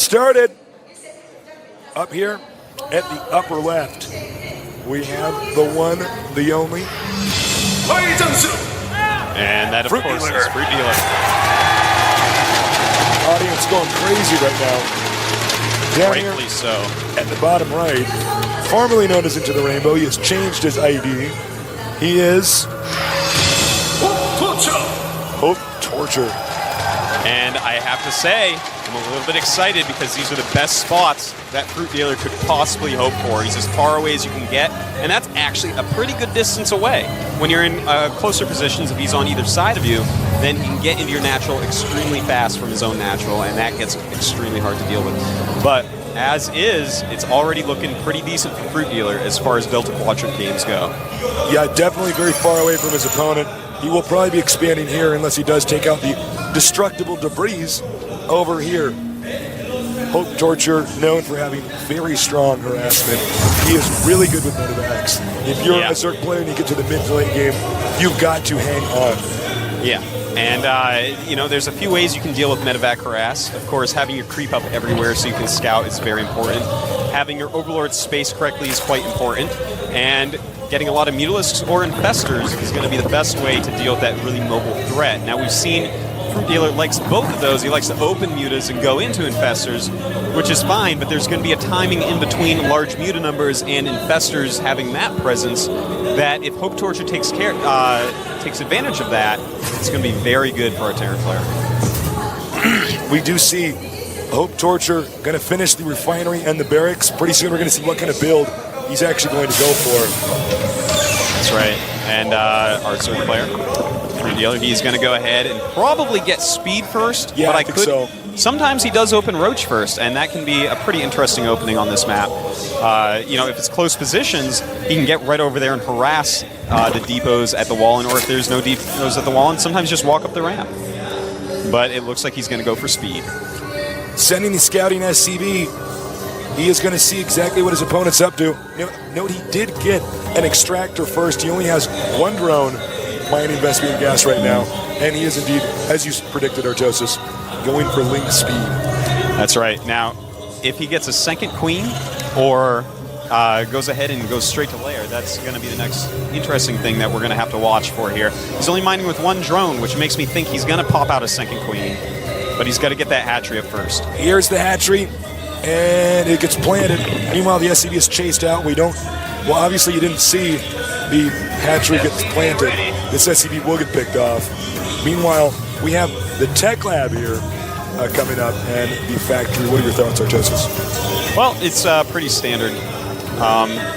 started. Up here at the upper left, we have the one, the only. And that, of Fruit course, dealer. is Fruit Dealer. Audience going crazy right now. Down Rightfully here so. at the bottom right, formerly known as Into the Rainbow, he has changed his ID. He is Hope Torture. And I have to say, I'm a little bit excited because these are the best spots that Fruit Dealer could possibly hope for. He's as far away as you can get, and that's actually a pretty good distance away. When you're in closer positions, if he's on either side of you, then he can get into your natural extremely fast from his own natural, and that gets extremely hard to deal with. But as is, it's already looking pretty decent for Fruit Dealer as far as Delta Quadrant games go. Yeah, definitely very far away from his opponent. He will probably be expanding here unless he does take out the destructible debris over here. Hope Torture, known for having very strong harassment. He is really good with medevacs. If you're a Zerg player and you get to the mid to late game, you've got to hang on. Yeah, and you know, there's a few ways you can deal with medevac harass. Of course, having your creep up everywhere so you can scout is very important. Having your Overlord space correctly is quite important. And getting a lot of Mutalisks or Infestors is going to be the best way to deal with that really mobile threat. Now, we've seen Fruit Dealer likes both of those. He likes to open mutas and go into infestors, which is fine, but there's going to be a timing in between large muta numbers and infestors having that presence that if Hope Torture takes advantage of that, it's going to be very good for our Terran player. We do see Hope Torture going to finish the refinery and the barracks. Pretty soon we're going to see what kind of build he's actually going to go for. That's right. And our Zerg player, Fruit Dealer, he's going to go ahead and probably get speed first. Yeah, but I think so. Sometimes he does open Roach first, and that can be a pretty interesting opening on this map. You know, if it's close positions, he can get right over there and harass the depots at the wall, or if there's no depots at the wall, and sometimes just walk up the ramp. But it looks like he's going to go for speed. Sending the scouting SCV, he is going to see exactly what his opponent's up to. Note he did get an extractor first. He only has one drone mining Vespian gas right now, and he is indeed, as you predicted, Artosis, going for link speed. That's right. Now, if he gets a second queen or goes ahead and goes straight to lair, that's going to be the next interesting thing that we're going to have to watch for here. He's only mining with one drone, which makes me think he's going to pop out a second queen, but he's got to get that hatchery up first. Here's the hatchery, and it gets planted. Meanwhile, the SCV is chased out. Well, obviously you didn't see the hatchery get planted. This SCV will get picked off. Meanwhile, we have the tech lab here coming up and the factory. What are your thoughts, Artosis? Well, it's pretty standard.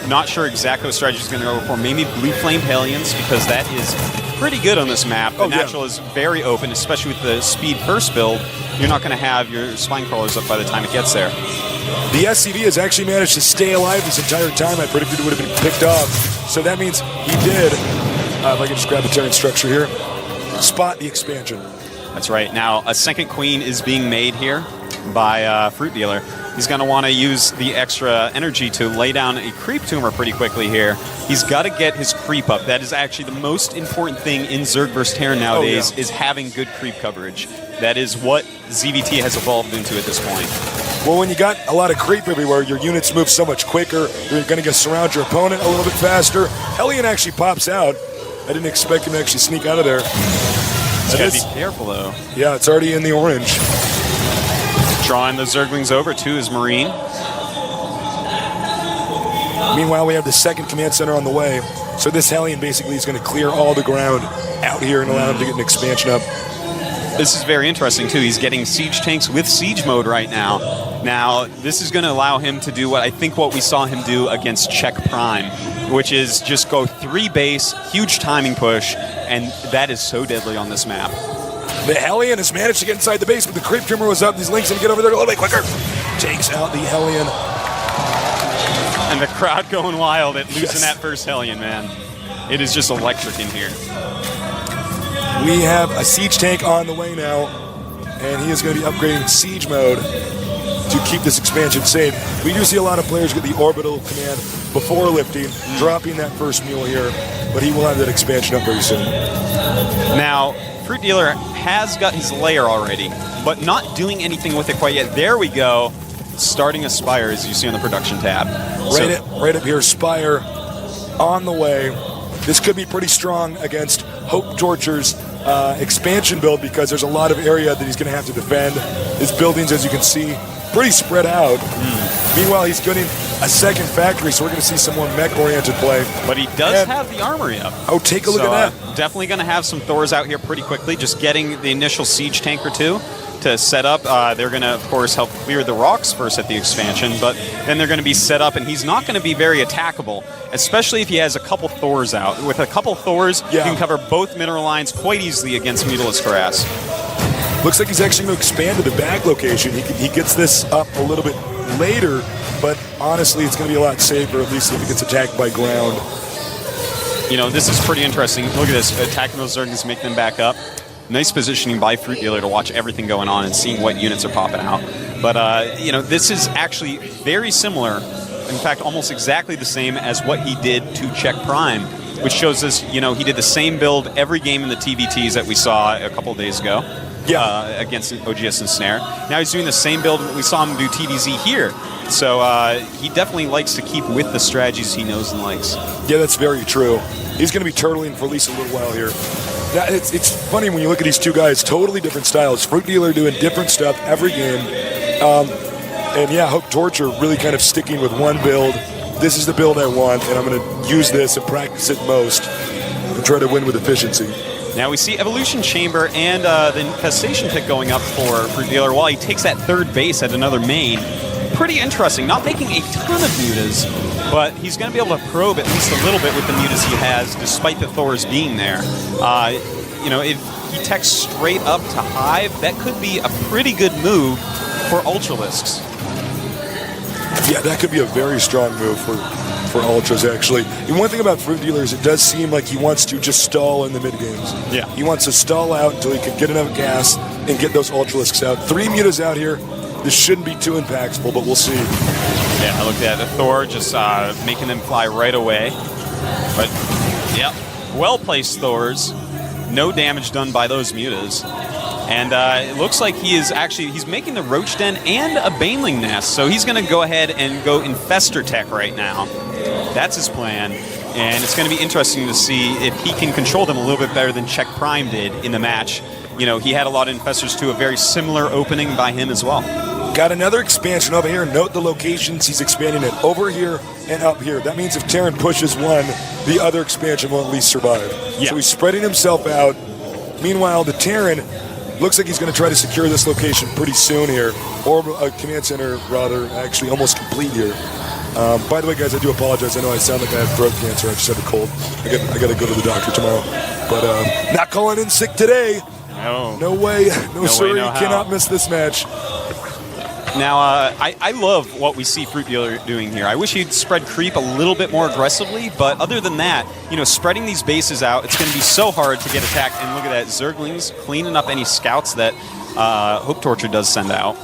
Not sure exactly what strategy is going to go for. Maybe blue flamed Hellions, because that is pretty good on this map. The natural is very open, especially with the speed first build. You're not going to have your spine crawlers up by the time it gets there. The SCV has actually managed to stay alive this entire time. I predicted it would have been picked off. So that means he did, if I can just grab the Terran structure here, spot the expansion. That's right. Now, a second queen is being made here by Fruit Dealer. He's going to want to use the extra energy to lay down a creep tumor pretty quickly here. He's got to get his creep up. That is actually the most important thing in Zerg vs. Terran nowadays, is having good creep coverage. That is what ZVT has evolved into at this point. Well, when you got a lot of creep everywhere, your units move so much quicker. You're going to surround your opponent a little bit faster. Hellion actually pops out. I didn't expect him to actually sneak out of there. He's got to be careful, though. Yeah, it's already in the orange. Drawing the Zerglings over to his Marine. Meanwhile, we have the second command center on the way. So this Hellion basically is going to clear all the ground out here and allow him to get an expansion up. This is very interesting, too. He's getting siege tanks with siege mode right now. Now, this is going to allow him to do what we saw him do against Czech Prime, which is just go 3 base, huge timing push, and that is so deadly on this map. The Hellion has managed to get inside the base, but the creep tumor was up. These Links going to get over there a little bit quicker. Takes out the Hellion. And the crowd going wild at losing that first Hellion, man. It is just electric in here. We have a siege tank on the way now, and he is going to be upgrading siege mode to keep this expansion safe. We do see a lot of players get the orbital command before lifting, dropping that first mule here, but he will have that expansion up very soon. Now, Fruit Dealer has got his layer already, but not doing anything with it quite yet. There we go. Starting a Spire, as you see on the production tab. Right up here, Spire on the way. This could be pretty strong against Hope Torture's expansion build because there's a lot of area that he's going to have to defend. His buildings, as you can see, pretty spread out. Meanwhile, he's getting a second factory, so we're going to see some more mech-oriented play. But he does have the armory up. Oh, take a look at that. Definitely going to have some Thors out here pretty quickly, just getting the initial siege tank or two to set up. They're going to, of course, help clear the rocks first at the expansion, but then they're going to be set up, and he's not going to be very attackable, especially if he has a couple Thors out. With a couple Thors, you can cover both mineral lines quite easily against Mutila's Harass. Looks like he's actually going to expand to the back location. He gets this up a little bit later, but honestly, it's going to be a lot safer, at least if he gets attacked by ground. You know, this is pretty interesting. Look at this, attacking those Zerglings, make them back up. Nice positioning by Fruit Dealer to watch everything going on and seeing what units are popping out. But, you know, this is actually very similar, in fact, almost exactly the same as what he did to Check Prime, which shows us, you know, he did the same build every game in the TVTs that we saw a couple of days ago against OGS and Snare. Now he's doing the same build we saw him do TDZ here. So he definitely likes to keep with the strategies he knows and likes. Yeah, that's very true. He's going to be turtling for at least a little while here. Now, it's funny when you look at these two guys, totally different styles. Fruit Dealer doing different stuff every game. And yeah, Hope Torture really kind of sticking with one build. This is the build I want, and I'm going to use this and practice it most and try to win with efficiency. Now we see Evolution Chamber and the Infestation pick going up for Fruit Dealer while he takes that third base at another main. Pretty interesting. Not making a ton of mutas, but he's going to be able to probe at least a little bit with the mutas he has, despite the Thors being there. You know, if he techs straight up to Hive, that could be a pretty good move for Ultralisks. Yeah, that could be a very strong move for Ultras, actually. And one thing about Fruit Dealer is it does seem like he wants to just stall in the mid-games. Yeah. He wants to stall out until he can get enough gas and get those Ultralisks out. 3 mutas out here. This shouldn't be too impactful, but we'll see. Yeah, look at that. The Thor just making them fly right away. But, yeah, well-placed Thors. No damage done by those mutas. And it looks like he's making the Roach Den and a Baneling Nest. So he's going to go ahead and go Infestor Tech right now. That's his plan. And it's going to be interesting to see if he can control them a little bit better than Check Prime did in the match. You know, he had a lot of Infestors to a very similar opening by him as well. Got another expansion over here. Note the locations he's expanding it over here and up here. That means if Terran pushes one, the other expansion will at least survive. Yeah. So he's spreading himself out. Meanwhile, the Terran looks like he's going to try to secure this location pretty soon here. Or a command center, rather, actually almost complete here. By the way, guys, I do apologize. I know I sound like I have throat cancer. I just had a cold. I got to go to the doctor tomorrow. But not calling in sick today. No way. No sir, you cannot miss this match. Now, I love what we see Fruit Dealer doing here. I wish he'd spread creep a little bit more aggressively, but other than that, you know, spreading these bases out, it's going to be so hard to get attacked. And look at that, Zerglings cleaning up any scouts that Hope Torture does send out.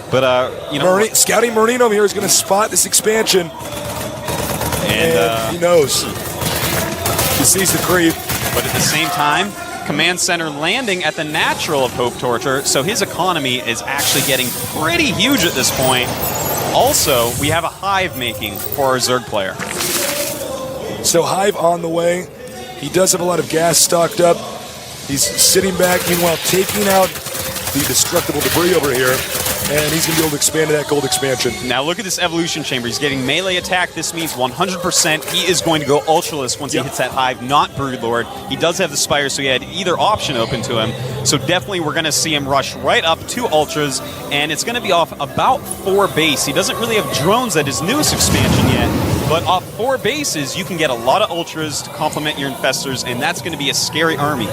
But, you know... Scouting Marine over here is going to spot this expansion. And he knows. He sees the creep. But at the same time, Command Center landing at the natural of Hope Torture, so his economy is actually getting pretty huge at this point. Also, we have a Hive making for our Zerg player. So Hive on the way. He does have a lot of gas stocked up. He's sitting back, meanwhile taking out the destructible debris over here, and he's going to be able to expand to that gold expansion. Now look at this Evolution Chamber. He's getting melee attack. This means 100% he is going to go Ultralisk once he hits that Hive, not Broodlord. He does have the Spire, so he had either option open to him. So definitely we're going to see him rush right up to Ultras, and it's going to be off about 4 base. He doesn't really have drones at his newest expansion yet, but off 4 bases, you can get a lot of Ultras to complement your Infestors, and that's going to be a scary army.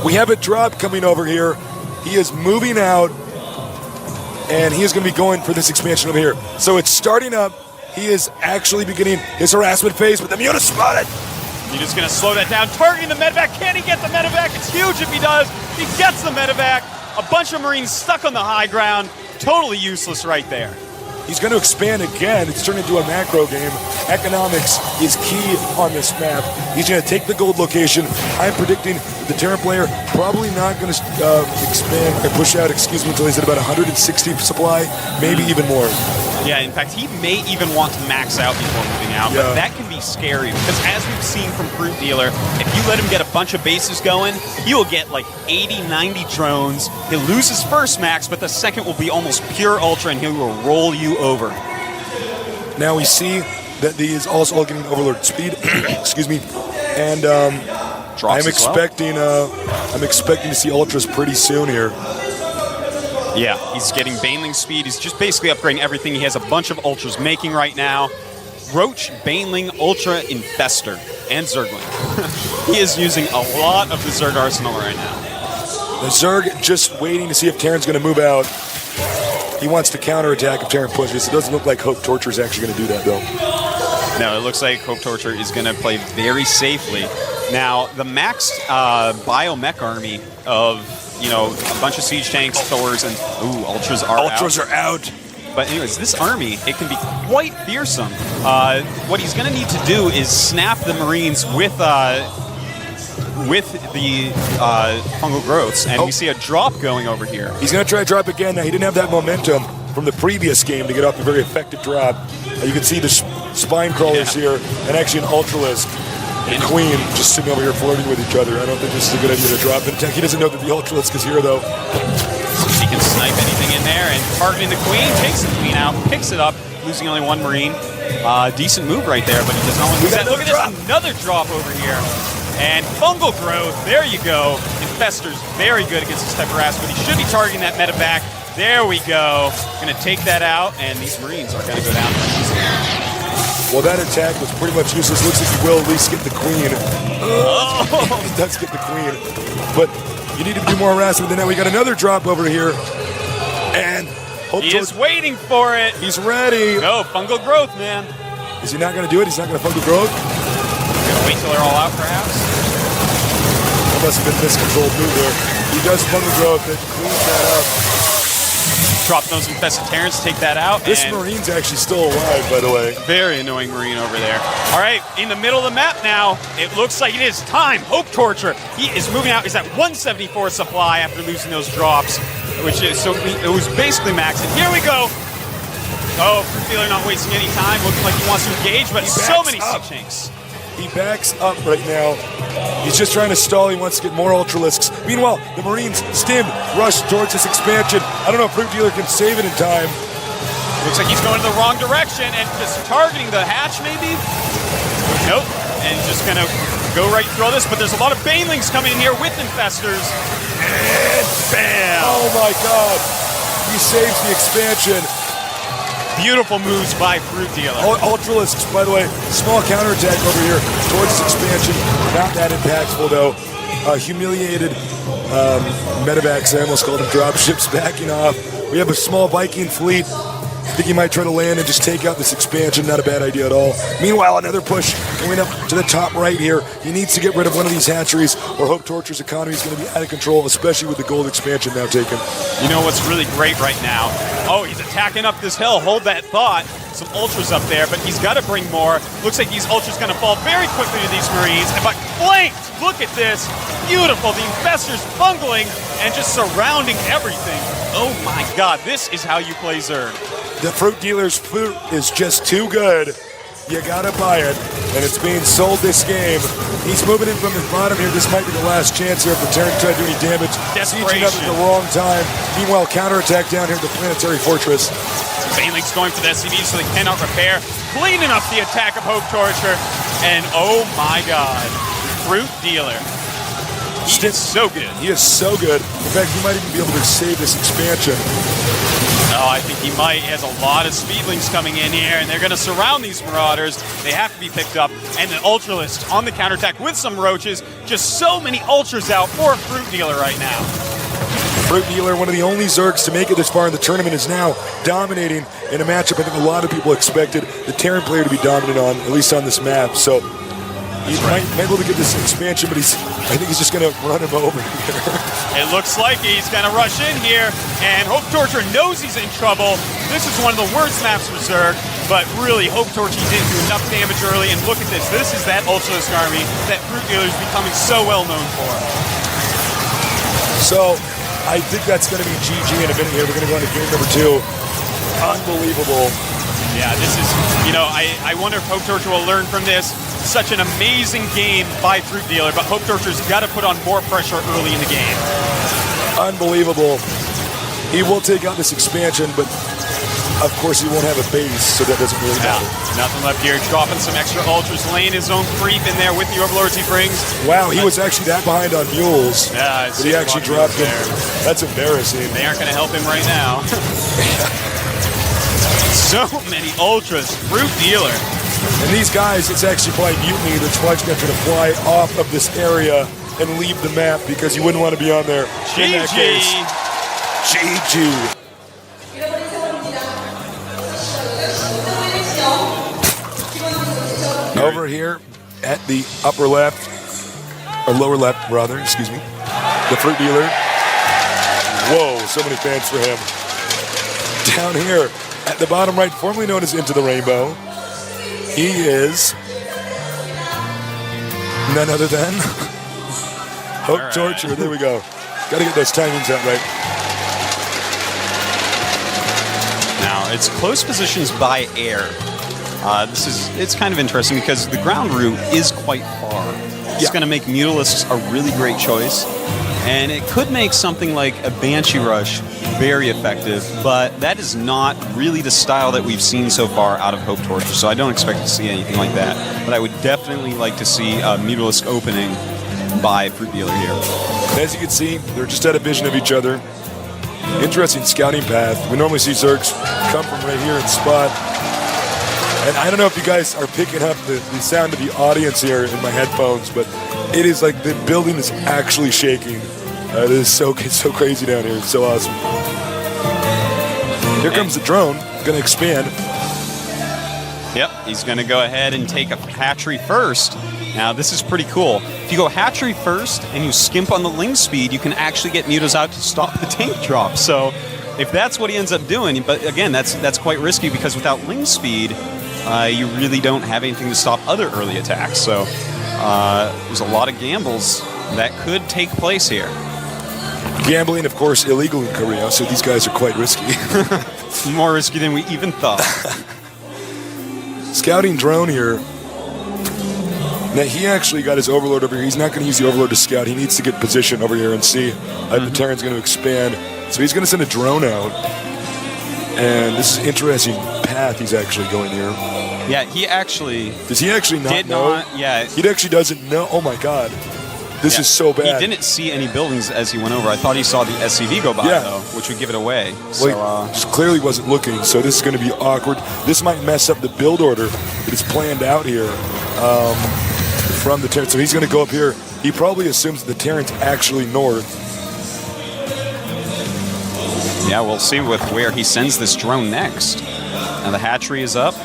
We have a drop coming over here. He is moving out, and he is going to be going for this expansion over here. So it's starting up. He is actually beginning his harassment phase, but the Muta spotted. He's just going to slow that down, targeting the medevac. Can he get the medevac? It's huge if he does. He gets the medevac. A bunch of Marines stuck on the high ground. Totally useless right there. He's going to expand again. It's turned into a macro game. Economics is key on this map. He's going to take the gold location. I'm predicting the Terran player probably not going to expand or push out, until he's at about 160 supply, maybe even more. Yeah, in fact, he may even want to max out before moving out, but that can be scary because as we've seen from Fruit Dealer, if you let him get a bunch of bases going, he will get like 80, 90 drones. He'll lose his first max, but the second will be almost pure ultra, and he will roll you over. Now we see that he is also all getting overlord speed. Excuse me, and I'm expecting to see ultras pretty soon here. Yeah, he's getting Baneling speed. He's just basically upgrading everything. He has a bunch of ultras making right now. Roach, Baneling, Ultra, Infester, and Zergling. He is using a lot of the Zerg arsenal right now. The Zerg just waiting to see if Terran's going to move out. He wants to counterattack if Terran pushes. It doesn't look like Hope Torture is actually going to do that, though. No, it looks like Hope Torture is going to play very safely. Now, the maxed biomech army of, a bunch of siege tanks, Thors, and ultras are out. But anyways, this army, it can be quite fearsome. What he's going to need to do is snap the Marines with the fungal growths, and we see a drop going over here. He's going to try to drop again. Now, he didn't have that momentum from the previous game to get off a very effective drop. You can see the spine crawlers here, and actually an Ultralisk and Queen just sitting over here flirting with each other. I don't think this is a good idea to drop in. He doesn't know that the Ultralisk is here, though. He can snipe anything in there, and targeting the Queen, takes the Queen out, picks it up, losing only one Marine. Decent move right there, but he does not want to lose that. Look at this, another drop over here. And fungal growth, there you go. Infester's very good against this type of harass, but he should be targeting that medevac. There we go. Going to take that out, and these Marines are going to go down easily. Well, that attack was pretty much useless. Looks like he will at least get the Queen. He does get the Queen. But you need to do more harassment than that. We got another drop over here. And he is waiting for it. He's ready. No, fungal growth, man. Is he not going to do it? He's not going to fungal growth? Gonna wait till they're all out, perhaps? That must have been a miscontrolled move there. He does fungal growth and cleans that up. Drop those infested Terrans, take that out. This Marine's actually still alive, by the way. Very annoying Marine over there. All right, in the middle of the map now. It looks like it is time. Hope Torture. He is moving out. He's at 174 supply after losing those drops, which is so it was basically maxed. And here we go. Oh, Fruit Dealer not wasting any time. Looking like he wants to engage, but so many siege tanks. He backs up right now. He's just trying to stall. He wants to get more Ultralisks. Meanwhile, the Marines stimmed, rush towards this expansion. I don't know if Fruit Dealer can save it in time. Looks like he's going in the wrong direction and just targeting the hatch, maybe? Nope. And just going to go right through all this. But there's a lot of Banelings coming in here with Infestors. And bam! Oh my god. He saves the expansion. Beautiful moves by Fruit Dealer. Ultralisks, by the way, small counterattack over here towards this expansion. Not that impactful, though. Humiliated medevacs, I almost called them dropships, backing off. We have a small Viking fleet. I think he might try to land and just take out this expansion. Not a bad idea at all. Meanwhile, another push going up to the top right here. He needs to get rid of one of these hatcheries, or Hope Torture's economy is going to be out of control, especially with the gold expansion now taken. You know what's really great right now? Oh, he's attacking up this hill. Hold that thought. Some ultras up there, but he's got to bring more. Looks like these ultras going to fall very quickly to these Marines. But flanked! Look at this. Beautiful. The Infestors bungling and just surrounding everything. Oh my god, this is how you play Zerg. The Fruit Dealer's fruit is just too good. You gotta buy it, and it's being sold this game. He's moving in from the bottom here. This might be the last chance here for Terran to try to do any damage. Sieging up at the wrong time. Meanwhile, counterattack down here at the Planetary Fortress. Baneling's going for the SCVs so they cannot repair. Cleaning up the attack of Hope Torture. And oh my god, Fruit Dealer. He is so good. He is so good. In fact, he might even be able to save this expansion. Oh, I think he might. He has a lot of Speedlings coming in here, and they're going to surround these Marauders. They have to be picked up. And an Ultralist on the counterattack with some Roaches. Just so many Ultras out for Fruit Dealer right now. Fruit Dealer, one of the only Zergs to make it this far in the tournament, is now dominating in a matchup I think a lot of people expected the Terran player to be dominant on, at least on this map. So He might be able to get this expansion, but I think he's just going to run him over here. It looks like he's going to rush in here, and Hope Torture knows he's in trouble. This is one of the worst maps for Zerg, but really, Hope Torture didn't do enough damage early, and look at this. This is that Ultralisk army that Fruit Dealer is becoming so well known for. So, I think that's going to be GG in a minute here. We're going to go into game number 2. Unbelievable. Yeah, this is, I wonder if Hope Torture will learn from this. Such an amazing game by Fruit Dealer, but Hope Torture's got to put on more pressure early in the game. Unbelievable. He will take out this expansion, but of course he won't have a base, so that doesn't really matter. Nothing left here. Dropping some extra ultras, laying his own creep in there with the overlords he brings. Wow, he was actually that behind on mules. Yeah, but he actually dropped him. That's embarrassing. They aren't going to help him right now. So many ultras. Fruit Dealer. And these guys, it's actually probably Mutiny that's probably going to fly off of this area and leave the map because you wouldn't want to be on there. In that case. GG. Over here at the upper left, or lower left, rather, excuse me, the Fruit Dealer. Whoa, so many fans for him. Down here at the bottom right, formerly known as Into the Rainbow, he is none other than Hope Torture. There we go. Got to get those timings out right. Now, it's close positions by air. It's kind of interesting because the ground route is quite far. It's going to make Mutalisks a really great choice. And it could make something like a Banshee Rush very effective, but that is not really the style that we've seen so far out of Hope Torture, so I don't expect to see anything like that. But I would definitely like to see a Mutalisk opening by Fruit Dealer here. As you can see, they're just at a vision of each other. Interesting scouting path. We normally see Zergs come from right here and spot. And I don't know if you guys are picking up the sound of the audience here in my headphones, but it is like the building is actually shaking. It is so crazy down here. It's so awesome. Here comes the drone. Going to expand. Yep, he's going to go ahead and take a hatchery first. Now, this is pretty cool. If you go hatchery first and you skimp on the ling speed, you can actually get Mutas out to stop the tank drop. So if that's what he ends up doing, but again, that's quite risky because without ling speed, you really don't have anything to stop other early attacks. So there's a lot of gambles that could take place here. Gambling, of course, illegal in Korea, so these guys are quite risky. More risky than we even thought. Scouting drone here. Now, he actually got his Overlord over here. He's not going to use the Overlord to scout. He needs to get position over here and see if the Terran's going to expand. So he's going to send a drone out. And this is an interesting path he's actually going here. Yeah, he actually... Does he actually not know? Yeah. He actually doesn't know. Oh, my God. This is so bad. He didn't see any buildings as he went over. I thought he saw the SCV go by, though, which would give it away. Well, he just clearly wasn't looking, so this is going to be awkward. This might mess up the build order that is planned out here from the Terran. So he's going to go up here. He probably assumes the Terran's actually north. Yeah, we'll see with where he sends this drone next. Now the hatchery is up.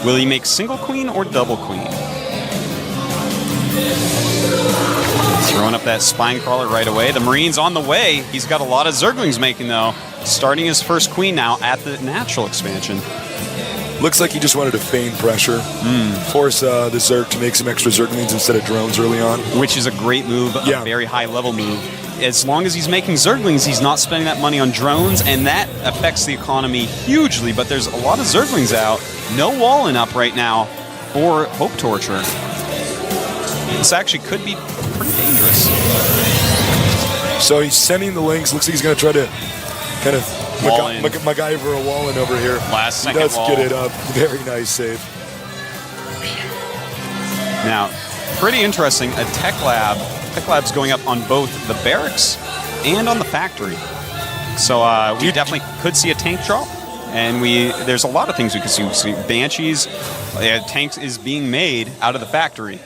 Will he make single queen or double queen? Throwing up that spine crawler right away. The Marine's on the way. He's got a lot of Zerglings making, though. Starting his first queen now at the natural expansion. Looks like he just wanted to feign pressure. Force the Zerg to make some extra Zerglings instead of drones early on. Which is a great move, a very high-level move. As long as he's making Zerglings, he's not spending that money on drones, and that affects the economy hugely. But there's a lot of Zerglings out. No walling up right now for Hope Torture. This actually could be pretty dangerous. So he's sending the links. Looks like he's going to try to kind of MacGyver a wall in over here. Last second He does wall. get it up. Very nice save. Now, pretty interesting. A tech lab's going up on both the barracks and on the factory. So we definitely could see a tank drop. And there's a lot of things we could see. We see Banshees, tanks is being made out of the factory.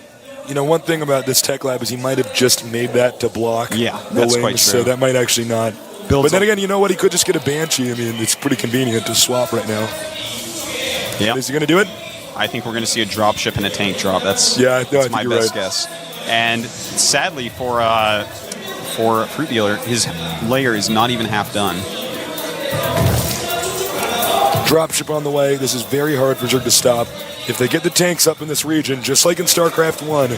You know, one thing about this tech lab is he might have just made that to block the that's lanes, quite true. so that might actually not. But then again, you know what? He could just get a Banshee. I mean, it's pretty convenient to swap right now. Yeah. Is he going to do it? I think we're going to see a drop ship and a tank drop. That's I that's think my you're best right. guess. And sadly for Fruit Dealer, his layer is not even half done. Dropship on the way. This is very hard for Zerg to stop. If they get the tanks up in this region, just like in StarCraft 1,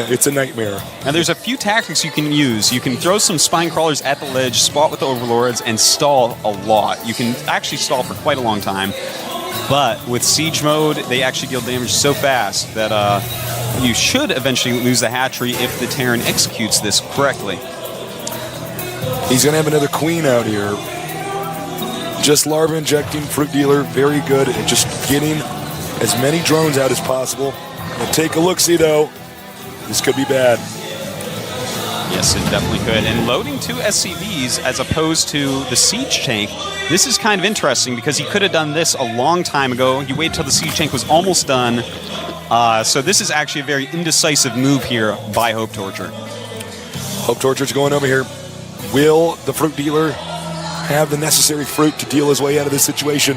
it's a nightmare. Now there's a few tactics you can use. You can throw some spine crawlers at the ledge, spot with the overlords, and stall a lot. You can actually stall for quite a long time. But with siege mode, they actually deal damage so fast that you should eventually lose the hatchery if the Terran executes this correctly. He's going to have another queen out here. Just larva injecting Fruit Dealer, very good at just getting as many drones out as possible. And take a look-see, though. This could be bad. Yes, it definitely could. And loading 2 SCVs as opposed to the siege tank, this is kind of interesting because he could have done this a long time ago. You wait till the siege tank was almost done. So this is actually a very indecisive move here by Hope Torture. Hope Torture's going over here. Will the Fruit Dealer have the necessary fruit to deal his way out of this situation?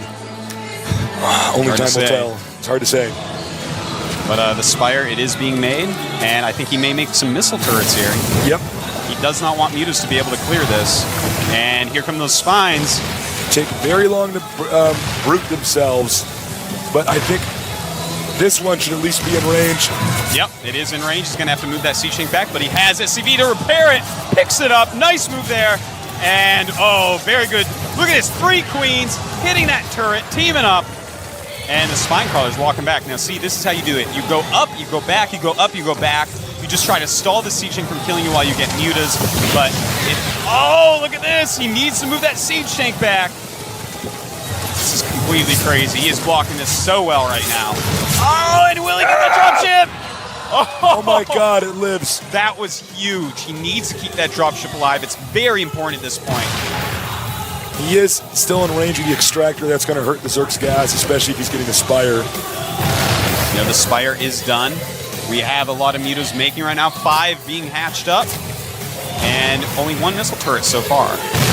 Only time will tell. It's hard to say. But the Spire, it is being made, and I think he may make some missile turrets here. Yep. He does not want Mutas to be able to clear this. And here come those spines. Take very long to root themselves, but I think this one should at least be in range. Yep, it is in range. He's going to have to move that siege tank back, but he has SCV to repair it. Picks it up. Nice move there. And, oh, very good. Look at this. 3 queens hitting that turret, teaming up. And the spine crawler's walking back. Now, see, this is how you do it. You go up, you go back, you go up, you go back. You just try to stall the siege tank from killing you while you get mutas. But, oh, look at this. He needs to move that siege tank back. This is completely crazy. He is blocking this so well right now. Oh, and will he get the dropship? Oh my God, it lives. That was huge. He needs to keep that dropship alive. It's very important at this point. He is still in range of the extractor. That's going to hurt the Zerg's gas, especially if he's getting a Spire. You know, the Spire is done. We have a lot of mutas making right now. 5 being hatched up. And only 1 missile turret so far.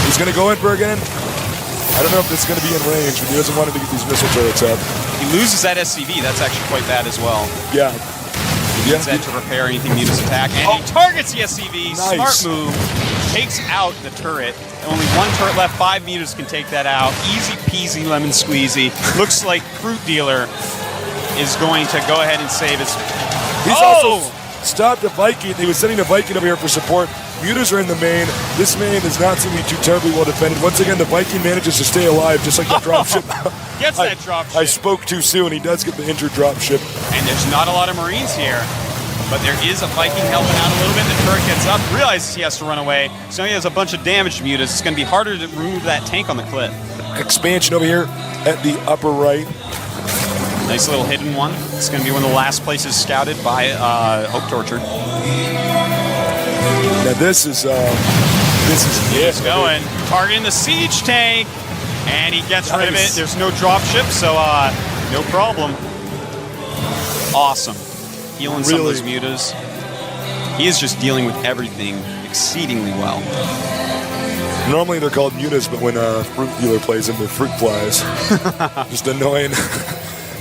He's going to go in for again. I don't know if this is going to be in range, but he doesn't want him to get these missile turrets up. He loses that SCV. That's actually quite bad as well. Yeah. He needs that to repair anything mutas attack. And he targets the SCV. Nice. Smart move. Takes out the turret. Only 1 turret left. 5 mutas can take that out. Easy peasy lemon squeezy. Looks like Fruit Dealer is going to go ahead and save his... He's also stopped a Viking. He was sending a Viking over here for support. Mutas are in the main. This main does not seem to be too terribly well defended. Once again, the Viking manages to stay alive, just like the dropship. Gets that dropship. I spoke too soon. He does get the injured dropship. And there's not a lot of Marines here. But there is a Viking helping out a little bit. The turret gets up, realizes he has to run away. So he has a bunch of damage to mutas. It's going to be harder to remove that tank on the cliff. Expansion over here at the upper right. Nice little hidden one. It's going to be one of the last places scouted by Hope Torture. Now this is it. He's going, targeting the siege tank, and he gets rid of it. There's no dropship, so no problem. Awesome. Healing some of those mutas. He is just dealing with everything exceedingly well. Normally they're called mutas, but when Fruit Dealer plays them, they're fruit flies. Just annoying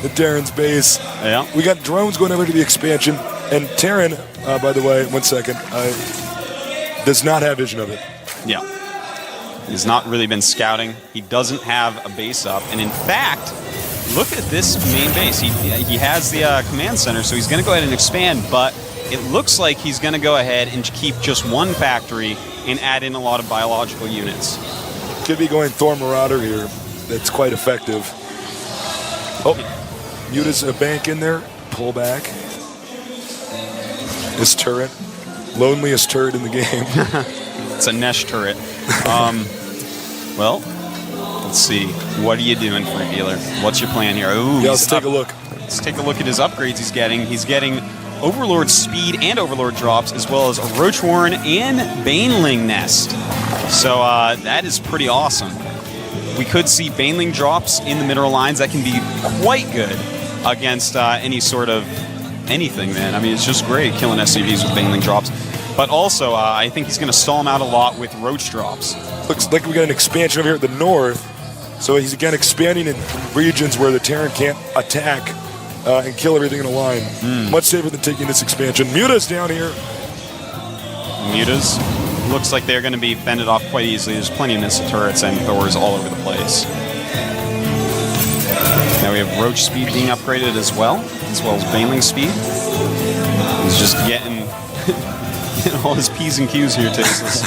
the Terran's base. Yeah. We got drones going over to the expansion, and Terran, by the way, 1 second, does not have vision of it. Yeah. He's not really been scouting. He doesn't have a base up, and in fact, look at this main base. He has the command center, so he's going to go ahead and expand, but it looks like he's going to go ahead and keep just 1 factory and add in a lot of biological units. Could be going Thor Marauder here. That's quite effective. Oh, Muta's a bank in there. Pull back. This turret. Loneliest turret in the game. It's a Nesh turret. Well, let's see. What are you doing, Fruit Dealer? What's your plan here? Ooh, yeah, let's take a look. Let's take a look at his upgrades he's getting. He's getting Overlord speed and Overlord drops, as well as a Roach Warren and Baneling Nest. So that is pretty awesome. We could see Baneling drops in the mineral lines. That can be quite good against any sort of anything, man. I mean, it's just great killing SCVs with Baneling drops. But also, I think he's going to stall him out a lot with Roach drops. Looks like we got an expansion over here at the north. So he's again expanding in regions where the Terran can't attack. and kill everything in a line. Much safer than taking this expansion. Muta's down here. Mutas looks like they're going to be fended off quite easily. There's plenty of missile turrets and Thors all over the place. Now we have Roach speed being upgraded as well as Baneling speed. He's just getting all his P's and Q's here, Tasteless.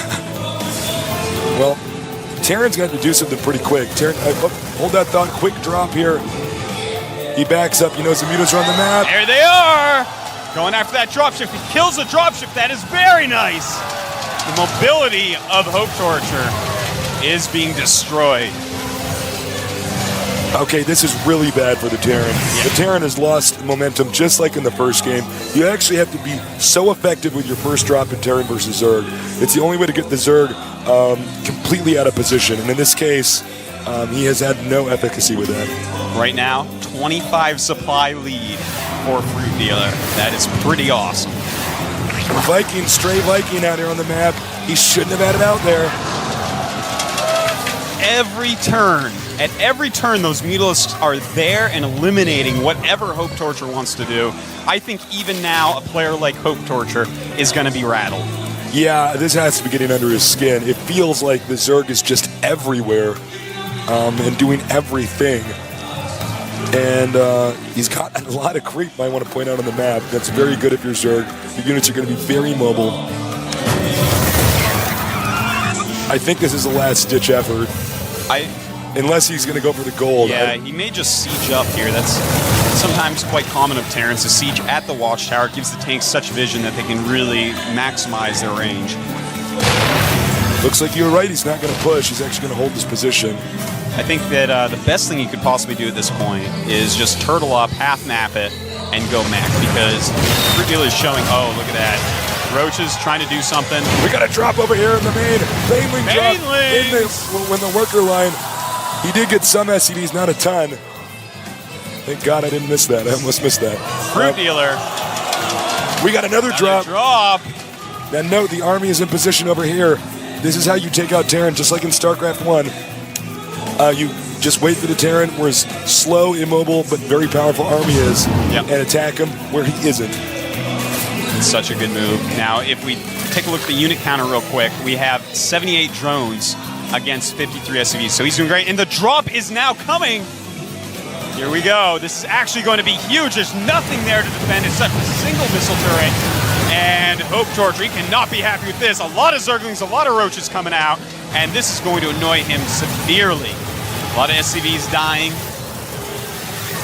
Well, Terran's got to do something pretty quick. Terran, hold that thought. Quick drop here. He backs up. He knows the mutas are on the map. There they are! Going after that dropship. He kills the dropship. That is very nice. The mobility of Hope Torture is being destroyed. Okay, this is really bad for the Terran. Yeah. The Terran has lost momentum just like in the first game. You actually have to be so effective with your first drop in Terran versus Zerg. It's the only way to get the Zerg completely out of position. And in this case, he has had no efficacy with that. Right now, 25 supply lead for Fruit Dealer. That is pretty awesome. Viking, stray Viking out here on the map. He shouldn't have had it out there. At every turn, those Mutalisks are there and eliminating whatever Hope Torture wants to do. I think even now, a player like Hope Torture is going to be rattled. Yeah, this has to be getting under his skin. It feels like the Zerg is just everywhere and doing everything. And he's got a lot of creep, I want to point out on the map. That's very good if you're Zerg. Your units are going to be very mobile. I think this is a last-ditch effort. Unless he's going to go for the gold. Yeah, he may just siege up here. That's sometimes quite common of Terrans. To siege at the watchtower gives the tanks such vision that they can really maximize their range. Looks like you're right. He's not going to push. He's actually going to hold this position. I think that the best thing you could possibly do at this point is just turtle up, half map it, and go mech, because Fruit Dealer is showing, oh, look at that. Roach is trying to do something. We got a drop over here in the main. Baneling drop in the worker line. He did get some SCVs, not a ton. Thank God I didn't miss that. I almost missed that. Fruit Dealer. We got another drop. Now note, the army is in position over here. This is how you take out Terran, just like in StarCraft 1. You just wait for the Terran where his slow, immobile, but very powerful army is, and attack him where he isn't. It's such a good move. Now, if we take a look at the unit counter real quick, we have 78 drones against 53 SCVs, so he's doing great. And the drop is now coming. Here we go. This is actually going to be huge. There's nothing there to defend except a single missile turret. And Hope Torture, he cannot be happy with this. A lot of Zerglings, a lot of Roaches coming out, and this is going to annoy him severely. A lot of SCVs dying.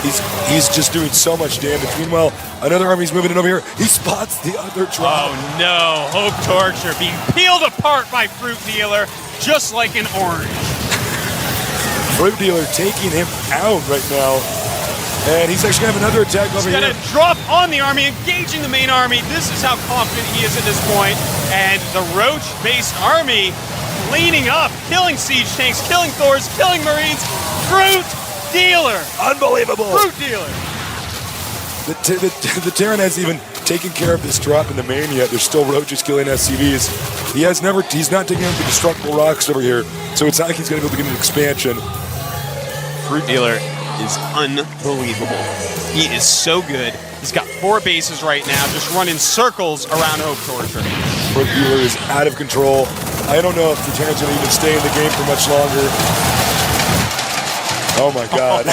He's just doing so much damage. Meanwhile, another army's moving in over here. He spots the other drop. Oh no, Hope Torture being peeled apart by Fruit Dealer, just like an orange. Fruit Dealer taking him out right now. And he's actually going to have another attack over here. He's going to drop on the army, engaging the main army. This is how confident he is at this point. And the Roach-based army cleaning up, killing siege tanks, killing Thors, killing Marines. Fruit Dealer. Unbelievable. Fruit Dealer. The Terran hasn't even taken care of this drop in the main yet. There's still Roaches killing SCVs. He's not taking out the destructible rocks over here, so it's not like he's going to be able to get an expansion. Fruit Dealer is unbelievable. He is so good. He's got 4 bases right now, just running circles around Hope Torture. Fruit Dealer is out of control. I don't know if the Terran's going to even stay in the game for much longer. Oh my God.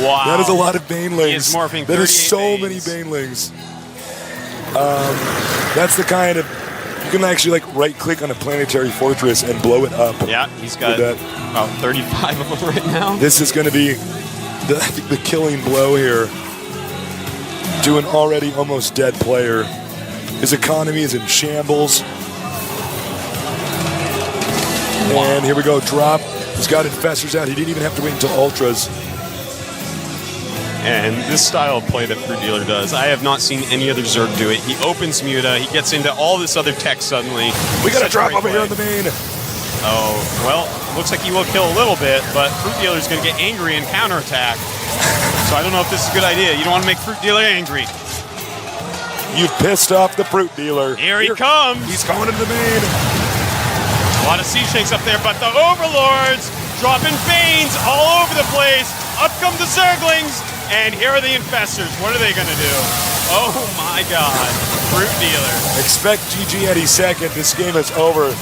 Wow. That is a lot of Banelings. He is morphing. That is so banes. many Banelings. That's the kind of, you can actually like right click on a planetary fortress and blow it up. Yeah, he's got about 35 of them right now. This is going to be the killing blow here to an already almost dead player. His economy is in shambles. Wow. And here we go, drop. He's got Infestors out. He didn't even have to wait until Ultras. And this style of play that Fruit Dealer does, I have not seen any other Zerg do it. He opens Muta, he gets into all this other tech suddenly. We got a drop over here on the main. Oh, well, looks like he will kill a little bit, but Fruit Dealer is going to get angry and counterattack. So I don't know if this is a good idea. You don't want to make Fruit Dealer angry. You've pissed off the Fruit Dealer. Here he comes. He's coming into the main. A lot of siege tanks up there, but the Overlords dropping Banes all over the place. Up come the Zerglings. And here are the infestors. What are they going to do? Oh my god. Fruit dealer. Expect GG any second. This game is over.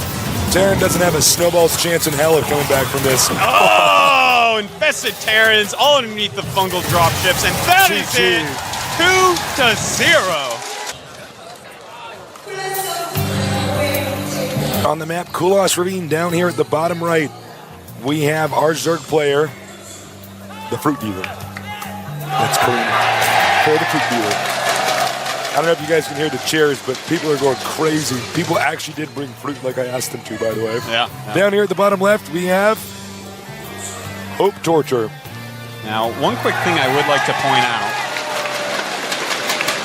Terran doesn't have a snowball's chance in hell of coming back from this. Oh, infested Terrans all underneath the fungal dropships, and that is it. 2-0. On the map, Kulas Ravine down here at the bottom right. We have our Zerg player, the fruit dealer. That's cool. For the fruit dealer. I don't know if you guys can hear the cheers, but people are going crazy. People actually did bring fruit like I asked them to, by the way. Yeah. Down here at the bottom left, we have Hope Torture. Now, one quick thing I would like to point out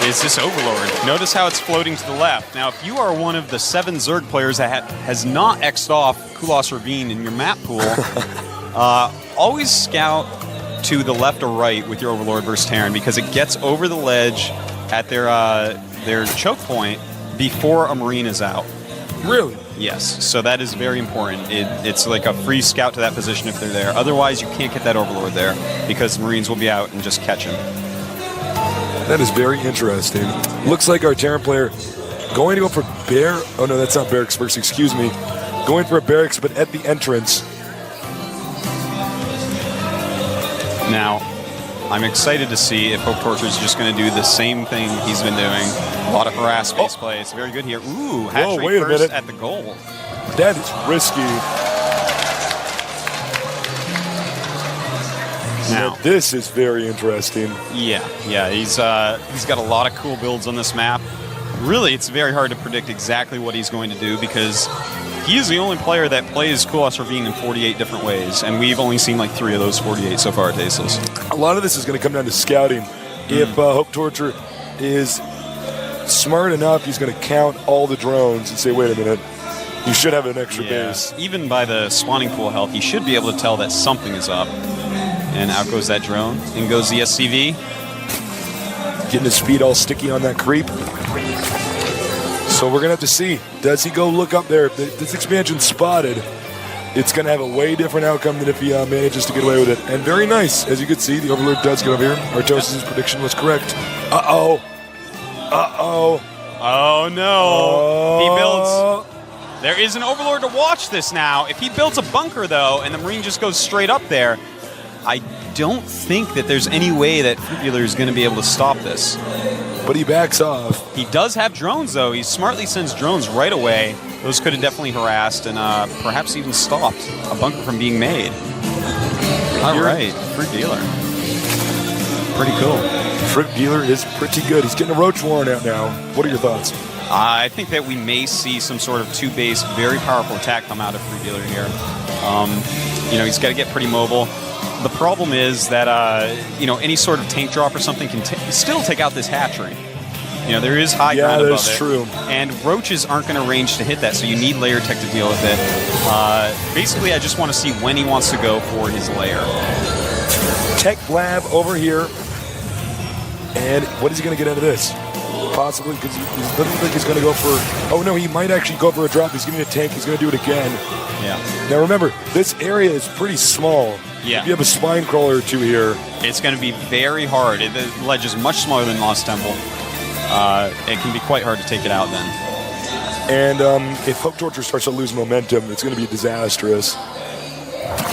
is this Overlord. Notice how it's floating to the left. Now, if you are one of the 7 Zerg players that has not X'd off Kulas Ravine in your map pool, always scout to the left or right with your Overlord versus Terran, because it gets over the ledge at their choke point before a Marine is out. Really? Yes, so that is very important. It's like a free scout to that position if they're there. Otherwise, you can't get that Overlord there because Marines will be out and just catch him. That is very interesting. Looks like our Terran player going to go for bear. Oh no, that's not barracks first, excuse me. Going for a barracks, but at the entrance. Now, I'm excited to see if Hope Torture is just going to do the same thing he's been doing. A lot of harass space play. It's very good here. Ooh, hatchery wait a first minute. at the goal. That is risky. Now, this is very interesting. yeah, he's got a lot of cool builds on this map. Really, it's very hard to predict exactly what he's going to do because he is the only player that plays Kulas Ravine in 48 different ways, and we've only seen like 3 of those 48 so far at Tasteless. A lot of this is going to come down to scouting. If Hope Torture is smart enough, he's going to count all the drones and say, wait a minute, you should have an extra base. Even by the spawning pool health, he should be able to tell that something is up. And out goes that drone. In goes the SCV. Getting his feet all sticky on that creep. So we're going to have to see. Does he go look up there? If this expansion spotted, it's going to have a way different outcome than if he manages to get away with it. And very nice. As you can see, the Overlord does get over here. Artos' prediction was correct. Uh-oh. Uh-oh. Oh, no. He builds... There is an Overlord to watch this now. If he builds a bunker, though, and the Marine just goes straight up there, I don't think that there's any way that Fruit Dealer is going to be able to stop this. But he backs off. He does have drones, though. He smartly sends drones right away. Those could have definitely harassed and perhaps even stopped a bunker from being made. All right, Fruit Dealer. Pretty cool. Fruit Dealer is pretty good. He's getting a Roach Warren out now. What are your thoughts? I think that we may see some sort of 2-base, very powerful attack come out of Fruit Dealer here. He's got to get pretty mobile. The problem is that, any sort of tank drop or something can still take out this hatchery. There is high ground above it. Yeah, that's true. And roaches aren't going to range to hit that, so you need layer tech to deal with it. Basically, I just want to see when he wants to go for his layer. Tech lab over here. And what is he going to get out of this? Possibly, because he doesn't think he's going to go for... Oh, no, he might actually go for a drop. He's getting a tank. He's going to do it again. Yeah. Now, remember, this area is pretty small. Yeah. If you have a spine crawler or two here... It's going to be very hard. The ledge is much smaller than Lost Temple. It can be quite hard to take it out then. And if Hope Torture starts to lose momentum, it's going to be disastrous.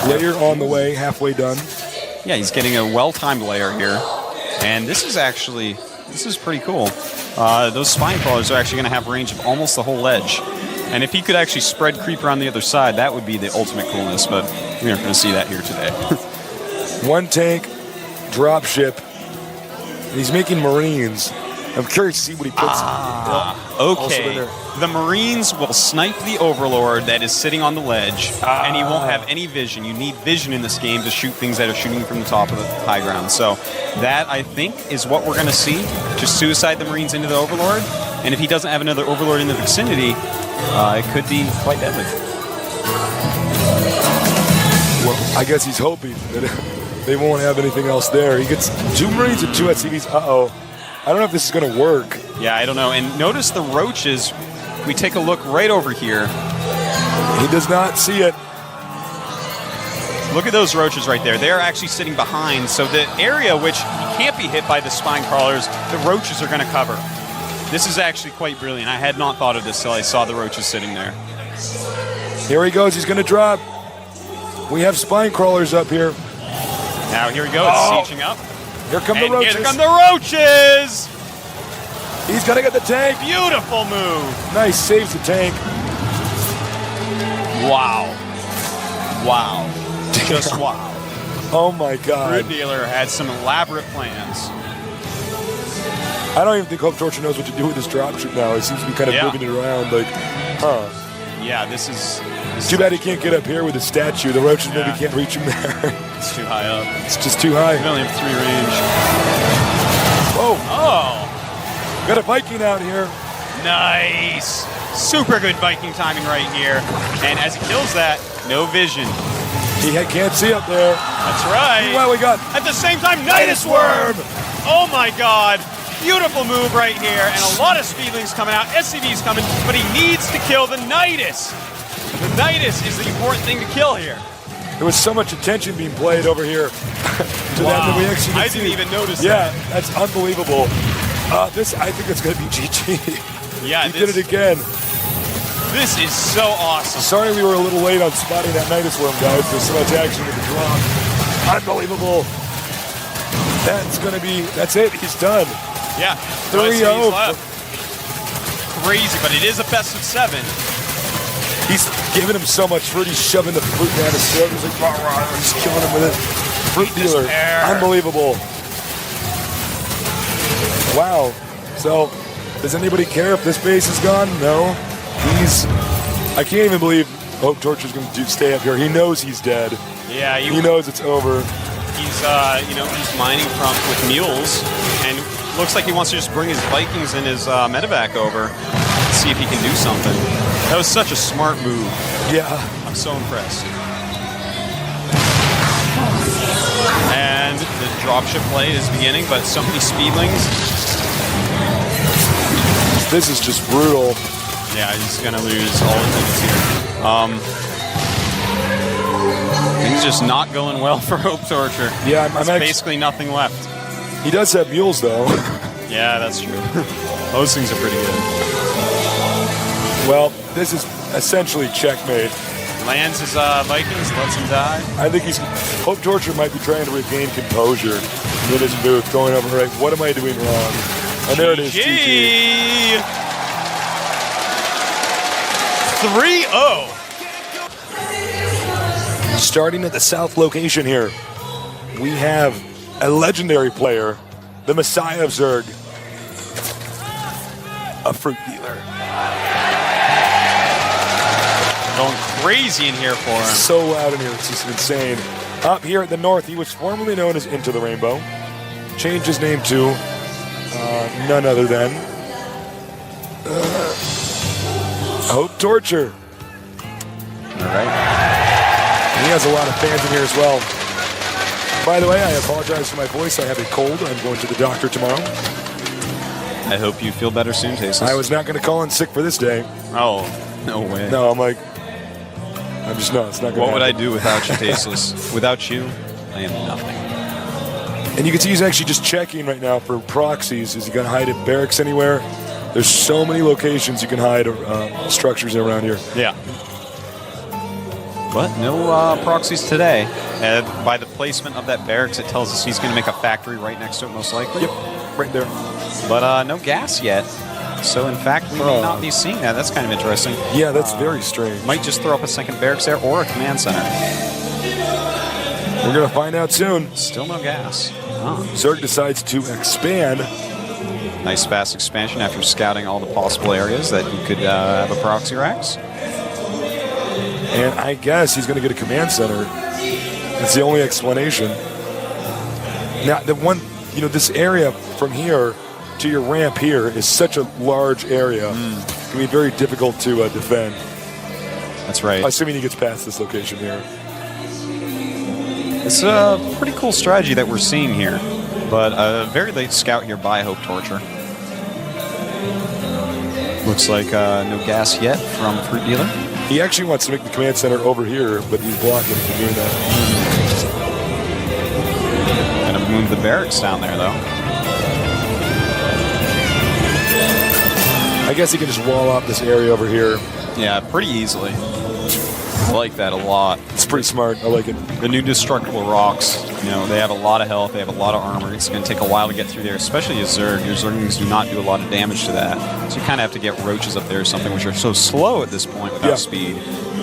Layer on the way, halfway done. Yeah, he's getting a well-timed layer here. And this is pretty cool. Those spine crawlers are actually going to have range of almost the whole ledge. And if he could actually spread creep around the other side, that would be the ultimate coolness, but we aren't going to see that here today. One tank, drop ship, and he's making Marines. I'm curious to see what he puts. Okay. The Marines will snipe the Overlord that is sitting on the ledge, and he won't have any vision. You need vision in this game to shoot things that are shooting from the top of the high ground. So that, I think, is what we're going to see. Just suicide the Marines into the Overlord, and if he doesn't have another Overlord in the vicinity, it could be quite deadly. Well, I guess he's hoping that they won't have anything else there. He gets 2 Marines and 2 SCVs. Uh-oh. I don't know if this is going to work. Yeah, I don't know. And notice the roaches. We take a look right over here. He does not see it. Look at those roaches right there. They're actually sitting behind, so the area which can't be hit by the spine crawlers, the roaches are going to cover. This is actually quite brilliant. I had not thought of this till I saw the roaches sitting there. Here he goes. He's going to drop. We have spine crawlers up here. Now here we go. It's sieging up. Here come the roaches. Here come the roaches. He's going to get the tank. Beautiful move. Nice. Saves the tank. Wow. Wow. Just wow. Oh, my God. Fruit Dealer had some elaborate plans. I don't even think Hope Torture knows what to do with this dropship now. He seems to be kind of moving it around like, huh. Yeah, this is too bad he can't get up here with the statue. The roaches maybe can't reach him there. It's too high up. It's just too high. We only have 3 range. Whoa. Oh. Got a Viking out here. Nice. Super good Viking timing right here. And as he kills that, no vision. He can't see up there. That's right. Well, we got at the same time, Nidus Worm. Oh my God. Beautiful move right here, and a lot of speedlings coming out. SCV's coming, but he needs to kill the Nidus. The Nidus is the important thing to kill here. There was so much attention being played over here to that we actually I didn't even notice that. Yeah, that's unbelievable. I think it's going to be GG. Yeah, he did it again. This is so awesome. Sorry we were a little late on spotting that Nidus Worm, guys. There's so much action with the drop. Unbelievable. That's it. He's done. Yeah, 3-0. Crazy, but it is a best of 7. He's giving him so much fruit. He's shoving the fruit down his throat. He's like, rah, rah, he's killing him with it. Fruit Dealer. Unbelievable. Wow. So, does anybody care if this base is gone? No. I can't even believe Hope Torture's going to stay up here. He knows he's dead. Yeah, he knows it's over. He's, he's mining with mules, and looks like he wants to just bring his Vikings and his medevac over and see if he can do something. That was such a smart move. Yeah. I'm so impressed. And the dropship play is beginning, but so many speedlings. This is just brutal. Yeah, he's going to lose all his units here. Things just not going well for Hope Torture. Yeah, There's basically nothing left. He does have mules, though. Yeah, that's true. Those things are pretty good. Well, this is essentially checkmate. Lands his Vikings, lets him die. I think Hope Torture might be trying to regain composure in his booth, going over, right, what am I doing wrong? And there it is, GG. 3-0. Starting at the south location here, we have a legendary player, the Messiah of Zerg, a Fruit Dealer. Going crazy in here for him. So loud in here, it's just insane. Up here at the north, he was formerly known as Into the Rainbow. Changed his name to none other than Hope Torture. All right. And he has a lot of fans in here as well. By the way, I apologize for my voice. I have a cold. I'm going to the doctor tomorrow. I hope you feel better soon, Tasteless. I was not going to call in sick for this day. Oh, no way. No, I'm just not. It's not going to What would I do without you, Tasteless? Without you, I am nothing. And you can see he's actually just checking right now for proxies. Is he going to hide in barracks anywhere? There's so many locations you can hide structures around here. Yeah. But no proxies today. By the placement of that barracks, it tells us he's going to make a factory right next to it, most likely. Yep, right there. But no gas yet. So, in fact, we may not be seeing that. That's kind of interesting. Yeah, that's very strange. Might just throw up a second barracks there or a command center. We're going to find out soon. Still no gas. Oh. Zerg decides to expand. Nice fast expansion after scouting all the possible areas that you could have a proxy racks. And I guess he's going to get a command center. That's the only explanation. Now, this area from here to your ramp here is such a large area. It can be very difficult to defend. That's right. Assuming he gets past this location here. It's a pretty cool strategy that we're seeing here, but a very late scout here by Hope Torture. Looks like no gas yet from Fruit Dealer. He actually wants to make the command center over here, but he's blocking from doing that. move the barracks down there, though. I guess he can just wall off this area over here. Yeah, pretty easily. I like that a lot. It's pretty smart. I like it. The new destructible rocks, you know, they have a lot of health, they have a lot of armor. It's going to take a while to get through there, especially as Zerg. Your Zerglings do not do a lot of damage to that. So you kind of have to get roaches up there or something, which are so slow at this point without speed.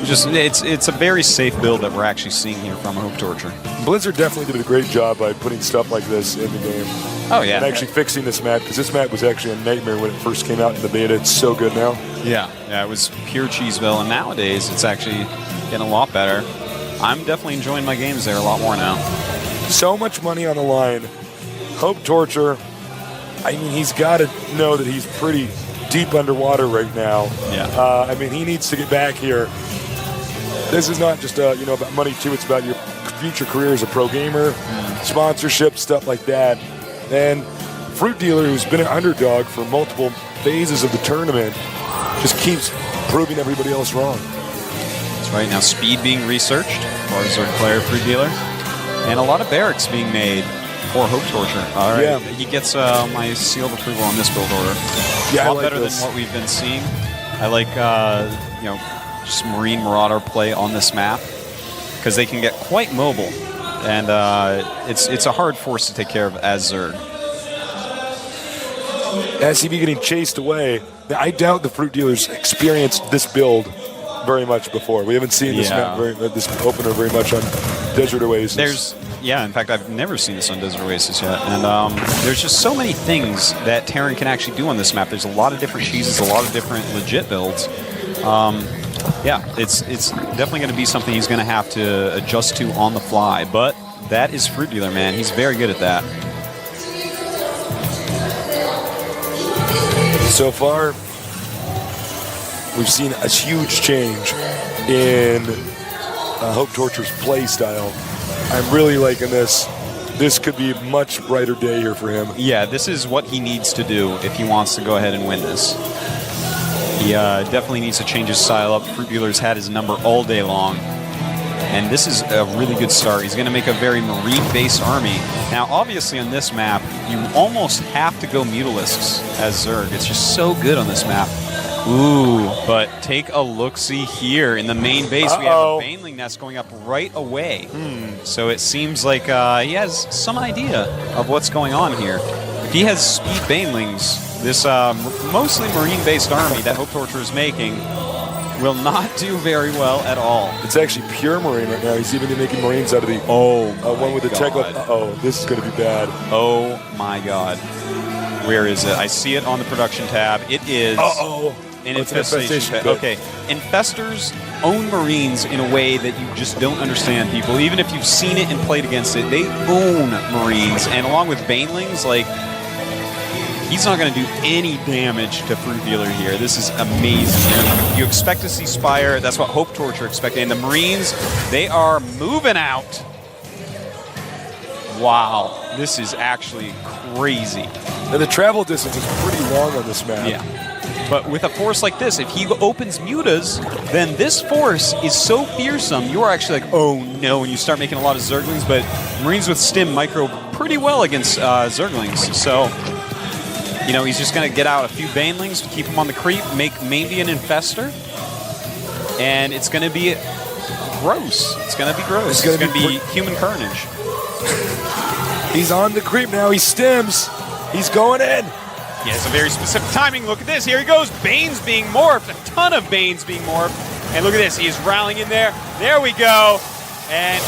It's a very safe build that we're actually seeing here from Hope Torture. Blizzard definitely did a great job by putting stuff like this in the game. Oh, yeah. And actually fixing this map, because this map was actually a nightmare when it first came out in the beta. It's so good now. Yeah, it was pure Cheeseville, and nowadays it's actually getting a lot better. I'm definitely enjoying my games there a lot more now. So much money on the line. Hope Torture, I mean, he's got to know that he's pretty deep underwater right now. Yeah. I mean, he needs to get back here. This is not just about money too. It's about your future career as a pro gamer, sponsorship, stuff like that. And Fruit Dealer, who's been an underdog for multiple phases of the tournament, just keeps proving everybody else wrong. That's right. Now speed being researched for our Zerg player, Fruit Dealer, and a lot of barracks being made for Hope Torture. All right. Yeah. He gets my seal of approval on this build order. Yeah, a lot I like better this. than what we've been seeing. I like just Marine Marauder play on this map because they can get quite mobile, and it's a hard force to take care of as Zerg. SCV getting chased away. Now, I doubt the Fruit Dealers experienced this build very much before. We haven't seen this map this opener very much on Desert Oasis. In fact, I've never seen this on Desert Oasis yet. And there's just so many things that Terran can actually do on this map. There's a lot of different cheeses, a lot of different legit builds. It's definitely going to be something he's going to have to adjust to on the fly. But that is Fruit Dealer, man. He's very good at that. So far, we've seen a huge change in Hope Torture's play style. I'm really liking this. This could be a much brighter day here for him. Yeah, this is what he needs to do if he wants to go ahead and win this. He definitely needs to change his style up. Fruit Dealer's had his number all day long. And this is a really good start. He's going to make a very marine-based army. Now, obviously on this map, you almost have to go Mutalisks as Zerg. It's just so good on this map. Ooh, but take a look-see here. In the main base, we have a Baneling nest going up right away. So it seems like he has some idea of what's going on here. If he has speed Banelings, this mostly marine-based army that Hope Torture is making will not do very well at all. It's actually pure Marine right now. He's even making Marines out of the one with the tech. This is going to be bad. Oh my God. Where is it? I see it on the production tab. It is an infestation pit. Okay. Infestors own Marines in a way that you just don't understand, people. Even if you've seen it and played against it, they own Marines. And along with Banelings, like, he's not going to do any damage to Fruit Dealer here. This is amazing. You expect to see Spire. That's what Hope Torture expected. And the Marines, they are moving out. Wow. This is actually crazy. And the travel distance is pretty long on this map. Yeah. But with a force like this, if he opens Mutas, then this force is so fearsome, you are actually like, oh no, and you start making a lot of Zerglings. But Marines with Stim micro pretty well against Zerglings. So, you know, he's just going to get out a few Banelings, keep him on the creep, make maybe an Infestor, and it's going to be gross. It's going to be gross. It's going to be human carnage. He's on the creep now. He stims. He's going in. He has a very specific timing. Look at this. Here he goes. Banes being morphed. A ton of Banes being morphed. And look at this. He is rallying in there. There we go. And,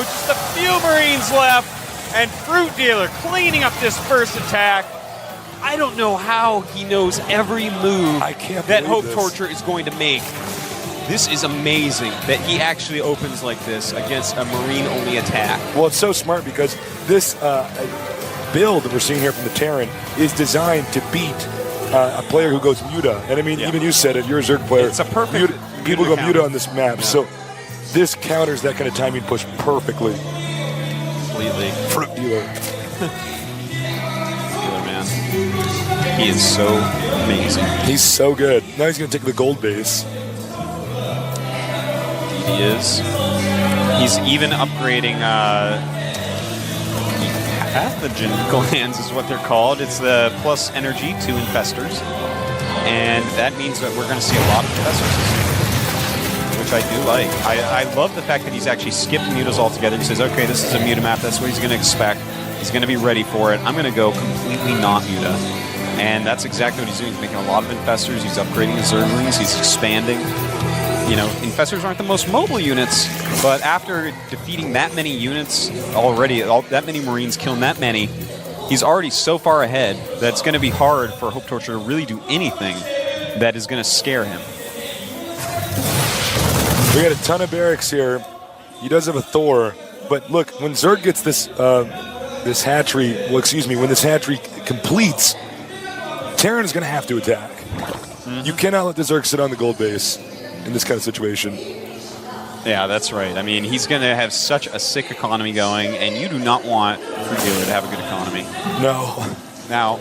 just a few Marines left. And Fruit Dealer cleaning up this first attack. I don't know how he knows every move that Hope Torture is going to make. This is amazing that he actually opens like this against a Marine-only attack. Well, it's so smart because this build that we're seeing here from the Terran is designed to beat a player who goes Muta. And I mean, even you said it, you're a Zerg player. It's a perfect people go Muta on this map. Yeah. So this counters that kind of timing push perfectly. Completely. Fruit Dealer. Dealer, man. He is so amazing. He's so good. Now he's going to take the gold base. He is. He's even upgrading pathogen glands is what they're called. It's the plus energy to infestors. And that means that we're going to see a lot of infestors this year, which I do like. I love the fact that he's actually skipped mutas altogether. He says, okay, this is a muta map. That's what he's going to expect. He's going to be ready for it. I'm going to go completely not muta. And that's exactly what he's doing. He's making a lot of infestors. He's upgrading his zerglings. He's expanding. You know, infestors aren't the most mobile units, but after defeating that many units already, that many Marines, killing that many, he's already so far ahead that it's going to be hard for Hope Torture to really do anything that is going to scare him. We got a ton of barracks here. He does have a Thor, but look, when Zerg gets this this hatchery, well, excuse me, when this hatchery completes, Terran is going to have to attack. You cannot let the Zerg sit on the gold base in this kind of situation. Yeah, that's right. I mean, he's going to have such a sick economy going, and you do not want Fruit Dealer to have a good economy. No. Now,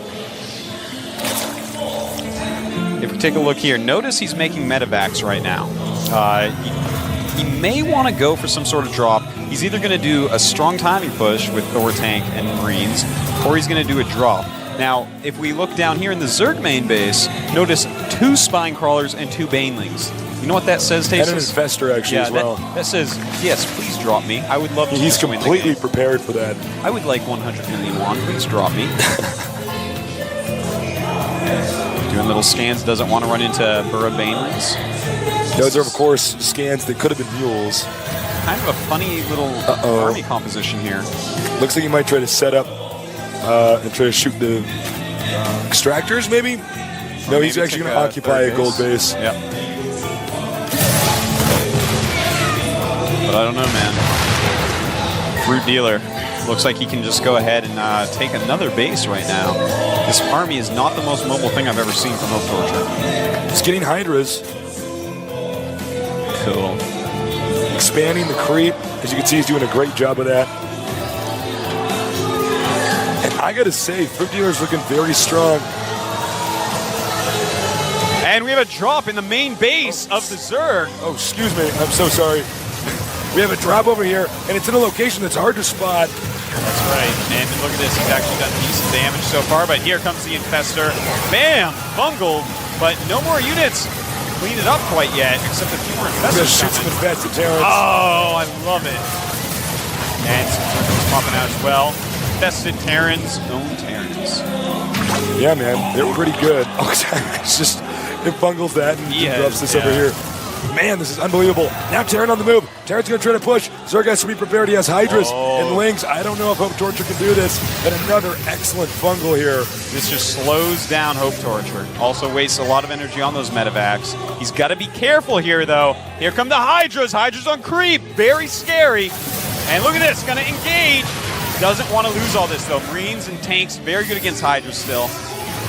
if we take a look here, notice he's making medevacs right now. He may want to go for some sort of drop. He's either going to do a strong timing push with Thor Tank and Marines, or he's going to do a drop. Now, if we look down here in the Zerg main base, notice 2 Spine Crawlers and 2 Banelings. You know what that says, Tasis? And an Infestor, actually, as well. That says, yes, please drop me. I would love to. He's completely prepared for that. I would like 100 million won. Please drop me. Doing little scans, doesn't want to run into Burrowed Banelings. Those are, of course, scans that could have been mules. Kind of a funny little army composition here. Looks like he might try to set up and try to shoot the extractors, maybe? No, he's actually going to occupy a gold base. Yep. But I don't know, man. Fruit Dealer. Looks like he can just go ahead and take another base right now. This army is not the most mobile thing I've ever seen from Hope Torture. It's getting Hydras. Cool. Expanding the creep. As you can see, he's doing a great job of that. And I got to say, Fruit Dealer's looking very strong. And we have a drop in the main base of the Zerg. Oh, excuse me. I'm so sorry. We have a drop over here, and it's in a location that's hard to spot. That's right. And look at this. He's actually done decent damage so far, but here comes the Infestor. Bam! Bungled, but no more units clean it up quite yet, except a few more Infestors. Just shoot some Infest at Terrence. Oh, I love it. And some popping out as well. Infested Terrans, own Terrans. Yeah, man. They were pretty good. Oh, it's just, it bungles that and drops this over here. Man, this is unbelievable. Now Terran on the move. Terran's going to try to push. Zerg has to be prepared. He has Hydras and Lings. I don't know if Hope Torture can do this. And another excellent bungle here. This just slows down Hope Torture. Also wastes a lot of energy on those medevacs. He's got to be careful here, though. Here come the Hydras. Hydras on creep. Very scary. And look at this. Going to engage. Doesn't want to lose all this, though. Marines and tanks, very good against Hydras still.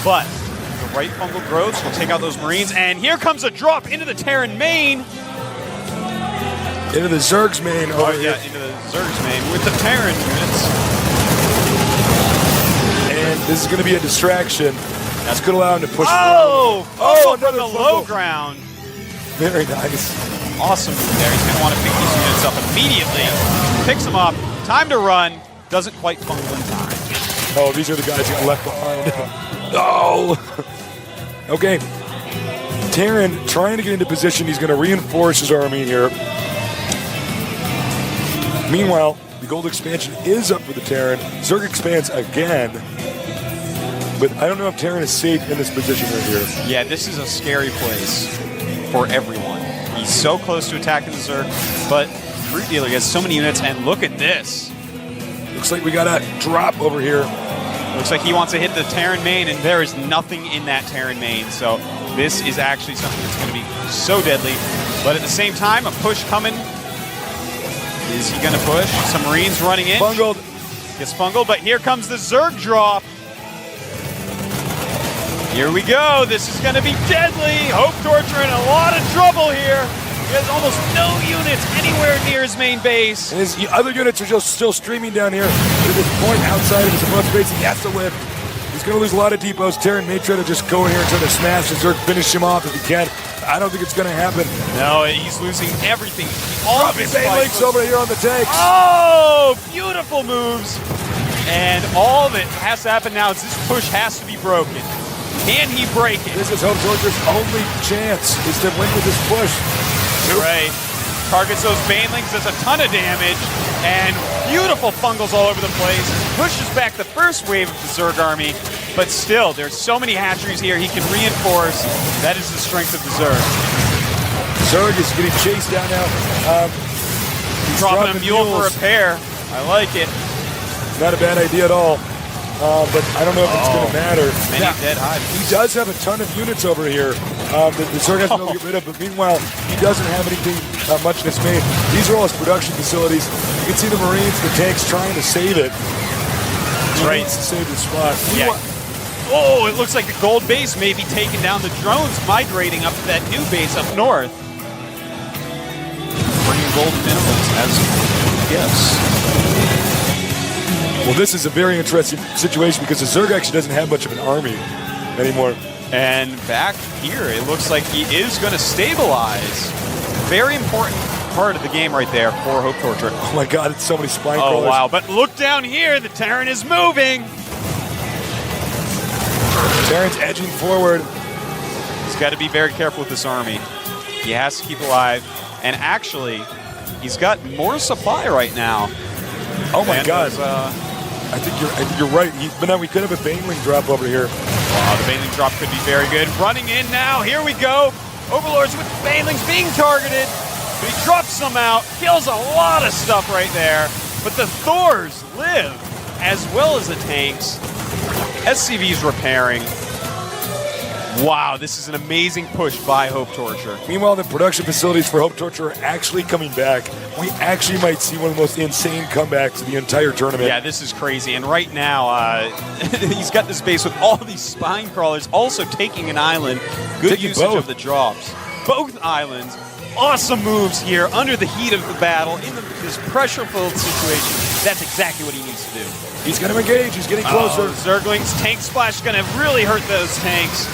But the right fungal growths will take out those Marines. And here comes a drop into the Terran main. Into the Zerg's main over here. Into the Zerg's main with the Terran units. And this is going to be a distraction. That's going to allow him to push forward. Oh, from the low ground. Very nice. Awesome move there. He's going to want to pick these units up immediately. Picks them up. Time to run. Doesn't quite fungal in time. Oh, these are the guys who got left behind. Oh! Okay. Terran trying to get into position. He's going to reinforce his army here. Meanwhile, the gold expansion is up for the Terran. Zerg expands again. But I don't know if Terran is safe in this position right here. Yeah, this is a scary place for everyone. He's so close to attacking the Zerg, but Fruit Dealer gets so many units, and look at this. Looks like we got a drop over here. Looks like he wants to hit the Terran main, and there is nothing in that Terran main. So this is actually something that's going to be so deadly. But at the same time, a push coming. Is he going to push? Some Marines running in. Bungled. Gets bungled, but here comes the Zerg drop. Here we go. This is going to be deadly. Hope Torture in a lot of trouble here. He has almost no units anywhere near his main base. And his other units are just still streaming down here to this point outside of his above base. He has to whip. He's going to lose a lot of depots. Terran may try to just go in here and try to smash the Zerg, finish him off if he can. I don't think it's going to happen. No, he's losing everything. Drop his Banelings over here on the tanks. Oh, beautiful moves. And all that has to happen now is this push has to be broken. Can he break it? This is Hope Torture's only chance is to win with this push. Right. Targets those banelings, does a ton of damage, and beautiful fungals all over the place. Pushes back the first wave of the Zerg army, but still, there's so many hatcheries here he can reinforce. That is the strength of the Zerg. Zerg is getting chased down now. He's Dropping a mule for mules. repair. I like it. Not a bad idea at all. But I don't know if it's going to matter. Many dead hives. He does have a ton of units over here that the Zerg has to get rid of, but meanwhile, he doesn't have anything much in his main. These are all his production facilities. You can see the Marines, the tanks trying to save it. He right. needs to save the spot. Yeah. Oh, it looks like the gold base may be taking down the drones migrating up to that new base up north. Bringing gold minerals as gifts. Well, this is a very interesting situation because the Zerg actually doesn't have much of an army anymore. And back here, it looks like he is going to stabilize. Very important part of the game right there for Hope Torture. Oh my God, it's so many spine Oh, crawlers. wow. But look down here. The Terran is moving. Terran's edging forward. He's got to be very careful with this army. He has to keep alive. And actually, he's got more supply right now. Oh my And God. those, I think you're right. But now we could have a Baneling drop over here. Wow, the Baneling drop could be very good. Running in now. Here we go. Overlords with Banelings being targeted. But he drops them out. Kills a lot of stuff right there. But the Thors live as well as the tanks. SCV's repairing. Wow, this is an amazing push by Hope Torture. Meanwhile, the production facilities for Hope Torture are actually coming back. We actually might see one of the most insane comebacks of the entire tournament. Yeah, this is crazy. And right now, he's got this base with all these spine crawlers, also taking an island. Good Taking usage both. of the drops. Both islands. Awesome moves here under the heat of the battle in this pressure-filled situation. That's exactly what he needs to do. He's going to engage. He's getting closer. Zergling's tank splash is going to really hurt those tanks.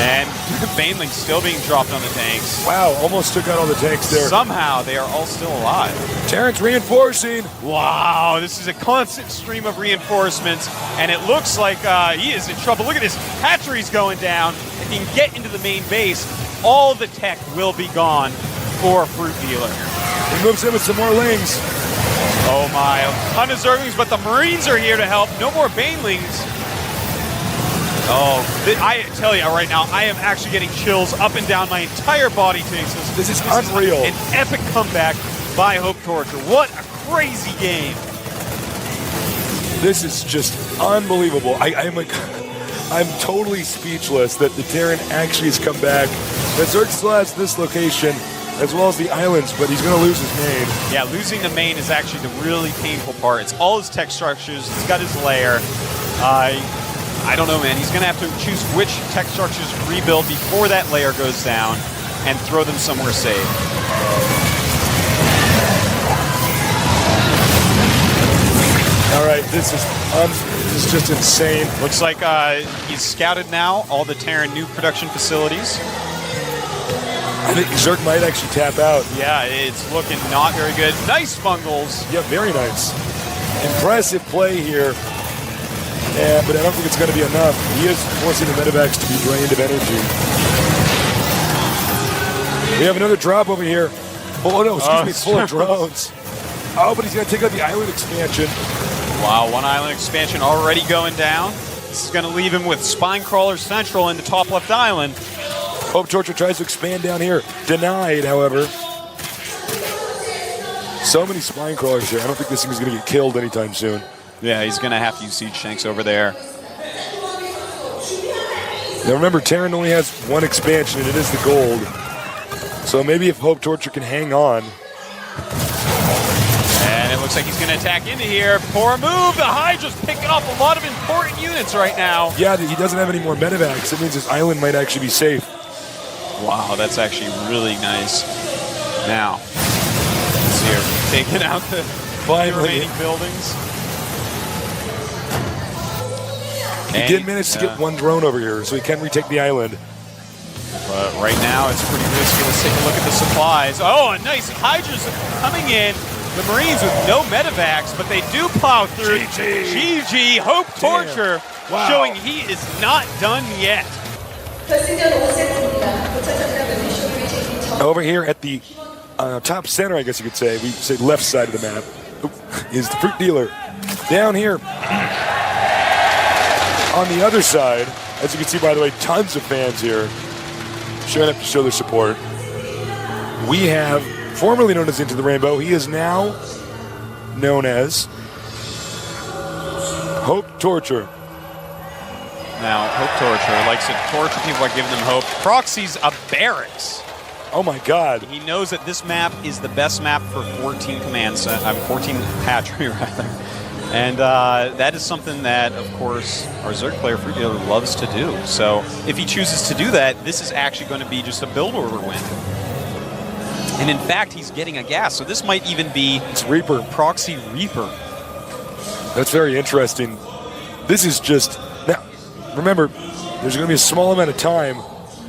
And Baneling's still being dropped on the tanks. Wow, almost took out all the tanks there. Somehow they are all still alive. Terrence reinforcing. Wow, this is a constant stream of reinforcements, and it looks like he is in trouble. Look at this, hatcheries going down. If he can get into the main base, all the tech will be gone for Fruit Dealer. He moves in with some more lings. Oh my, a ton of Zerglings, but the Marines are here to help. No more Banelings. Oh, I tell you right now, I am actually getting chills up and down my entire body, Tinks. This is unreal. An epic comeback by Hope Torture. What a crazy game. This is just unbelievable. I'm totally speechless that the Terran actually has come back. The Zerg still has this location as well as the islands, but he's going to lose his main. Yeah, losing the main is actually the really painful part. It's all his tech structures. He's got his lair. I don't know, man. He's going to have to choose which tech structures to rebuild before that layer goes down and throw them somewhere safe. All right, this is just insane. Looks like he's scouted now all the Terran new production facilities. I think Zerg might actually tap out. Yeah, it's looking not very good. Nice fungals. Yeah, very nice. Impressive play here. Yeah, but I don't think it's going to be enough. He is forcing the medevacs to be drained of energy. We have another drop over here. Oh, no, excuse me, full of drones. Oh, but he's going to take out the island expansion. Wow, one island expansion already going down. This is going to leave him with Spine Crawler Central in the top left island. Hope Torture tries to expand down here. Denied, however. So many spine crawlers here. I don't think this thing is going to get killed anytime soon. Yeah, he's going to have to use siege tanks over there. Now remember, Terran only has one expansion, and it is the gold. So maybe if Hope Torture can hang on. And it looks like he's going to attack into here. Poor move. The Hydra's picking off a lot of important units right now. Yeah, he doesn't have any more medevacs. That means his island might actually be safe. Wow, that's actually really nice. Now, let's see here. Taking out the remaining buildings. He did manage to get one drone over here, so he can retake the island. But right now, it's pretty risky. Let's take a look at the supplies. Oh, a nice Hydra's coming in. The Marines with no medevacs, but they do plow through. GG, Hope Torture, Wow. showing he is not done yet. Over here at the top center, I guess you could say, we say left side of the map, is the Fruit Dealer. Down here on the other side, as you can see, by the way, tons of fans here showing up to show their support. We have, formerly known as Into the Rainbow, he is now known as Hope Torture. Now, Hope Torture likes to torture people by giving them hope. Proxy's a barracks. Oh my God. He knows that this map is the best map for 14 commands, 14 hatchery rather. And that is something that, of course, our Zerg player Fruit Dealer loves to do. So if he chooses to do that, this is actually going to be just a build order win. And in fact, he's getting a gas, so this might even be It's Reaper. Proxy Reaper. That's very interesting. This is just, now, remember, there's going to be a small amount of time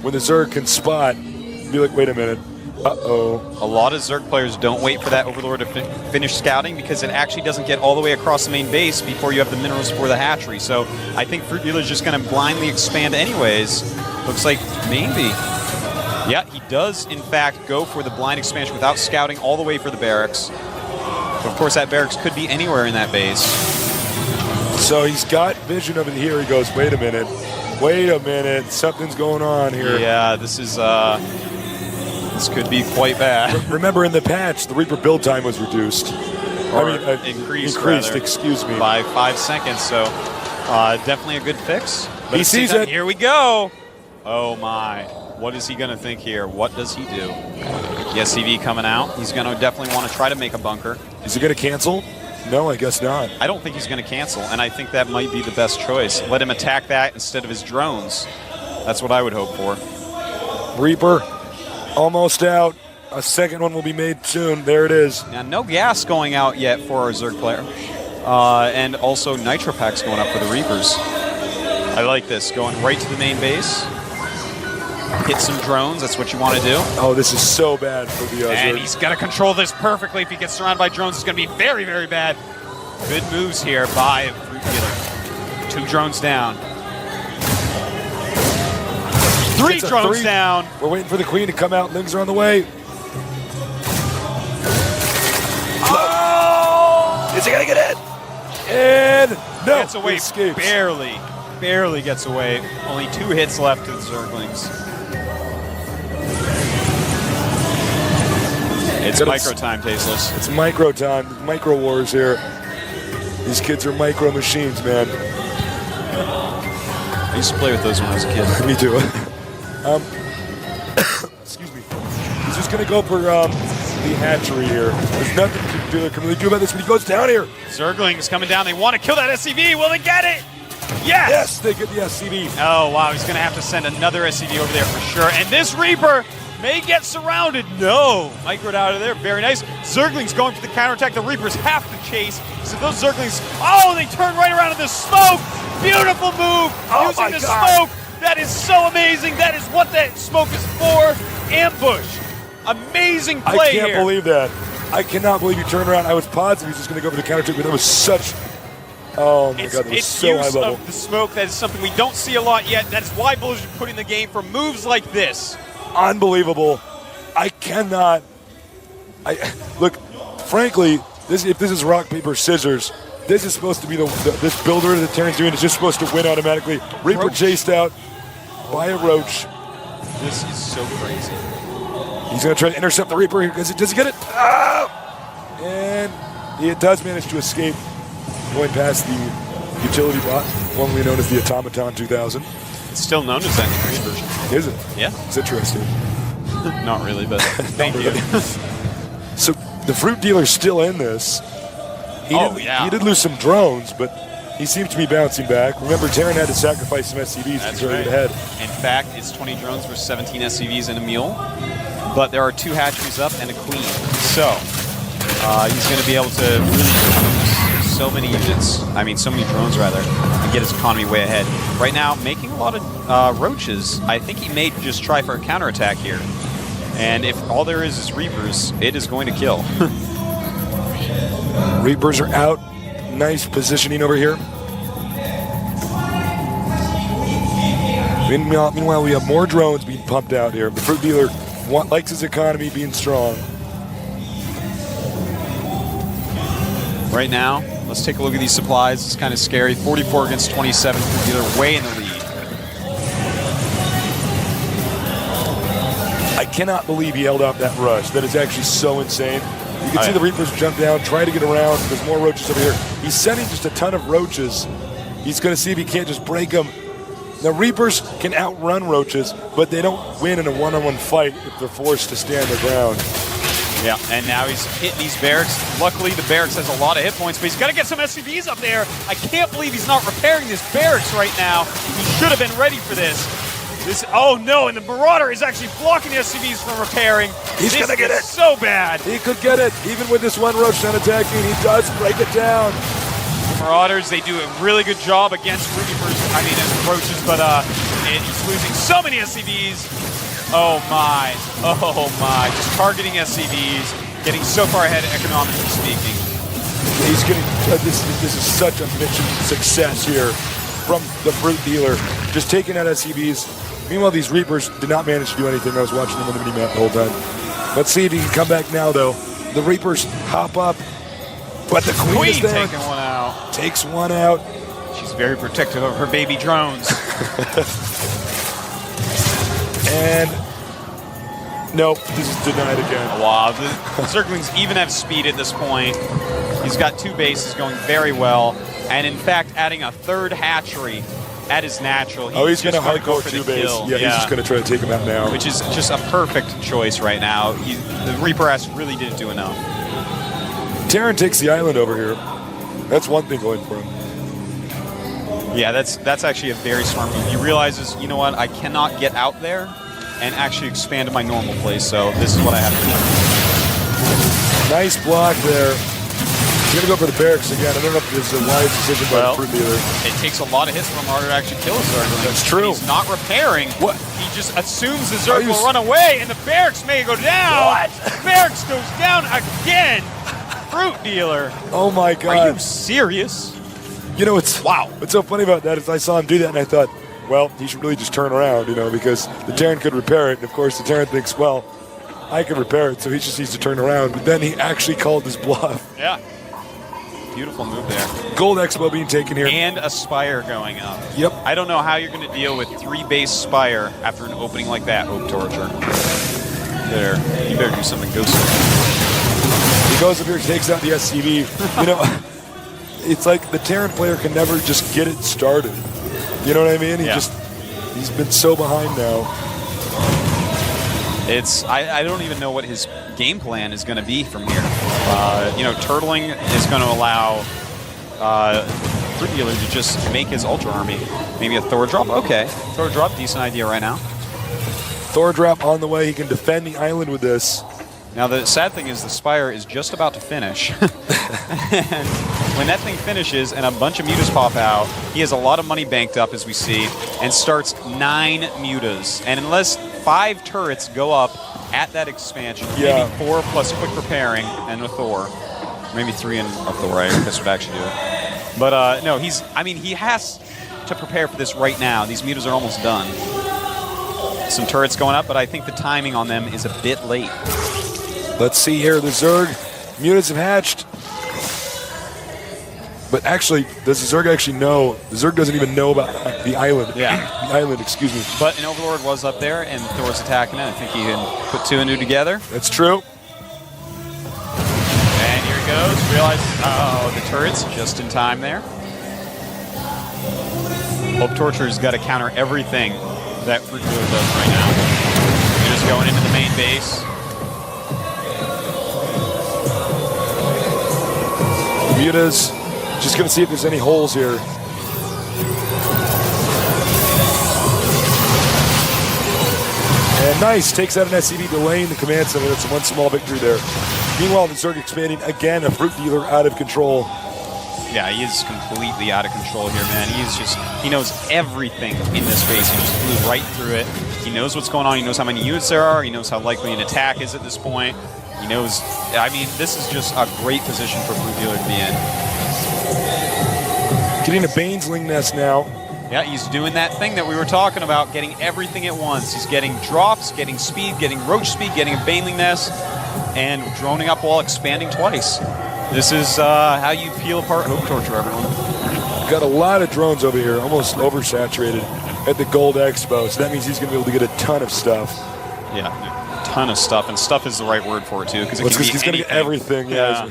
when the Zerg can spot and be like, wait a minute, uh-oh. A lot of Zerg players don't wait for that Overlord to finish scouting because it actually doesn't get all the way across the main base before you have the minerals for the hatchery. So I think Fruit Dealer's just going to blindly expand anyways. Looks like maybe. Yeah, he does, in fact, go for the blind expansion without scouting all the way for the barracks. So of course, that barracks could be anywhere in that base. So he's got vision over here. He goes, wait a minute, something's going on here. Yeah, this is, this could be quite bad. Remember, in the patch, the Reaper build time was reduced. Increased, excuse me. By 5 seconds, so definitely a good fix. But He sees it. Here we go. Oh my. What is he going to think here? What does he do? The SCV coming out. He's going to definitely want to try to make a bunker. Is he going to cancel? No, I guess not. I don't think he's going to cancel, and I think that might be the best choice. Let him attack that instead of his drones. That's what I would hope for. Reaper, almost out. A second one will be made soon. There it is. Now, no gas going out yet for our Zerg player. And also Nitro Packs going up for the Reapers. I like this. Going right to the main base. Hit some drones. That's what you want to do. Oh, this is so bad for the And Zerg. he's got to control this perfectly. If he gets surrounded by drones, it's going to be very, very bad. Good moves here by Fruit Dealer. 2 drones down. 3 It's a drones 3. down. We're waiting for the Queen to come out. Lings are on the way. Oh! Is he going to get it? And no, Gets away he escapes. barely gets away. Only 2 hits left to the Zerglings. It's micro time, Tasteless. It's micro time, micro wars here. These kids are micro machines, man. I used to play with those when I was a kid. Me too. Excuse me. He's just going to go for the hatchery here. There's nothing to can really do about this when he goes down here. Zerglings coming down. They want to kill that SCV. Will they get it? Yes! Yes, they get the SCV. Oh, wow. He's going to have to send another SCV over there for sure. And this Reaper may get surrounded. No. Microed out of there. Very nice. Zerglings going for the counterattack. The Reapers have to chase. So those Zerglings, oh, they turn right around in the smoke. Beautiful move. Using the smoke. That is so amazing. That is what that smoke is for. Ambush. Amazing play I can't here. believe that. I cannot believe you turned around. I was positive he was just going to go for the counterattack, but that was such... Oh my God, that was so high use level. of the smoke. That is something we don't see a lot yet. That is why Blizzard put in the game for moves like this. Unbelievable. I cannot... Look, frankly, if this is rock, paper, scissors, this is supposed to be this builder that Terran's doing is just supposed to win automatically. Reaper Roach. chased out by a Roach. This is so crazy. He's going to try to intercept the Reaper. Does he get it? Ah! And he does manage to escape, going past the utility bot, formerly known as the Automaton 2000. It's still known as that Korean version. Is it? Yeah. It's interesting. Not really, but thank you. So the Fruit Dealer's still in this. He did lose some drones, but he seems to be bouncing back. Remember, Terran had to sacrifice some SCVs That's to try to right. get ahead. In fact, it's 20 drones versus 17 SCVs and a mule. But there are 2 hatcheries up and a queen. So he's going to be able to really use so many units, so many drones rather, and get his economy way ahead. Right now, making a lot of roaches. I think he may just try for a counterattack here. And if all there is Reapers, it is going to kill. Reapers are out. Nice positioning over here. Meanwhile, we have more drones being pumped out here. The fruit dealer likes his economy being strong. Right now, let's take a look at these supplies. It's kind of scary. 44 against 27. Fruit dealer way in the lead. I cannot believe he held out that rush. That is actually so insane. You can see the Reapers jump down, try to get around. There's more roaches over here. He's sending just a ton of roaches. He's going to see if he can't just break them. Now, Reapers can outrun roaches, but they don't win in a one-on-one fight if they're forced to stand their ground. Yeah, and now he's hitting these barracks. Luckily, the barracks has a lot of hit points, but he's got to get some SCVs up there. I can't believe he's not repairing this barracks right now. He should have been ready for this. Oh no, and the Marauder is actually blocking the SCVs from repairing. He's going to get it. So bad. He could get it. Even with this one roach not attacking, he does break it down. Marauders, they do a really good job against Reapers, roaches, but he's losing so many SCVs. Oh my, just targeting SCVs, getting so far ahead economically speaking. He's getting, this is such a mission success here from the fruit dealer, just taking out SCVs. Meanwhile, these Reapers did not manage to do anything. I was watching them on the mini-map the whole time. Let's see if he can come back now, though. The Reapers hop up, but the Queen is there. Taking one out. Takes one out. She's very protective of her baby drones. And nope, this is denied again. Wow, the Zerglings even have speed at this point. He's got 2 bases going very well, and in fact, adding a 3rd hatchery at his natural. He's going to hardcore 2 base. Yeah, he's just going to try to take him out now. Which is just a perfect choice right now. The Reaper Ass really didn't do enough. Terran takes the island over here. That's one thing going for him. Yeah, that's actually a very smart move. He realizes, you know what, I cannot get out there and actually expand to my normal place, so this is what I have to do. Nice block there. He's going to go for the barracks again. I don't know if this is a wise decision by the fruit dealer. It takes a lot of hits from Marauder to actually kill a Zerg. That's true. He's not repairing. What? He just assumes the Zerg will run away, and the barracks may go down. What? The barracks goes down again. Fruit dealer. Oh my God. Are you serious? You know, what's so funny about that is I saw him do that and I thought, well, he should really just turn around, because the Terran could repair it. And of course, the Terran thinks, well, I can repair it, so he just needs to turn around. But then he actually called his bluff. Yeah. Beautiful move there. Gold Expo being taken here. And a Spire going up. Yep. I don't know how you're going to deal with 3 base Spire after an opening like that, Hope Torture. There. You better do something ghostly. He goes up here, takes out the SCV. It's like the Terran player can never just get it started. You know what I mean? He's been so behind now. I don't even know what his game plan is going to be from here. Turtling is going to allow Fruit Dealer to just make his Ultra Army. Maybe a Thor drop? Okay. Thor drop, decent idea right now. Thor drop on the way. He can defend the island with this. Now, the sad thing is the Spire is just about to finish. And when that thing finishes and a bunch of mutas pop out, he has a lot of money banked up, as we see, and starts 9 mutas. And unless 5 turrets go up at that expansion, maybe 4 plus quick repairing and a Thor, maybe 3 and a Thor, I guess would actually do it. But no, he has to prepare for this right now. These mutas are almost done. Some turrets going up, but I think the timing on them is a bit late. Let's see here. The Zerg mutas have hatched. But actually, does the Zerg actually know? The Zerg doesn't even know about the island. Yeah. The island, excuse me. But an Overlord was up there, and Thor's attacking it. I think he can put 2 and 2 together. That's true. And here he goes. Realizes, the turret's just in time there. Hope Torture's got to counter everything that Fruit Dealer does right now. They're just going into the main base. Mutas, just going to see if there's any holes here. And nice, takes out an SCV, delaying the command center. That's one small victory there. Meanwhile, the Zerg expanding again, a Fruit Dealer out of control. Yeah, he is completely out of control here, man. He knows everything in this base. He just flew right through it. He knows what's going on. He knows how many units there are. He knows how likely an attack is at this point. He knows. I mean, this is just a great position for Fruit Dealer to be in. Getting a Baneling nest now. Yeah, he's doing that thing that we were talking about, getting everything at once. He's getting drops, getting speed, getting roach speed, getting a Baneling nest, and droning up while expanding twice. This is how you peel apart Hope Torture, everyone. Got a lot of drones over here, almost oversaturated at the Gold Expo, so that means he's going to be able to get a ton of stuff. Yeah, a ton of stuff, and stuff is the right word for it, too, because he's going to get everything. Yeah.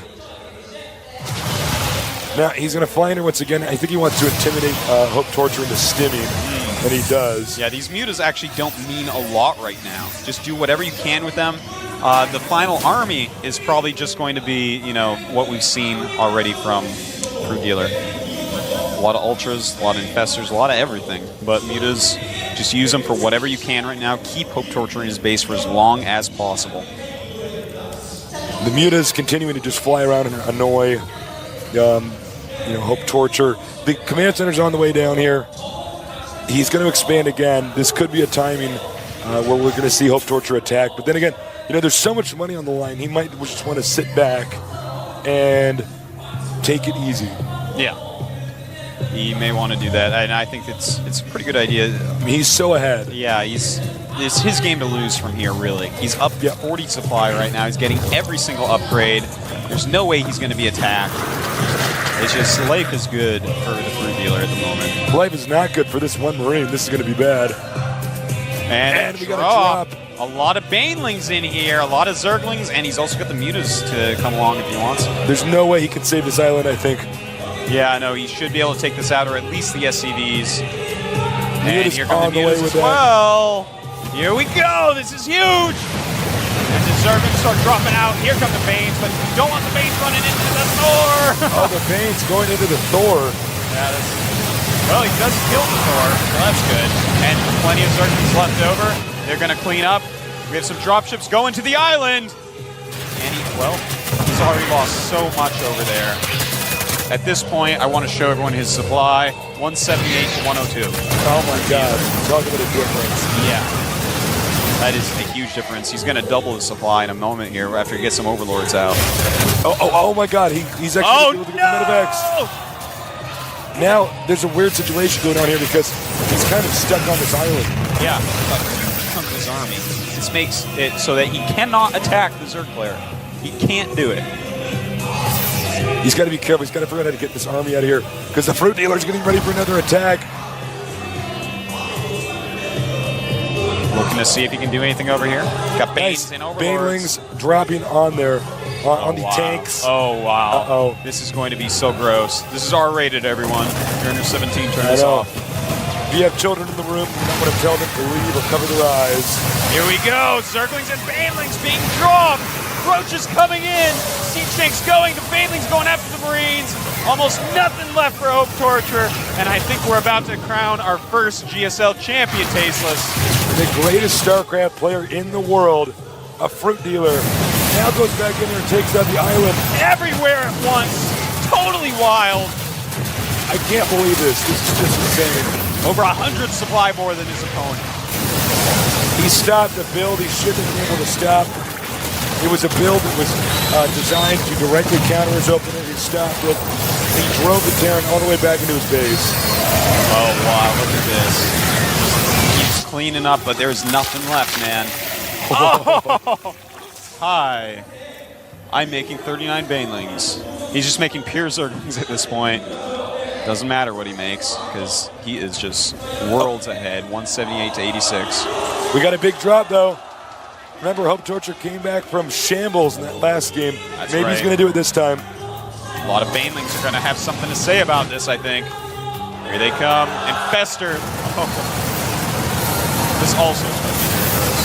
Now, he's going to fly in here once again. I think he wants to intimidate Hope Torture into stimming, and he does. Yeah, these mutas actually don't mean a lot right now. Just do whatever you can with them. The final army is probably just going to be, you know, what we've seen already from Fruit Dealer. A lot of ultras, a lot of infestors, a lot of everything. But mutas, just use them for whatever you can right now. Keep Hope Torture in his base for as long as possible. The mutas continuing to just fly around and annoy Hope Torture. The command center's on the way down here. He's going to expand again. This could be a timing where we're going to see Hope Torture attack. But then again, there's so much money on the line. He might just want to sit back and take it easy. Yeah. He may want to do that, and I think it's a pretty good idea. I mean, he's so ahead. Yeah, it's his game to lose from here, really. He's up 40 supply right now. He's getting every single upgrade. There's no way he's going to be attacked. It's just life is good for the Fruit Dealer at the moment. Life is not good for this one Marine. This is going to be bad. And we got a drop. A lot of Banelings in here, a lot of Zerglings, and he's also got the mutas to come along if he wants. There's no way he can save this island, I think. Yeah, no, he should be able to take this out, or at least the SCVs. And here come the mutas as well. Here we go. This is huge. And the Zerglings start dropping out. Here come the Banes, but you don't want the Banes running into the Thor. Oh, the Banes going into the Thor. Yeah, well, he does kill the Thor, so that's good. And plenty of Zerglings left over. They're going to clean up. We have some dropships going to the island. And he's already lost so much over there. At this point, I want to show everyone his supply. 178 to 102. Oh my God. Talk about a difference. Yeah. That is a huge difference. He's going to double the supply in a moment here after he gets some Overlords out. Oh my God. He's actually able to get the Medivacs. Now, there's a weird situation going on here because he's kind of stuck on this island. Yeah. From his army. This makes it so that he cannot attack the Zerg player. He can't do it. He's got to be careful. He's got to figure out how to get this army out of here because the Fruit Dealer's getting ready for another attack. Looking to see if he can do anything over here. Got Banes and Overlords. Banelings dropping on there on the tanks. Oh, wow. Uh-oh. This is going to be so gross. This is R-rated, everyone. If you're under 17, turn this off. If you have children in the room, you don't want to tell them to leave or cover their eyes. Here we go. Zerglings and Banelings being dropped. Roaches coming in. Siege tanks going. The Banelings going after the Marines. Almost nothing left for Hope Torture. And I think we're about to crown our first GSL champion, Tasteless. The greatest StarCraft player in the world, a Fruit Dealer, now goes back in there and takes out the island. Everywhere at once. Totally wild. I can't believe this. This is just insane. Over 100 supply more than his opponent. He stopped the build. He shouldn't have been able to stop. It was a build that was designed to directly counter his opener. He stopped it. He drove the Terran all the way back into his base. Oh, wow. Look at this. He's cleaning up, but there's nothing left, man. Oh! Hi. I'm making 39 Banelings. He's just making pure Zerglings at this point. Doesn't matter what he makes, because he is just worlds ahead, 178 to 86. We got a big drop, though. Remember, Hope Torture came back from shambles in that last game. That's Maybe right. He's going to do it this time. A lot of Banelings are going to have something to say about this, I think. Here they come. And Fester. Oh. This also is going to be very gross.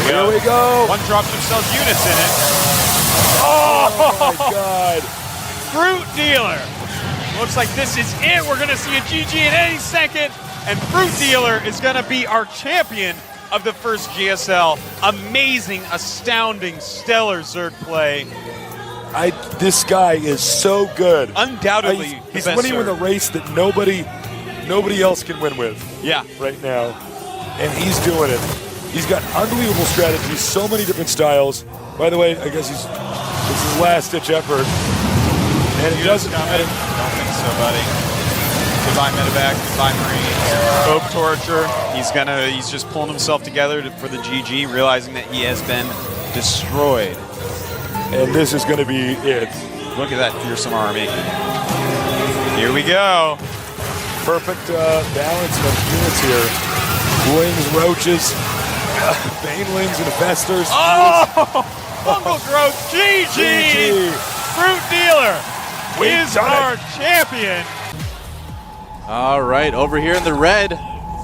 Here we go. One dropship sells units in it. Oh, my God. Fruit Dealer. Looks like this is it. We're going to see a GG in any second. And Fruit Dealer is going to be our champion of the first GSL. Amazing, astounding, stellar Zerg play. This guy is so good. Undoubtedly, he's winning with a race that nobody else can win with. Yeah. Right now, and he's doing it. He's got unbelievable strategies, so many different styles. By the way, I guess this is his last-ditch effort. And it doesn't matter. I don't think so, buddy. Goodbye, Medevac. Goodbye, Marines. Hope Torture. He's just pulling himself together for the GG, realizing that he has been destroyed. And this is going to be it. Look at that fearsome army. Here we go. Perfect balance of units here. Wings, roaches, banelings, and festers. Oh! Fungal growth, GG! Fruit Dealer is our champion. All right, over here in the red,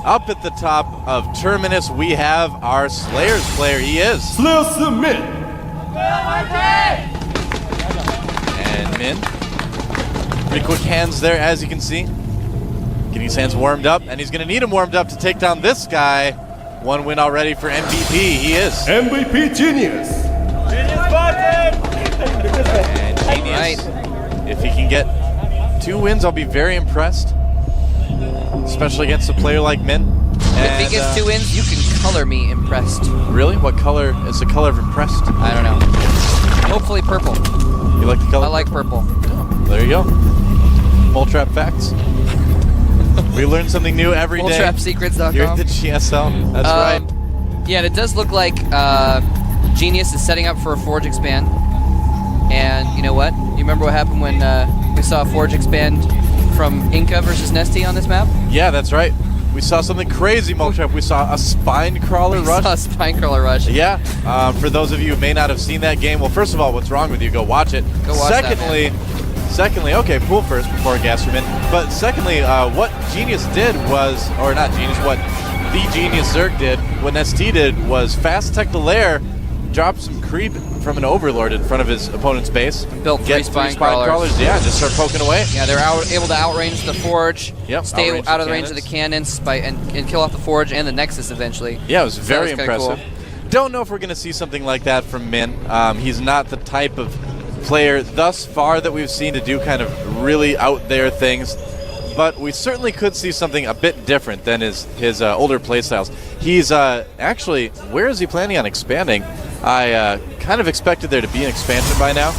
up at the top of Terminus, we have our Slayers player. He is. Slayer submit. And Min. Pretty quick hands there, as you can see. Getting his hands warmed up, and he's going to need them warmed up to take down this guy. One win already for MVP. He is. MVP Genius. And Genius. If he can get 2 wins, I'll be very impressed. Especially against a player like Min. If he gets 2 wins, you can color me impressed. Really? What color is the color of impressed? I don't know. Hopefully purple. You like the color? I like purple. There you go. Mole Trap facts. We learn something new every day. MoleTrapSecrets.com. Here at the GSL. That's right. Yeah, and it does look like Genius is setting up for a Forge expand. And you know what? You remember what happened when we saw a Forge expand from Inca versus Nesty on this map? Yeah, that's right. We saw something crazy, Mole Trap. We saw a spine crawler rush. We saw a spine crawler rush. Yeah. For those of you who may not have seen that game, well, first of all, what's wrong with you? Go watch it. Go watch Secondly, Secondly, okay, pool first before Gasterman. But secondly, what Genius did was, or not Genius, what the Genius Zerg did, what ST did was fast tech the lair, drop some creep from an Overlord in front of his opponent's base. Built three spine crawlers. Yeah, just start poking away. Yeah, they're able to outrange the Forge, stay out of the range of the cannons and kill off the Forge and the Nexus eventually. Yeah, it was very impressive. Cool. Don't know if we're going to see something like that from Min. He's not the type of player thus far that we've seen to do kind of really out there things, but we certainly could see something a bit different than his older playstyles. He's actually, where is he planning on expanding? I kind of expected there to be an expansion by now.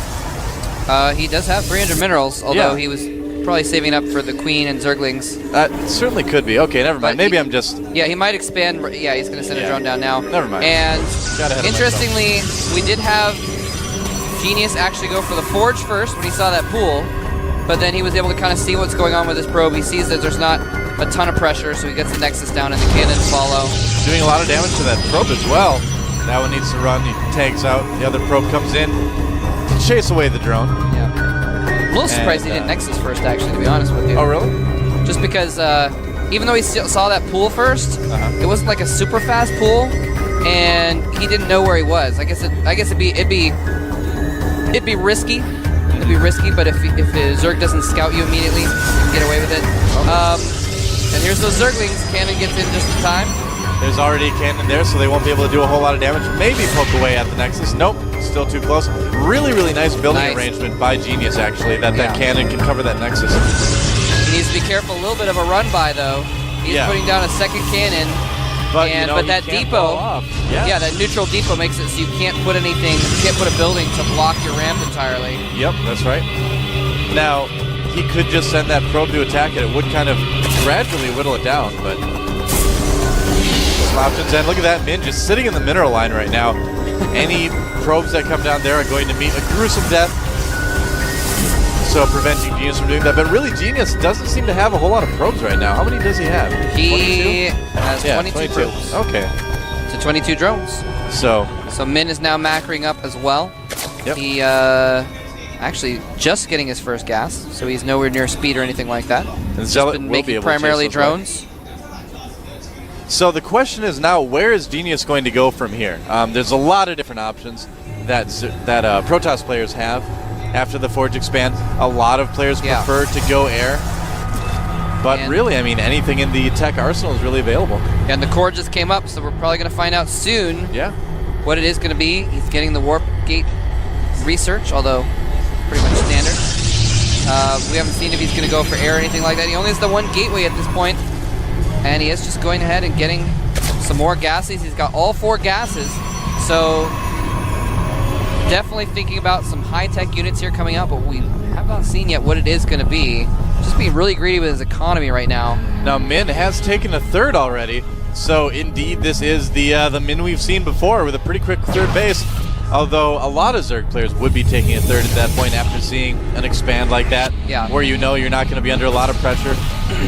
He does have 300 minerals, although he was probably saving up for the Queen and Zerglings. Certainly could be. Okay, never mind. Maybe I'm just... Yeah, he might expand. Yeah, he's going to send a drone down now. Never mind. And interestingly, we did have Genius actually go for the Forge first when he saw that pool, but then he was able to kind of see what's going on with his probe. He sees that there's not a ton of pressure, so he gets the Nexus down and the cannons follow. Doing a lot of damage to that probe as well. That one needs to run. He tanks out. The other probe comes in to chase away the drone. Yeah. I'm a little surprised he did Nexus first, actually, to be honest with you. Oh, really? Just because even though he saw that pool first, it wasn't like a super fast pool, and he didn't know where he was. I guess it'd be risky. It'd be risky, but if Zerg doesn't scout you immediately, you can get away with it. And here's those Zerglings. Cannon gets in just in time. There's already a cannon there, so they won't be able to do a whole lot of damage. Maybe poke away at the Nexus. Nope, still too close. Really, really nice building arrangement by Genius, actually, that cannon can cover that Nexus. He needs to be careful. A little bit of a run by, though. He's putting down a second cannon. But that depot, that neutral depot makes it so you can't put anything, you can't put a building to block your ramp entirely. Yep, that's right. Now, he could just send that probe to attack it. It would kind of gradually whittle it down, but some options. And look at that, Min just sitting in the mineral line right now. Any probes that come down there are going to meet a gruesome death. So preventing Genius from doing that. But really, Genius doesn't seem to have a whole lot of probes right now. How many does he have? He has 22 probes. Okay. To 22 drones. So Min is now macroing up as well. Yep. He actually just getting his first gas, so he's nowhere near speed or anything like that. And Zealot been will making be able primarily to chase those drones. So the question is now, where is Genius going to go from here? There's a lot of different options that Protoss players have. After the Forge expand, a lot of players prefer to go air. But really, I mean, anything in the tech arsenal is really available. And the core just came up, so we're probably going to find out soon what it is going to be. He's getting the warp gate research, although pretty much standard. We haven't seen if he's going to go for air or anything like that. He only has the one gateway at this point, and he is just going ahead and getting some more gases. He's got all 4 gases. So definitely thinking about some high-tech units here coming out, but we have not seen yet what it is going to be. Just being really greedy with his economy right now. Now, Min has taken a third already, so indeed this is the Min we've seen before with a pretty quick third base. Although a lot of Zerg players would be taking a third at that point after seeing an expand like that, where you know you're not going to be under a lot of pressure.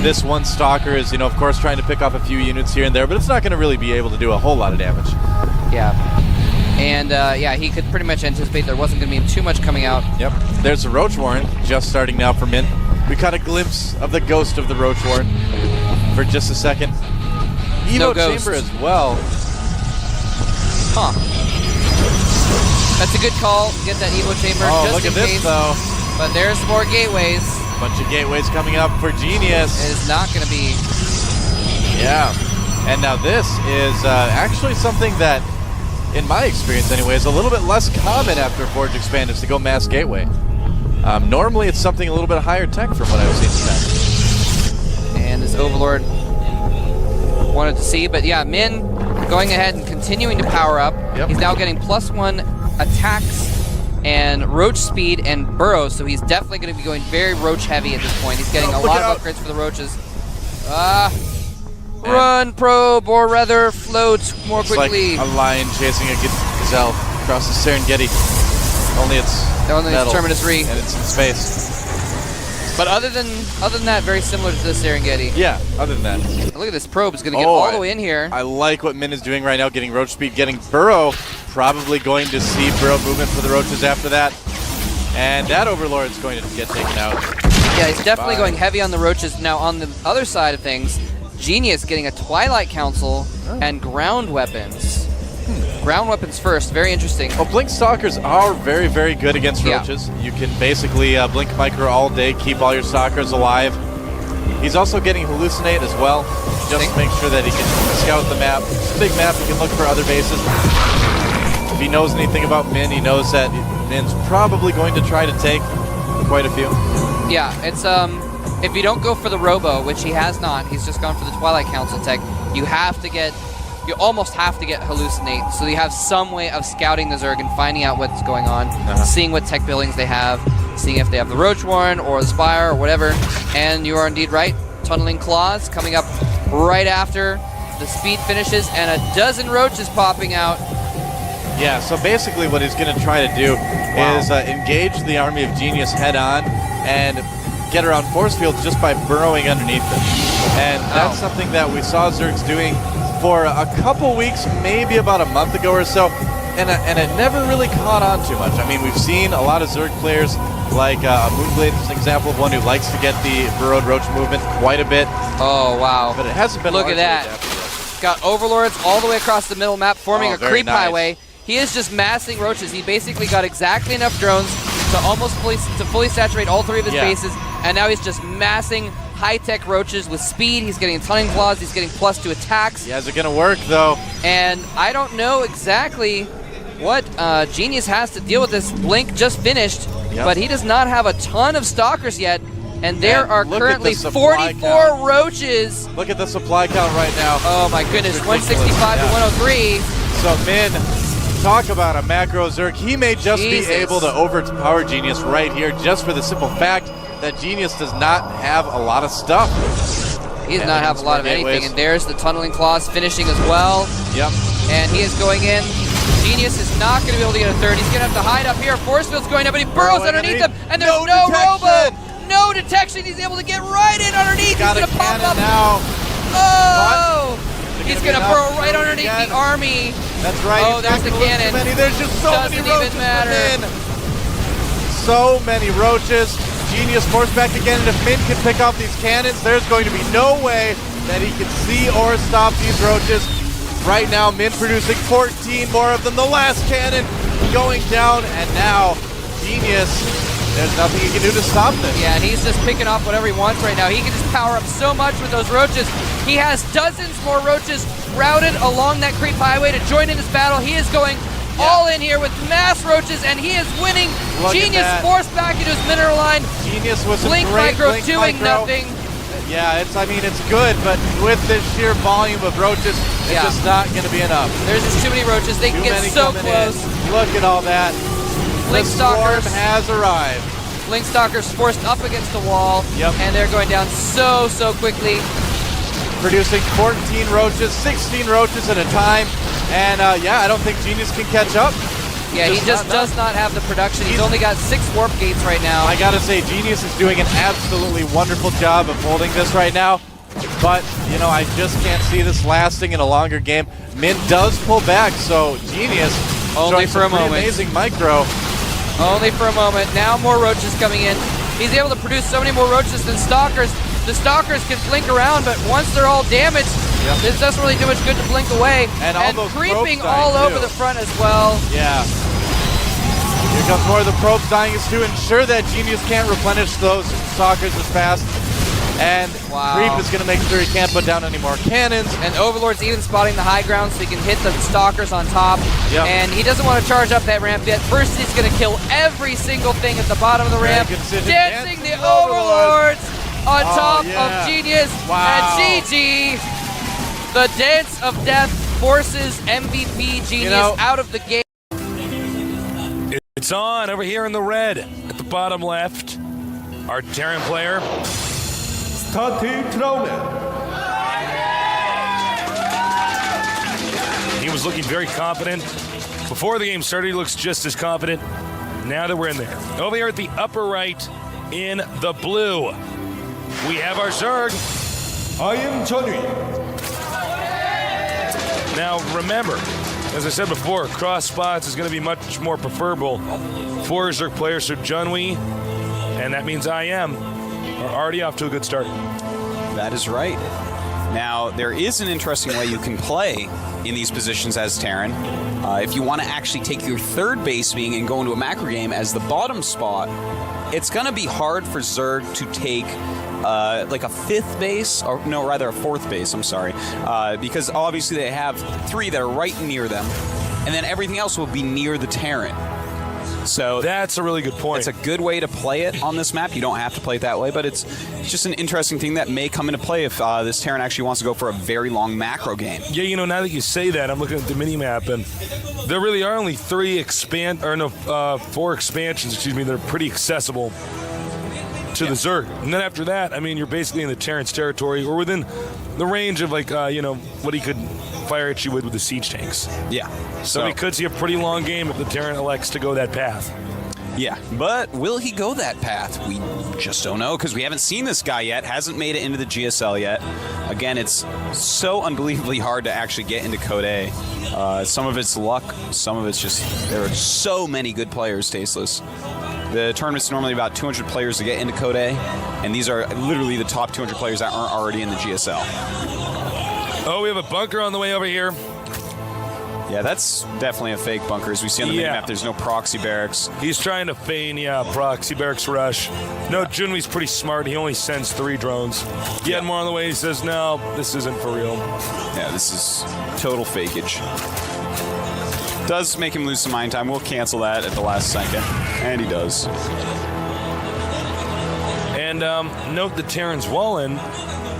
This one Stalker is, of course, trying to pick off a few units here and there, but it's not going to really be able to do a whole lot of damage. Yeah. And, he could pretty much anticipate there wasn't going to be too much coming out. Yep. There's the Roach Warren just starting now for Min. We caught a glimpse of the ghost of the Roach Warren for just a second. Evo Chamber as well. Huh. That's a good call. Get that Evo Chamber just look in at this, case. though. But there's more gateways. Bunch of gateways coming up for Genius. It is not going to be... Yeah. And now this is actually something that, in my experience anyway, is a little bit less common after Forge Expand is to go mass gateway. Normally it's something a little bit higher tech from what I've seen in the past. And this Overlord wanted to see, but yeah, Min going ahead and continuing to power up. Yep. He's now getting +1 attacks and roach speed and burrows, so he's definitely going to be going very roach heavy at this point. He's getting a lot of upgrades for the roaches. Run, probe, or rather float more quickly. It's like a lion chasing a gazelle across the Serengeti. Only it's metal, Terminus Re. and it's in space. But other than that, very similar to the Serengeti. Yeah, other than that. Look at this probe. It's going to get all the way in here. I like what Min is doing right now, getting roach speed, getting burrow. Probably going to see burrow movement for the roaches after that. And that Overlord's going to get taken out. Yeah, he's definitely going heavy on the roaches. Now, on the other side of things, Genius getting a Twilight Council and ground weapons. Ground weapons first, very interesting. Well, Blink Stalkers are very, very good against roaches. You can basically Blink Micro all day, keep all your Stalkers alive. He's also getting Hallucinate as well, just to make sure that he can scout the map. It's a big map, he can look for other bases. If he knows anything about Min, he knows that Min's probably going to try to take quite a few. Yeah, it's if you don't go for the Robo, which he has not, he's just gone for the Twilight Council tech, you almost have to get Hallucinate, so you have some way of scouting the Zerg and finding out what's going on, seeing what tech buildings they have, seeing if they have the Roach Warren or the Spire or whatever, and you are indeed right. Tunneling Claws coming up right after the speed finishes, and a dozen roaches popping out. Yeah, so basically what he's going to try to do is engage the army of Genius head on and get around force fields just by burrowing underneath them. And that's something that we saw Zergs doing for a couple weeks, maybe about a month ago or so, and it never really caught on too much. I mean, we've seen a lot of Zerg players, like Moonblade is an example of one who likes to get the burrowed roach movement quite a bit. Oh, wow. But it hasn't been. Look at that. Got Overlords all the way across the middle map, forming a creep highway. He is just massing roaches. He basically got exactly enough drones to fully saturate all 3 of his bases, and now he's just massing high-tech roaches with speed. He's getting Tunneling Claws. He's getting +2 attacks. Yeah, is it going to work, though? And I don't know exactly what Genius has to deal with this. Blink just finished, but he does not have a ton of Stalkers yet, and there are currently 44 roaches. Look at the supply count right now. Oh, my goodness, 165 to 103. So, Min, talk about a macro Zerg. He may just be able to overpower Genius right here just for the simple fact that Genius does not have a lot of stuff. He does not have a lot of anything, and there's the Tunneling Claws finishing as well. Yep. And he is going in. Genius is not going to be able to get a third. He's going to have to hide up here. Force field's going up, and he burrows underneath them, and there's no Robo! No detection. He's able to get right in underneath. He's going to pop up. Now. Oh! He's going to burrow right underneath the army. That's right. Oh, there's the cannon. There's just so many roaches. Doesn't even matter. So many roaches. Genius forced back again, and if Min can pick off these cannons, there's going to be no way that he can see or stop these roaches. Right now, Min producing 14 more of them. The last cannon going down, and now Genius, there's nothing he can do to stop this. Yeah, and he's just picking off whatever he wants right now. He can just power up so much with those roaches. He has dozens more roaches routed along that creep highway to join in this battle. He is going all in here with mass roaches, and he is winning. Genius forced back into his mineral line. Genius was Blink a great Micro Blink doing Micro. nothing. Yeah, I mean, it's good, but with this sheer volume of roaches, it's Yeah. just not going to be enough. There's just too many roaches. They can Too get many so coming close. in. Look at all that. Link The swarm Stalkers. has arrived. Link Stalkers forced up against the wall. Yep. And they're going down so quickly. Producing 14 roaches, 16 roaches at a time. And yeah, I don't think Genius can catch up. Yeah, he just does not have the production. He's only got 6 warp gates right now. I gotta say, Genius is doing an absolutely wonderful job of holding this right now. But, you know, I just can't see this lasting in a longer game. Min does pull back, so Genius Only showing for a some pretty moment. amazing micro. Only for a moment. Now more roaches coming in. He's able to produce so many more roaches than Stalkers. The Stalkers can blink around, but once they're all damaged, this doesn't really do much good to blink away. And all those creeping probes dying, all over too. the front as well. Yeah. Here comes more of the probes dying is to ensure that Genius can't replenish those stalkers as fast. And Wow. Creep is going to make sure he can't put down any more cannons. And Overlord's even spotting the high ground so he can hit the Stalkers on top. Yep. And he doesn't want to charge up that ramp yet. First, he's going to kill every single thing at the bottom of the ramp. good decision. Dancing the Dancing Overlords. Overlords on top yeah. of Genius. Wow. And GG. The Dance of Death forces MVP Genius know- out of the game. It's on over here in the red at the bottom left. Our Terran player. Starting Trauner. He was looking very confident. Before the game started, he looks just as confident. Now that we're in there. Over here at the upper right in the blue, we have our Zerg. I am Johnny. Now remember, as I said before, cross spots is going to be much more preferable for Zerg players. So Junwei, and that means I am, are already off to a good start. That is right. Now, there is an interesting way you can play in these positions as Terran. If you want to actually take your third base being and go into a macro game as the bottom spot, it's going to be hard for Zerg to take like a fifth base, or no, rather a fourth base, I'm sorry, because obviously they have 3 that are right near them, and then everything else will be near the Terran. So That's a really good point. it's a good way to play it on this map. You don't have to play it that way, but it's just an interesting thing that may come into play if this Terran actually wants to go for a very long macro game. Yeah, you know, now that you say that, I'm looking at the mini-map, and there really are only 4 expansions, that are pretty accessible to the Zerg. And then after that, I mean, you're basically in the Terran's territory, or within the range of, like, what he could fire at you with the siege tanks. Yeah. So we could see a pretty long game if the Terran elects to go that path. Yeah, but will he go that path? We just don't know because we haven't seen this guy yet. Hasn't made it into the GSL yet. Again, it's so unbelievably hard to actually get into Code A. Some of it's luck. Some of it's just there are so many good players, Tasteless. The tournament's normally about 200 players to get into Code A, and these are literally the top 200 players that aren't already in the GSL. Oh, we have a bunker on the way over here. Yeah, that's definitely a fake bunker. As we see on the minimap, there's no proxy barracks. He's trying to feign, proxy barracks rush. No, Junwei's pretty smart. He only sends 3 drones. He had more on the way. He says, no, this isn't for real. Yeah, this is total fakeage. Does make him lose some mine time. We'll cancel that at the last second. And he does. And note the Terran's Wallen,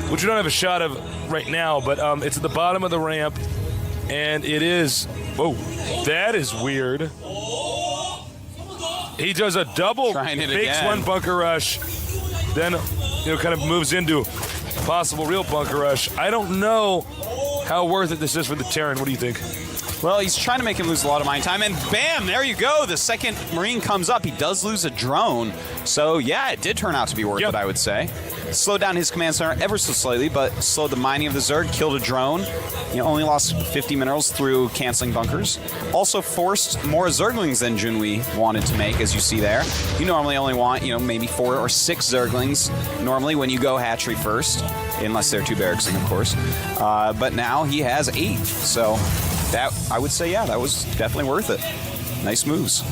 which we don't have a shot of right now, but it's at the bottom of the ramp. And it is, whoa, that is weird. He does a double, Trying it fakes again. 1 bunker rush, then, kind of moves into possible real bunker rush. I don't know how worth it this is for the Terran. What do you think? Well, he's trying to make him lose a lot of mine time, and bam, there you go. The second Marine comes up. He does lose a drone. So, yeah, it did turn out to be worth it, I would say. Slowed down his command center ever so slightly, but slowed the mining of the Zerg, killed a drone. Only lost 50 minerals through canceling bunkers. Also forced more Zerglings than Junwei wanted to make, as you see there. You normally only want, maybe 4 or 6 Zerglings normally when you go hatchery first, unless they're 2 barracksing, of course. But now he has 8, so that, I would say, yeah, that was definitely worth it. Nice moves.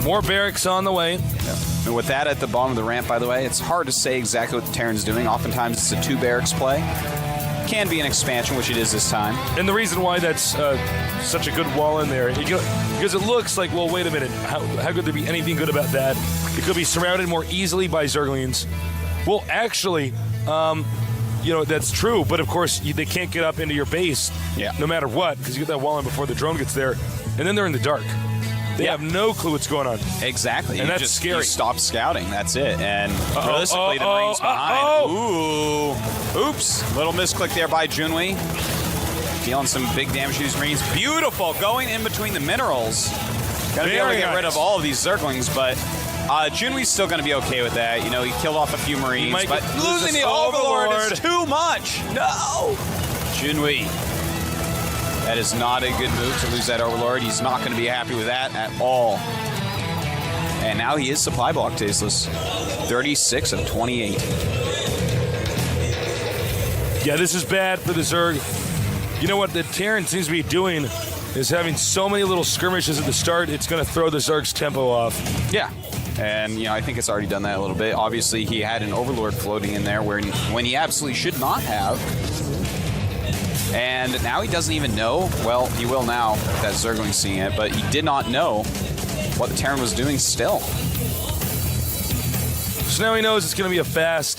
More barracks on the way. And with that at the bottom of the ramp, by the way, it's hard to say exactly what the Terran's doing. Oftentimes it's a 2 barracks play. can be an expansion, which it is this time. And the reason why that's such a good wall in there, because it looks like, well, wait a minute, how could there be anything good about that? It could be surrounded more easily by Zerglings. Well, actually, that's true, but of course, they can't get up into your base no matter what, because you get that wall in before the drone gets there, and then they're in the dark. They have no clue what's going on. Exactly. And you that's scary. You stop scouting, that's it. And realistically, the Marines behind. Ooh. Oops. Little misclick there by Junwei. Dealing some big damage to these Marines. Beautiful. Going in between the minerals. Gonna be able to get rid of all of these Zerglings, but Junwei's still going to be okay with that. You know, he killed off a few Marines, but losing the Overlord is too much. No! Junwei. That is not a good move to lose that Overlord. He's not going to be happy with that at all. And now he is supply block tasteless. 36 of 28. Yeah, this is bad for the Zerg. You know what the Terran seems to be doing is having so many little skirmishes at the start, it's going to throw the Zerg's tempo off. Yeah. And, I think it's already done that a little bit. Obviously, he had an Overlord floating in there when he absolutely should not have. And now he doesn't even know. Well, he will now with that Zergling seeing it, but he did not know what the Terran was doing still. So now he knows it's going to be a fast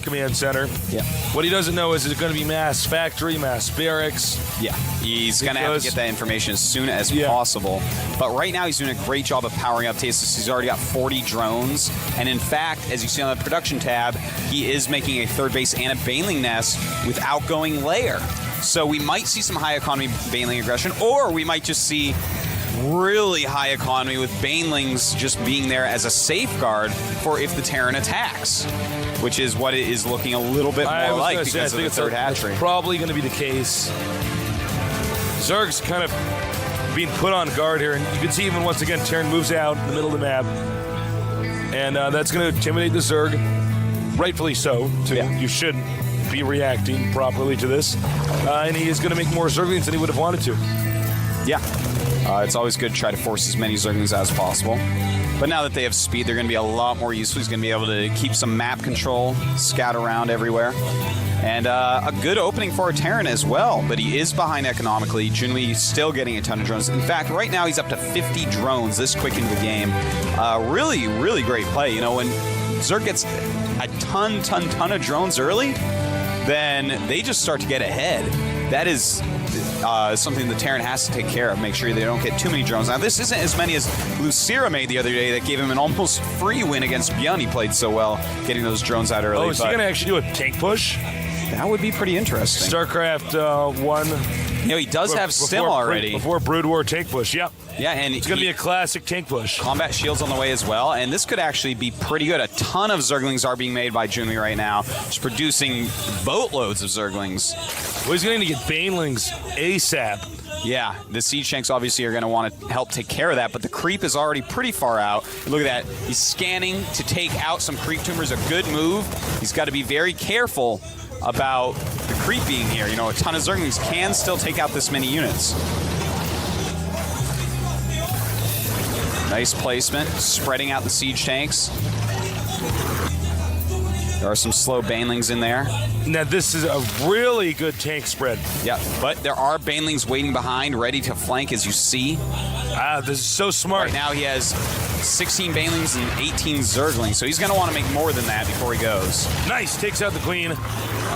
command center. Yeah. What he doesn't know is it's going to be mass factory, mass barracks. Yeah. He's going to have to get that information as soon as possible. But right now he's doing a great job of powering up Tasteless. He's already got 40 drones. And in fact, as you see on the production tab, he is making a third base and a Baneling nest with outgoing layer. So we might see some high economy Baneling aggression, or we might just see really high economy with Banelings just being there as a safeguard for if the Terran attacks, which is what it is looking a little bit more like because of the third hatchery. That's probably going to be the case. Zerg's kind of being put on guard here, and you can see even once again Terran moves out in the middle of the map, and that's going to intimidate the Zerg, rightfully so. You should be reacting properly to this, and he is going to make more Zerglings than he would have wanted to. Yeah. It's always good to try to force as many Zerglings as possible. But now that they have speed, they're going to be a lot more useful. He's going to be able to keep some map control, scout around everywhere. And a good opening for a Terran as well. But he is behind economically. Junwei still getting a ton of drones. In fact, right now he's up to 50 drones this quick into the game. Really, really great play. You know, when Zerg gets a ton of drones early, then they just start to get ahead. That is something the Terran has to take care of, make sure they don't get too many drones. Now, this isn't as many as Lucira made the other day that gave him an almost free win against Beyond. He played so well getting those drones out early. Oh, is he going to actually do a tank push? That would be pretty interesting. StarCraft 1. You know, he does have Stim already. Before Brood War tank push, yeah. Yeah, and it's going to be a classic tank push. Combat shields on the way as well, and this could actually be pretty good. A ton of Zerglings are being made by Junwei right now, just producing boatloads of Zerglings. Well, he's going to get Banelings ASAP. Yeah, the Siege Tanks obviously are going to want to help take care of that, but the creep is already pretty far out. Look at that. He's scanning to take out some creep tumors. A good move. He's got to be very careful about the creep being here. You know, a ton of Zerglings can still take out this many units. Nice placement, spreading out the Siege Tanks. There are some slow Banelings in there. Now, this is a really good tank spread. Yeah, but there are Banelings waiting behind, ready to flank, as you see. This is so smart. Right now, he has 16 Banelings and 18 Zerglings, so he's going to want to make more than that before he goes. Nice, takes out the Queen.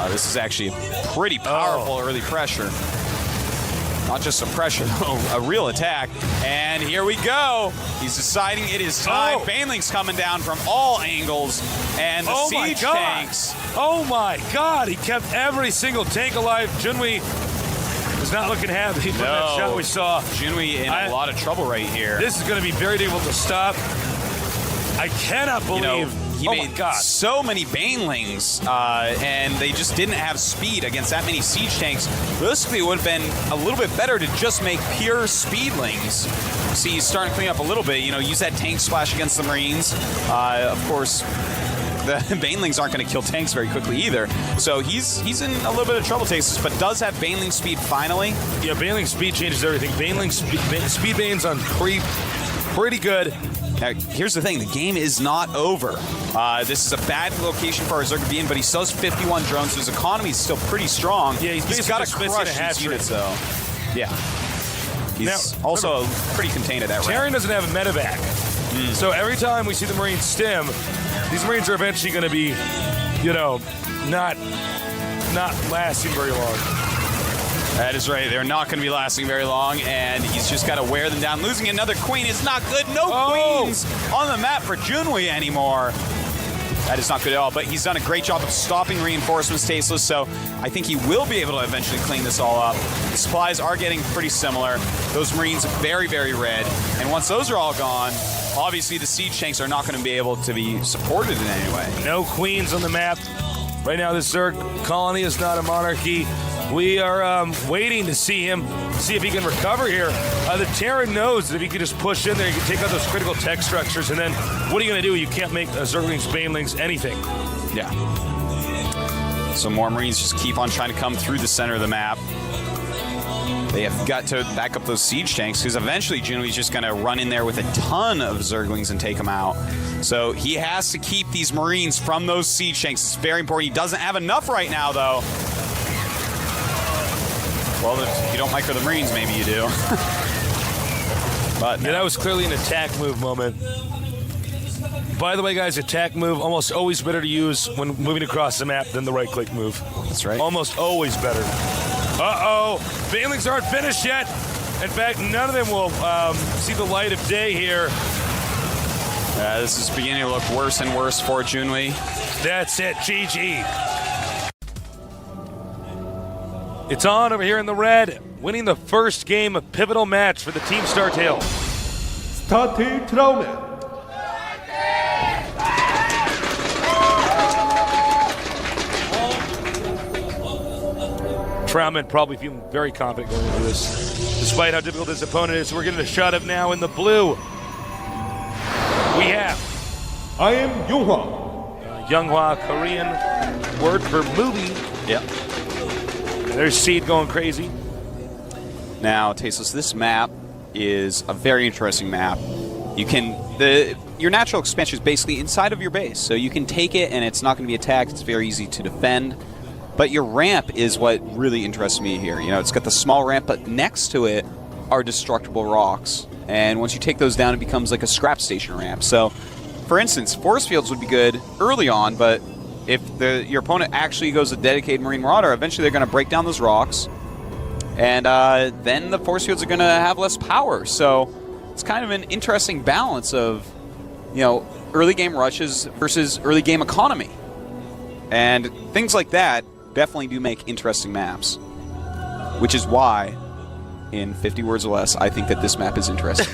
This is actually a pretty powerful early pressure. Not just a pressure, a real attack. And here we go. He's deciding it is time. Banelings coming down from all angles. And the Siege Tanks. Oh my God, he kept every single tank alive. Junwei is not looking happy from that shot we saw. Junwei in a lot of trouble right here. This is going to be very difficult to stop. I cannot believe... He made so many Banelings, and they just didn't have speed against that many Siege Tanks. Realistically, it would have been a little bit better to just make pure Speedlings. See, he's starting to clean up a little bit. You know, use that tank splash against the Marines. Of course, the Banelings aren't going to kill tanks very quickly either. So he's in a little bit of trouble, Tasteless, but does have Baneling speed finally. Yeah, Baneling speed changes everything. Baneling speed Banes on creep, pretty good. Now, here's the thing. The game is not over. This is a bad location for our Zerg to be in, but he still has 51 drones, so his economy is still pretty strong. Yeah, he's got to basically crush missing a his hat units, though. Yeah. He's also pretty contained at that rank. Terran doesn't have a medevac. So every time we see the Marines stim, these Marines are eventually going to be, you know, not lasting very long. That is right. They're not going to be lasting very long, and he's just got to wear them down. Losing another queen is not good. No queens on the map for Junwei anymore. That is not good at all, but he's done a great job of stopping reinforcements, Tasteless, so I think he will be able to eventually clean this all up. The supplies are getting pretty similar. Those Marines are very, very red, and once those are all gone, obviously the siege tanks are not going to be able to be supported in any way. No queens on the map. Right now, the Zerg colony is not a monarchy. We are waiting to see if he can recover here. The Terran knows that if he can just push in there, he can take out those critical tech structures, and then what are you going to do? You can't make Zerglings, Banelings, anything. Yeah. So more Marines just keep on trying to come through the center of the map. They have got to back up those siege tanks, because eventually Junwei's just going to run in there with a ton of Zerglings and take them out. So he has to keep these Marines from those siege tanks. It's very important. He doesn't have enough right now, though. Well, if you don't micro the Marines, maybe you do. But yeah, that was clearly an attack move moment. By the way, guys, attack move almost always better to use when moving across the map than the right-click move. That's right. Almost always better. Uh-oh. Banelings aren't finished yet. In fact, none of them will see the light of day here. This is beginning to look worse and worse for Junwei. That's it. GG. It's on over here in the red, winning the first game, a pivotal match for the Team StarTale. Started Trauman. Trauman probably feeling very confident going into this, despite how difficult this opponent is. We're getting a shot of now in the blue. We have I am Yoonghwa. Younghwa, Korean word for movie. Yep. There's Seed going crazy. Now, Tasteless, this map is a very interesting map. You can your natural expansion is basically inside of your base, so you can take it and it's not going to be attacked. It's very easy to defend. But your ramp is what really interests me here. You know, it's got the small ramp, but next to it are destructible rocks. And once you take those down, it becomes like a scrap station ramp. So, for instance, force fields would be good early on, but if your opponent actually goes a dedicated Marine Marauder, eventually they're going to break down those rocks, and then the force fields are going to have less power. So it's kind of an interesting balance of, you know, early game rushes versus early game economy. And things like that definitely do make interesting maps, which is why, in 50 words or less, I think that this map is interesting.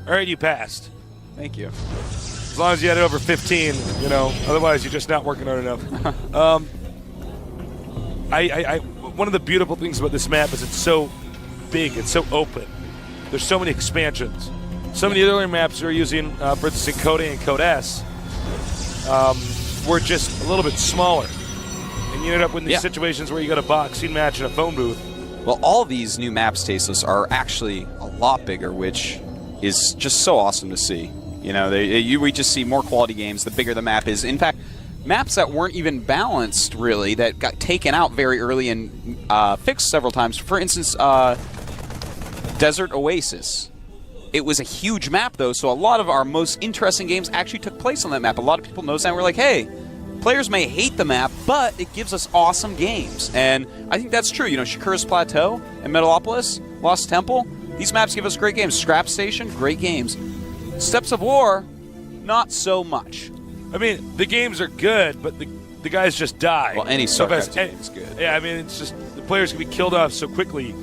All right, you passed. Thank you. As long as you had it over 15, you know. Otherwise, you're just not working hard enough. One of the beautiful things about this map is it's so big, it's so open. There's so many expansions. Some of the other maps we're using, for instance, in Code A and Code S, were just a little bit smaller. And you end up with these situations where you got a boxing match in a phone booth. Well, all these new maps, Tasteless, are actually a lot bigger, which is just so awesome to see. You know, we just see more quality games the bigger the map is. In fact, maps that weren't even balanced, really, that got taken out very early and fixed several times. For instance, Desert Oasis. It was a huge map, though, so a lot of our most interesting games actually took place on that map. A lot of people noticed that and were like, hey, players may hate the map, but it gives us awesome games. And I think that's true. You know, Shakura's Plateau and Metalopolis, Lost Temple, these maps give us great games. Scrap Station, great games. Steps of War, not so much. I mean, the games are good, but the guys just die. Well, any StarCraft game is good. Yeah, I mean, it's just the players can be killed off so quickly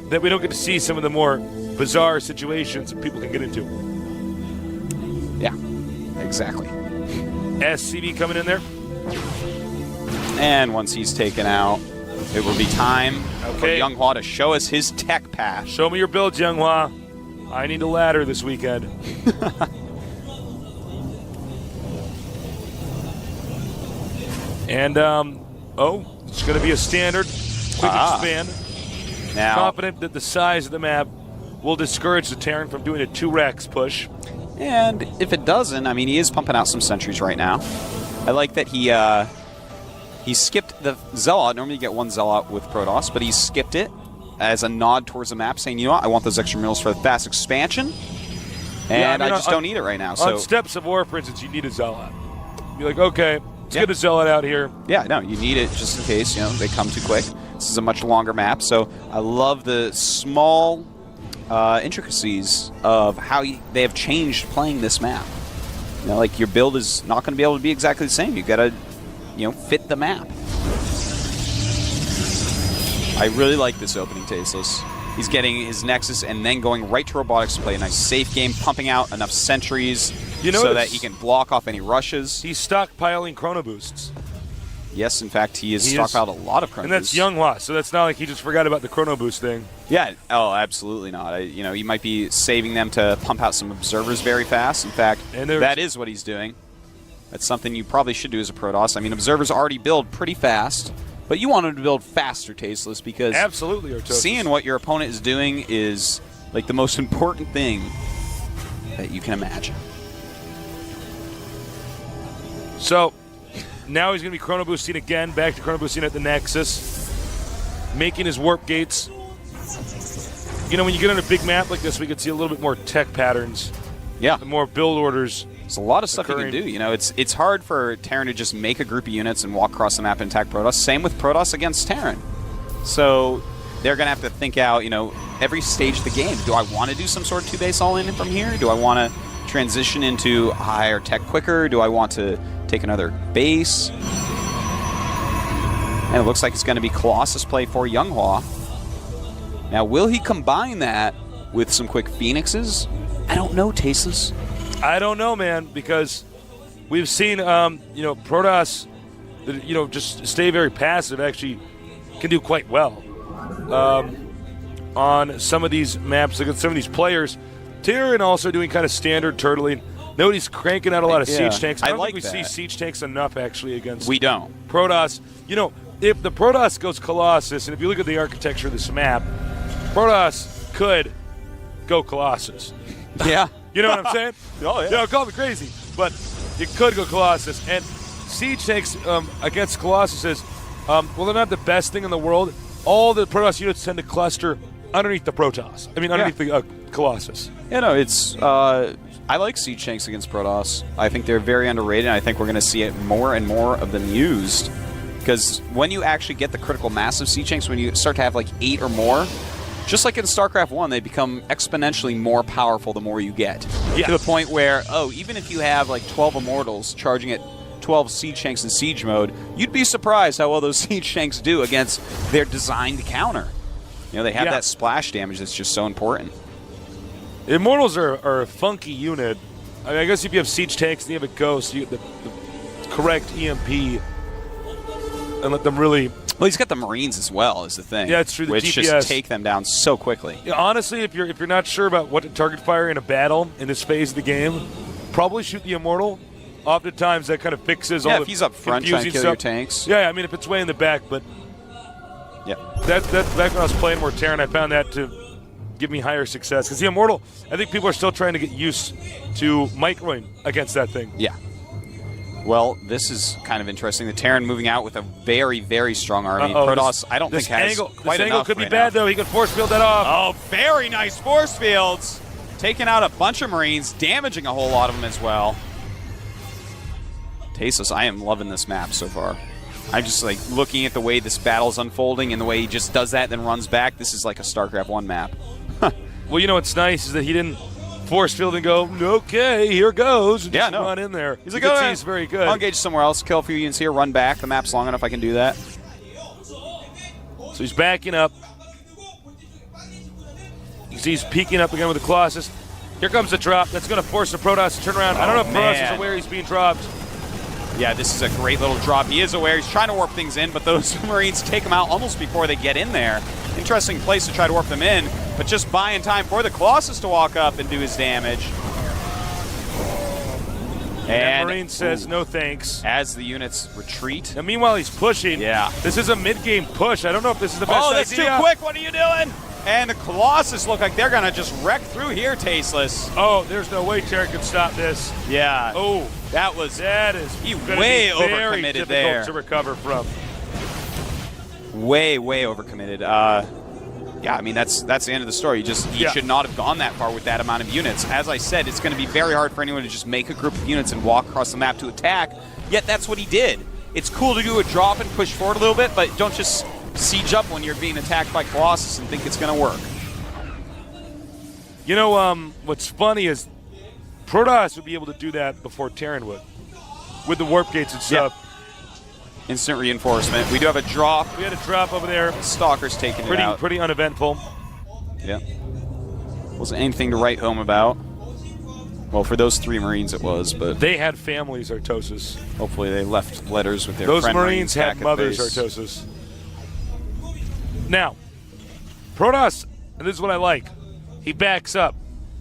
that we don't get to see some of the more bizarre situations that people can get into. Yeah, exactly. SCV coming in there. And once he's taken out, it will be time for Younghwa to show us his tech path. Show me your build, Younghwa. I need a ladder this weekend. And, it's going to be a standard quick expand. Now, Confident that the size of the map will discourage the Terran from doing a 2-Rex push. And if it doesn't, I mean, he is pumping out some sentries right now. I like that he skipped the Zealot. Normally you get one Zealot with Protoss, but he skipped it as a nod towards the map, saying, you know what, I want those extra minerals for the fast expansion, and I just don't need it right now. So on Steps of War, for instance, you need a Zealot. Be like, okay, let's get a Zealot out here. Yeah, no, you need it just in case, you know, they come too quick. This is a much longer map, so I love the small intricacies of how they have changed playing this map. You know, like, your build is not going to be able to be exactly the same. You got to, you know, fit the map. I really like this opening, Tasteless. He's getting his Nexus and then going right to Robotics to play a nice safe game, pumping out enough sentries so that he can block off any rushes. He's stockpiling Chrono Boosts. Yes, in fact, he has stockpiled a lot of Chrono And that's Boosts. Younghwa, so that's not like he just forgot about the Chrono Boost thing. Yeah, oh, absolutely not. You know, he might be saving them to pump out some Observers very fast. In fact, that is what he's doing. That's something you probably should do as a Protoss. I mean, Observers already build pretty fast, but you want them to build faster, Tasteless, because absolutely, Artosis. Seeing what your opponent is doing is like the most important thing that you can imagine. So now he's going to be Chrono Boosting again, back to Chrono Boosting at the Nexus, making his warp gates. You know, when you get on a big map like this, we could see a little bit more tech patterns. Yeah. More build orders. There's a lot of stuff you can do. You know, it's hard for Terran to just make a group of units and walk across the map and attack Protoss. Same with Protoss against Terran. So they're going to have to think out, you know, every stage of the game. Do I want to do some sort of 2-base all-in from here? Do I want to transition into higher tech quicker? Do I want to take another base? And it looks like it's going to be Colossus play for Younghwa. Now, will he combine that with some quick Phoenixes? I don't know, Tasteless. I don't know, man, because we've seen, you know, Protoss, you know, just stay very passive, actually can do quite well on some of these maps against some of these players. Terran also doing kind of standard turtling. Nobody's cranking out a lot of siege tanks. I don't think we see siege tanks enough, actually, against Protoss. You know, if the Protoss goes Colossus, and if you look at the architecture of this map, Protoss could go Colossus. Yeah. You know what I'm saying? Oh, yeah. You know, call me crazy, but it could go Colossus. And siege tanks against Colossuses, well, they're not the best thing in the world. All the Protoss units tend to cluster underneath the Protoss. I mean, underneath the Colossus. Yeah, no, it's... I like siege tanks against Protoss. I think they're very underrated, and I think we're going to see it more and more of them used. Because when you actually get the critical mass of siege tanks, when you start to have like 8 or more, just like in StarCraft I, they become exponentially more powerful the more you get. Yeah. To the point where, even if you have like 12 Immortals charging at 12 siege tanks in siege mode, you'd be surprised how well those siege tanks do against their designed counter. You know, they have that splash damage that's just so important. Immortals are a funky unit. I mean, I guess if you have siege tanks and you have a ghost, you get the correct EMP and let them really... Well, he's got the Marines as well, is the thing. Yeah, it's true. The which DPS. just take them down so quickly. Yeah, honestly, if you're not sure about what to target fire in a battle in this phase of the game, probably shoot the Immortal. Oftentimes, that kind of fixes all the if he's up front trying to kill your tanks. Yeah, I mean, if it's way in the back, but that's back when I was playing more Terran, I found that to give me higher success. Because the Immortal, I think people are still trying to get used to microing against that thing. Yeah. Well, this is kind of interesting. The Terran moving out with a very, very strong army. Protoss, I don't think has quite enough. This angle could be bad, though. He could force field that off. Oh, very nice force fields. Taking out a bunch of Marines, damaging a whole lot of them as well. Tasteless, I am loving this map so far. I'm just like looking at the way this battle's unfolding and the way he just does that, then runs back. This is like a StarCraft I map. Well, you know what's nice is that he didn't force field and go, okay, here goes. And just run in there. He's like, oh, he's very good. I'll engage somewhere else, kill a few units here, run back. The map's long enough I can do that. So he's backing up. You see he's peeking up again with the Colossus. Here comes the drop. That's going to force the Protoss to turn around. I don't know if Protoss is aware he's being dropped. Yeah, this is a great little drop. He is aware. He's trying to warp things in, but those Marines take him out almost before they get in there. Interesting place to try to warp them in, but just buying time for the Colossus to walk up and do his damage. And Marine says no thanks. As the units retreat. And meanwhile, he's pushing. Yeah. This is a mid-game push. I don't know if this is the best idea. Oh, that's too quick. What are you doing? And the Colossus look like they're going to just wreck through here, Tasteless. Oh, there's no way Terran can stop this. Yeah. Oh, that is way overcommitted there. to recover from. Way overcommitted. Yeah, I mean, that's the end of the story. He should not have gone that far with that amount of units. As I said, it's going to be very hard for anyone to just make a group of units and walk across the map to attack, yet that's what he did. It's cool to do a drop and push forward a little bit, but don't just siege up when you're being attacked by Colossus and think it's going to work. You know, what's funny is Protoss would be able to do that before Terran would, with the warp gates and stuff. Yeah. Instant reinforcement. We do have a drop. We had a drop over there. Stalker's taking it out. Pretty uneventful. Yeah. Wasn't anything to write home about. Well, for those 3 Marines it was, but they had families, Artosis. Hopefully they left letters with their Those friend Marines had back at mothers, base. Artosis. Now, Protoss, and this is what I like, he backs up.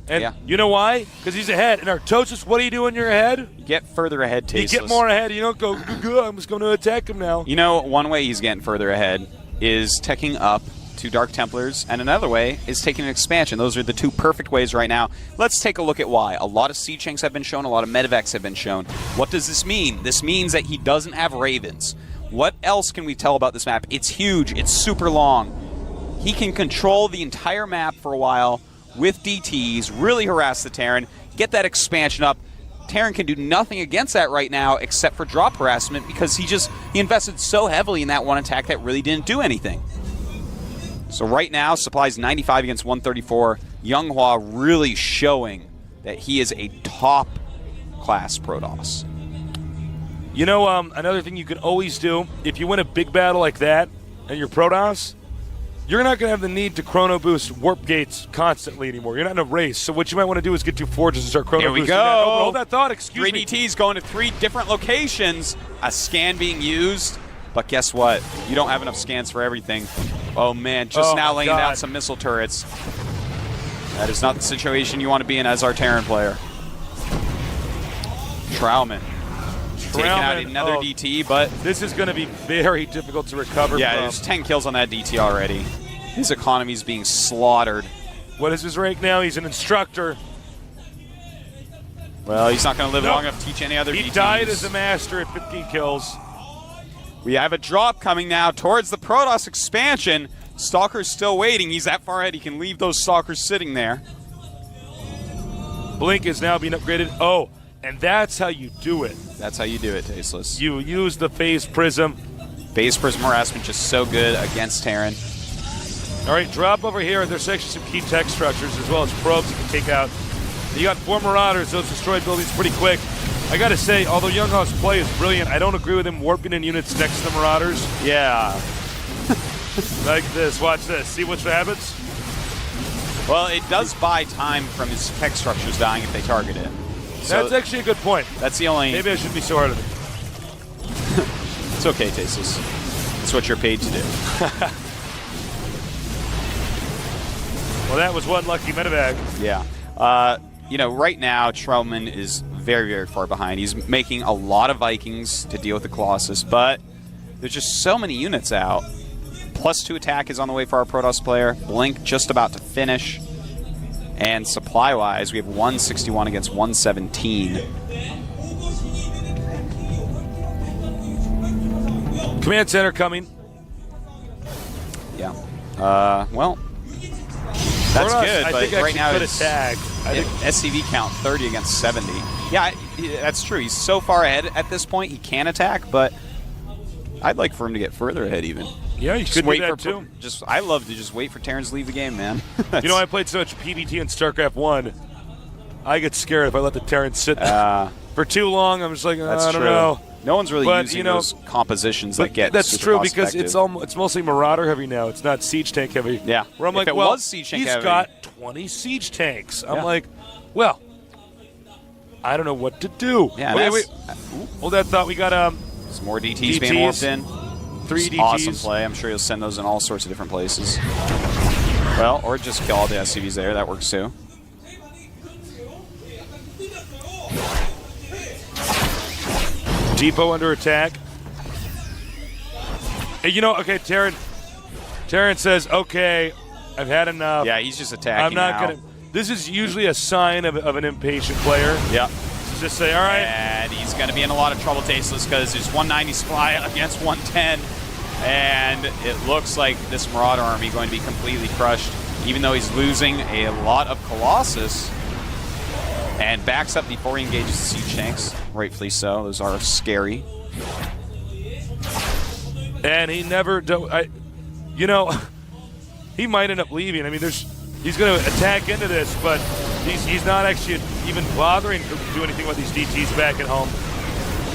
And you know why? Because he's ahead. And Artosis, what do you do when you're ahead? You get further ahead, Tasteless. You get more ahead. You don't go, I'm just going to attack him now. You know, one way he's getting further ahead is teching up to Dark Templars, and another way is taking an expansion. Those are the 2 perfect ways right now. Let's take a look at why. A lot of siege tanks have been shown, a lot of medevacs have been shown. What does this mean? This means that he doesn't have Ravens. What else can we tell about this map? It's huge. It's super long. He can control the entire map for a while with DTs, really harass the Terran, get that expansion up. Terran can do nothing against that right now except for drop harassment because he invested so heavily in that one attack that really didn't do anything. So right now, supplies 95 against 134. Younghua really showing that he is a top-class Protoss. You know, another thing you can always do, if you win a big battle like that and you're Protoss, you're not going to have the need to chrono boost warp gates constantly anymore. You're not in a race. So what you might want to do is get 2 forges and start chrono Here we boosting. go. That. Oh, hold that thought. Excuse 3 me. DTs going to 3 different locations. A scan being used. But guess what? You don't have enough scans for everything. Oh, man. Just now laying down some missile turrets. That is not the situation you want to be in as our Terran player. Trauman. Taking out another DT, but this is going to be very difficult to recover yeah, from. there's 10 kills on that DT already. His economy's being slaughtered. What is his rank now? He's an instructor. Well, he's not going to live long enough to teach any other DTs. He died as a master at 15 kills. We have a drop coming now towards the Protoss expansion. Stalker's still waiting. He's that far ahead. He can leave those Stalkers sitting there. Blink is now being upgraded. Oh, and that's how you do it. That's how you do it, Tasteless. You use the phase prism. Phase prism harassment just so good against Terran. All right, drop over here. There's actually some key tech structures as well as probes you can take out. You got 4 Marauders. Those destroyed buildings pretty quick. I got to say, although Youngho's play is brilliant, I don't agree with him warping in units next to the Marauders. Yeah. Like this. Watch this. See what happens? Well, it does buy time from his tech structures dying if they target it. So that's actually a good point. That's the only... Maybe I shouldn't be so hard on it. It's okay, Tasteless. It's what you're paid to do. Well, that was one lucky medevac. Yeah. You know, right now, Trauman is very, very far behind. He's making a lot of Vikings to deal with the Colossus, but there's just so many units out. +2 attack is on the way for our Protoss player. Blink just about to finish. And supply-wise, we have 161 against 117. Command center coming. Yeah. Well, that's good, but right now it's SCV count 30 against 70. Yeah, that's true. He's so far ahead at this point, he can attack, but I'd like for him to get further ahead even. Yeah, you could do that too. I love to just wait for Terrans to leave the game, man. You know, I played so much PvT in StarCraft 1. I get scared if I let the Terrans sit there for too long. I'm just like, I don't know. No one's really using those compositions that get That's super true cost because effective. it's mostly Marauder heavy now. It's not Siege Tank heavy. Yeah. Where I'm If like, it well, was Siege Tank he's heavy. got 20 Siege Tanks. I'm like, well, I don't know what to do. Yeah, wait. Hold that thought. We got some more DTs being warped in. 3 DTs. Awesome play. I'm sure you'll send those in all sorts of different places. Well, or just kill all the SCVs there. That works too. Depot under attack. Hey, you know, okay, Terran says, okay, I've had enough. Yeah, he's just attacking I'm not now. going to. This is usually a sign of an impatient player. Yeah. Just say, all right. And he's going to be in a lot of trouble, Tasteless, because there's 190 supply against 110. And it looks like this Marauder army going to be completely crushed, even though he's losing a lot of Colossus. And backs up before he engages the siege tanks. Rightfully so. Those are scary. And he never, you know, he might end up leaving. I mean, he's going to attack into this, but he's not actually even bothering to do anything with these DTs back at home.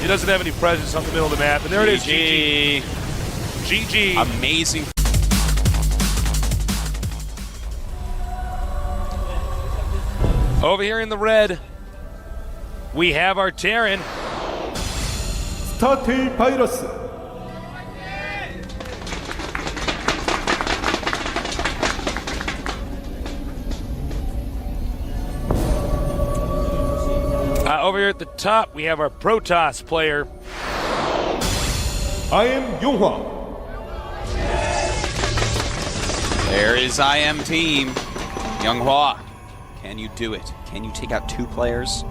He doesn't have any presence on the middle of the map. And there it is, GG. GG. Amazing. Over here in the red, we have our Terran. Started Pirates. Over here at the top, we have our Protoss player. I am Yonghwa. There is IM team. Younghwa, can you do it? Can you take out 2 players?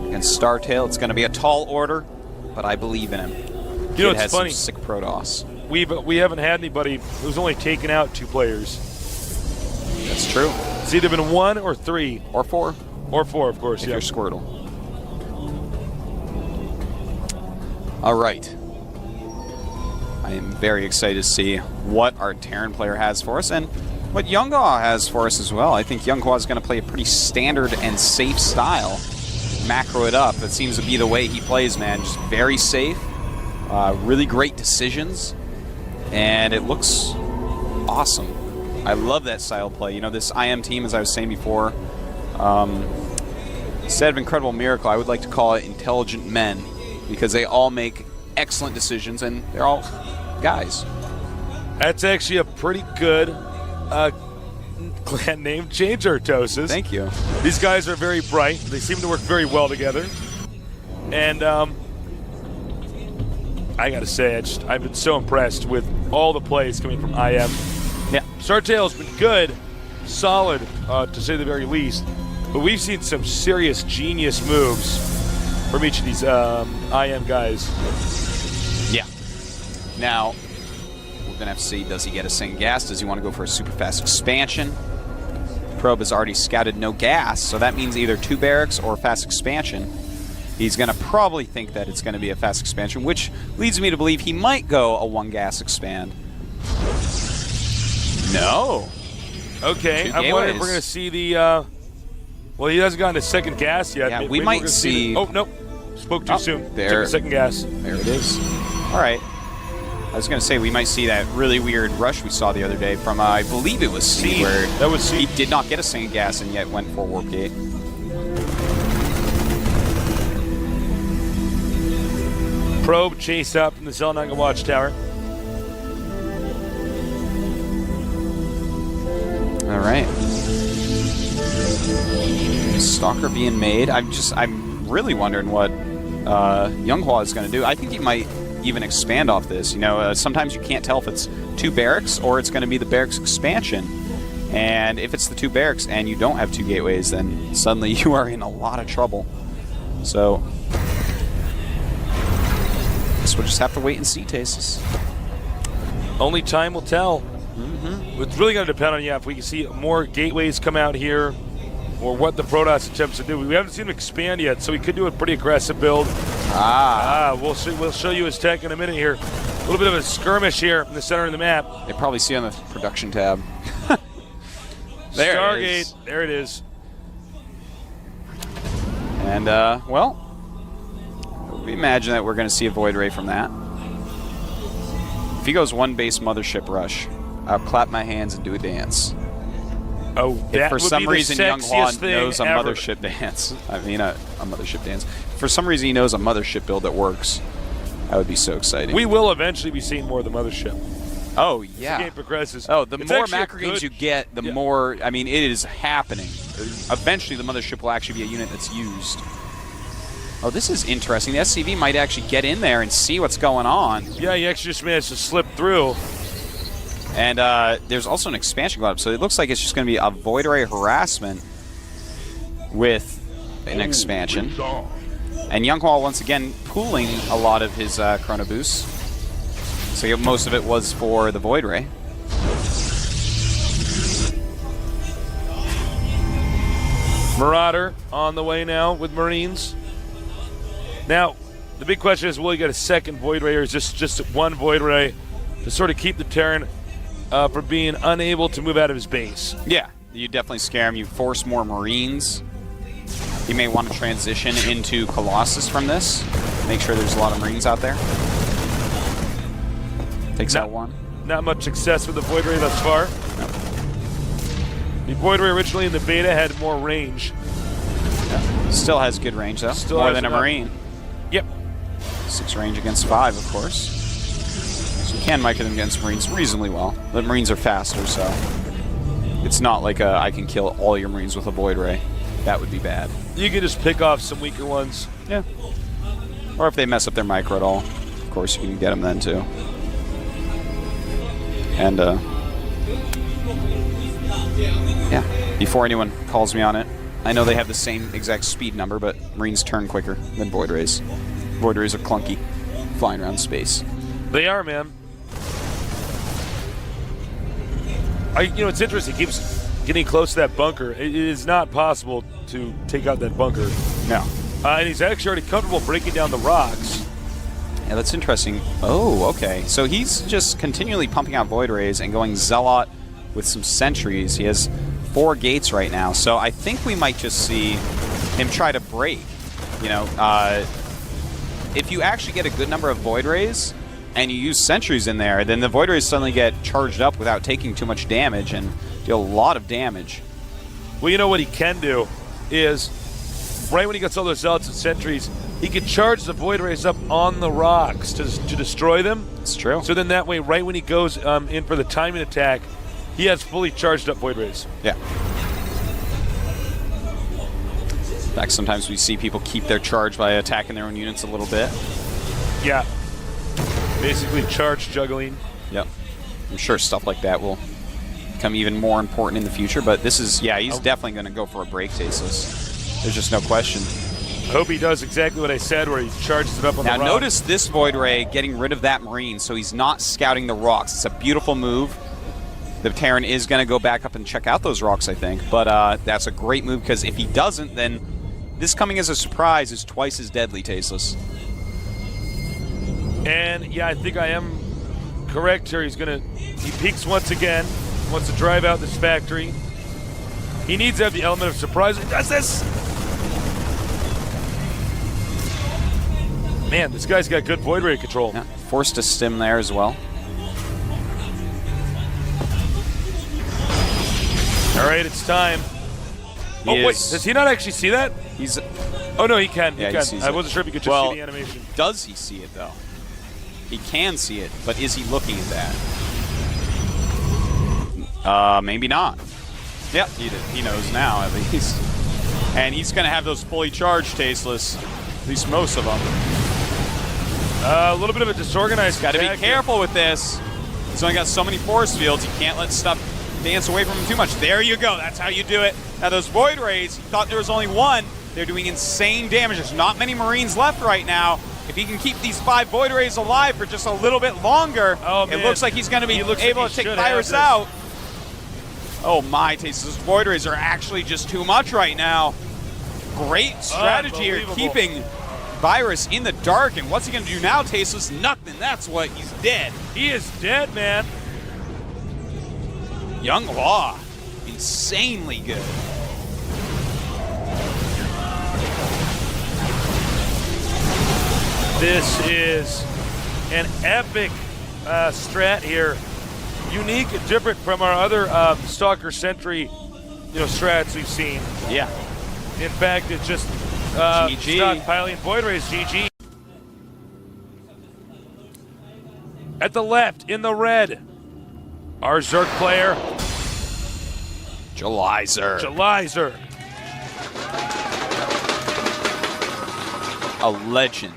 Against Startail, it's going to be a tall order, but I believe in him. You know, Kid it's has funny. some sick Protoss. We haven't had anybody who's only taken out 2 players. That's true. It's either been 1 or 3. Or 4, Or 4, of course, if yeah. you're Squirtle. All right. I am very excited to see what our Terran player has for us and what Younghwa has for us as well. I think Younghwa is going to play a pretty standard and safe style. Macro it up. That seems to be the way he plays, man. Just very safe. Really great decisions. And it looks awesome. I love that style of play. You know, this IM team, as I was saying before, instead of Incredible Miracle, I would like to call it Intelligent Men, because they all make excellent decisions, and they're all guys. That's actually a pretty good clan name change, Artosis. Thank you. These guys are very bright. They seem to work very well together. And I got to say, I've been so impressed with all the plays coming from IM. Yeah. Startail's been good, solid, to say the very least. But we've seen some serious genius moves from each of these IM guys. Yeah. Now, we're going to have to see, does he get a second gas? Does he want to go for a super fast expansion? Probe has already scouted no gas, so that means either 2 barracks or fast expansion. He's going to probably think that it's going to be a fast expansion, which leads me to believe he might go a 1 gas expand. No. Okay, 2 I'm wondering if gateways. we're going to see the... well, he hasn't gotten to second gas yet. Yeah, Maybe we we're might gonna see... Oh, nope. Spoke too soon. there. Took the second gas. There it is. All right. I was going to say, we might see that really weird rush we saw the other day from, I believe it was C, where That was C. he did not get a second gas and yet went for Warp Gate. Probe chased up from the Zelnaga watchtower. All right. Stalker being made. I'm really wondering what Younghwa is going to do. I think he might even expand off this. You know, sometimes you can't tell if it's 2 barracks or it's going to be the barracks expansion. And if it's the 2 barracks and you don't have 2 gateways, then suddenly you are in a lot of trouble. So, guess we'll just have to wait and see, Tastes. Only time will tell. It's really going to depend on, if we can see more gateways come out here or what the Protoss attempts to do. We haven't seen him expand yet, so he could do a pretty aggressive build. We'll show you his tech in a minute here. A little bit of a skirmish here in the center of the map. They probably see on the production tab. There Stargate, it is. there it is. And, well, we imagine that we're going to see a Void Ray from that. If he goes 1 base Mothership Rush, I'll clap my hands and do a dance. Oh, If that for would some be the reason sexiest Younghwa thing knows a ever. Mothership dance, I mean a Mothership dance. For some reason he knows a Mothership build that works. That would be so exciting. We will eventually be seeing more of the Mothership. Oh, The yeah. game progresses. Oh, the It's more actually a macro games good- you get, the more, I mean, it is happening. Eventually the Mothership will actually be a unit that's used. Oh, this is interesting. The SCV might actually get in there and see what's going on. Yeah, he actually just managed to slip through. And there's also an expansion going up, so it looks like it's just going to be a Void Ray harassment with an expansion. And Younghwa once again pooling a lot of his Chrono Boost. So most of it was for the Void Ray. Marauder on the way now with Marines. Now, the big question is, will he get a second Void Ray, or is this just one Void Ray to sort of keep the Terran from being unable to move out of his base? Yeah, you definitely scare him. You force more Marines. You may want to transition into Colossus from this. Make sure there's a lot of Marines out there. Takes out one. Not much success with the Void Ray thus far. No. The Void Ray originally in the beta had more range. Yeah. Still has good range, though. Still more has than a enough. Marine. Yep. 6 range against 5, of course. So you can mic it against Marines reasonably well. The Marines are faster, so it's not like I can kill all your Marines with a Void Ray. That would be bad. You can just pick off some weaker ones. Yeah. Or if they mess up their micro at all, of course you can get them then too. And yeah, before anyone calls me on it, I know they have the same exact speed number, but Marines turn quicker than Void Rays. Void Rays are clunky, flying around space. They are, man. It's interesting. He keeps getting close to that bunker. It is not possible to take out that bunker. No. And he's actually already comfortable breaking down the rocks. Yeah, that's interesting. Oh, okay. So he's just continually pumping out Void Rays and going Zealot with some sentries. He has 4 gates right now, so I think we might just see him try to break. If you actually get a good number of Void Rays and you use sentries in there, then the Void Rays suddenly get charged up without taking too much damage and deal a lot of damage. Well, you know what he can do is, right when he gets all those Zealots and sentries, he can charge the Void Rays up on the rocks to destroy them. It's true. So then that way, right when he goes in for the timing attack, he has fully charged up Void Rays. Yeah. In fact, sometimes we see people keep their charge by attacking their own units a little bit. Yeah. Basically charge juggling. Yep. I'm sure stuff like that will become even more important in the future, but this is, yeah, he's definitely going to go for a break, Tasteless. There's just no question. I hope he does exactly what I said, where he charges it up on the rock. Now notice this Void Ray getting rid of that Marine, so he's not scouting the rocks. It's a beautiful move. The Terran is going to go back up and check out those rocks, I think, but that's a great move, because if he doesn't, then this coming as a surprise is twice as deadly, Tasteless. And yeah, I think I am correct here. He peeks once again, wants to drive out this factory. He needs to have the element of surprise. He does this! Man, this guy's got good Void Ray control. Yeah, forced to stim there as well. All right, it's time. Wait, does he not actually see that? Oh no, he can. Yeah, he can. I wasn't sure if he could just see the animation. Does he see it though? He can see it, but is he looking at that? Maybe not. Yep, he knows now at least. And he's going to have those fully charged Tasteless, at least most of them. A little bit of a disorganized. Got to be careful with this. He's only got so many force fields. You can't let stuff dance away from him too much. There you go. That's how you do it. Now those Void Rays, you thought there was only one. They're doing insane damage. There's not many Marines left right now. If he can keep these 5 Void Rays alive for just a little bit longer, it looks like he's going to be able to take Virus out. Oh my, Tasteless. Those Void Rays are actually just too much right now. Great strategy here, keeping Virus in the dark. And what's he going to do now, Tasteless? Nothing. That's what. He's dead. He is dead, man. Younghwa, insanely good. This is an epic strat here. Unique and different from our other Stalker Sentry, strats we've seen. Yeah. In fact, it's just GG. stockpiling Void Rays. GG. At the left, in the red, our Zerg player, July Zerg. A legend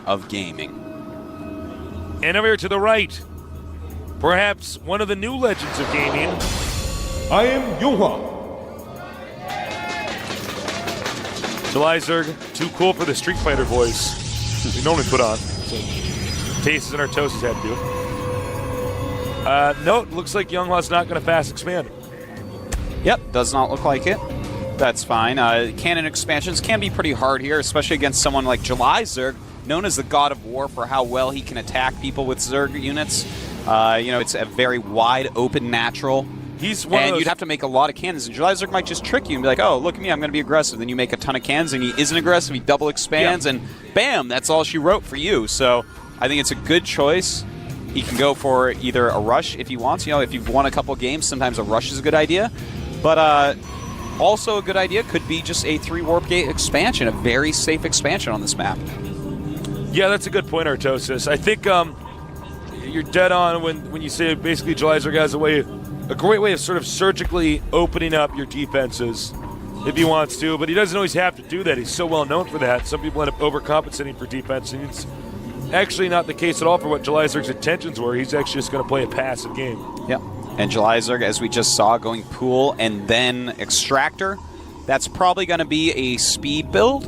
of gaming. And over here to the right, Perhaps one of the new legends of gaming. I am Yoha. July Zerg, too cool for the Street Fighter voice we normally put on. So Tastes and Artosis had to do it. No, it looks like Youngha's not going to fast expand. Yep, does not look like it. That's fine. Cannon expansions can be pretty hard here, especially against someone like July Zerg, known as the God of War for how well he can attack people with Zerg units. It's a very wide open natural. You'd have to make a lot of cannons, and July Zerg might just trick you and be like, oh, look at me, I'm going to be aggressive. Then you make a ton of cannons, and he isn't aggressive, he double expands, and bam, that's all she wrote for you. So I think it's a good choice. He can go for either a rush if he wants. If you've won a couple games, sometimes a rush is a good idea. But also a good idea could be just a 3 Warp Gate expansion, a very safe expansion on this map. Yeah, that's a good point, Artosis. I think you're dead on when you say basically July Zerg has a great way of sort of surgically opening up your defenses if he wants to, but he doesn't always have to do that. He's so well known for that. Some people end up overcompensating for defense, and it's actually not the case at all for what July Zerg's intentions were. He's actually just going to play a passive game. Yeah, and July Zerg, as we just saw, going pool and then extractor, that's probably going to be a speed build,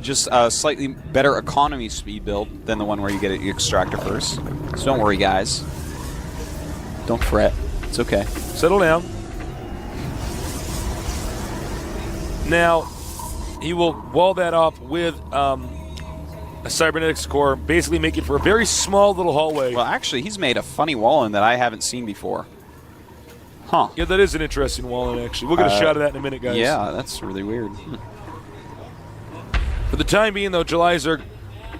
just a slightly better economy speed build than the one where you get the extractor first. So don't worry, guys. Don't fret. It's okay. Settle down. Now, he will wall that off with a cybernetics core, basically make it for a very small little hallway. Well, actually, he's made a funny wall-in that I haven't seen before. Huh. Yeah, that is an interesting wall-in, actually. We'll get a shot of that in a minute, guys. Yeah, that's really weird. For the time being, though, July Zerg,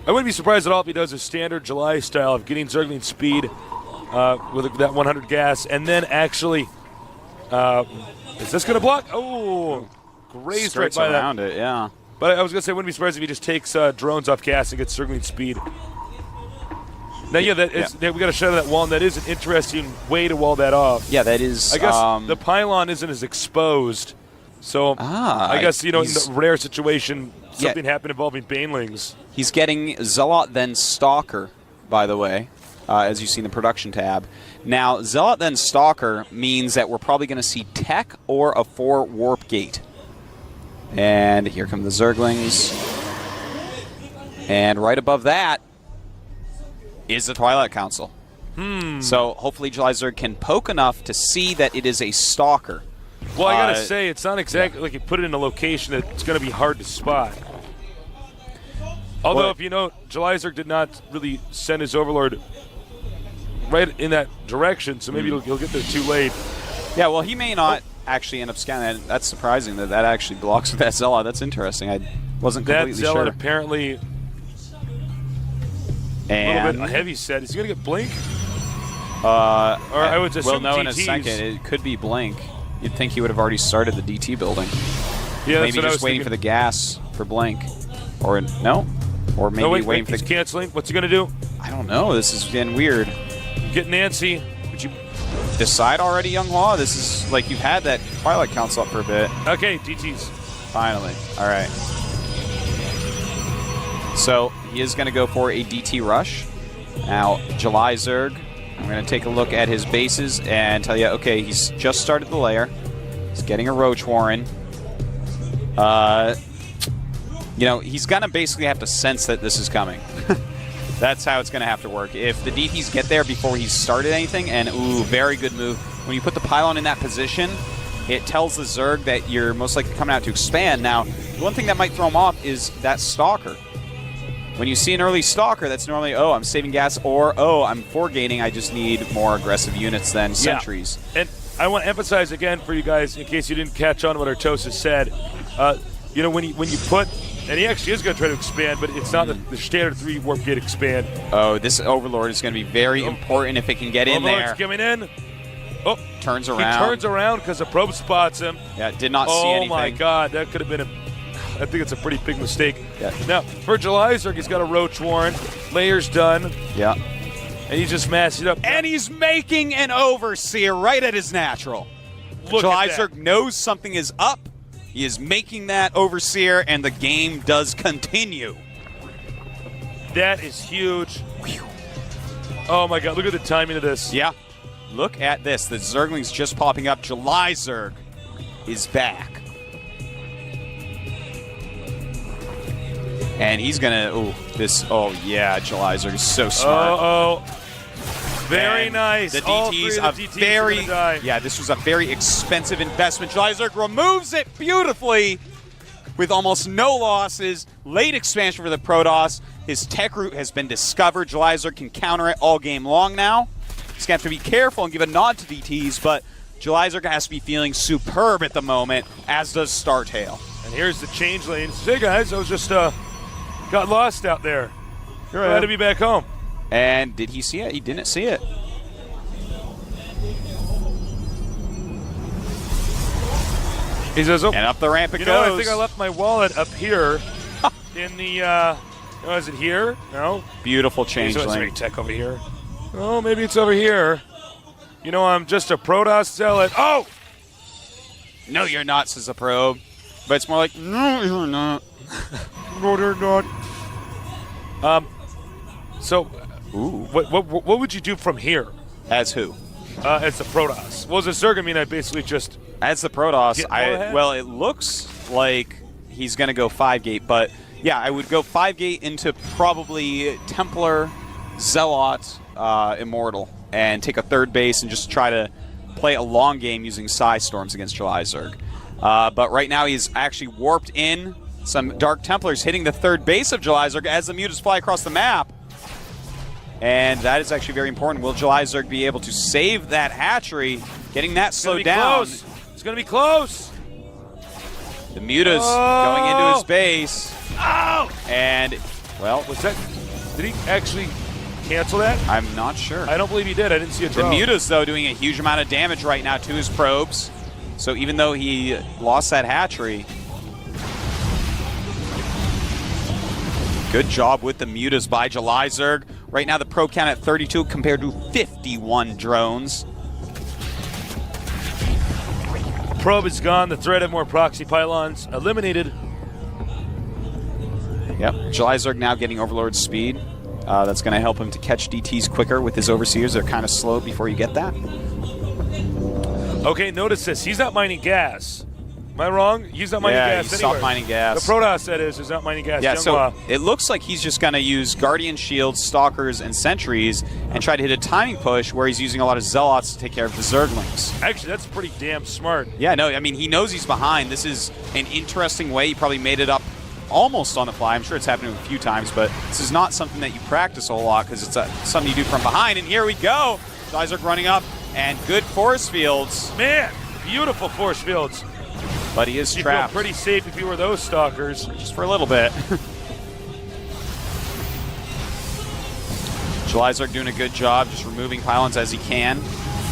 I wouldn't be surprised at all if he does a standard July style of getting Zergling speed with that 100 gas, and then actually, is this going to block? Oh, grazed right by around that. It, yeah. But I was going to say, I wouldn't be surprised if he just takes drones off gas and gets Zergling speed. Now, we got a shot of that wall, and that is an interesting way to wall that off. Yeah, that is. I guess the pylon isn't as exposed, so I guess in the rare situation, something happened involving banelings. He's getting Zealot then Stalker, by the way. As you see in the production tab. Now, Zealot then Stalker means that we're probably going to see Tech or a 4 Warp Gate. And here come the Zerglings. And right above that is the Twilight Council. So hopefully July Zerg can poke enough to see that it is a Stalker. Well, I got to say, it's not exactly like you put it in a location that's going to be hard to spot. Although, if you know, July Zerg did not really send his Overlord right in that direction, so maybe he'll get there too late. Yeah, well, he may not actually end up scanning that. That's surprising that actually blocks with that Zealot. That's interesting. I wasn't completely sure. That Zealot sure. apparently a little bit heavy set. Is he going to get Blink? Or I would assume we'll know DTs. in a second. It could be Blink. You'd think he would have already started the DT building. Yeah, maybe just waiting for the gas for Blink. Or no? Or maybe waiting for he's canceling. What's he going to do? I don't know. This is getting weird. Get Nancy. Would you decide already, Younghua? This is like you've had that Twilight Council up for a bit. Okay, DTs. Finally. All right. So he is going to go for a DT rush. Now, July Zerg, I'm going to take a look at his bases and tell you, okay, he's just started the lair. He's getting a Roach Warren. He's going to basically have to sense that this is coming. That's how it's going to have to work. If the DTs get there before he's started anything, and very good move. When you put the pylon in that position, it tells the Zerg that you're most likely coming out to expand. Now, the one thing that might throw him off is that Stalker. When you see an early Stalker, that's normally, I'm saving gas, or, I'm forgating, I just need more aggressive units than sentries. And I want to emphasize again for you guys, in case you didn't catch on what Artosis said, when you put, and he actually is going to try to expand, but it's not the standard 3 Warp Gate expand. Oh, this Overlord is going to be very important if it can get in there. Overlord's coming in. Oh, turns around. He turns around because the probe spots him. Yeah, did not see anything. Oh my God, that could have been I think it's a pretty big mistake. Yeah. Now, for July Zerg, he's got a Roach Warren. Layer's done. Yeah. And he's just massed it up. And he's making an Overseer right at his natural. July Zerg knows something is up. He is making that Overseer, and the game does continue. That is huge. Oh my god, look at the timing of this. Yeah. Look at this. The Zergling's just popping up. July Zerg is back. And he's going to... Oh, yeah. July Zerg is so smart. Very And nice. The All DT's three a of the DTs very... are gonna die. Yeah, this was a very expensive investment. July Zerg removes it beautifully with almost no losses. Late expansion for the Protoss. His tech root has been discovered. July Zerg can counter it all game long now. He's going to have to be careful and give a nod to DTs, but July Zerg has to be feeling superb at the moment, as does StarTail. And here's the change lanes. Hey guys, I was just got lost out there. Glad to be back home. And did he see it? He didn't see it. He says, "Oh, And up the ramp it you goes. know, I think I left my wallet up here in the. Is it here? No. Beautiful So change it's lane. very tech over here. Oh, maybe it's over here. You know, I'm just a Protoss zealot. Oh, No, you're not, says the probe. But it's more like, no, you're not. no, they're not. So, what would you do from here? As who? As the Protoss. Well, as a Zerg, I mean, I basically just. As the Protoss, Get more ahead? well, it looks like he's going to go 5-gate, but yeah, I would go 5-gate into probably Templar, Zealot, Immortal, and take a third base and just try to play a long game using Psy Storms against July Zerg. But right now he's actually warped in some Dark Templars hitting the third base of July Zerg as the mutas fly across the map. And that is actually very important. Will July Zerg be able to save that hatchery, getting that slowed down? Close. It's going to be close. The mutas going into his base. Oh! And, well, Was that? Did he actually cancel that? I'm not sure. I don't believe he did. I didn't see a The drop. mutas, though, doing a huge amount of damage right now to his probes. So even though he lost that hatchery, good job with the mutas by July Zerg. Right now, the probe count at 32 compared to 51 drones. Probe is gone. The threat of more proxy pylons eliminated. Yep, July Zerg now getting Overlord speed. That's going to help him to catch DTs quicker with his Overseers. They're kind of slow before you get that. Okay, notice this. He's not mining gas. Am I wrong? He's not mining gas he anywhere. stopped mining gas. The Protoss, that is not mining gas. Yeah, Younghua. so it looks like he's just going to use Guardian Shields, Stalkers, and Sentries and try to hit a timing push where he's using a lot of Zealots to take care of the Zerglings. Actually, that's pretty damn smart. Yeah, no, I mean, he knows he's behind. This is an interesting way. He probably made it up almost on the fly. I'm sure it's happened a few times, but this is not something that you practice a whole lot because it's something you do from behind. And here we go. July Zerg running up, and good force fields. Man, beautiful force fields. But he is You trapped. feel pretty safe if you were those stalkers. Just for a little bit. July Zerg doing a good job just removing pylons as he can.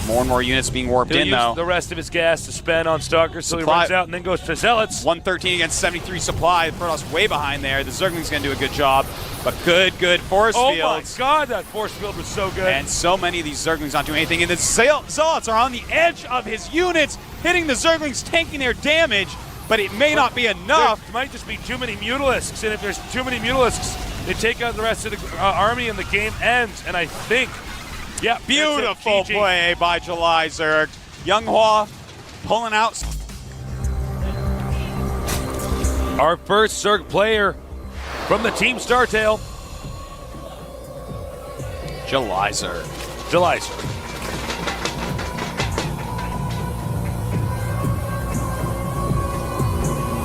More and more units being warped He'll in, use though. the rest of his gas to spend on stalkers, so he Supply- runs out and then goes to zealots. 113 against 73 supply. The Protoss way behind there. The Zergling's going to do a good job. But good force Oh fields. my god, that force field was so good. And so many of these Zerglings not doing anything. And the Zealots are on the edge of his units, hitting the Zerglings, tanking their damage. But it may not be enough. There might just be too many Mutalisks, and if there's too many Mutalisks, they take out the rest of the army and the game ends. And I think, yeah, Beautiful that's it. GG. play by July Zerg. Younghua pulling out. Our first Zerg player from the team StarTail, July Zerg. July Zerg.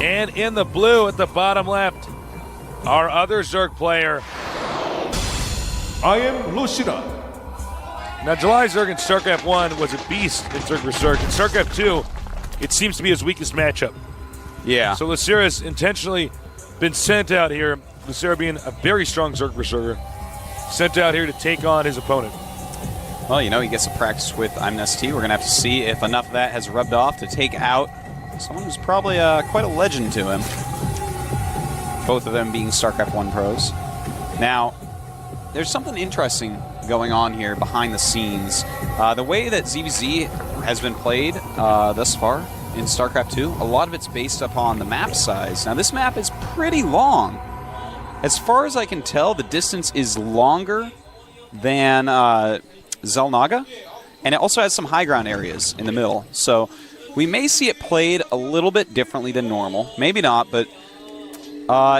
And in the blue at the bottom left, our other Zerg player. I am Lushida. Now, July Zerg in StarCraft 1 was a beast in Zerg vs. Zerg. In StarCraft 2, it seems to be his weakest matchup. Yeah. So Lucera's intentionally been sent out here, Lucera being a very strong Zerg vs. Zerger, sent out here to take on his opponent. Well, you know, he gets to practice with Amnesty. We're going to have to see if enough of that has rubbed off to take out someone who's probably quite a legend to him. Both of them being StarCraft 1 pros. Now, there's something interesting going on here behind the scenes. The way that ZVZ has been played thus far in StarCraft 2, a lot of it's based upon the map size. Now, this map is pretty long. As far as I can tell, the distance is longer than Xel'Naga, and it also has some high ground areas in the middle. So we may see it played a little bit differently than normal. Maybe not, but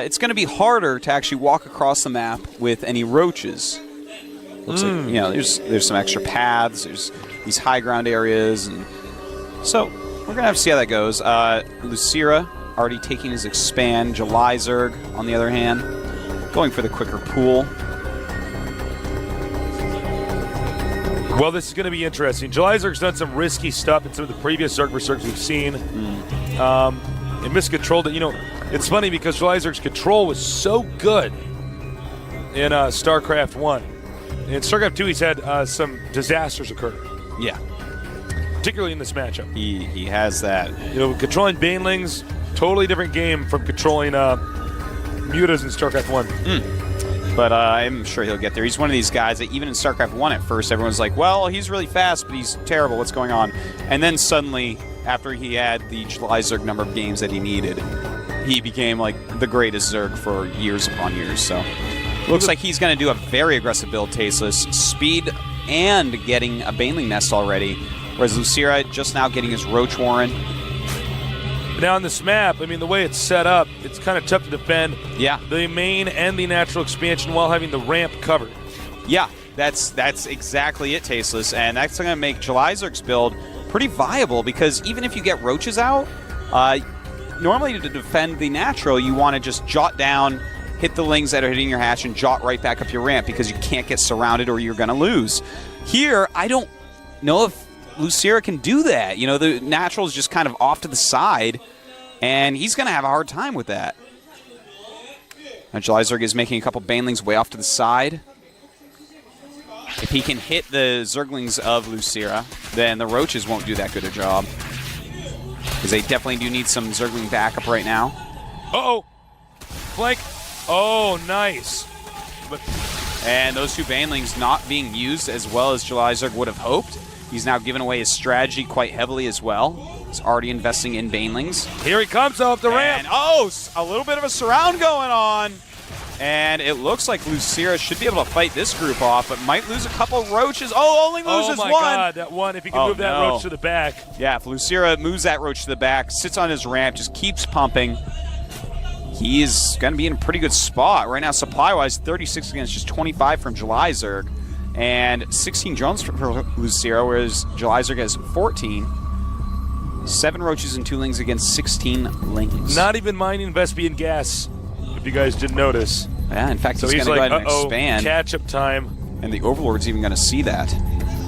it's going to be harder to actually walk across the map with any roaches. Looks like, you know, there's some extra paths, there's these high ground areas, and so we're going to have to see how that goes. Lucira already taking his expand. Jelizerg, on the other hand, going for the quicker pool. Well, this is going to be interesting. Jelizerg's done some risky stuff in some of the previous Zerg vs. Zergs we've seen. And miscontrolled it. You know, it's funny because Jelizerg's control was so good in StarCraft 1. In StarCraft 2, he's had some disasters occur. Yeah. Particularly in this matchup. He has that. You know, controlling Banelings, totally different game from controlling Mutas in StarCraft 1. But I'm sure he'll get there. He's one of these guys that even in StarCraft 1 at first, everyone's like, well, he's really fast, but he's terrible. What's going on? And then suddenly, after he had the Jelizerg number of games that he needed, he became like the greatest Zerg for years upon years. So looks like he's going to do a very aggressive build, Tasteless. Speed and getting a Baneling Nest already, whereas Lucira just now getting his Roach Warren. Now on this map, I mean, the way it's set up, it's kind of tough to defend the main and the natural expansion while having the ramp covered. Yeah, that's exactly it, Tasteless, and that's going to make Jelizerg's build pretty viable because even if you get roaches out, normally to defend the natural, you want to just jot down, hit the lings that are hitting your hatch, and jot right back up your ramp because you can't get surrounded or you're going to lose. Here, I don't know if Lucira can do that. You know, the natural is just kind of off to the side, and he's going to have a hard time with that. Now, Jelizerg is making a couple Banelings way off to the side. If he can hit the Zerglings of Lucira, then the Roaches won't do that good a job. Because they definitely do need some Zergling backup right now. Uh-oh. Flank. Oh, nice. And those two Banelings not being used as well as Jelizerg would have hoped. He's now given away his strategy quite heavily as well. He's already investing in Banelings. Here he comes off the ramp. And, oh, a little bit of a surround going on. And it looks like Lucira should be able to fight this group off, but might lose a couple Roaches. Oh, only loses one. Oh, my God, that one. If he can move that Roach to the back. Yeah, if Lucira moves that Roach to the back, sits on his ramp, just keeps pumping, he is going to be in a pretty good spot. Right now, supply-wise, 36 against just 25 from Jelizerg. And 16 drones for Lucira, whereas Jelizerg has 14. 7 Roaches and 2 Lings against 16 Lings. Not even mining Vespian gas, if you guys didn't notice. Yeah, in fact, so he's going to go ahead and expand. Catch-up time. And the Overlord's even going to see that.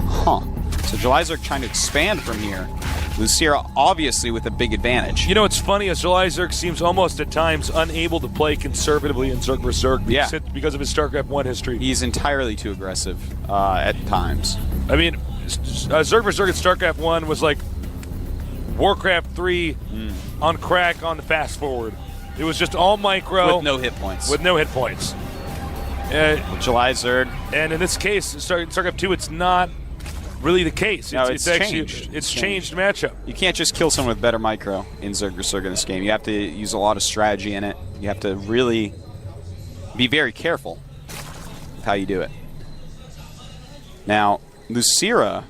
Huh. So Jelizerg trying to expand from here. Lucira obviously with a big advantage. You know, it's funny as Jelizerg seems almost at times unable to play conservatively in Zerg vs. Zerg because of his StarCraft 1 history. He's entirely too aggressive at times. I mean, Zerg vs. Zerg in StarCraft 1 was like Warcraft 3 on crack on the fast forward. It was just all micro. With no hit points. With no hit points. Jelizerg. And in this case, StarCraft 2, it's not really the case. No, it's changed. It's changed matchup. You can't just kill someone with better micro in Zerg vs. Zerg in this game. You have to use a lot of strategy in it. You have to really be very careful with how you do it. Now, Lucira,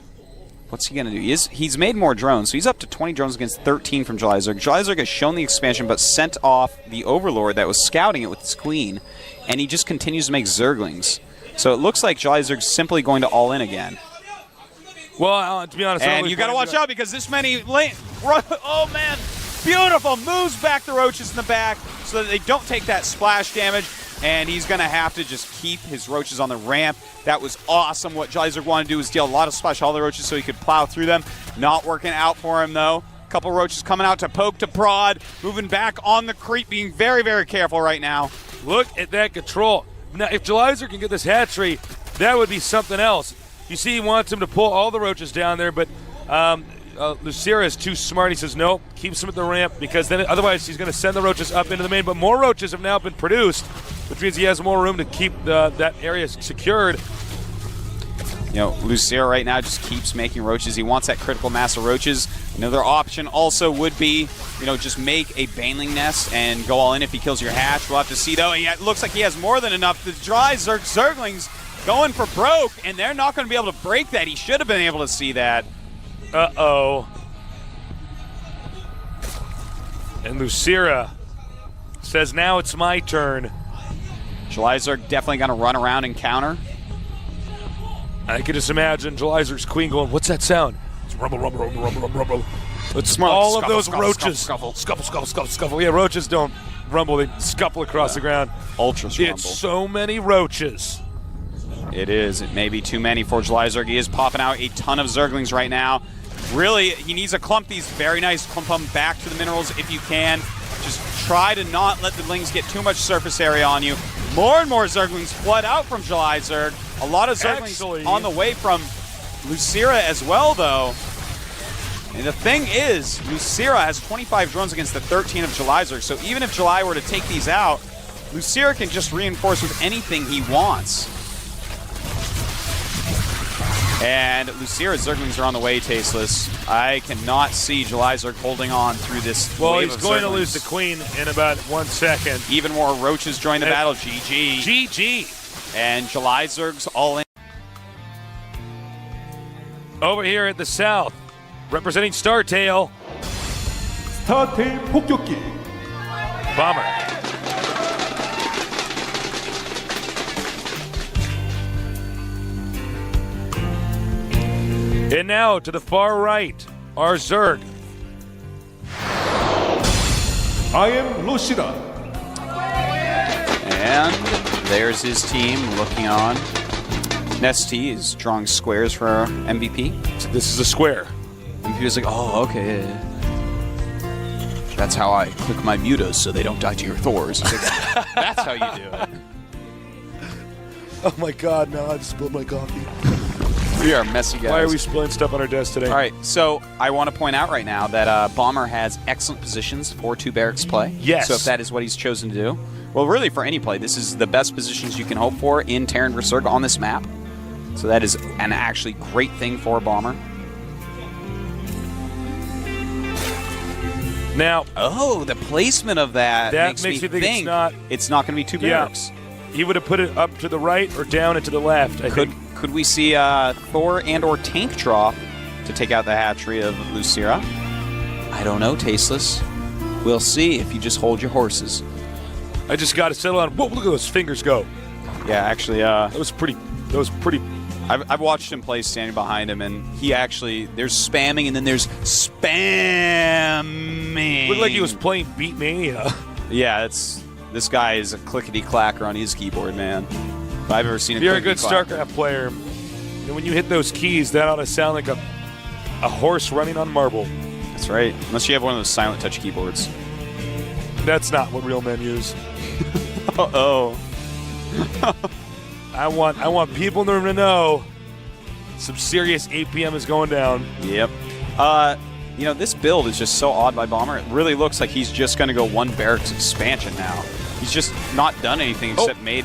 what's he going to do? He's made more drones, so he's up to 20 drones against 13 from Jelizerg. Jelizerg has shown the expansion, but sent off the Overlord that was scouting it with his queen, and he just continues to make Zerglings. So it looks like Jelizerg's simply going to all in again. Well, to be honest, and you got to watch out because this many oh man, beautiful, moves back the Roaches in the back so that they don't take that splash damage, and he's going to have to just keep his Roaches on the ramp. That was awesome. What Jelizerg wanted to do was deal a lot of splash all the Roaches so he could plow through them. Not working out for him though. Couple Roaches coming out to poke, to prod, moving back on the creep, being very, very careful right now. Look at that control. Now, if Jelizerg can get this hatchery, that would be something else. You see he wants him to pull all the Roaches down there, but Lucira is too smart. He says, no, keeps him at the ramp because then otherwise he's going to send the Roaches up into the main. But more Roaches have now been produced, which means he has more room to keep that area secured. You know, Lucira right now just keeps making Roaches. He wants that critical mass of Roaches. Another option also would be, you know, just make a Baneling Nest and go all in if he kills your hatch. We'll have to see, though. It looks like he has more than enough. The dry Zerglings going for broke, and they're not going to be able to break that. He should have been able to see that. Uh-oh. And Lucira says, now it's my turn. Jelizerg definitely going to run around and counter. I can just imagine Jelizer's queen going, what's that sound? It's rumble, rumble, rumble, rumble, rumble, rumble. It's more like all scuffle, of those scuffle, roaches. scuffle, Scuffle, scuffle, scuffle, scuffle. Yeah, roaches don't rumble. They scuffle across the ground. Ultra rumble. It's so many roaches. It is. It may be too many for Jelizerg. He is popping out a ton of Zerglings right now. Really, he needs to clump these. Very nice. Clump them back to the minerals if you can. Just try to not let the Lings get too much surface area on you. More and more Zerglings flood out from Jelizerg. A lot of Zerglings on the way from Lucira as well, though. And the thing is, Lucira has 25 drones against the 13 of Jelizerg, so even if Jeli were to take these out, Lucira can just reinforce with anything he wants. And Lucira's Zerglings are on the way, Tasteless. I cannot see Jelizerg holding on through this Well, wave he's of going to Zerglings. lose the queen in about 1 second. Even more roaches join the battle. GG. GG. And Jelizerg's all in. Over here at the south, representing Startail, 스타테일 폭격기. Bomber. And now to the far right, our Zerg. I am Lushira. And there's his team looking on. Nesty is drawing squares for our MVP. This is a square. MVP was like, oh, okay. That's how I click my mutas so they don't die to your Thors. Like, that's how you do it. Oh my God! Now I've spilled my coffee. We are messy guys. Why are we spilling stuff on our desk today? All right, so I want to point out right now that Bomber has excellent positions for 2 barracks play. Yes. So if that is what he's chosen to do, well, really for any play, this is the best positions you can hope for in Terran vs. Zerg on this map. So that is an actually great thing for Bomber. Now, Oh, the placement of that, That makes me think it's not going to be 2 Yeah. barracks. he would have put it up to the right or down and to the left. I think. Could we see Thor and or Tank drop to take out the hatchery of Lucira? I don't know, Tasteless. We'll see if you just hold your horses. I just got to settle on. Whoa! Look at those fingers go. Yeah, actually, That was pretty. I've watched him play standing behind him, and he actually, there's spamming, and then there's spamming. Looked like he was playing Beat Mania. Yeah, this guy is a clickety-clacker on his keyboard, man. If I've ever seen a If you're a good clickety-clacker. StarCraft player, and when you hit those keys, that ought to sound like a horse running on marble. That's right. Unless you have one of those silent touch keyboards. That's not what real men use. Uh-oh. I want people in the room to know some serious APM is going down. Yep. You know, this build is just so odd by Bomber. It really looks like he's just going to go 1 barracks expansion now. He's just not done anything except made...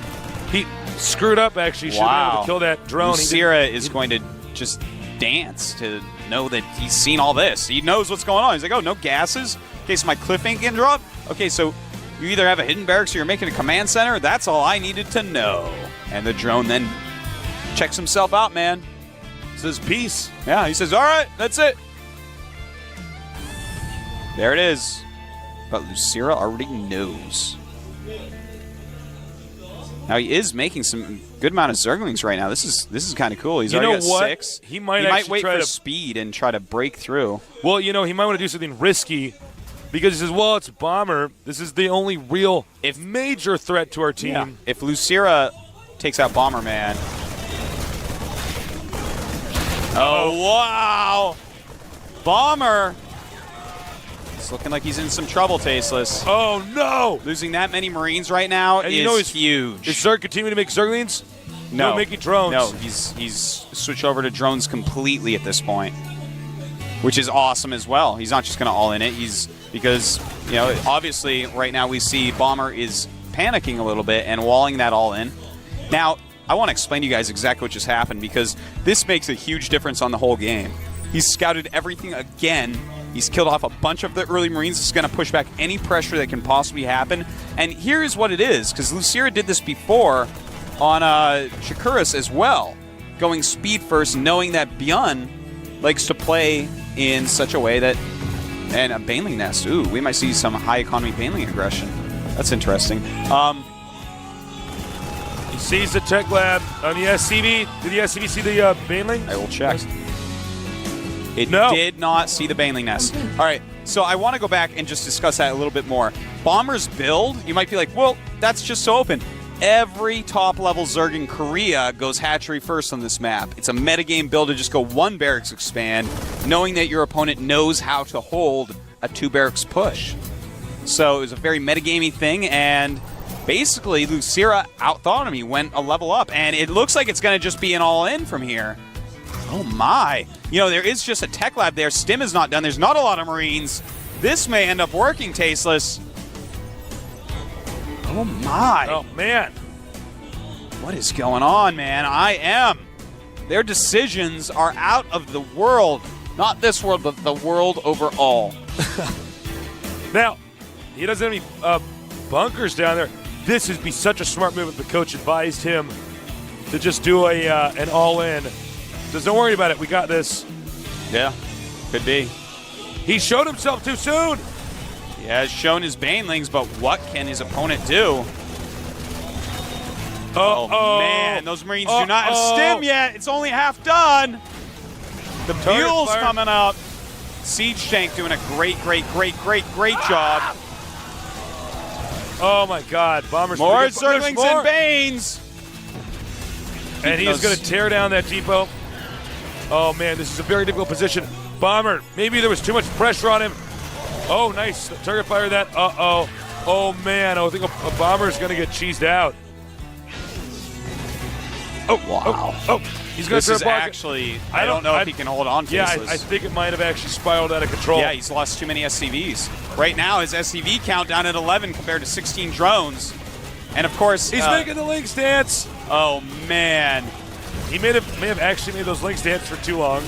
He screwed up, actually. Should have been able to kill that drone. Lucira is going to just dance to know that he's seen all this. He knows what's going on. He's like, oh, no gases? Okay, so my cliff ain't getting dropped? Okay, so you either have a hidden barracks or you're making a command center? That's all I needed to know. And the drone then checks himself out, man. Says peace. Yeah, he says, all right, that's it. There it is. But Lucira already knows. Now he is making some good amount of Zerglings right now. This is kind of cool. He's You already know got what? 6. He might wait try for to- speed and try to break through. Well, you know, he might want to do something risky because he says, well, it's Bomber. This is the only real major threat to our team. Yeah. If Lucira takes out Bomberman. Oh, wow. Bomber. It's looking like he's in some trouble, Tasteless. Oh, no. Losing that many Marines right now And is you know he's huge. Is Zerg continuing to make Zerglings? No, making drones. No, he's switched over to drones completely at this point, which is awesome as well. He's not just going to all in it. Because, you know, obviously right now we see Bomber is panicking a little bit and walling that all in. Now, I want to explain to you guys exactly what just happened because this makes a huge difference on the whole game. He's scouted everything again. He's killed off a bunch of the early Marines. It's going to push back any pressure that can possibly happen. And here's what it is, because Lucira did this before. on Shakuras as well, going speed first, knowing that Byun likes to play in such a way that, and a Baneling Nest. Ooh, we might see some high economy Baneling aggression. That's interesting. He sees the tech lab on the SCV. Did the SCV see the Baneling? I will check. It No. did not see the Baneling Nest. All right, so I want to go back and just discuss that a little bit more. Bomber's build, you might be like, well, that's just so open. Every top-level Zerg in Korea goes hatchery first on this map. It's a metagame build to just go 1 barracks expand, knowing that your opponent knows how to hold a 2 barracks push. So it was a very metagamey thing, and basically Lucira outthought him. He went a level up, and it looks like it's going to just be an all-in from here. Oh my. You know, there is just a tech lab there. Stim is not done. There's not a lot of Marines. This may end up working, Tasteless. Oh my. Oh, man. What is going on, man? Their decisions are out of the world. Not this world, but the world overall. Now, he doesn't have any bunkers down there. This would be such a smart move if the coach advised him to just do an all-in. Says, don't worry about it. We got this. Yeah, could be. He showed himself too soon. He has shown his Banelings, but what can his opponent do? Oh, man, those Marines do not have stim yet. It's only half done. The Mule's coming up. Siege Tank doing a great job. Oh, my God. Bombers. More Zerglings and Banes. And he's going to tear down that depot. Oh, man, this is a very difficult position. Bomber, maybe there was too much pressure on him. Oh, nice. Target fire that. Uh-oh. Oh, man, I think a Bomber is going to get cheesed out. Oh, wow. Oh, he's going to This is actually, I don't know if he can hold on to this. Yeah, I think it might have actually spiraled out of control. Yeah, he's lost too many SCVs. Right now, his SCV count down at 11 compared to 16 drones. And, of course... He's making the Lynx dance. Oh, man. He may have actually made those Lynx dance for too long.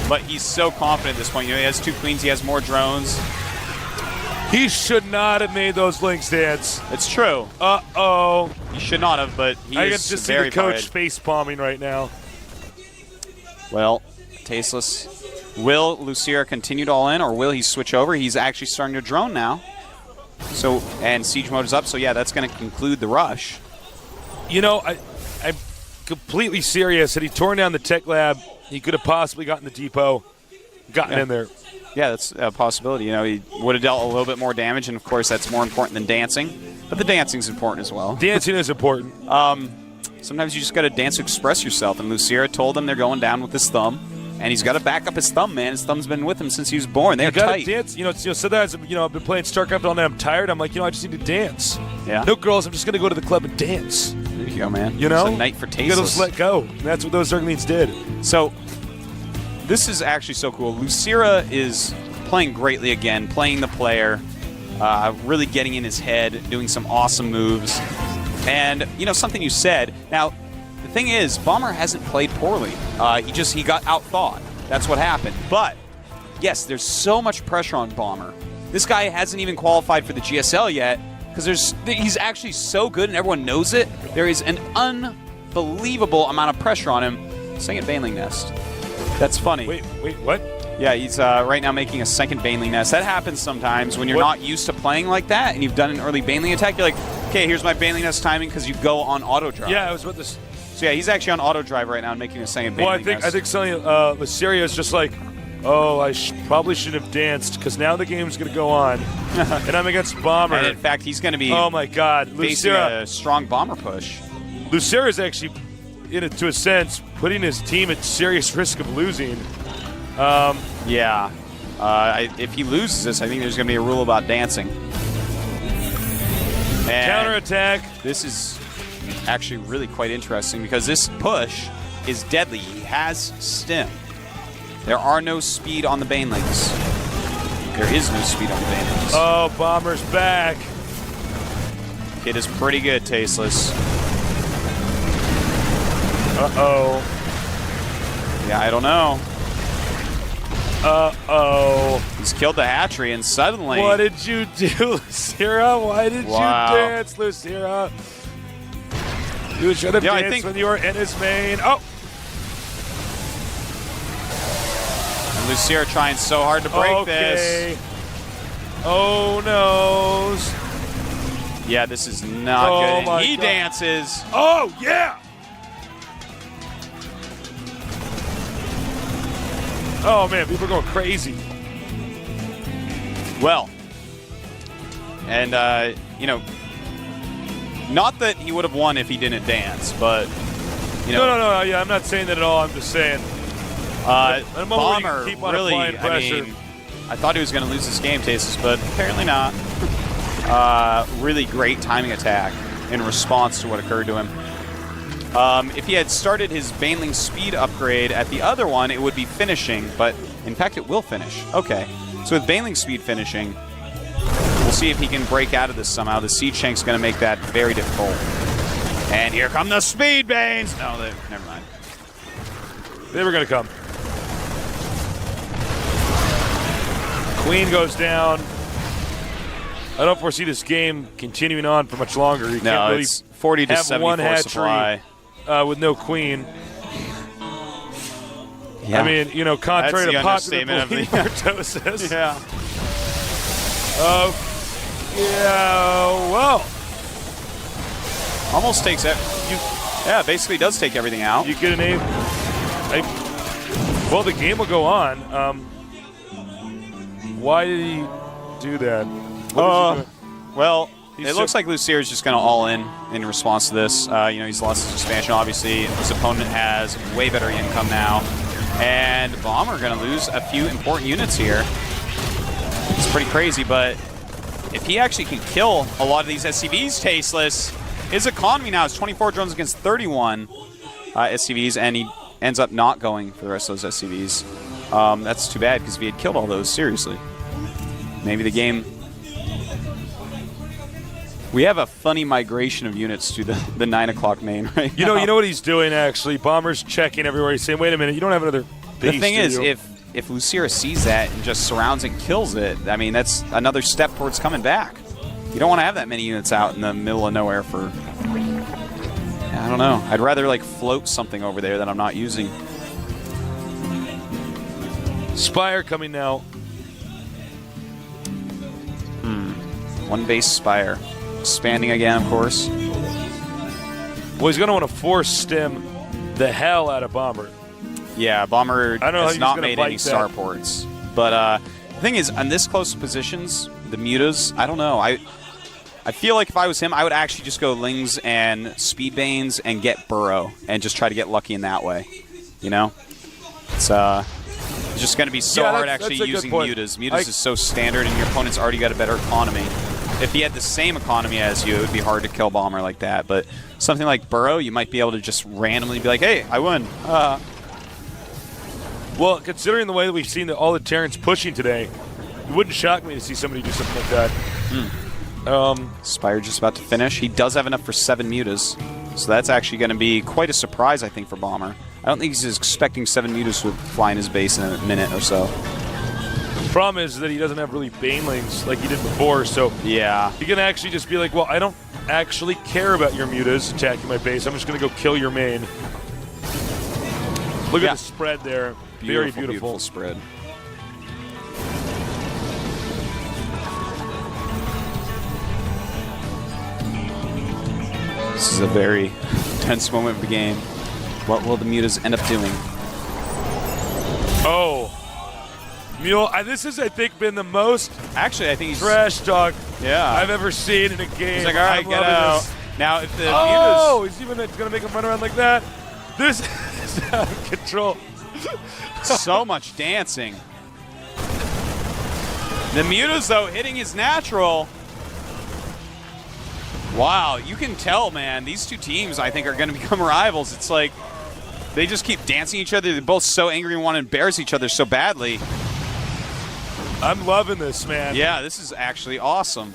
But he's so confident at this point. You know, he has 2 queens. He has more drones. He should not have made those Lynx dance. It's true. Uh-oh. He should not have, but he I is can just see very the coach fired. face palming right now. Well, Tasteless. Will Lucira continue to all in, or will he switch over? He's actually starting to drone now. So, and siege mode is up, so yeah, that's going to conclude the rush. You know, I'm completely serious. Had he torn down the tech lab, he could have possibly gotten the depot, gotten in there. Yeah, that's a possibility. You know, he would have dealt a little bit more damage, and of course that's more important than dancing. But the dancing's important as well. Dancing is important. Sometimes you just got to dance to express yourself, and Lucira told him they're going down with his thumb, and he's got to back up his thumb, man. His thumb's been with him since he was born. They're tight. Dance. You know, sometimes, I've been playing StarCraft all night. I'm tired. I'm like, I just need to dance. Yeah. No, girls, I'm just going to go to the club and dance. There you go, man. You know? It's a night for You Tasteless. got to just let go. And that's what those Zerglings did. So, this is actually so cool. Lucira is playing greatly again, playing the player, really getting in his head, doing some awesome moves. And, you know, something you said. Now, the thing is, Bomber hasn't played poorly. He got outthought. That's what happened. But, yes, there's so much pressure on Bomber. This guy hasn't even qualified for the GSL yet because he's actually so good and everyone knows it. There is an unbelievable amount of pressure on him. Second Baneling Nest. That's funny. Wait, what? Yeah, he's right now making a second Baneling Nest. That happens sometimes when you're not used to playing like that and you've done an early Baneling attack. You're like, okay, here's my Baneling Nest timing because you go on auto drive. Yeah, I was about this. So yeah, he's actually on auto drive right now and making a second Baneling Well, I think something Luceria is just like, oh, I probably shouldn't have danced because now the game's going to go on, and I'm against Bomber. And in fact, he's going to be oh my God, facing a strong Bomber push. Luceria is actually, to a sense, putting his team at serious risk of losing. Yeah. If he loses this, I think there's going to be a rule about dancing. And counterattack. This is actually really quite interesting because this push is deadly. He has stim. There are no speed on the Banelings. There is no speed on the Banelings. Oh, Bomber's back. Kid is pretty good, Tasteless. Uh-oh. Yeah, I don't know. Uh-oh. He's killed the hatchery, and suddenly... What did you do, Lucira? Why did you dance, Lucira? You should have Yeah, I danced think- when you were in his main. Oh, And Lucier trying so hard to break this. Oh no. Yeah, this is not Oh, good. And my he God. dances. Oh yeah. Oh man, people are going crazy. Well, and you know, not that he would have won if he didn't dance, but you know, No. Yeah, I'm not saying that at all. I'm just saying. I'm over where you Bomber keep on really. applying I pressure. mean, I thought he was going to lose this game, Tasis, but apparently not. Really great timing attack in response to what occurred to him. If he had started his Baneling speed upgrade at the other one, it would be finishing, but in fact it will finish. Okay, so with Baneling speed finishing, we'll see if he can break out of this somehow. The Siege Shank's going to make that very difficult. And here come the Speed Banes! No, never mind. They were going to come. Queen goes down. I don't foresee this game continuing on for much longer. You No, can't really it's 40 to have 74 one hatchery supply. With no queen. Yeah. I mean, you know, contrary That's to the popular understatement of the belief, year. Artosis. Yeah. Yeah, well, Almost takes it. Yeah, basically does take everything out. you get an A. Well, the game will go on. Why did he do that? What is he doing? Well, He's it looks like Lucier is just going to all in response to this. You know, he's lost his expansion, obviously. His opponent has way better income now. And Bomber going to lose a few important units here. It's pretty crazy, but if he actually can kill a lot of these SCVs, Tasteless, his economy now is 24 drones against 31 SCVs, and he ends up not going for the rest of those SCVs. That's too bad, because if he had killed all those, seriously, maybe the game... We have a funny migration of units to the 9 o'clock main right You now. know what he's doing, actually? Bomber's checking everywhere. He's saying, wait a minute, you don't have another base, The thing do is, you? if Lucira sees that and just surrounds and kills it, I mean, that's another step towards coming back. You don't want to have that many units out in the middle of nowhere for... I don't know. I'd rather, like, float something over there that I'm not using. Spire coming now. One base Spire. Expanding again, of course. Well, he's going to want to force stem the hell out of Bomber. Yeah, Bomber I don't know how has he's not gonna made bite any that. starports. But the thing is, on this close positions, the mutas, I don't know. I feel like if I was him, I would actually just go Lings and Speedbanes and get Burrow and just try to get lucky in that way. You know? It's just going to be so Yeah, hard that's actually a good using point. mutas. Mutas is so standard, and your opponent's already got a better economy. If he had the same economy as you, it would be hard to kill Bomber like that. But something like Burrow, you might be able to just randomly be like, hey, I won. Well, considering the way that we've seen all the Terrans pushing today, it wouldn't shock me to see somebody do something like that. Spire just about to finish. He does have enough for 7 mutas. So that's actually going to be quite a surprise, I think, for Bomber. I don't think he's expecting 7 mutas to fly in his base in a minute or so. Problem is that he doesn't have really Banelings like he did before, so Yeah. he can actually just be like, well, I don't actually care about your mutas attacking my base. I'm just going to go kill your main. Look Yeah. at the spread there. Very beautiful. Spread. This is a very tense moment of the game. What will the mutas end up doing? Oh. Mule, this has, I think, been the most Actually, I think he's... trash talk Yeah. I've ever seen in a game. He's like, all right, I'm get loving out. this. Now, if the Oh, mutas... he's even going to make him run around like that. This is out of control. So much dancing. The mutas, though, hitting his natural. Wow, you can tell, man. These two teams, I think, are going to become rivals. It's like they just keep dancing each other. They're both so angry and want to embarrass each other so badly. I'm loving this, man. Yeah, this is actually awesome.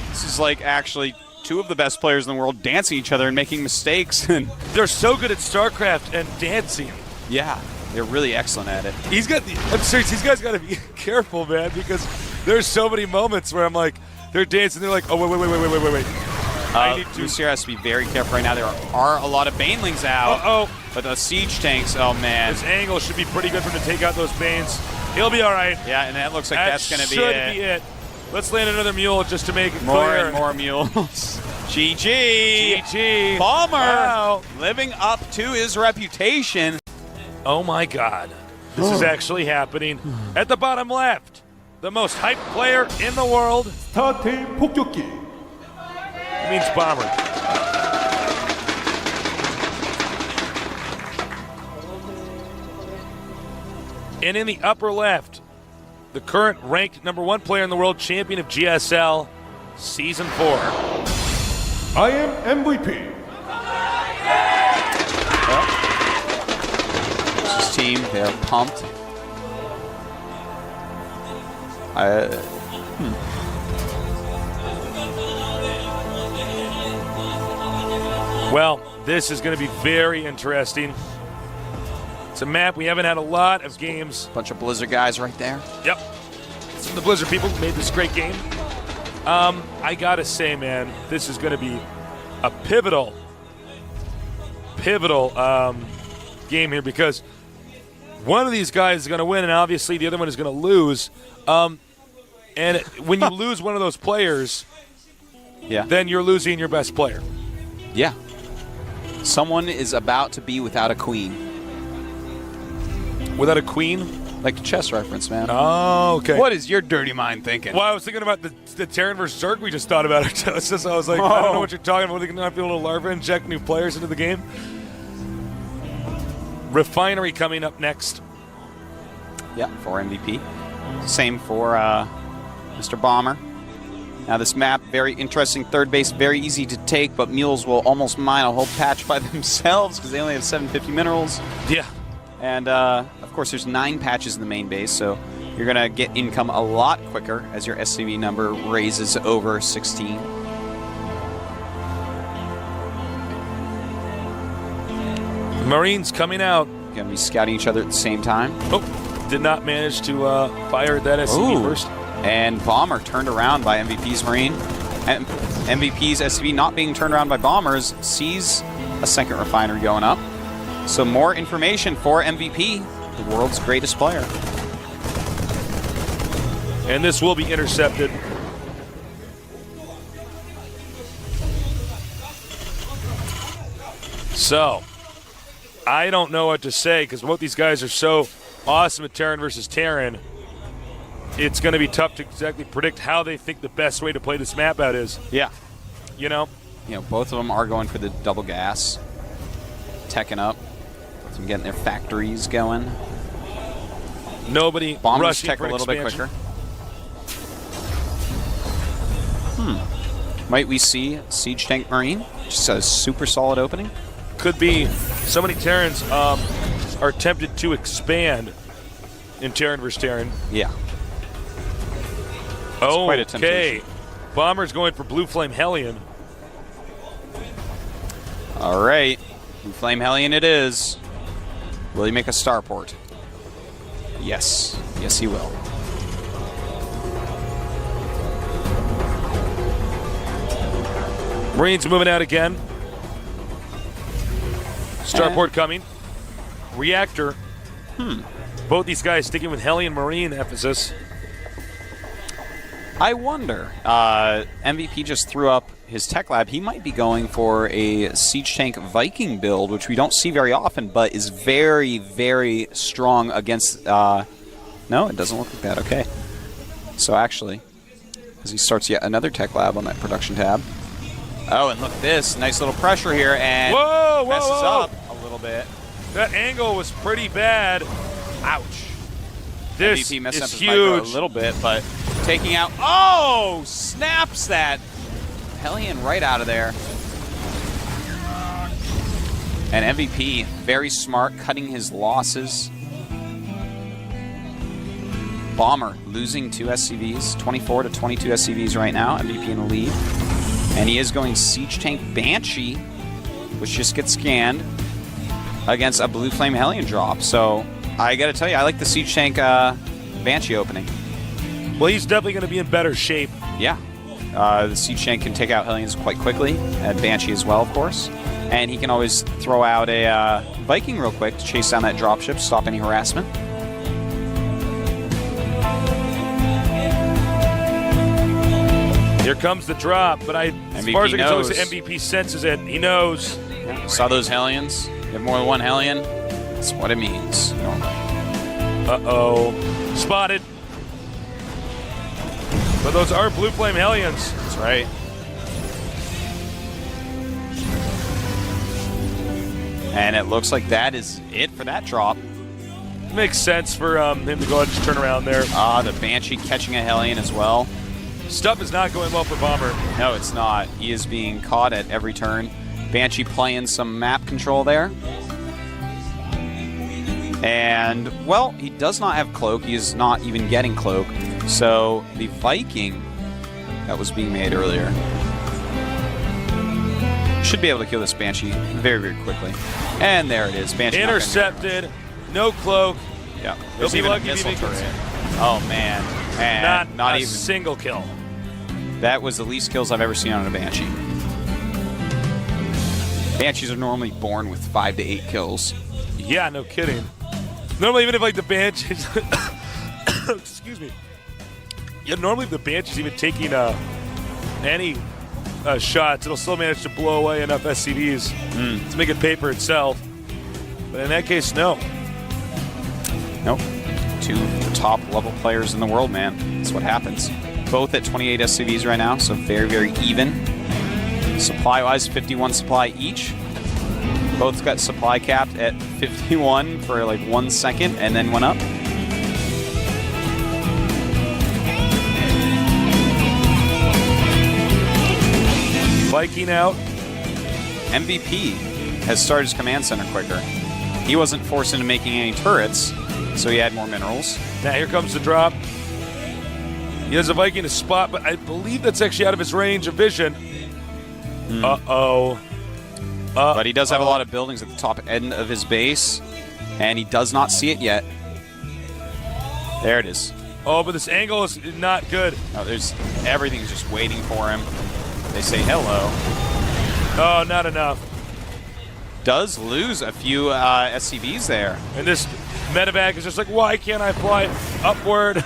This is like actually two of the best players in the world dancing each other and making mistakes. And They're so good at StarCraft and dancing. yeah, they're really excellent at it. I'm serious, these guys got to be careful, man, because there's so many moments where I'm like, they're dancing, they're like, oh, wait. I need to. Lucier has to be very careful right now. There are a lot of banelings out. Uh-oh. But the siege tanks, oh man. His angle should be pretty good for him to take out those Banes. He'll be all right. Yeah, and that looks like that's going to be should it. be it. Let's land another mule just to make it More clear. and more mules. GG. GG. Bomber Wow. living up to his reputation. Oh my God. This is actually happening. At the bottom left, the most hyped player in the world. 스타트 폭격기. It means Bomber. And in the upper left, the current ranked #1 player in the world, champion of GSL, Season 4. I am MVP. His team, they're pumped. Well, this is going to be very interesting. It's a map we haven't had a lot of games. Bunch of Blizzard guys right there. Yep. The Blizzard people made this great game. I gotta say, man, this is going to be a pivotal game here because one of these guys is going to win, and obviously the other one is going to lose. And when you lose one of those players, then you're losing your best player. Yeah. Someone is about to be without a queen. Without a queen? Like a chess reference, man. Oh, okay. What is your dirty mind thinking? Well, I was thinking about the Terran versus Zerg we just thought about. I was like, I don't know what you're talking about. They're not be able to larva inject new players into the game. Refinery coming up next. Yeah, for MVP. Same for Mr. Bomber. Now this map, very interesting. Third base, very easy to take, but mules will almost mine a whole patch by themselves because they only have 750 minerals. Yeah. And of course, there's 9 patches in the main base, so you're going to get income a lot quicker as your SCV number raises over 16. Marines coming out. Going to be scouting each other at the same time. Oh, did not manage to fire that SCV first. And Bomber turned around by MVP's Marine. And MVP's SCV not being turned around by Bombers sees a second refinery going up. So more information for MVP, the world's greatest player. And this will be intercepted. So, I don't know what to say because both these guys are so awesome at Terran versus Terran. It's going to be tough to exactly predict how they think the best way to play this map out is. Yeah. You know, both of them are going for the double gas. Teching up. So getting their factories going. Nobody Bombers rushing tech for a little expansion. bit quicker. Might we see Siege Tank Marine? Just a super solid opening. Could be. So many Terrans are tempted to expand in Terran versus Terran. Yeah. Quite a okay. temptation. Bomber's going for Blue Flame Hellion. All right. Blue Flame Hellion it is. Will he make a starport? Yes. Yes, he will. Marines moving out again. Starport coming. Reactor. Both these guys sticking with Hellion Marine emphasis. I wonder. MVP just threw up his tech lab. He might be going for a Siege Tank Viking build, which we don't see very often, but is very, very strong against... no, it doesn't look like that. Okay. So actually, as he starts yet another tech lab on that production tab. Oh, and look at this. Nice little pressure here, and messes up a little bit. That angle was pretty bad. Ouch. This MVP messed up is his micro a huge. little bit, but taking out... Oh! Snaps that Hellion right out of there. And MVP, very smart, cutting his losses. Bomber losing 2 SCVs, 24 to 22 SCVs right now. MVP in the lead. And he is going Siege Tank Banshee, which just gets scanned against a Blue Flame Hellion drop. So I got to tell you, I like the Siege Tank Banshee opening. Well, he's definitely going to be in better shape. Yeah. The Siege Shank can take out Hellions quite quickly, and Banshee as well, of course. And he can always throw out a Viking real quick to chase down that dropship, stop any harassment. Here comes the drop, but as far as I can tell, MVP senses it. He knows. Yeah. Saw those Hellions. You have more than one Hellion. That's what it means. Normally. Uh-oh. Spotted. But those are Blue Flame Hellions. That's right. And it looks like that is it for that drop. Makes sense for him to go ahead and just turn around there. The Banshee catching a Hellion as well. Stuff is not going well for Bomber. No, it's not. He is being caught at every turn. Banshee playing some map control there. And, well, he does not have Cloak. He is not even getting Cloak. So the Viking that was being made earlier should be able to kill this Banshee very, very quickly. And there it is. Banshee intercepted. No Cloak. Yeah. He'll There's be even lucky a if he missile makes turret. Oh, man. And not even a single kill. That was the least kills I've ever seen on a Banshee. Banshees are normally born with 5 to 8 kills. Yeah, no kidding. Normally, even if like the Banshees, excuse me. Yeah, normally if the Banshees even taking any shots, it'll still manage to blow away enough SCVs to make it pay for itself. But in that case, no. Nope. 2 of the top level players in the world, man. That's what happens. Both at 28 SCVs right now, so very, very even. Supply-wise, 51 supply each. Both got supply capped at 51 for like 1 second and then went up. Viking out. MVP has started his command center quicker. He wasn't forced into making any turrets, so he had more minerals. Now here comes the drop. He has a Viking to spot, but I believe that's actually out of his range of vision. Uh-oh. But he does have a lot of buildings at the top end of his base, and he does not see it yet. There it is. Oh, but this angle is not good. No, everything's just waiting for him. They say hello. Oh, not enough. Does lose a few SCVs there. And this medevac is just like, why can't I fly upward?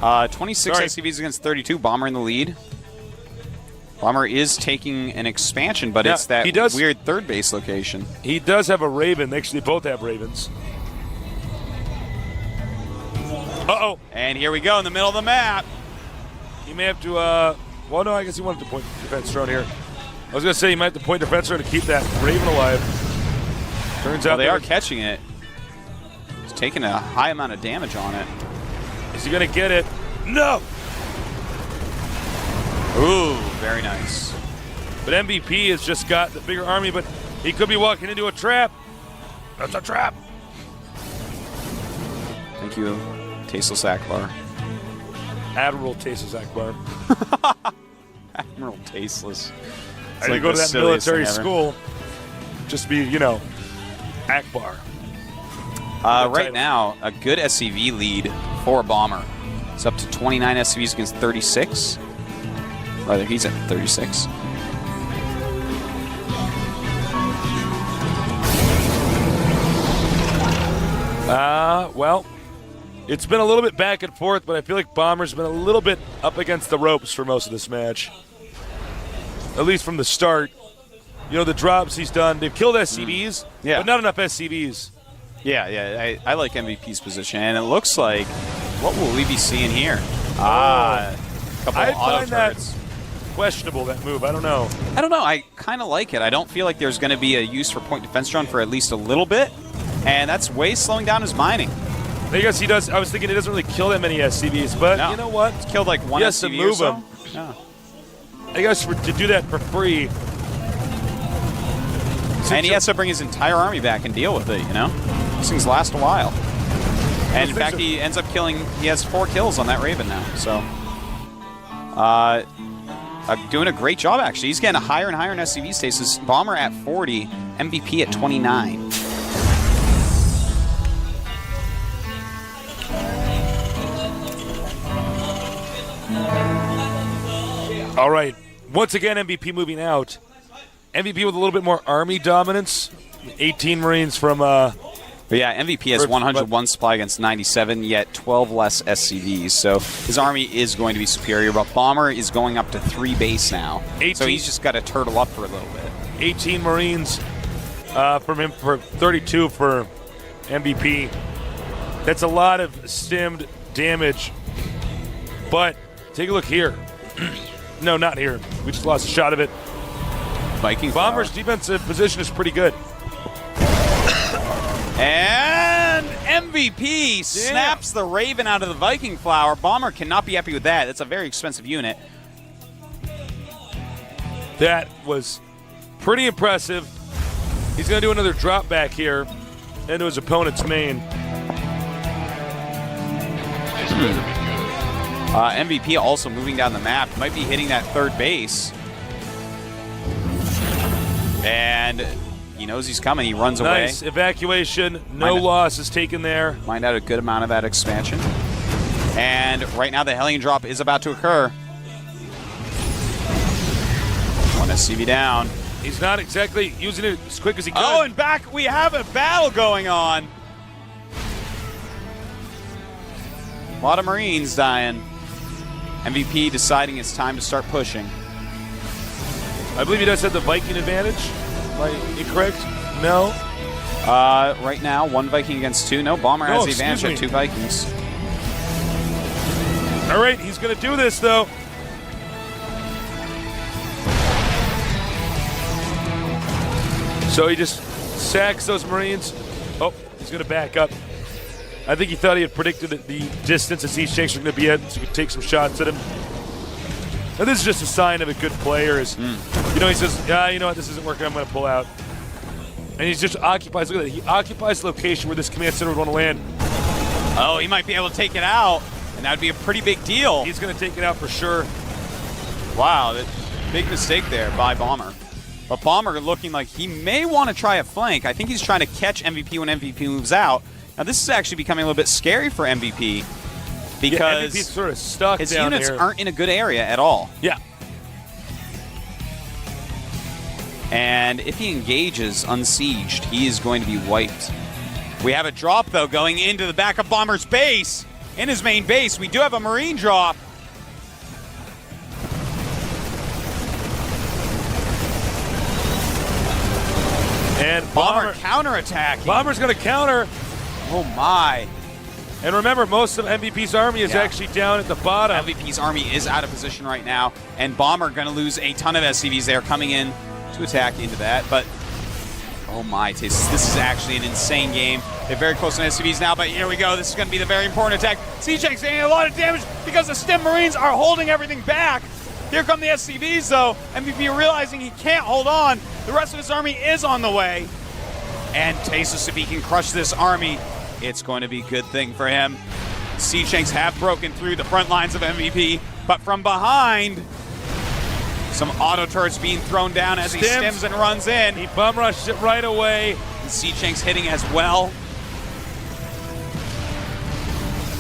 26 SCVs against 32. Bomber in the lead. Bomber is taking an expansion, but it's that weird third base location. He does have a Raven. They actually both have Ravens. Uh-oh. And here we go in the middle of the map. He may have to, well, no, I guess he wanted to point defense drone here. I was going to say he might have to point defense drone to keep that Raven alive. Turns out they are catching it. He's taking a high amount of damage on it. Is he going to get it? No! Ooh, very nice. But MVP has just got the bigger army, but he could be walking into a trap. That's a trap. Thank you, Tasteless Akbar. Admiral Tasteless Akbar. Admiral Tasteless. I didn't go to that military school. Just be, you know, Akbar. Right now, a good SCV lead for Bomber. It's up to 29 SCVs against 36. Rather, he's at 36. Well, it's been a little bit back and forth, but I feel like Bomber's been a little bit up against the ropes for most of this match. At least from the start. You know, the drops he's done, they've killed SCVs, but not enough SCVs. Yeah, I like MVP's position, and it looks like, what will we be seeing here? A couple I of auto find turrets. that questionable, that move. I don't know. I kind of like it. I don't feel like there's going to be a use for point defense drone for at least a little bit, and that's way slowing down his mining. I guess he does. I was thinking he doesn't really kill that many SCVs, but you know what? It's killed like one SCV to move or so. him. Yeah. I guess to do that for free. And he has to bring his entire army back and deal with it, you know? These things last a while. And in fact, he ends up killing, he has 4 kills on that Raven now, so. Doing a great job, actually. He's getting a higher and higher in SCV status. Bomber at 40, MVP at 29. All right. Once again, MVP moving out. MVP with a little bit more army dominance. 18 Marines from... But yeah, MVP has 101 supply against 97, yet 12 less SCVs. So his army is going to be superior, but Bomber is going up to 3 base now. 18. So he's just got to turtle up for a little bit. 18 Marines from him for 32 for MVP. That's a lot of stemmed damage. But take a look here. No, not here. We just lost a shot of it. Viking Bomber's Flower. defensive position is pretty good. And MVP snaps the Raven out of the Viking Flower. Bomber cannot be happy with that. That's a very expensive unit. That was pretty impressive. He's going to do another drop back here into his opponent's main. MVP also moving down the map. Might be hitting that 3rd base. And he knows he's coming. He runs away. Nice evacuation. No loss is taken there. Find out a good amount of that expansion. And right now the Hellion drop is about to occur. 1 SCV down. He's not exactly using it as quick as he could. Oh, and back we have a battle going on. A lot of Marines dying. MVP deciding it's time to start pushing. I believe he does have the Viking advantage. Am I incorrect? No. Right now, 1 Viking against 2. No, Bomber has the advantage of 2 Vikings. All right, he's going to do this, though. So he just sacks those Marines. Oh, he's going to back up. I think he thought he had predicted the distance that Siege Tanks are going to be at, so he could take some shots at him. And this is just a sign of a good player. You know, he says, yeah, you know what, this isn't working, I'm going to pull out. And he just occupies, look at that, he occupies the location where this command center would want to land. Oh, he might be able to take it out, and that would be a pretty big deal. He's going to take it out for sure. Wow, that big mistake there by Bomber. But Bomber looking like he may want to try a flank. I think he's trying to catch MVP when MVP moves out. Now, this is actually becoming a little bit scary for MVP because MVP's sort of stuck his down units here. aren't in a good area at all. Yeah. And if he engages unsieged, he is going to be wiped. We have a drop, though, going into the back of Bomber's base. In his main base, we do have a Marine drop. And Bomber counterattacking. Bomber's going to counter. Oh, my. And remember, most of MVP's army is actually down at the bottom. MVP's army is out of position right now, and Bomber going to lose a ton of SCVs there coming in to attack into that. But, oh my, this is actually an insane game. They're very close to SCVs now, but here we go. This is going to be the very important attack. Siege Tank's getting a lot of damage because the Stem Marines are holding everything back. Here come the SCVs, though. MVP realizing he can't hold on. The rest of his army is on the way. And Tasus, if he can crush this army, it's going to be a good thing for him. Siege Tanks have broken through the front lines of MVP, but from behind, some auto turrets being thrown down as he stems and runs in. He bum rushes it right away. And Siege Tanks hitting as well.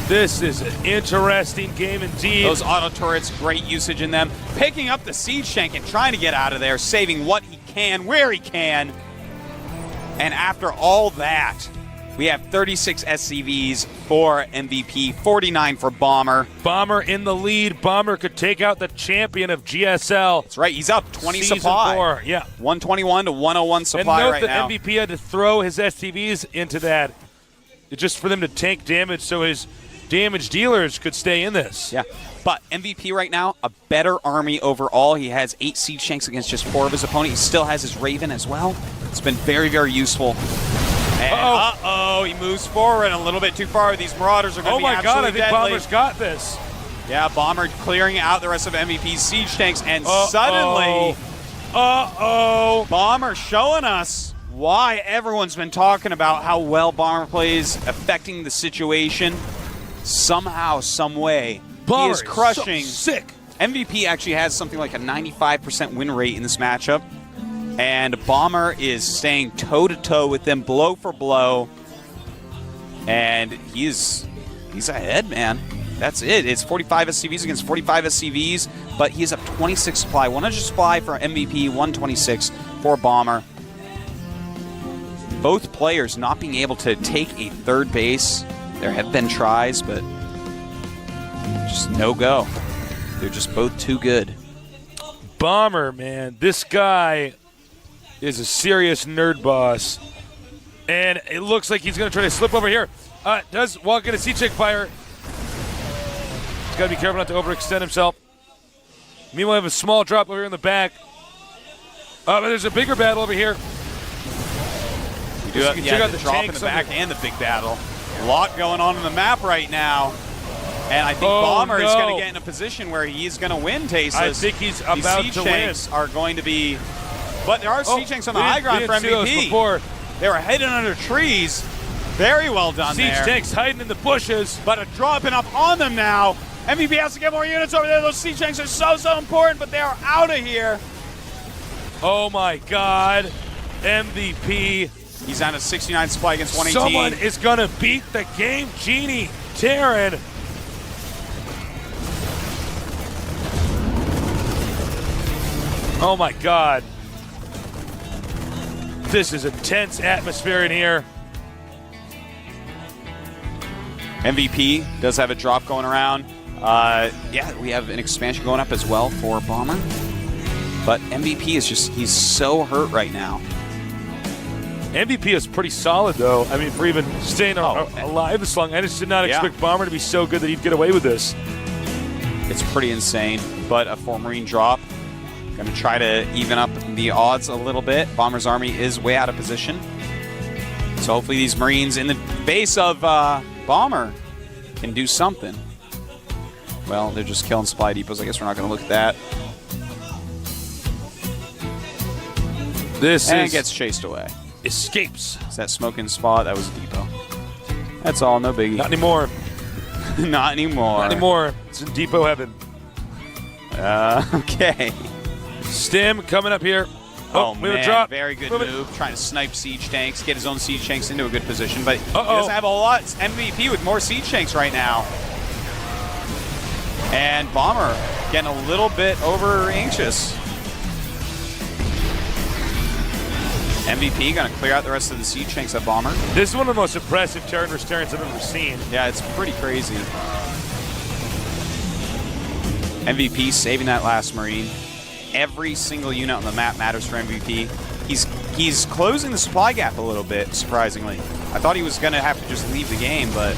This is an interesting game indeed. Those auto turrets, great usage in them. Picking up the Siege Tank and trying to get out of there, saving what he can, where he can. And after all that, we have 36 SCVs for MVP, 49 for Bomber. Bomber in the lead. Bomber could take out the champion of GSL. That's right, he's up 20 Season supply. 4, yeah. 121 to 101 supply and note right that now. MVP had to throw his SCVs into that just for them to tank damage so his damage dealers could stay in this. Yeah, but MVP right now, a better army overall. He has 8 Siege Tanks against just 4 of his opponents. He still has his Raven as well. It's been very, very useful. And he moves forward a little bit too far. These Marauders are going to be absolutely God, I think deadly. Bomber's got this. Yeah, Bomber clearing out the rest of MVP's Siege Tanks, and suddenly, Bomber showing us why everyone's been talking about how well Bomber plays, affecting the situation. Somehow, some way, he is crushing. So sick. MVP actually has something like a 95% win rate in this matchup, and Bomber is staying toe-to-toe with them, blow for blow, and he's ahead, man. That's it. It's 45 SCVs against 45 SCVs, but he's up 26 supply. 100 supply for MVP, 126 for Bomber. Both players not being able to take a third base. There have been tries, but just no go. They're just both too good. Bomber, man, this guy is a serious nerd boss. And it looks like he's going to try to slip over here. Does walk in a C-check fire. He's got to be careful not to overextend himself. Meanwhile, we have a small drop over here in the back. But there's a bigger battle over here. You do have, yeah, the drop in the back and the big battle. A lot going on the map right now. And I think Bomber is going to get in a position where he's going to win, Tasteless. I think he's about to win. These are going to be... But there are C-Shanks on the high ground for MVP. They were hidden under trees. Very well done there. C-Shanks hiding in the bushes. But dropping up on them now. MVP has to get more units over there. Those C-Shanks are so important, but they are out of here. Oh my God. MVP. He's on a 69 supply against 118. Someone is going to beat the game genie, Terran. Oh my God. This is a tense atmosphere in here. MVP does have a drop going around. Yeah, we have an expansion going up as well for Bomber. But MVP is just, he's so hurt right now. MVP is pretty solid, though. I mean, for even staying alive this long, I just did not expect Bomber to be so good that he'd get away with this. It's pretty insane, but a 4-Marine drop. Going to try to even up the odds a little bit. Bomber's army is way out of position. So hopefully these Marines in the base of Bomber can do something. Well, they're just killing supply depots. I guess we're not going to look at that. And gets chased away. Escapes. It's that smoking spot. That was a depot. That's all. No biggie. Not anymore. Not anymore. Not anymore. It's in depot heaven. Okay. Stim coming up here. Oh, we have man, a drop. Very good move. Trying to snipe siege tanks, get his own siege tanks into a good position, but he doesn't have a lot. It's MVP with more siege tanks right now. And Bomber getting a little bit over anxious. MVP going to clear out the rest of the siege tanks at Bomber. This is one of the most impressive Terran vs. Terrans I've ever seen. Yeah, it's pretty crazy. MVP saving that last Marine. Every single unit on the map matters for MVP. He's closing the supply gap a little bit, surprisingly. I thought he was going to have to just leave the game, but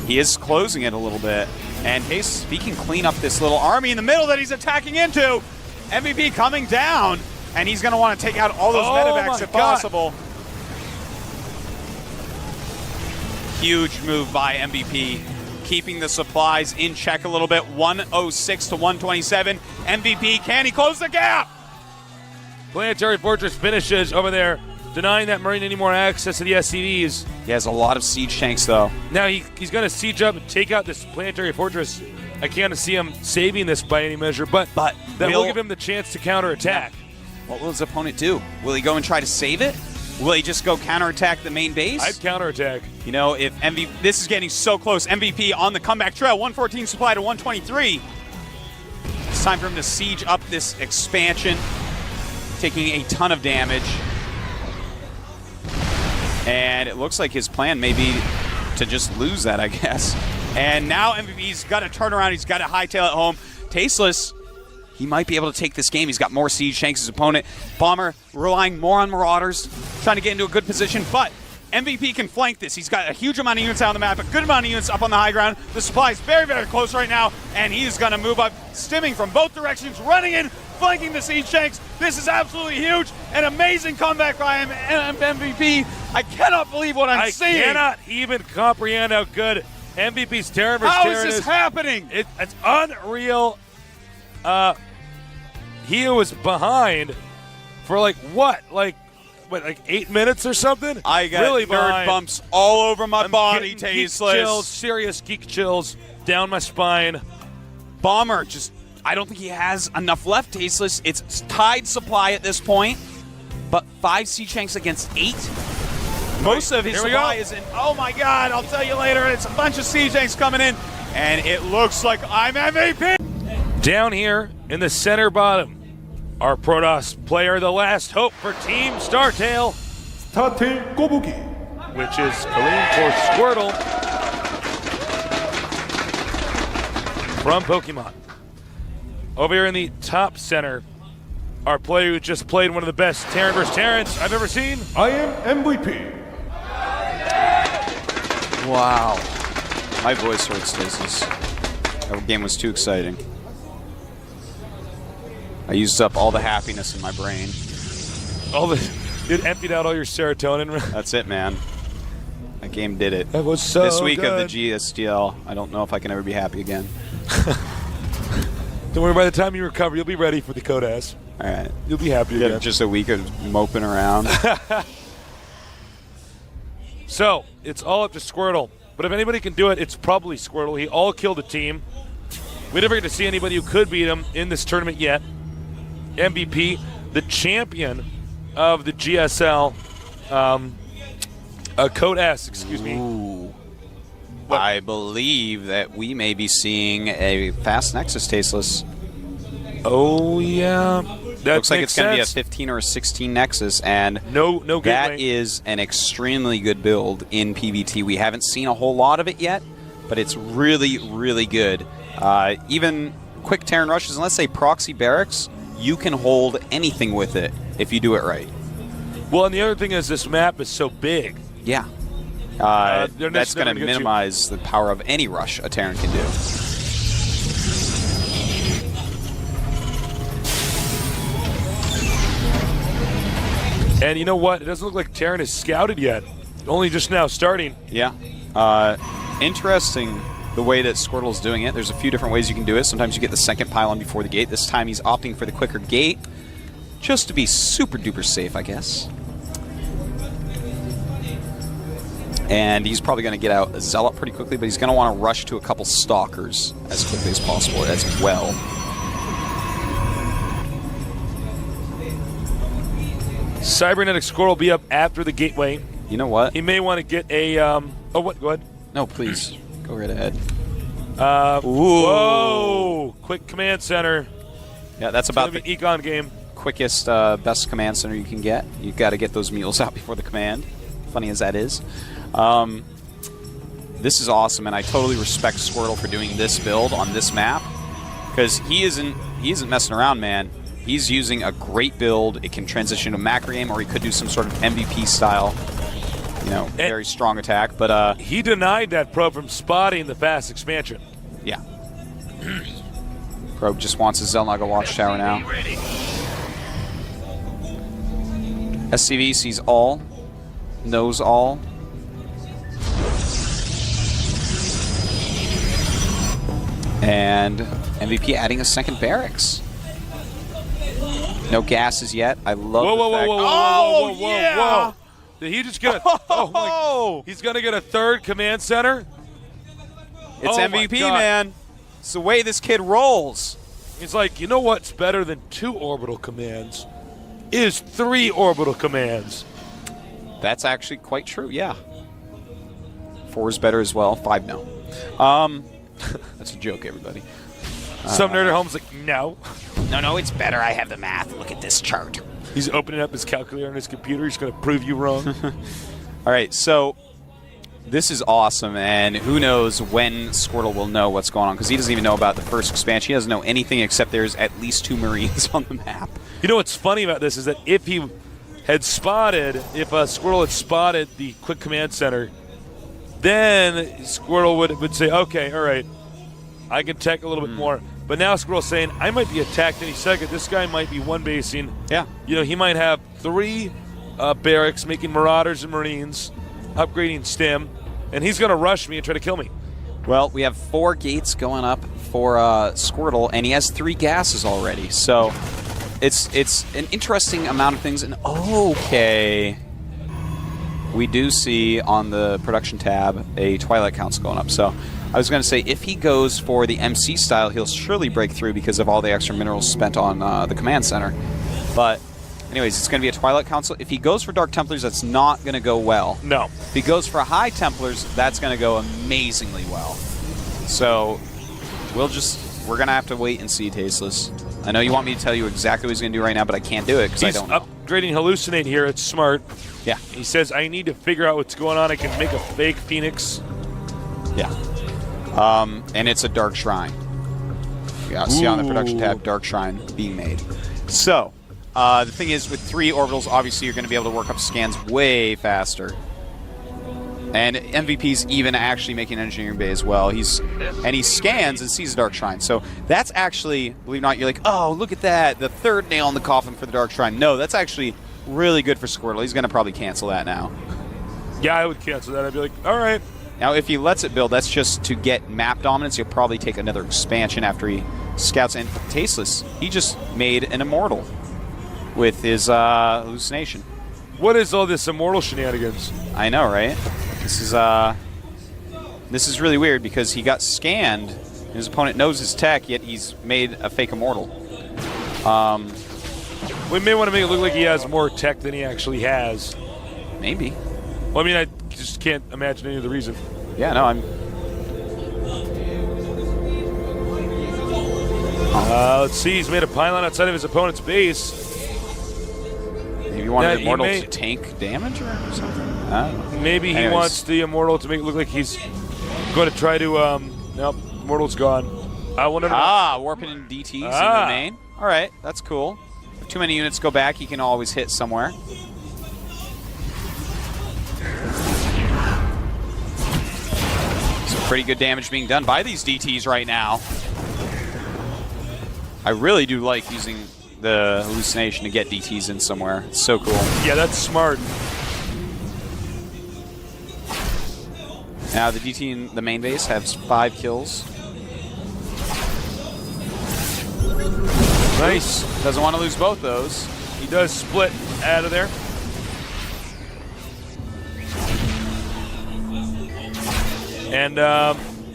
he is closing it a little bit. And Case, he can clean up this little army in the middle that he's attacking into. MVP coming down, and he's going to want to take out all those medevacs if possible. Huge move by MVP. Keeping the supplies in check a little bit. 106 to 127. MVP, can he close the gap? Planetary Fortress finishes over there, denying that Marine any more access to the SCVs. He has a lot of siege tanks, though. Now he's going to siege up and take out this Planetary Fortress. I can't see him saving this by any measure, but that will give him the chance to counterattack. What will his opponent do? Will he go and try to save it? Will he just go counterattack the main base? I'd counterattack. You know, if MVP, this is getting so close. MVP on the comeback trail, 114 supply to 123. It's time for him to siege up this expansion, taking a ton of damage. And it looks like his plan may be to just lose that, I guess. And now MVP's got to turn around. He's got to hightail it home. Tasteless. He might be able to take this game. He's got more siege tanks as his opponent. Bomber relying more on Marauders, trying to get into a good position, but MVP can flank this. He's got a huge amount of units out on the map, a good amount of units up on the high ground. The supply is very, very close right now, and he's going to move up, stimming from both directions, running in, flanking the siege tanks. This is absolutely huge. An amazing comeback by MVP. I cannot believe what I'm seeing. I cannot even comprehend how good MVP's Terran vs. How Terran is this happening? It's unreal. He was behind for like 8 minutes or something? I got really nerd bumps all over my body, Tasteless. Chills, serious geek chills down my spine. Bomber I don't think he has enough left, Tasteless. It's tied supply at this point, but 5 siege tanks against 8. Most of his Here we go. supply is in. Oh my God! I'll tell you later. It's a bunch of siege tanks coming in, and it looks like I'm MVP. Down here in the center bottom, our Protoss player, the last hope for Team StarTale, 스타테일 꼬부기. which is Kareem for Squirtle from Pokemon. Over here in the top center, our player who just played one of the best Terran vs. Terrans I've ever seen. I am MVP. Wow. My voice hurts, Stasis. That game was too exciting. I used up all the happiness in my brain. It emptied out all your serotonin. That's it, man. That game did it. That was so This week good. of the GSDL, I don't know if I can ever be happy again. Don't worry, by the time you recover, you'll be ready for the Codas. All right. You'll be happy Get again. just a week of moping around. So, it's all up to Squirtle. But if anybody can do it, it's probably Squirtle. He all killed a team. We never get to see anybody who could beat him in this tournament yet. MVP, the champion of the GSL, Code S, excuse me. Ooh. I believe that we may be seeing a fast Nexus Tasteless. Oh, yeah. That Looks like makes it's going to be a sense. 15 or a 16 Nexus, and No that gateway. is an extremely good build in PvT. We haven't seen a whole lot of it yet, but it's really, really good. Even quick Terran rushes, and let's say proxy barracks, you can hold anything with it if you do it right. Well, and the other thing is this map is so big. Yeah. They're That's never going to gonna get you. minimize the power of any rush a Terran can do. And you know what? It doesn't look like Terran is scouted yet. Only just now starting. Yeah. Interesting the way that Squirtle's doing it. There's a few different ways you can do it. Sometimes you get the second pylon before the gate. This time he's opting for the quicker gate just to be super duper safe, I guess. And he's probably going to get out a Zealot pretty quickly, but he's going to want to rush to a couple Stalkers as quickly as possible as well. Cybernetic Squirrel will be up after the gateway. You know what? He may want to get a... oh, what? Go ahead. No, please. Go right ahead. Whoa! Quick command center. Yeah, that's It's gonna about be the an econ game. quickest, best command center you can get. You've got to get those mules out before the command. Funny as that is. This is awesome, and I totally respect Squirtle for doing this build on this map, because he isn't messing around, man. He's using a great build. It can transition to macro game, or he could do some sort of MVP style, you know, very strong attack. But He denied that probe from spotting the fast expansion. yeah, Probe just wants his Zelnaga Watchtower now. SCV sees all, knows all. And MVP adding a second barracks. No gases yet. I love Whoa, the whoa, whoa, fact. whoa, whoa, Oh, whoa, whoa, yeah. whoa. Did he just get a... Oh, my... He's going to get a third command center? It's Oh my MVP, God. man. It's the way this kid rolls. He's like, you know what's better than 2 orbital commands? Is 3 orbital commands. That's actually quite true, yeah. 4 is better as well. 5, no. That's a joke, everybody. Some nerd at home's like, no. No, it's better. I have the math. Look at this chart. He's opening up his calculator on his computer. He's going to prove you wrong. All right, so this is awesome, and who knows when Squirtle will know what's going on, because he doesn't even know about the first expansion. He doesn't know anything except there's at least 2 Marines on the map. You know what's funny about this is that if he had spotted, if Squirtle had spotted the quick command center, then Squirtle would say, okay, all right, I can tech a little bit more. But now Squirrel's saying, I might be attacked any second. This guy might be one basing. Yeah. You know, he might have 3 barracks making Marauders and Marines, upgrading STEM, and he's going to rush me and try to kill me. Well, we have 4 gates going up for Squirtle, and he has 3 gases already. So it's an interesting amount of things. And okay, we do see on the production tab a Twilight Council going up. So I was going to say, if he goes for the MC style, he'll surely break through because of all the extra minerals spent on the command center. But Anyways, it's going to be a Twilight Council. If he goes for Dark Templars, that's not going to go well. No. If he goes for High Templars, that's going to go amazingly well. So we're going to have to wait and see, Tasteless. I know you want me to tell you exactly what he's going to do right now, but I can't do it because I don't know. Upgrading Hallucinate here. It's smart. Yeah. He says, I need to figure out what's going on. I can make a fake Phoenix. Yeah. And it's a Dark Shrine. Yeah, see on the production tab, Dark Shrine being made. So, the thing is, with 3 orbitals, obviously you're going to be able to work up scans way faster. And MVP's even actually making an engineering bay as well. He scans and sees a Dark Shrine. So that's actually, believe it or not, you're like, oh, look at that, the 3rd nail in the coffin for the Dark Shrine. No, that's actually really good for Squirtle. He's going to probably cancel that now. Yeah, I would cancel that. I'd be like, all right. Now, if he lets it build, that's just to get map dominance. He'll probably take another expansion after he scouts in. Tasteless, he just made an Immortal with his hallucination. What is all this Immortal shenanigans? I know, right? This is really weird because he got scanned. His opponent knows his tech, yet he's made a fake Immortal. We may want to make it look like he has more tech than he actually has. Maybe. Well, I mean, I just can't imagine any other reason. Yeah, no, I'm... Let's see, he's made a pylon outside of his opponent's base. Maybe you want an Immortal to tank damage or something? I don't know. Maybe he wants the Immortal to make it look like he's going to try to... nope, Immortal's gone. Warping in DTs in the main. All right, that's cool. If too many units go back, he can always hit somewhere. Some pretty good damage being done by these DTs right now. I really do like using the hallucination to get DTs in somewhere. It's so cool. Yeah, that's smart. Now the DT in the main base has 5 kills. Nice. Doesn't want to lose both those. He does split out of there. And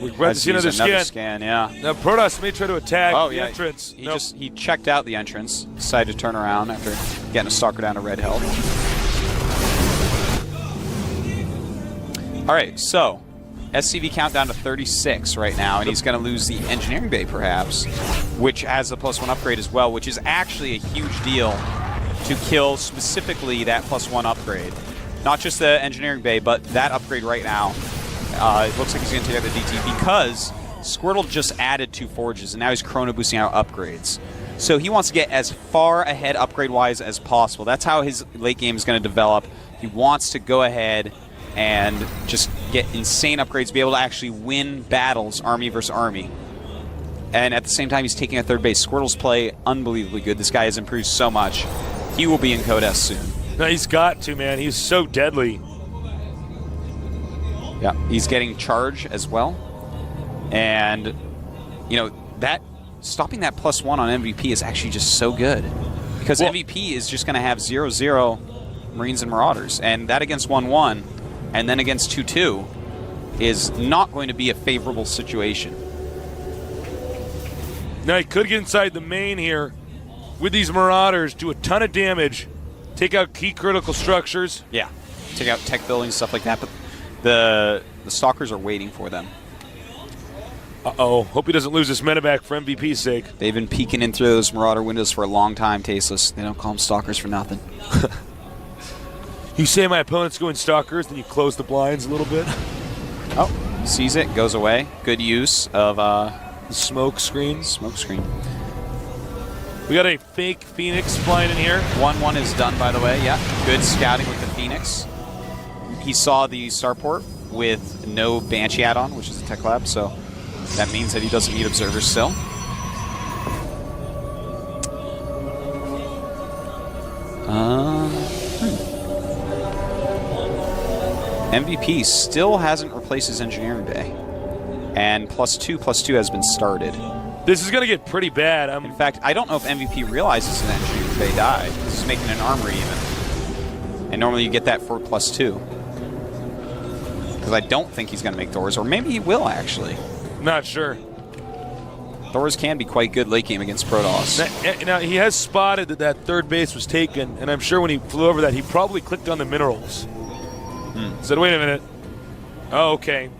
we're about to see another scan. Yeah. Now Protoss may try to attack the entrance. He checked out the entrance, decided to turn around after getting a stalker down to red health. All right, so SCV count down to 36 right now, and he's going to lose the engineering bay perhaps, which has a +1 upgrade as well, which is actually a huge deal to kill specifically that +1 upgrade. Not just the engineering bay, but that upgrade right now. It looks like he's going to take out the DT because Squirtle just added 2 forges, and now he's chrono boosting out upgrades. So he wants to get as far ahead upgrade-wise as possible. That's how his late game is going to develop. He wants to go ahead and just get insane upgrades, be able to actually win battles, army versus army. And at the same time, he's taking a 3rd base. Squirtle's play, unbelievably good. This guy has improved so much. He will be in Code S soon. No, he's got to, man. He's so deadly. Yeah, he's getting charge as well. And, you know, that stopping that +1 on MVP is actually just so good. Because MVP is just going to have 0-0 Marines and Marauders. And that against 1-1 and then against 2-2 is not going to be a favorable situation. Now, he could get inside the main here with these Marauders, do a ton of damage, take out key critical structures. Yeah, take out tech buildings, stuff like that. But the Stalkers are waiting for them. Uh-oh. Hope he doesn't lose this medevac for MVP's sake. They've been peeking in through those Marauder windows for a long time, Tasteless. They don't call them Stalkers for nothing. You say my opponent's going Stalkers, then you close the blinds a little bit. Oh, sees it, goes away. Good use of the smoke screen. Smoke screen. We got a fake Phoenix flying in here. 1-1 is done, by the way. Yeah, good scouting with the Phoenix. He saw the starport with no Banshee add-on, which is a tech lab, so that means that he doesn't need observers still. MVP still hasn't replaced his engineering bay, and +2/+2 has been started. This is going to get pretty bad. In fact, I don't know if MVP realizes an engineering bay died. This is making an armory even, and normally you get that for +2. Because I don't think he's going to make doors, or maybe he will actually. Not sure. Thors can be quite good late game against Protoss. Now, he has spotted that that third base was taken, and I'm sure when he flew over that, he probably clicked on the minerals. Said, wait a minute. Oh, okay.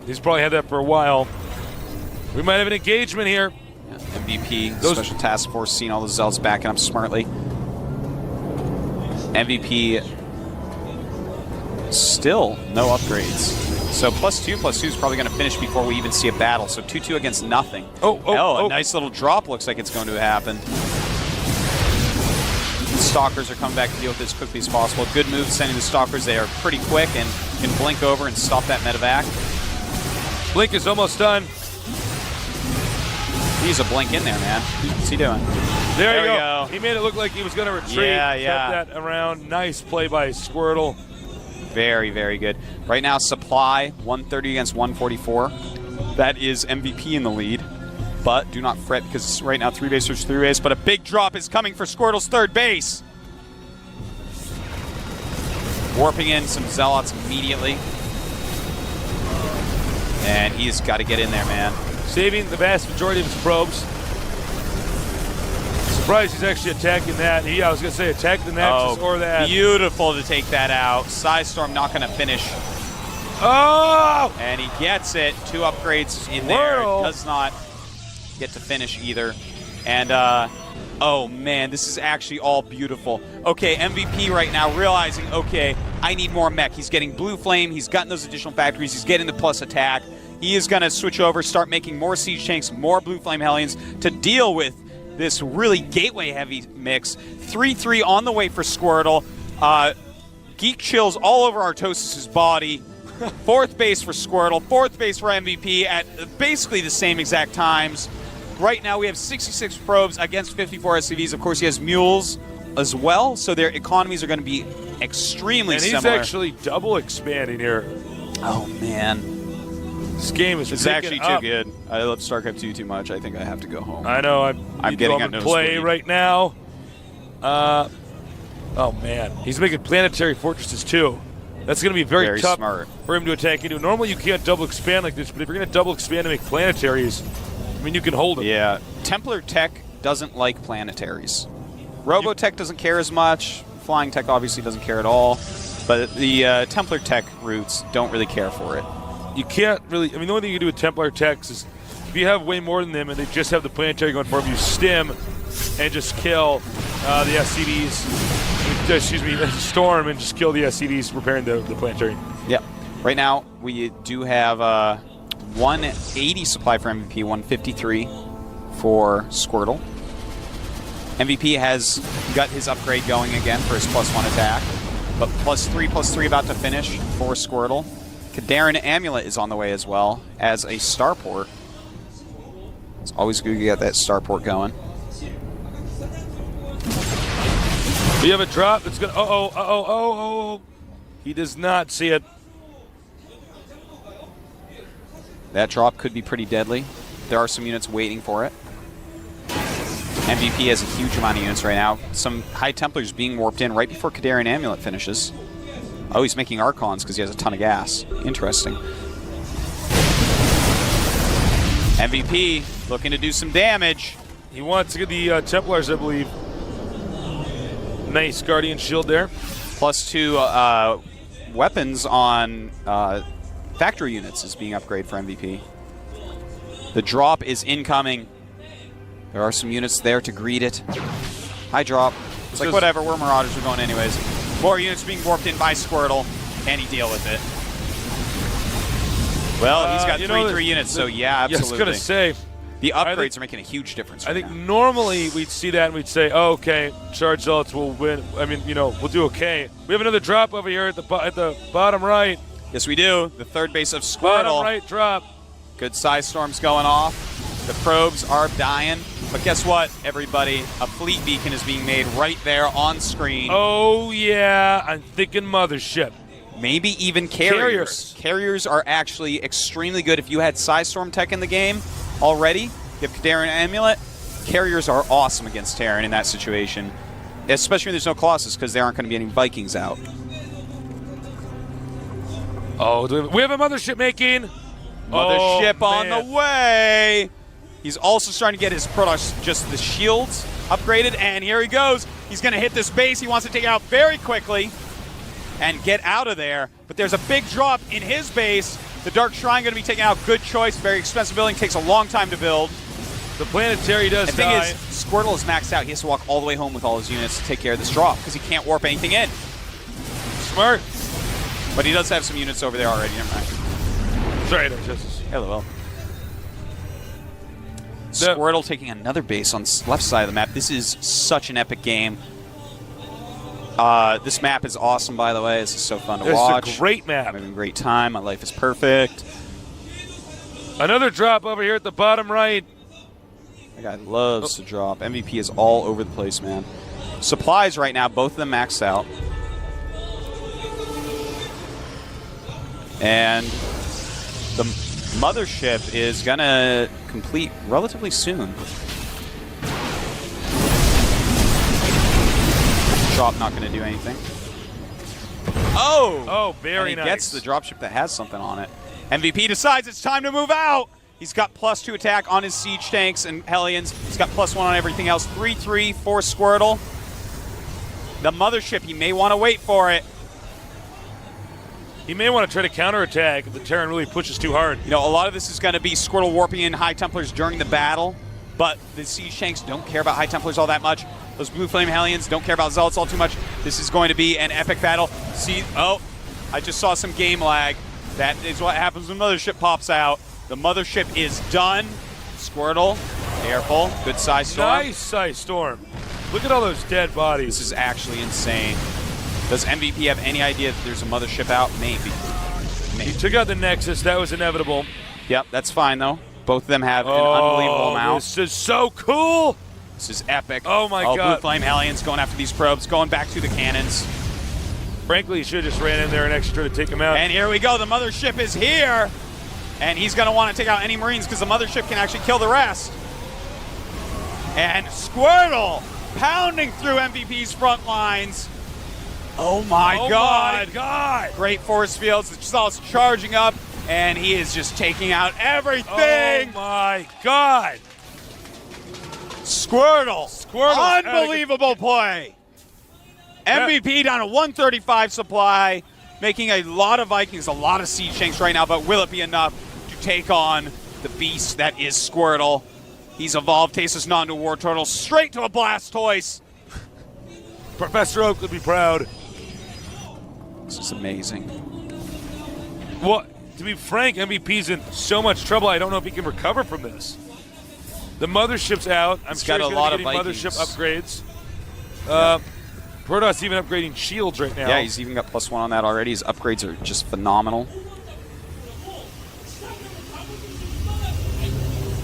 He's probably had that for a while. We might have an engagement here. Yeah, MVP, Special Task Force, seeing all the Zealots backing up smartly. MVP still no upgrades. So +2 is probably going to finish before we even see a battle. So 2-2 against nothing. A nice little drop looks like it's going to happen. Stalkers are coming back to deal with this as quickly as possible. Good move sending the Stalkers. They are pretty quick and can blink over and stop that medevac. Blink is almost done. He's a blink in there, man. What's he doing? There you go. He made it look like he was going to retreat. Yeah. Kept that around. Nice play by Squirtle. Very, very good. Right now, supply 130 against 144. That is MVP in the lead. But do not fret because right now 3-base versus 3-base. But a big drop is coming for Squirtle's third base. Warping in some Zealots immediately. And he's got to get in there, man. Saving the vast majority of his probes. Surprised he's actually attacking that. I was going to say attack the Nexus or that. Beautiful to take that out. Storm not going to finish. Oh! And he gets it. 2 upgrades in there. Does not get to finish either. And, oh man, this is actually all beautiful. Okay, MVP right now realizing, okay, I need more mech. He's getting Blue Flame. He's gotten those additional factories. He's getting the plus attack. He is going to switch over, start making more Siege Tanks, more Blue Flame Hellions to deal with this really gateway-heavy mix. 3-3 on the way for Squirtle. Geek chills all over Artosis' body. 4th base for Squirtle, 4th base for MVP at basically the same exact times. Right now we have 66 probes against 54 SCVs. Of course, he has mules as well, so their economies are going to be extremely similar. And he's actually double expanding here. Oh, man. This game is actually too good. I love StarCraft II too much. I think I have to go home. I know. I'm getting on play right now. Oh, man. He's making planetary fortresses, too. That's going to be very tough for him to attack into. Normally, you can't double expand like this, but if you're going to double expand and make planetaries, I mean, you can hold it. Yeah. Templar Tech doesn't like planetaries. Robotech doesn't care as much. Flying Tech obviously doesn't care at all. But the Templar Tech routes don't really care for it. You can't really, I mean, the only thing you can do with Templar Techs is if you have way more than them and they just have the planetary going for them, you stim and just kill the SCVs. Excuse me, storm and just kill the SCVs repairing the planetary. Yeah. Right now, we do have 180 supply for MVP, 153 for Squirtle. MVP has got his upgrade going again for his +1 attack, but +3 about to finish for Squirtle. Kadarin Amulet is on the way as well as a starport. It's always good to get that starport going. We have a drop that's going to... Oh. He does not see it. That drop could be pretty deadly. There are some units waiting for it. MVP has a huge amount of units right now. Some High Templars being warped in right before Kadarin Amulet finishes. Oh, he's making Archons because he has a ton of gas. Interesting. MVP looking to do some damage. He wants to get the Templars, I believe. Nice Guardian Shield there. +2 weapons on factory units is being upgraded for MVP. The drop is incoming. There are some units there to greet it. High drop. It's like, whatever, we're Marauders, we're going anyways. More units being warped in by Squirtle. Can he deal with it? Well, he's got 3 units, so yeah, absolutely. Yeah, I was going to say. The upgrades are making a huge difference right I think now. Normally we'd see that and we'd say, oh, okay, Charge Zealots will win. I mean, you know, we'll do okay. We have another drop over here at the bottom right. Yes, we do. The third base of Squirtle. Bottom right drop. Good size storms going off. The probes are dying. But guess what, everybody? A fleet beacon is being made right there on screen. Oh, yeah. I'm thinking Mothership. Maybe even carriers. Carriers are actually extremely good. If you had Size Storm Tech in the game already, you have Kadarin Amulet, carriers are awesome against Terran in that situation. Especially when there's no Colossus, because there aren't going to be any Vikings out. Oh, we have a Mothership making. Mothership on the way. He's also starting to get his products, just the shields, upgraded, and here he goes. He's going to hit this base. He wants to take it out very quickly and get out of there. But there's a big drop in his base. The Dark Shrine going to be taken out. Good choice. Very expensive building. Takes a long time to build. The planetary does The thing die. is, Squirtle is maxed out. He has to walk all the way home with all his units to take care of this drop because he can't warp anything in. Smart. But he does have some units over there already. Never mind. Sorry, no, just Hello. Squirtle taking another base on the left side of the map. This is such an epic game. This map is awesome, by the way. This is so fun to watch. It's a great map. I'm having a great time. My life is perfect. Another drop over here at the bottom right. That guy loves to drop. MVP is all over the place, man. Supplies right now, both of them maxed out. And the mothership is going to complete relatively soon. Drop not going to do anything. Oh! Oh, very and he nice. gets the dropship that has something on it. MVP decides it's time to move out. He's got +2 attack on his siege tanks and Hellions. He's got +1 on everything else. 3-3 for Squirtle. The mothership, he may want to wait for it. He may want to try to counterattack if the Terran really pushes too hard. You know, a lot of this is going to be Squirtle warping in High Templars during the battle, but the Siege Tanks don't care about High Templars all that much. Those Blue Flame Hellions don't care about Zealots all too much. This is going to be an epic battle. See, oh, I just saw some game lag. That is what happens when Mothership pops out. The Mothership is done. Squirtle, careful. Good size storm. Nice size storm. Look at all those dead bodies. This is actually insane. Does MVP have any idea that there's a Mothership out? Maybe. He took out the Nexus. That was inevitable. Yep, that's fine, though. Both of them have an unbelievable amount. This is so cool. This is epic. Oh, my All God. Blue Flame Hellions going after these probes, going back to the cannons. Frankly, he should have just ran in there and actually tried to take him out. And here we go. The Mothership is here. And he's going to want to take out any Marines because the Mothership can actually kill the rest. And Squirtle pounding through MVP's front lines. Oh my God. My God. Great force fields. The Zealot's charging up, and he is just taking out everything. Oh my God. Squirtle. Squirtle. Unbelievable play. MVP down to 135 supply, making a lot of Vikings, a lot of siege tanks right now, but will it be enough to take on the beast that is Squirtle? He's evolved Tasteless Non to War Turtle straight to a Blastoise. Professor Oak would be proud. This is amazing. Well, to be frank, MVP's in so much trouble, I don't know if he can recover from this. The Mothership's out. I'm He's sure got he's a lot going to of get Mothership Vikings. upgrades. Protoss even upgrading shields right now. Yeah, he's even got +1 on that already. His upgrades are just phenomenal.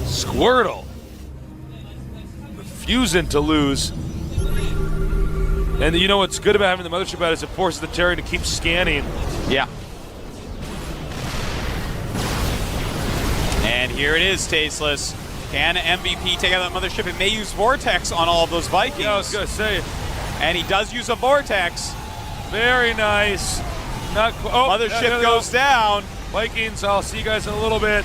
Squirtle. Refusing to lose. And you know what's good about having the Mothership out is it forces the Terran to keep scanning. Yeah. And here it is, Tasteless. Can MVP take out that Mothership? It may use Vortex on all of those Vikings. Yeah, I was going to say. And he does use a Vortex. Very nice. Not Mothership goes down. Vikings, I'll see you guys in a little bit.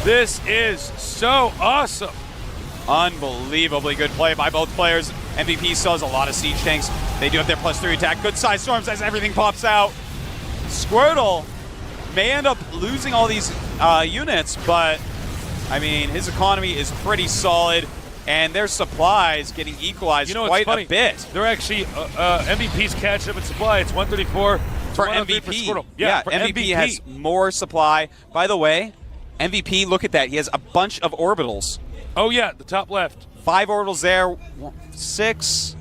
This is so awesome. Unbelievably good play by both players. MVP still has a lot of siege tanks. They do have their +3 attack. Good size storms as everything pops out. Squirtle may end up losing all these units, but I mean, his economy is pretty solid, and their supplies getting equalized quite a bit. They're actually MVP's catching up in supply. It's 134 for 103 MVP. For Squirtle. Yeah, for MVP has more supply. By the way, MVP, look at that. He has a bunch of orbitals. Oh yeah, the top left. 5 orbitals there. 6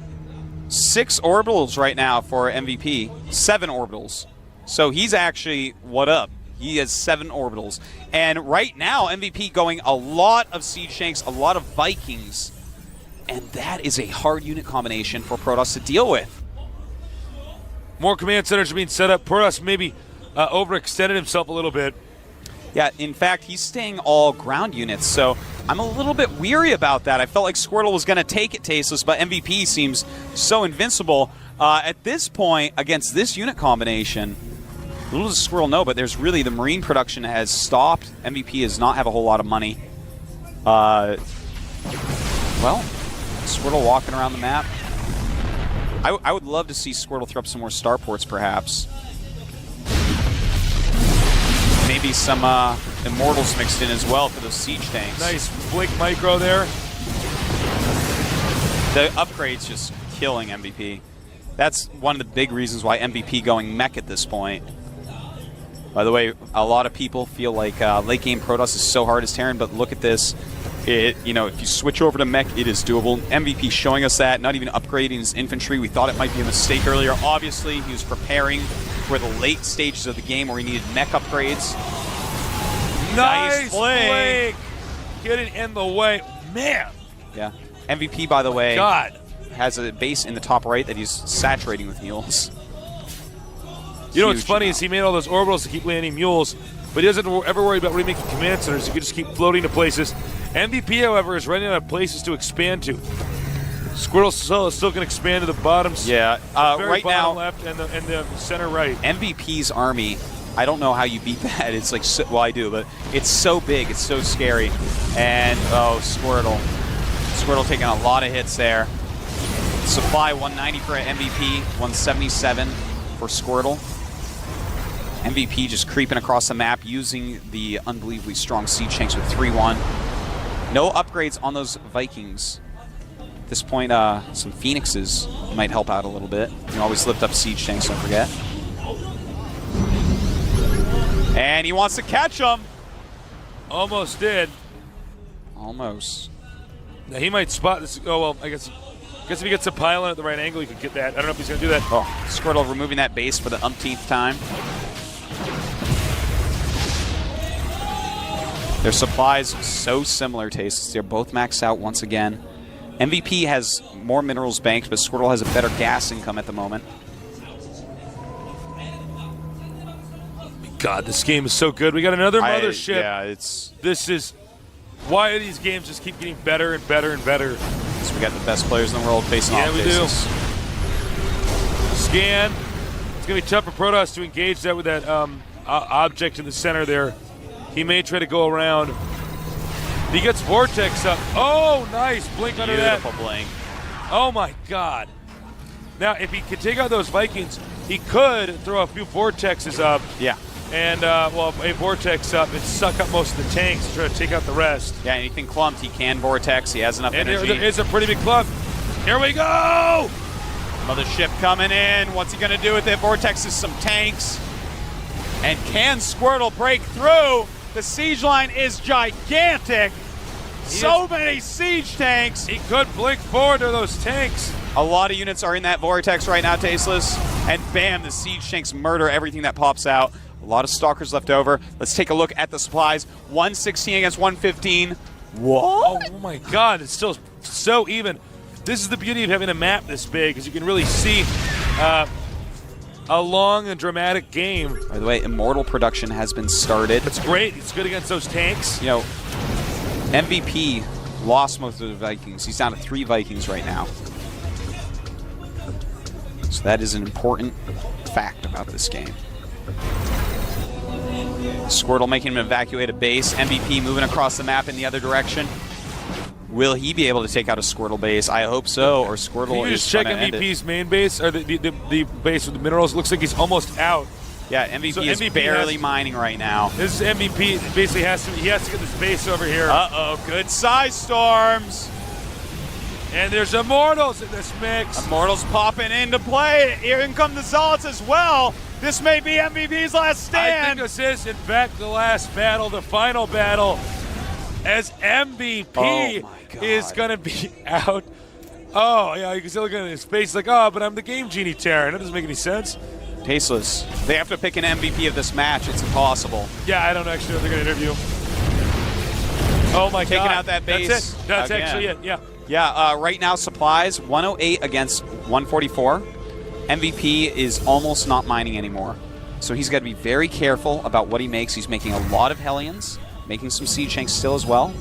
orbitals right now for MVP. 7 orbitals. So he's actually, what up? He has 7 orbitals. And right now, MVP going a lot of siege tanks, a lot of Vikings. And that is a hard unit combination for Protoss to deal with. More command centers are being set up. Protoss maybe overextended himself a little bit. Yeah, in fact, he's staying all ground units, so I'm a little bit weary about that. I felt like Squirtle was going to take it Tasteless, but MVP seems so invincible. At this point, against this unit combination, little does Squirtle know, but there's really the Marine production has stopped. MVP does not have a whole lot of money. Well, Squirtle walking around the map. I would love to see Squirtle throw up some more starports, perhaps. Maybe some Immortals mixed in as well for those siege tanks. Nice Blink Micro there. The upgrade's just killing MVP. That's one of the big reasons why MVP going mech at this point. By the way, a lot of people feel like late game Protoss is so hard as Terran, but look at this. If you switch over to mech, it is doable. MVP showing us that, not even upgrading his infantry. We thought it might be a mistake earlier. Obviously, he was preparing for the late stages of the game where he needed mech upgrades. Nice Blink! Getting in the way. Man! Yeah. MVP, by the way, God. has a base in the top right that he's saturating with mules. You know what's funny is he made all those orbitals to keep landing mules, but he doesn't ever worry about remaking command centers. He can just keep floating to places. MVP, however, is running out of places to expand to. Squirtle still can expand to the bottoms. Yeah, right now, left and the center right. MVP's army, I don't know how you beat that. It's like, well, I do, but it's so big, it's so scary. And, oh, Squirtle. Squirtle taking a lot of hits there. Supply 190 for MVP, 177 for Squirtle. MVP just creeping across the map using the unbelievably strong siege tanks with 3-1. No upgrades on those Vikings. At this point, some Phoenixes might help out a little bit. You can always lift up siege tanks, don't forget. And he wants to catch them. Almost did. Almost. Now he might spot this. Oh, well, I guess if he gets a pylon at the right angle, he could get that. I don't know if he's going to do that. Oh, Squirtle removing that base for the umpteenth time. Their supplies so similar, Tastes. They're both maxed out once again. MVP has more minerals banked, but Squirtle has a better gas income at the moment. God, this game is so good. We got another mothership. Yeah, it's... This is... Why do these games just keep getting better and better and better? Because we got the best players in the world facing off. Yeah, we do. Scan. It's going to be tough for Protoss to engage that with that object in the center there. He may try to go around. He gets Vortex up. Oh, nice. Blink under that. Beautiful blink. Oh, my God. Now, if he could take out those Vikings, he could throw a few Vortexes up. Yeah. And, well, a Vortex up and suck up most of the tanks to try to take out the rest. Yeah, anything clumped, he can Vortex. He has enough energy. There is a pretty big clump. Here we go! Mothership coming in. What's he going to do with it? Vortexes some tanks. And can Squirtle break through? The siege line is gigantic. So many siege tanks. He could blink forward to those tanks. A lot of units are in that Vortex right now, Tasteless. And bam, the siege tanks murder everything that pops out. A lot of Stalkers left over. Let's take a look at the supplies. 116 against 115. What? Oh my God, it's still so even. This is the beauty of having a map this big, because you can really see a long and dramatic game. By the way, Immortal production has been started. It's great. It's good against those tanks. You know, MVP lost most of the Vikings. He's down to 3 Vikings right now. So that is an important fact about this game. Squirtle making him evacuate a base. MVP moving across the map in the other direction. Will he be able to take out a Squirtle base? I hope so, or Squirtle is check going to end it. MVP's main base, or the base with the minerals. Looks like he's almost out. Yeah, MVP is barely mining right now. This is MVP. Basically, he has to get this base over here. Uh-oh, good size storms. And there's Immortals in this mix. Immortals popping into play. Here come the Zealots as well. This may be MVP's last stand. I think this is, in fact, the last battle, the final battle, as MVP is going to be out. Oh, yeah, you can see looking at his face like, oh, but I'm the Game Genie Terran. That doesn't make any sense. Tasteless. They have to pick an MVP of this match. It's impossible. Yeah, I don't actually know if they're going to interview. Oh, my God. Taking out that base. That's it. That's actually it, yeah. Yeah, right now supplies 108 against 144. MVP is almost not mining anymore. So he's got to be very careful about what he makes. He's making a lot of Hellions, making some Siege Tanks still as well.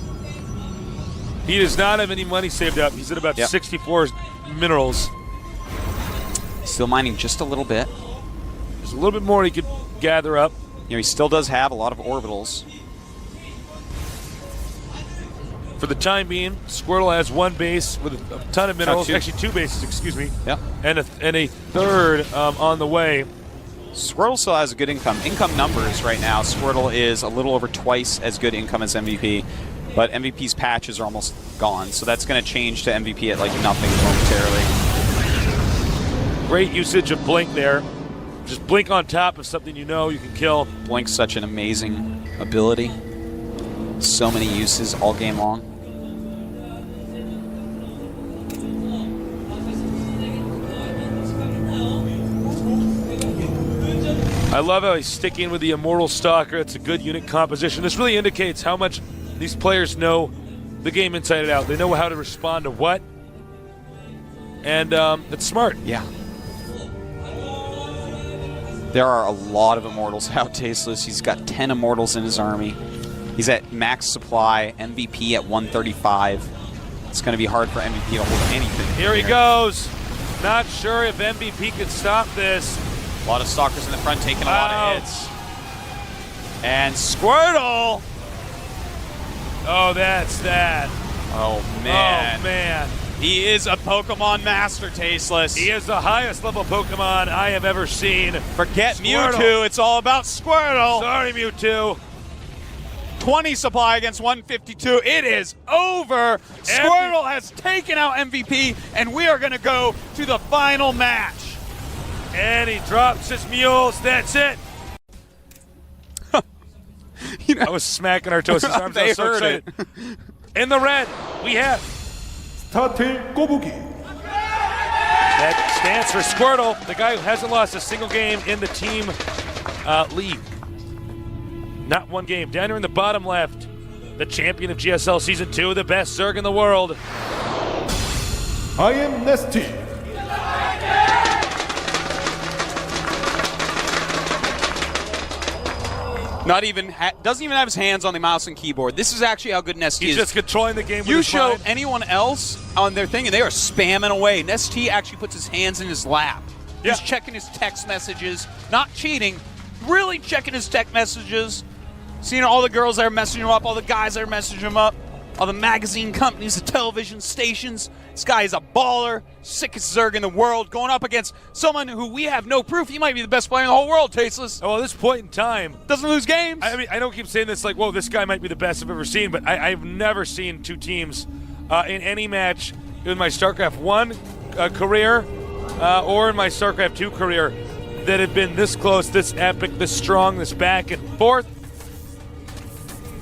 He does not have any money saved up. He's at about 64 minerals. Still mining just a little bit. There's a little bit more he could gather up. You know, he still does have a lot of orbitals. For the time being, Squirtle has one base with a ton of minerals. two. Actually, 2 bases, excuse me. Yep. And a third on the way. Squirtle still has a good income. Income numbers right now, Squirtle is a little over twice as good income as MVP, but MVP's patches are almost gone, so that's going to change to MVP at like nothing momentarily. Great usage of Blink there. Just Blink on top of something you know you can kill. Blink's such an amazing ability. So many uses all game long. I love how he's sticking with the Immortal Stalker. It's a good unit composition. This really indicates how much these players know the game inside and out. They know how to respond to what. And it's smart. Yeah. There are a lot of Immortals out, Tasteless. He's got 10 Immortals in his army. He's at max supply, MVP at 135. It's going to be hard for MVP to hold anything. Here he goes. Not sure if MVP can stop this. A lot of Stalkers in the front taking a lot of hits. And Squirtle! Oh, that's that. Oh, man. Oh, man. He is a Pokemon master, Tasteless. He is the highest level Pokemon I have ever seen. Forget Squirtle. Mewtwo. It's all about Squirtle. Sorry, Mewtwo. 20 supply against 152. It is over. Squirtle has taken out MVP, and we are going to go to the final match. And he drops his mules. That's it. You know, I was smacking our toes. Arms. I they was so heard excited. it. In the red, we have 스타트 꼬부기. that stands for Squirtle, the guy who hasn't lost a single game in the team league. Not one game. Down here in the bottom left, the champion of GSL Season 2, the best Zerg in the world. I am Nesty. Not even doesn't even have his hands on the mouse and keyboard. This is actually how good Nesty He's is. just controlling the game with You his show mind. anyone else on their thing, and they are spamming away. Nesty actually puts his hands in his lap. Yeah. He's checking his text messages, not cheating, really checking his text messages. Seeing all the girls that are messaging him up, all the guys that are messaging him up, all the magazine companies, the television stations. This guy is a baller, sickest Zerg in the world, going up against someone who we have no proof he might be the best player in the whole world, Tasteless. Oh, at this point in time, Doesn't lose games. I mean, I don't keep saying this like, whoa, this guy might be the best I've ever seen, but I've never seen two teams in any match in my StarCraft 1 career or in my StarCraft 2 career that have been this close, this epic, this strong, this back and forth.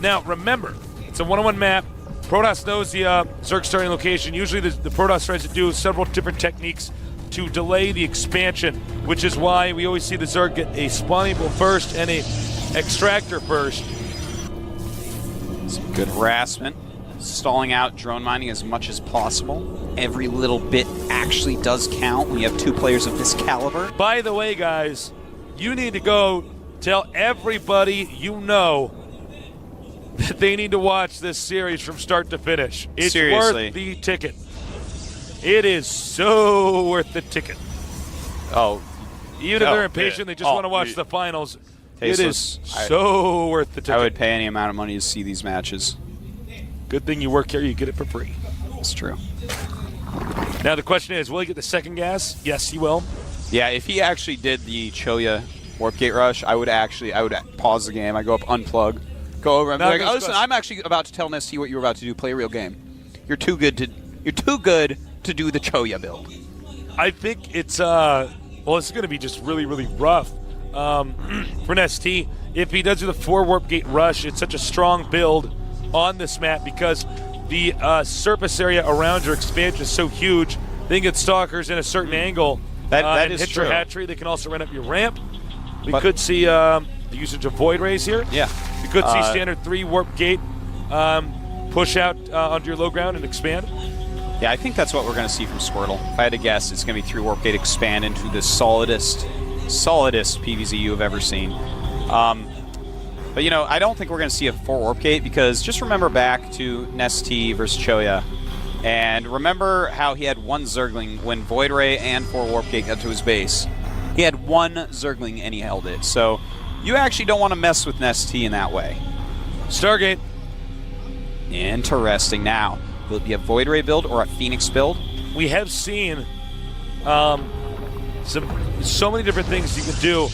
Now, remember, it's a one-on-one map. Protoss knows the Zerg starting location. Usually the Protoss tries to do several different techniques to delay the expansion, which is why we always see the Zerg get a spawning pool first and a extractor first. Some good harassment. Stalling out drone mining as much as possible. Every little bit actually does count when you have two players of this caliber. By the way, guys, you need to go tell everybody you know that they need to watch this series from start to finish. It's Seriously. worth the ticket. It is so worth the ticket. Oh, Even if Oh, they're impatient, they just oh, want to watch yeah. the finals. Tasteless. It is so worth the ticket. I would pay any amount of money to see these matches. Good thing you work here, you get it for free. It's true. Now the question is, will he get the second gas? Yes, he will. Yeah, if he actually did the Choya Warp Gate Rush, I would pause the game. I go up, unplug, go over, and be Now, like, this oh, listen, question- I'm actually about to tell Nesty what you're about to do. Play a real game. You're too good to do the Choya build. I think it's well, it's going to be just really, really rough for ST. If he does do the 4 Warp Gate Rush, it's such a strong build on this map because the surface area around your expansion is so huge. They can get Stalkers in a certain angle That and is hit true. your hatchery. They can also run up your ramp. We But- could see the usage of Void Rays here. Yeah. We could see standard 3 Warp Gate push out onto your low ground and expand. Yeah, I think that's what we're going to see from Squirtle. If I had to guess, it's going to be 3 Warp Gate expand into the solidest PvZ you have ever seen. But, you know, I don't think we're going to see a 4 Warp Gate because just remember back to Nesty versus Choya. And remember how he had 1 Zergling when Void Ray and 4 Warp Gate got to his base. He had 1 Zergling and he held it. So you actually don't want to mess with Nesty in that way. Stargate. Interesting. Now, will it be a Void Ray build or a Phoenix build? We have seen so many different things you can do.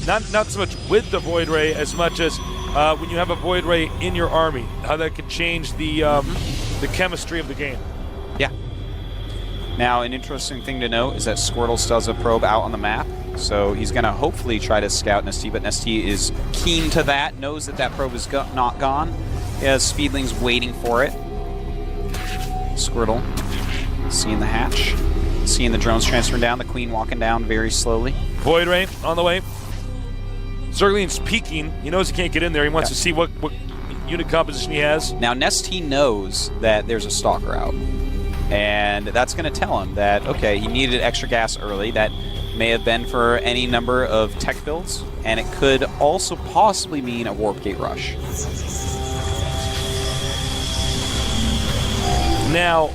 Not so much with the Void Ray as much as when you have a Void Ray in your army, how that can change the chemistry of the game. Yeah. Now, an interesting thing to note is that Squirtle still has a probe out on the map, so he's going to hopefully try to scout Nestea, but Nestea is keen to that, knows that that probe is not gone. He has Speedlings waiting for it. Squirtle seeing the hatch, seeing the drones transferring down, the Queen walking down very slowly. Void Ray on the way. Zergling's peeking. He knows he can't get in there. He wants to see what unit composition he has. Now, Nestea knows that there's a Stalker out, and that's going to tell him that, okay, he needed extra gas early. That may have been for any number of tech builds, and it could also possibly mean a Warp Gate rush. Now,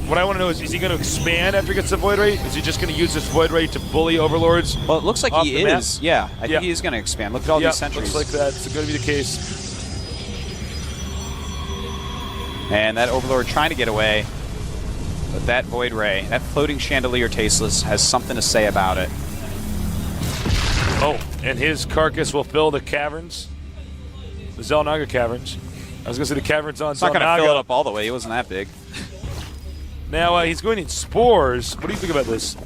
what I want to know is he going to expand after he gets the Void Ray? Is he just going to use this Void Ray to bully Overlords? Well, it looks like he is. Yeah, I think he is going to expand. Look at all these sentries. Looks like that's going to be the case. And that Overlord trying to get away. But that Void Ray, that floating chandelier Tasteless, has something to say about it. Oh, and his carcass will fill the caverns. The Xel'Naga caverns. I was going to say the caverns on Xel'Naga. It's not going to fill it up all the way. He wasn't that big. Now, he's going in spores. What do you think about this?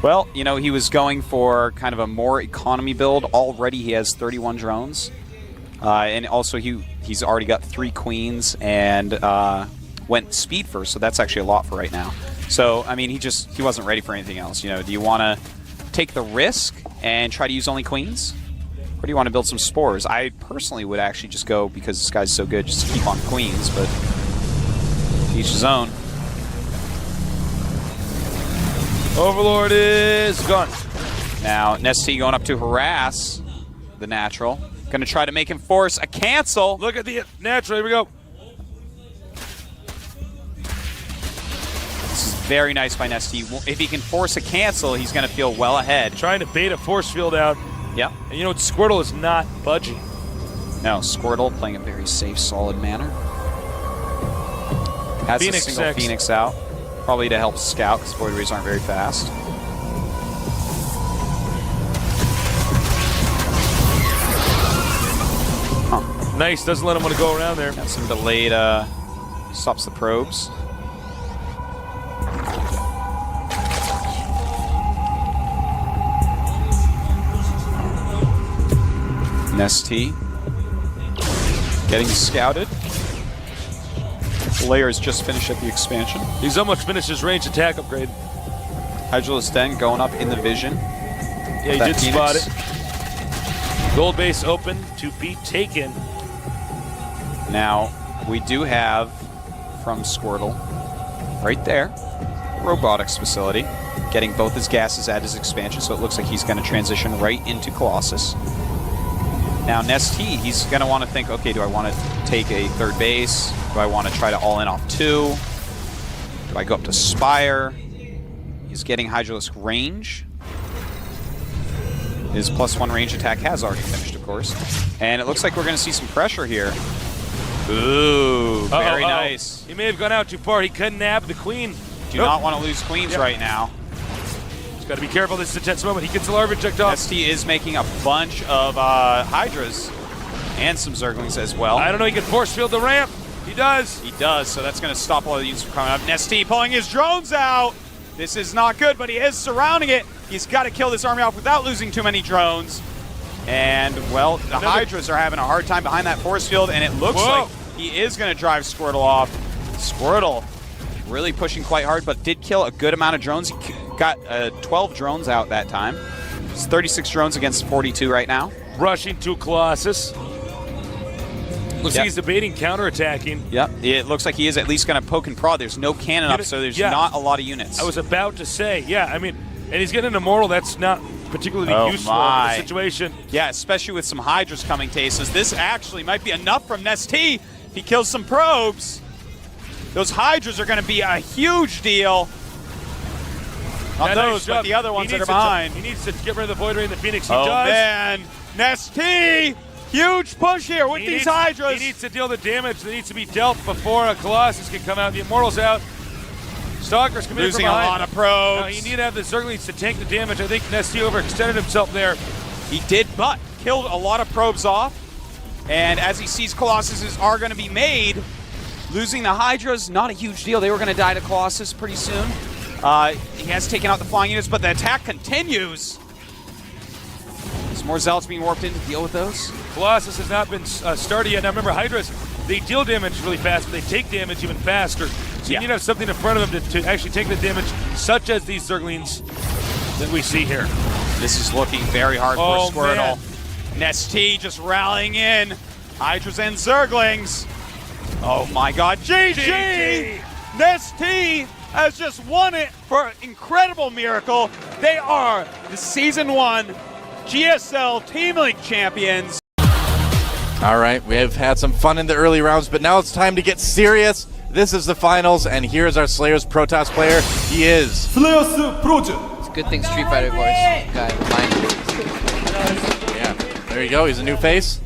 Well, you know, he was going for kind of a more economy build. Already he has 31 drones. And also he's already got 3 queens and went speed first, so that's actually a lot for right now. So, I mean, he wasn't ready for anything else. You know, do you want to take the risk and try to use only queens? Or do you want to build some spores? I personally would actually just go, because this guy's so good, just to keep on queens, but each his own. Overlord is gone. Now, Nestea going up to harass the natural. Going to try to make him force a cancel. Look at the natural. Here we go. This is very nice by Nestea. If he can force a cancel, he's going to feel well ahead. Trying to bait a force field out. Yep. And you know, Squirtle is not budging. No, Squirtle playing a very safe, solid manner. Has a single Phoenix out. Probably to help scout, because Void Rays aren't very fast. Huh. Nice, doesn't let him want to go around there. Got some delayed, stops the probes. Nestea getting scouted. Layers just finished at the expansion. He's almost finished his range attack upgrade. Hydralis Den going up in the vision. Yeah, he did spot it. Gold base open to be taken. Now, we do have from Squirtle, right there, robotics facility, getting both his gases at his expansion, so it looks like he's going to transition right into Colossus. Now, Nestea, he's going to want to think, okay, do I want to take a third base? Do I want to try to all in off 2? Do I go up to Spire? He's getting Hydralisk range. His +1 range attack has already finished, of course. And it looks like we're going to see some pressure here. Ooh, very nice. He may have gone out too far. He couldn't nab the queen. Do not want to lose queens right now. Got to be careful. This is a tense moment. He gets the larva checked off. Nestea is making a bunch of Hydras and some Zerglings as well. I don't know. He can force field the ramp. He does. He does, so that's going to stop all the units from coming up. Nestea pulling his drones out. This is not good, but he is surrounding it. He's got to kill this army off without losing too many drones. And, well, the Hydras are having a hard time behind that force field, and it looks like he is going to drive Squirtle off. Squirtle really pushing quite hard, but did kill a good amount of drones. He got 12 drones out that time. It's 36 drones against 42 right now. Rushing to Colossus. Looks like he's debating counterattacking. Yep, it looks like he is at least going to poke and prod. There's no cannon up, so there's not a lot of units. I was about to say, I mean, and he's getting an immortal. That's not particularly useful in the situation. Yeah, especially with some Hydras coming, Tasteless. This actually might be enough from Nestea. If he kills some probes, those Hydras are going to be a huge deal. Not those, but the other ones that are behind. He needs to get rid of the Void Ray and the Phoenix. He does. Oh, man. Nestea Huge push here with these Hydras. He needs to deal the damage that needs to be dealt before a Colossus can come out. The Immortal's out. Stalker's coming in from Losing a behind. lot of probes. Now, you need to have the Zerglings to tank the damage. I think Nesty overextended himself there. He did, but killed a lot of probes off. And as he sees Colossuses are going to be made, losing the Hydras, not a huge deal. They were going to die to Colossus pretty soon. He has taken out the flying units, but the attack continues. There's more Zealots being warped in to deal with those. Colossus has not been started yet. Now remember, Hydras, they deal damage really fast, but they take damage even faster. So you need to have something in front of them to actually take the damage, such as these Zerglings that we see here. This is looking very hard Oh, for Squirtle. man. Nesty just rallying in. Hydras and Zerglings. Oh my god, GG! Nesty has just won it for an incredible miracle. They are the Season 1 GSL Team League champions. All right, we have had some fun in the early rounds, but now it's time to get serious. This is the finals, and here's our Slayers Protoss player. He is 슬레이어스 프로즈. It's a good thing Street Fighter voice guy reminded me. Yeah, there you go. He's a new face.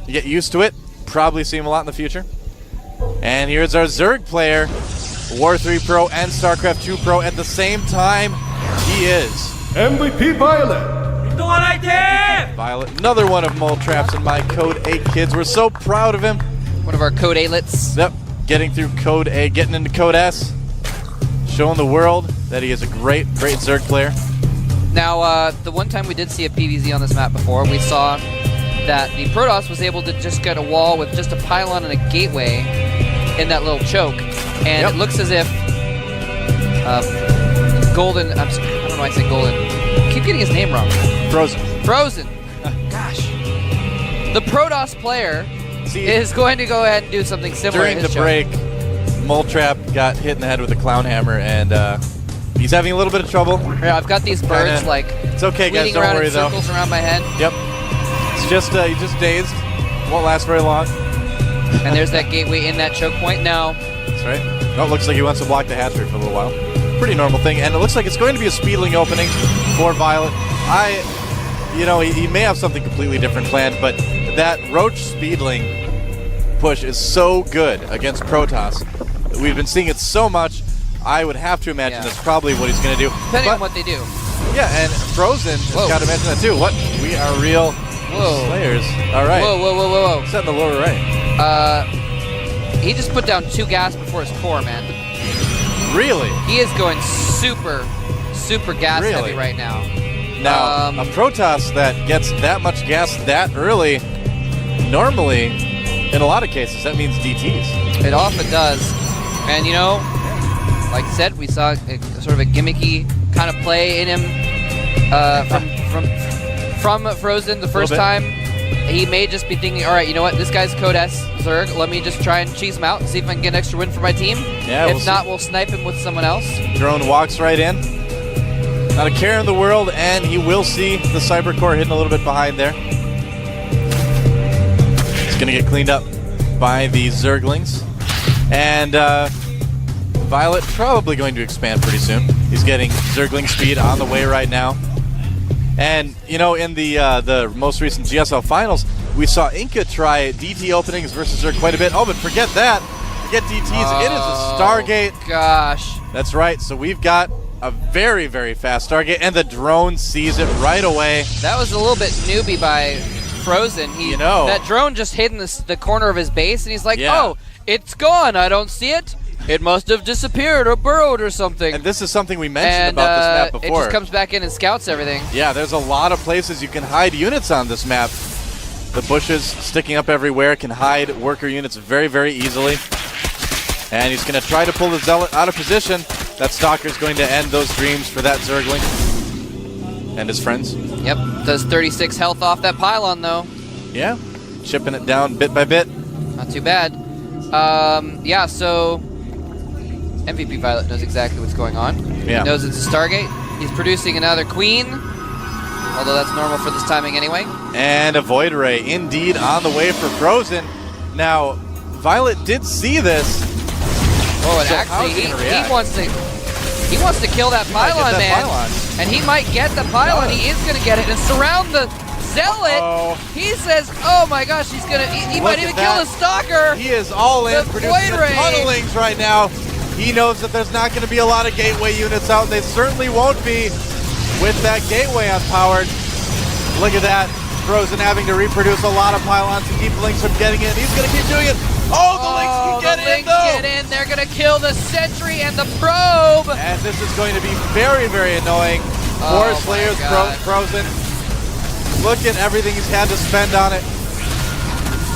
You get used to it. Probably see him a lot in the future. And here's our Zerg player, War 3 Pro and StarCraft II Pro at the same time. He is MVP Violet. Violet, another one of Mole Traps and my Code 8 kids. We're so proud of him. One of our Code A-lets. Yep, getting through Code A, getting into Code S, showing the world that he is a great Zerg player. Now, the one time we did see a PvZ on this map before, we saw that the Protoss was able to just get a wall with just a pylon and a gateway in that little choke. And it looks as if Golden, I don't know why I say Golden. I keep getting his name wrong. Frozen. Gosh. The Protoss player is going to go ahead and do something similar. During the break, Mole Trap got hit in the head with a clown hammer, and he's having a little bit of trouble. Yeah, I've got these birds like it's okay, guys. weaving Don't around worry in though. circles around my head. Yep. It's just he's just dazed. Won't last very long. And there's that gateway in that choke point now. That's right. Oh, it looks like he wants to block the hatchery for a little while. Pretty normal thing, and it looks like it's going to be a speedling opening for Violet. He may have something completely different planned, but that Roach speedling push is so good against Protoss. We've been seeing it so much. I would have to imagine that's probably what he's going to do. Depending on what they do. Yeah, and Frozen has got to mention that too. What? We are real Slayers. All right. Whoa. Set in the lower right. He just put down 2 gas before his core, man. Really? He is going super gas heavy right now. Now, a Protoss that gets that much gas that early, normally, in a lot of cases, that means DTs. It often does. And like I said, we saw sort of a gimmicky kind of play in him from Frozen the first time. He may just be thinking, all right, you know what, this guy's Code S Zerg, let me just try and cheese him out and see if I can get an extra win for my team. Yeah, if not, we'll snipe him with someone else. Drone walks right in. Not a care in the world, and he will see the Cyber Core hidden a little bit behind there. It's going to get cleaned up by the Zerglings. And Violet probably going to expand pretty soon. He's getting Zergling speed on the way right now. And, in the most recent GSL finals, we saw Inca try DT openings versus Zerg quite a bit. Oh, but forget that. Forget DTs. It is a Stargate. Gosh. That's right. So we've got a very, very fast Stargate, and the drone sees it right away. That was a little bit newbie by Frozen. That drone just hid in the corner of his base, and he's like, oh, it's gone. I don't see it. It must have disappeared or burrowed or something. And this is something we mentioned about this map before. It just comes back in and scouts everything. Yeah, there's a lot of places you can hide units on this map. The bushes sticking up everywhere can hide worker units very, very easily. And he's going to try to pull the Zealot out of position. That Stalker's going to end those dreams for that Zergling and his friends. Yep, does 36 health off that pylon, though. Yeah, chipping it down bit by bit. Not too bad. Yeah, so MVP Violet knows exactly what's going on. Yeah. He knows it's a Stargate. He's producing another Queen, although that's normal for this timing anyway. And a Void Ray, indeed, on the way for Frozen. Now, Violet did see this. Oh, and So actually, how's he gonna react? he wants to kill that pylon, that man. pylon. And he might get the pylon. He is going to get it and surround the Zealot, he says, oh my gosh, he might even kill the Stalker. He is all in, The producing Void a Ray. ton of Lings right now. He knows that there's not going to be a lot of gateway units out, and they certainly won't be with that gateway unpowered. Look at that. Frozen having to reproduce a lot of pylons to keep the Lings from getting in. He's going to keep doing it. Oh, the Lings can get in, though. Get in. They're going to kill the Sentry and the Probe. And this is going to be very, very annoying for Slayer's Frozen. Look at everything he's had to spend on it.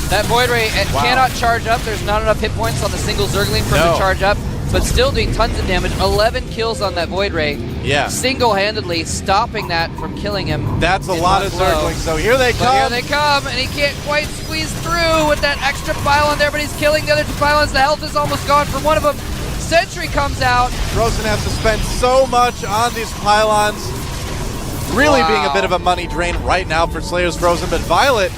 That Void Ray cannot charge up. There's not enough hit points on the single Zergling for him to charge up, but still doing tons of damage. 11 kills on that Void Ray. Yeah. Single-handedly stopping that from killing him. That's a lot of Zerglings. So here they come. Here they come, and he can't quite squeeze through with that extra pylon there, but he's killing the other two pylons. The health is almost gone from one of them. Sentry comes out. Frozen has to spend so much on these pylons. Really being a bit of a money drain right now for Slayer's Frozen, but Violet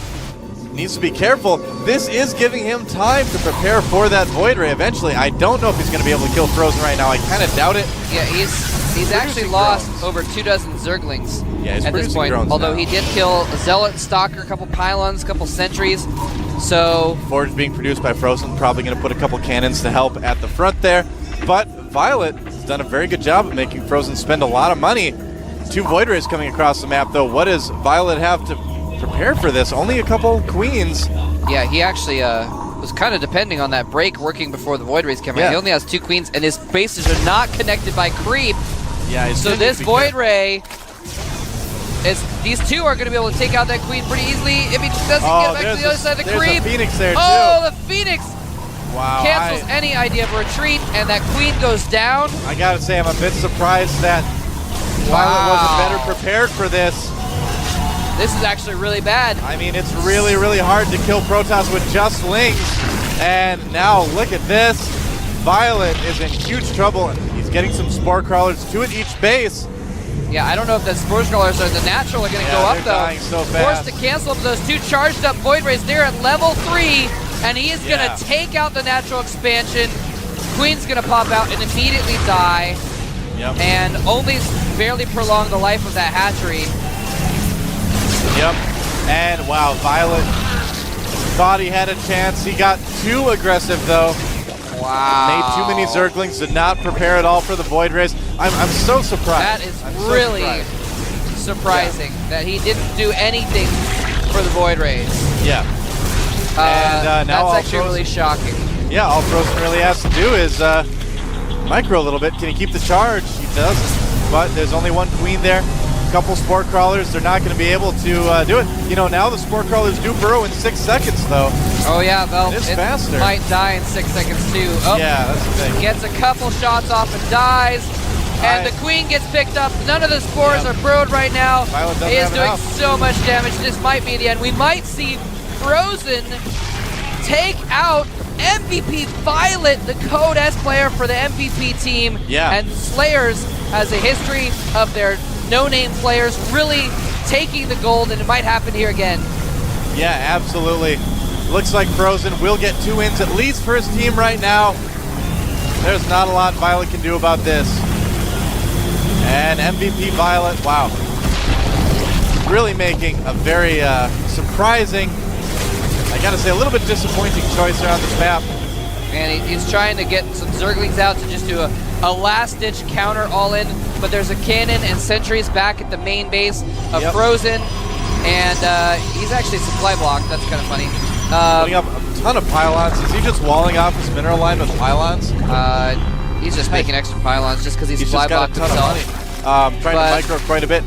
needs to be careful. This is giving him time to prepare for that Void Ray eventually. I don't know if he's going to be able to kill Frozen right now. I kind of doubt it. Yeah, he's actually lost over 24 Zerglings at this point. Although he did kill a Zealot, Stalker, a couple pylons, a couple sentries. So Forge being produced by Frozen, probably going to put a couple cannons to help at the front there. But Violet has done a very good job of making Frozen spend a lot of money. 2 Void Rays coming across the map, though. What does Violet have to prepare for this? Only a couple queens. Yeah, he actually was kind of depending on that break working before the Void Rays came out. He only has 2 queens, and his bases are not connected by creep. Yeah, so this Void Ray these 2 are going to be able to take out that queen pretty easily if he doesn't get back to the other side of the creep. There's a Phoenix there, too. Oh, the Phoenix cancels any idea of a retreat, and that queen goes down. I gotta say, I'm a bit surprised that Violet wasn't better prepared for this. This is actually really bad. I mean, it's really, really hard to kill Protoss with just Lings. And now look at this. Violet is in huge trouble, and he's getting some Spore Crawlers, 2 at each base. Yeah, I don't know if the Spore Crawlers or the Natural are going to go up, though. Dying so fast. Forced to cancel them. Those 2 charged up Void Rays there at level 3, and he is going to take out the Natural expansion. Queen's going to pop out and immediately die. Yep. And only barely prolong the life of that hatchery. Yep. And wow, Violet thought he had a chance. He got too aggressive, though. Wow. Made too many Zerglings, did not prepare at all for the Void Rays. I'm so surprised. That is really surprising that he didn't do anything for the Void Rays. Yeah. And now that's actually really shocking. Yeah, all Frozen really has to do is micro a little bit. Can he keep the charge? He doesn't. But there's only 1 queen there. A couple Spore Crawlers. They're not going to be able to do it. You know, now the Spore Crawlers do burrow in 6 seconds, though. Oh, yeah. Well, it faster. Might die in 6 seconds, too. Oh, yeah, that's the thing. Gets a couple shots off and dies. And the queen gets picked up. None of the spores are burrowed right now. He is doing so much damage. This might be the end. We might see Frozen take out MVP Violet, the Code S player for the MVP team. Yeah. And Slayers has a history of their no-name players really taking the gold, and it might happen here again. Yeah, absolutely. Looks like Frozen will get 2 wins at least for his team right now. There's not a lot Violet can do about this. And MVP Violet, wow. Really making a very surprising, I gotta say, a little bit disappointing choice here on this map. And he's trying to get some Zerglings out to just do a last-ditch counter all-in, but there's a cannon and sentries back at the main base of Frozen, and he's actually supply blocked. That's kind of funny. Putting up a ton of pylons. Is he just walling off his mineral line with pylons? He's just making extra pylons just because he's supply blocked himself. Trying to micro quite a bit.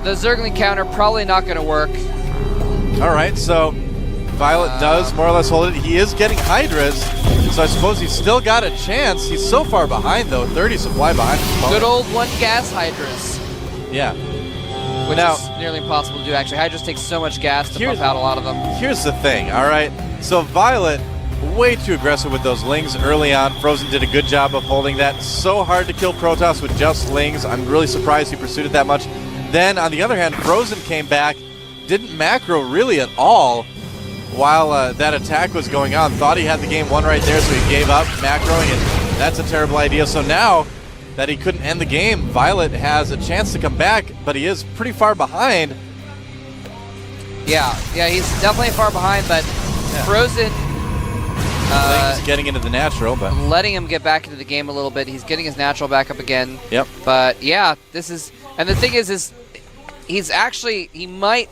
The Zergling counter probably not going to work. All right, so Violet does more or less hold it. He is getting Hydras, so I suppose he's still got a chance. He's so far behind, though. 30 supply behind. Good old 1 gas Hydras. Yeah. Which is nearly impossible to do, actually. Hydras take so much gas to pump out a lot of them. Here's the thing, all right? So Violet, way too aggressive with those Lings early on. Frozen did a good job of holding that. So hard to kill Protoss with just Lings. I'm really surprised he pursued it that much. Then, on the other hand, Frozen came back, didn't macro really at all while that attack was going on. Thought he had the game won right there, so he gave up macroing, and that's a terrible idea. So now that he couldn't end the game, Violet has a chance to come back, but he is pretty far behind. Yeah, he's definitely far behind, but Frozen He's getting into the natural, but letting him get back into the game a little bit. He's getting his natural back up again. Yep. But yeah, this is, and the thing is he's actually, he might,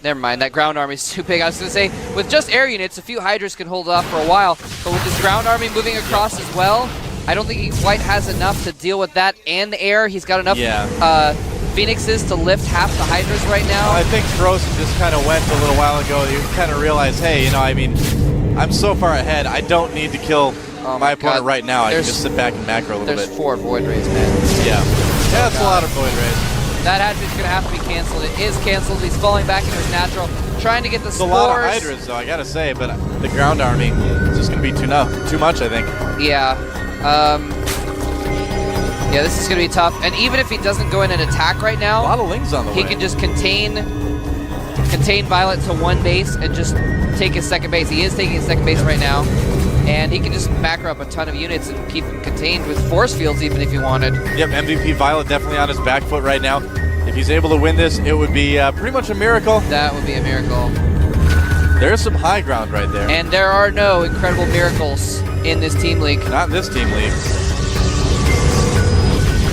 never mind, that ground army is too big. I was going to say, with just air units, a few Hydras can hold off for a while, but with this ground army moving across as well, I don't think he quite has enough to deal with that and the air. He's got enough Phoenixes to lift half the Hydras right now. Well, I think Frozen just kind of went a little while ago. You kind of realized, hey, you know, I mean, I'm so far ahead, I don't need to kill my opponent right now. I can just sit back and macro a little bit. There's 4 Void Rays, man. Yeah, that's a lot of Void Rays. That hatchery's going to have to be canceled. It is canceled. He's falling back into his natural, trying to get the It's spores. a lot of Hydras, though, I gotta say, but the ground army is just going to be too much, I think. Yeah. Yeah, this is going to be tough. And even if he doesn't go in and attack right now, A lot of Lings on the way. he can just contain Violet to 1 base and just take his second base. He is taking his second base right now. And he can just macro up a ton of units and keep him contained with force fields even if he wanted. Yep, MVP Violet definitely on his back foot right now. If he's able to win this, it would be pretty much a miracle. That would be a miracle. There's some high ground right there. And there are no incredible miracles in this team league. Not in this team league.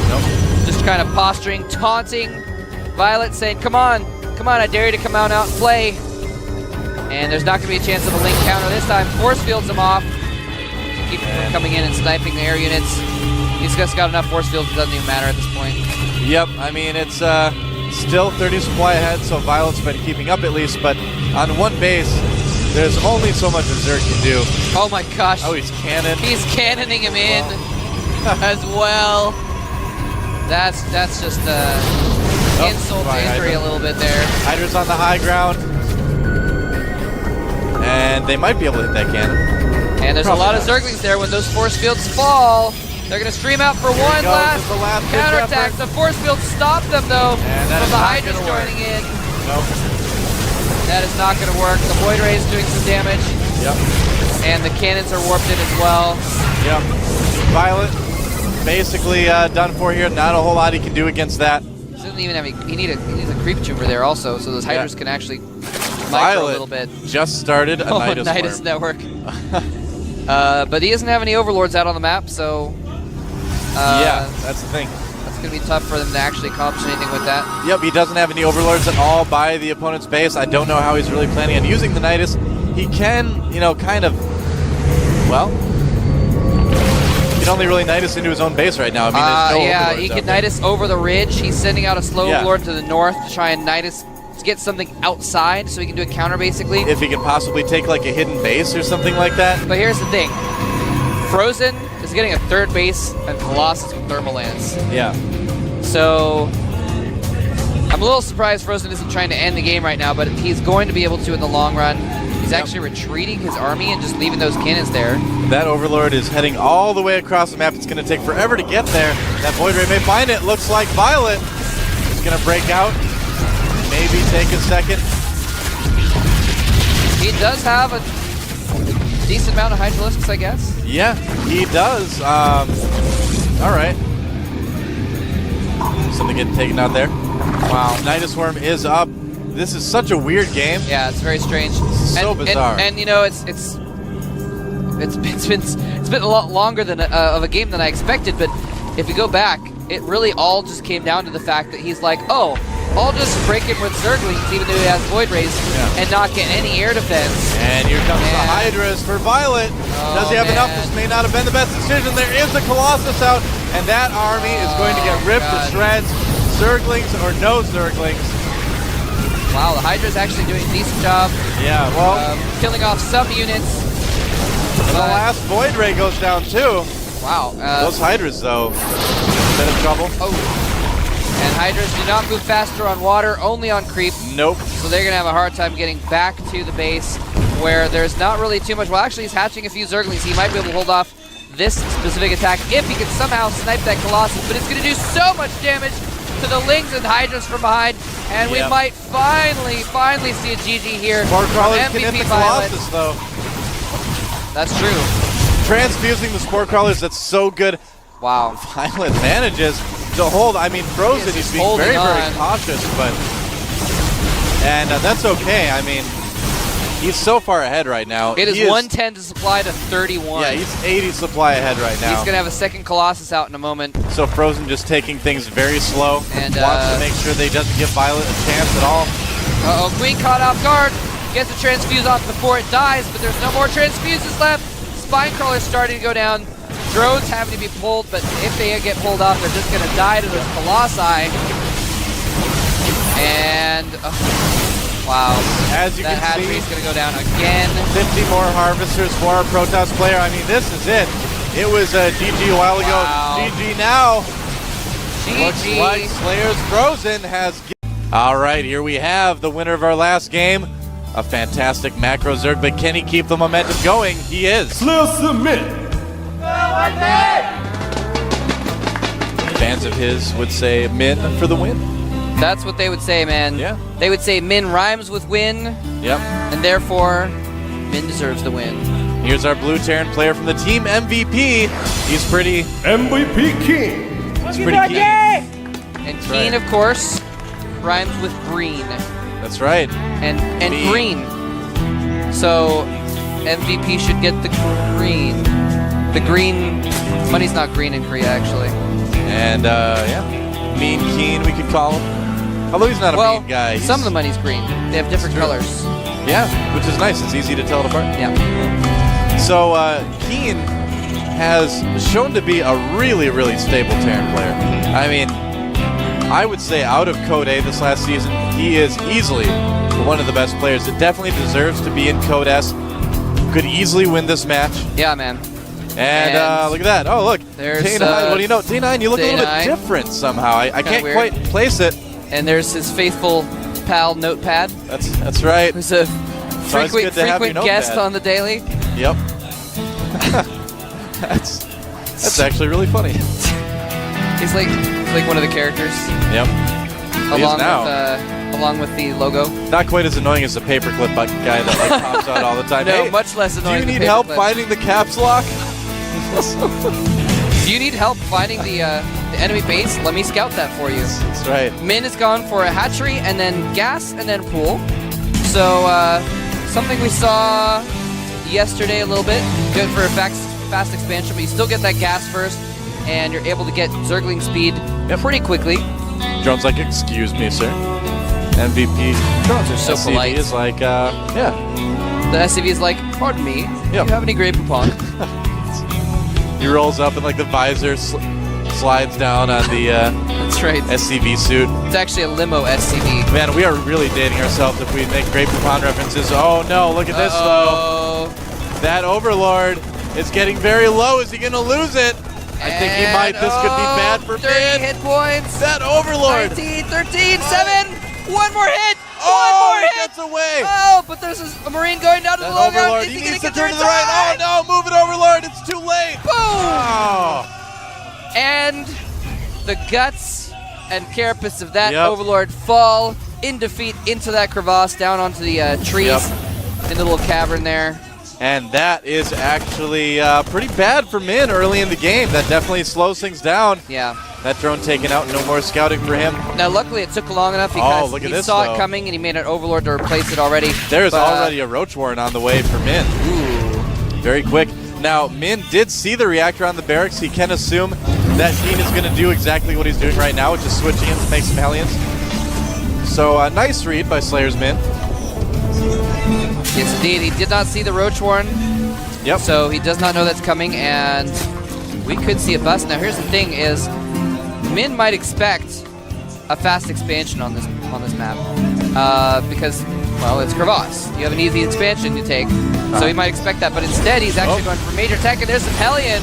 Nope. Just kind of posturing, taunting Violet, saying, come on, I dare you to come out and play. And there's not going to be a chance of a link counter this time. Force fields him off. Keep him from coming in and sniping the air units. He's just got enough force fields, it doesn't even matter at this point. Yep, I mean, it's still 30 supply ahead, so Violet's been keeping up at least, but on 1 base, there's only so much Zerg can do. Oh my gosh. Oh, he's cannon. He's cannoning him in as well. That's just insult to injury a little bit there. Hydra's on the high ground. And they might be able to hit that cannon. And there's Probably a lot not. of Zerglings there. When those force fields fall, they're going to stream out for one last the last big counterattack. effort. The force fields stop them, though, And that from is the not Hydras gonna work. joining in. Nope. That is not going to work. The Void Ray is doing some damage. Yep. And the cannons are warped in as well. Yep. Violet basically done for here. Not a whole lot he can do against that. He doesn't even have he needs a creep tumor there also, so those Hydras can actually micro Violet a little bit. just started a Nidus Nidus Worm. Network. But he doesn't have any Overlords out on the map, so Yeah, that's the thing. that's going to be tough for them to actually accomplish anything with that. Yep, he doesn't have any Overlords at all by the opponent's base. I don't know how he's really planning on using the Nidus. He can, you know, kind of, well, he can only really Nidus into his own base right now. I mean, there's no yeah, Overlords he out can there. Nidus over the ridge. He's sending out a slow Yeah. Overlord to the north to try and Nidus to get something outside so he can do a counter, basically. If he can possibly take like a hidden base or something like that. But here's the thing. Frozen is getting a 3rd base and Colossus with Thermal Lance. Yeah. So I'm a little surprised Frozen isn't trying to end the game right now, but he's going to be able to in the long run. He's actually retreating his army and just leaving those cannons there. That Overlord is heading all the way across the map. It's going to take forever to get there. That Void Ray may find it. Looks like Violet is going to break out. Maybe take a second. He does have a decent amount of Hydralisks, I guess. Yeah, he does. All right. Something getting taken out there. Wow. Nidus Worm is up. This is such a weird game. Yeah, it's very strange. So bizarre. And you know, it's been a lot longer than of a game than I expected. But if you go back, it really all just came down to the fact that he's like, oh, I'll just break him with Zerglings, even though he has Void Rays, and not get any air defense. And here comes the Hydras for Violet. Does he have enough? This may not have been the best decision. There is a Colossus out, and that army is going to get ripped to shreds. Zerglings or no Zerglings. Wow, the Hydra's actually doing a decent job. Yeah, well, Killing off some units. the last Void Ray goes down too. Wow. Those Hydras, though, bit of trouble. Oh. And Hydras do not move faster on water, only on creep. Nope. So they're going to have a hard time getting back to the base where there's not really too much. Well, actually, he's hatching a few Zerglings. He might be able to hold off this specific attack if he can somehow snipe that Colossus, but it's going to do so much damage to the Lings and Hydras from behind, and we might finally see a GG here Spore from Crawlers can hit MVP the Violet. Colossus, though. That's true. Transfusing the Spore Crawlers, that's so good. Wow. Violet manages to hold. I mean, Frozen, he's being holding very on. cautious, but And that's okay. I mean, he's so far ahead right now. It is 110 to supply to 31. Yeah, he's 80 supply ahead right now. He's going to have a second Colossus out in a moment. So Frozen just taking things very slow. And wants to make sure they doesn't give Violet a chance at all. Uh-oh, Queen caught off guard. Gets the transfuse off before it dies, but there's no more transfuses left. Spinecrawler's starting to go down. Drones having to be pulled, but if they get pulled off, they're just going to die to those Colossi. And, wow. As you that can see, hatchery's going to go down again. 50 more Harvesters for our Protoss player. I mean, this is it. It was GG a while ago. Wow. GG now. GG. Looks like Slayer's Frozen has... All right, here we have the winner of our last game. A fantastic macro Zerg, but can he keep the momentum going? He is. Slayer submit. Fans of his would say Min for the win. That's what they would say, man. Yeah. They would say Min rhymes with win, Yep. and therefore, Min deserves the win. Here's our blue Terran player from the team MVP. He's pretty... MVP King. He's pretty keen. And Keen, right. of course, rhymes with green. That's right. And Me. green. So MVP should get the green. The green money's not green in Korea, actually. And yeah, Mean Keen we could call him. Although he's not a Well, mean guy. some of the money's green. They have different colors. Yeah, which is nice. It's easy to tell it apart. Yeah. So Keen has shown to be a really, really stable Terran player. I mean, I would say out of Code A this last season, he is easily one of the best players. It definitely deserves to be in Code S. Could easily win this match. Yeah, man. And look at that. Oh, look. There's, Day9. What do you know? Day9, you look a little bit Day9. different somehow. I can't weird. quite place it. And there's his faithful pal Notepad, That's right. who's a always good to have your frequent guest Notepad. on the daily. Yep. That's actually really funny. He's like one of the characters, Yep. He is now. along with the logo. Not quite as annoying as the paperclip guy that like pops out all the time. No, Hey, much less do annoying. you than need help Paperclip. finding the caps lock? Do you need help finding the enemy base? Let me scout that for you. That's right. Min has gone for a hatchery and then gas and then pool. So something we saw yesterday a little bit. Good for a fast expansion, but you still get that gas first, and you're able to get Zergling speed pretty quickly. Drone's like, excuse me, sir. MVP. Drones are so SCV polite. is like, yeah. The SCV is like, pardon me, do Yep. you have any Grey Poupon? He rolls up and like the visor slides down on the That's right. SCV suit. It's actually a limo SCV. Man, we are really dating ourselves if we make Great Poupon references. Oh no, look at this though. That Overlord is getting very low. Is he going to lose it? I think he might. This could be bad for 30 Min. hit points. That Overlord. 19, 13, 7. One more hit. Oh, One more he hit. gets away. Oh, but there's a Marine going down to That the low ground. Overlord, Is he gonna needs to get turn to the right. Oh no, move it, Overlord. It's too late. Boom. Oh. And the guts and carapace of that Yep. Overlord fall in defeat into that crevasse down onto the trees in the little cavern there. And that is actually pretty bad for Min early in the game. That definitely slows things down. Yeah. That drone taken out, no more scouting for him. Now, luckily, it took long enough. He, Look at he this, saw though. it coming, and he made an Overlord to replace it already. There's But, already a Roach Warren on the way for Min. Ooh. Very quick. Now, Min did see the reactor on the barracks. He can assume that Keen is going to do exactly what he's doing right now, which is switching in to make some Hellions. So, a nice read by Slayer's Min. Yes, indeed. He did not see the Roach Warren. Yep. So he does not know that's coming, and we could see a bust. Now, here's the thing: is Min might expect a fast expansion on this map because, well, it's crevasse. You have an easy expansion to take, so he might expect that. But instead, he's actually going for major tech, and there's some Hellions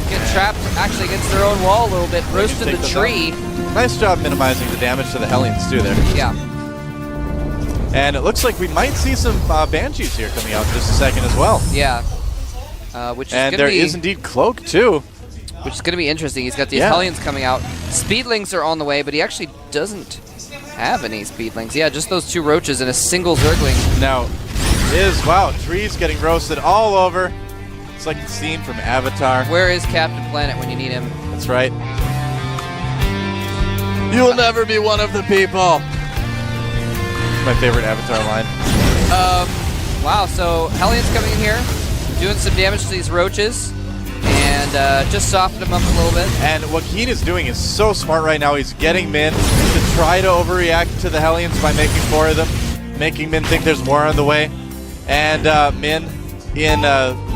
get trapped actually against their own wall a little bit, roasted take the them tree. Nice job minimizing the damage to the Hellions, too, there. Yeah. And it looks like we might see some Banshees here coming out in just a second as well. Yeah. Which is And gonna there be, is indeed Cloak, too. which is going to be interesting. He's got these Yeah. Hellions coming out. Speedlings are on the way, but he actually doesn't have any Speedlings. Yeah, just those two Roaches and a single Zergling. Now, wow, trees getting roasted all over. It's like the scene from Avatar. Where is Captain Planet when you need him? That's right. You'll never be one of the people. It's my favorite Avatar line. Wow, so Hellions coming in here, doing some damage to these roaches, and just soften them up a little bit. And what Keen is doing is so smart right now. He's getting Min to try to overreact to the Hellions by making 4 of them, making Min think there's more on the way. And Min, in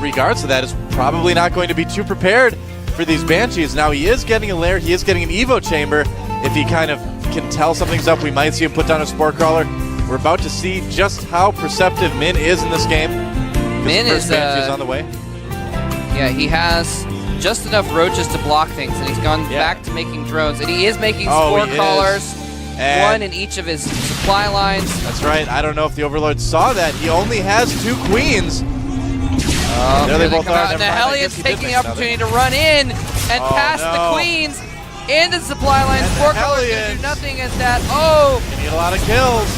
regards to that, is probably not going to be too prepared for these Banshees. Now, he is getting a lair, he is getting an Evo chamber. If he kind of can tell something's up, we might see him put down a Spore Crawler. We're about to see just how perceptive Min is in this game. Min is Banshee's on the way. Yeah, he has just enough roaches to block things, and he's gone back to making drones. And he is making Spore Crawlers, one in each of his supply lines. That's right. I don't know if the Overlord saw that. He only has 2 queens. There they both are. And the Hellions taking the opportunity to run in and pass the queens into the supply lines. Spore Crawlers can do nothing against that. Oh! They need a lot of kills.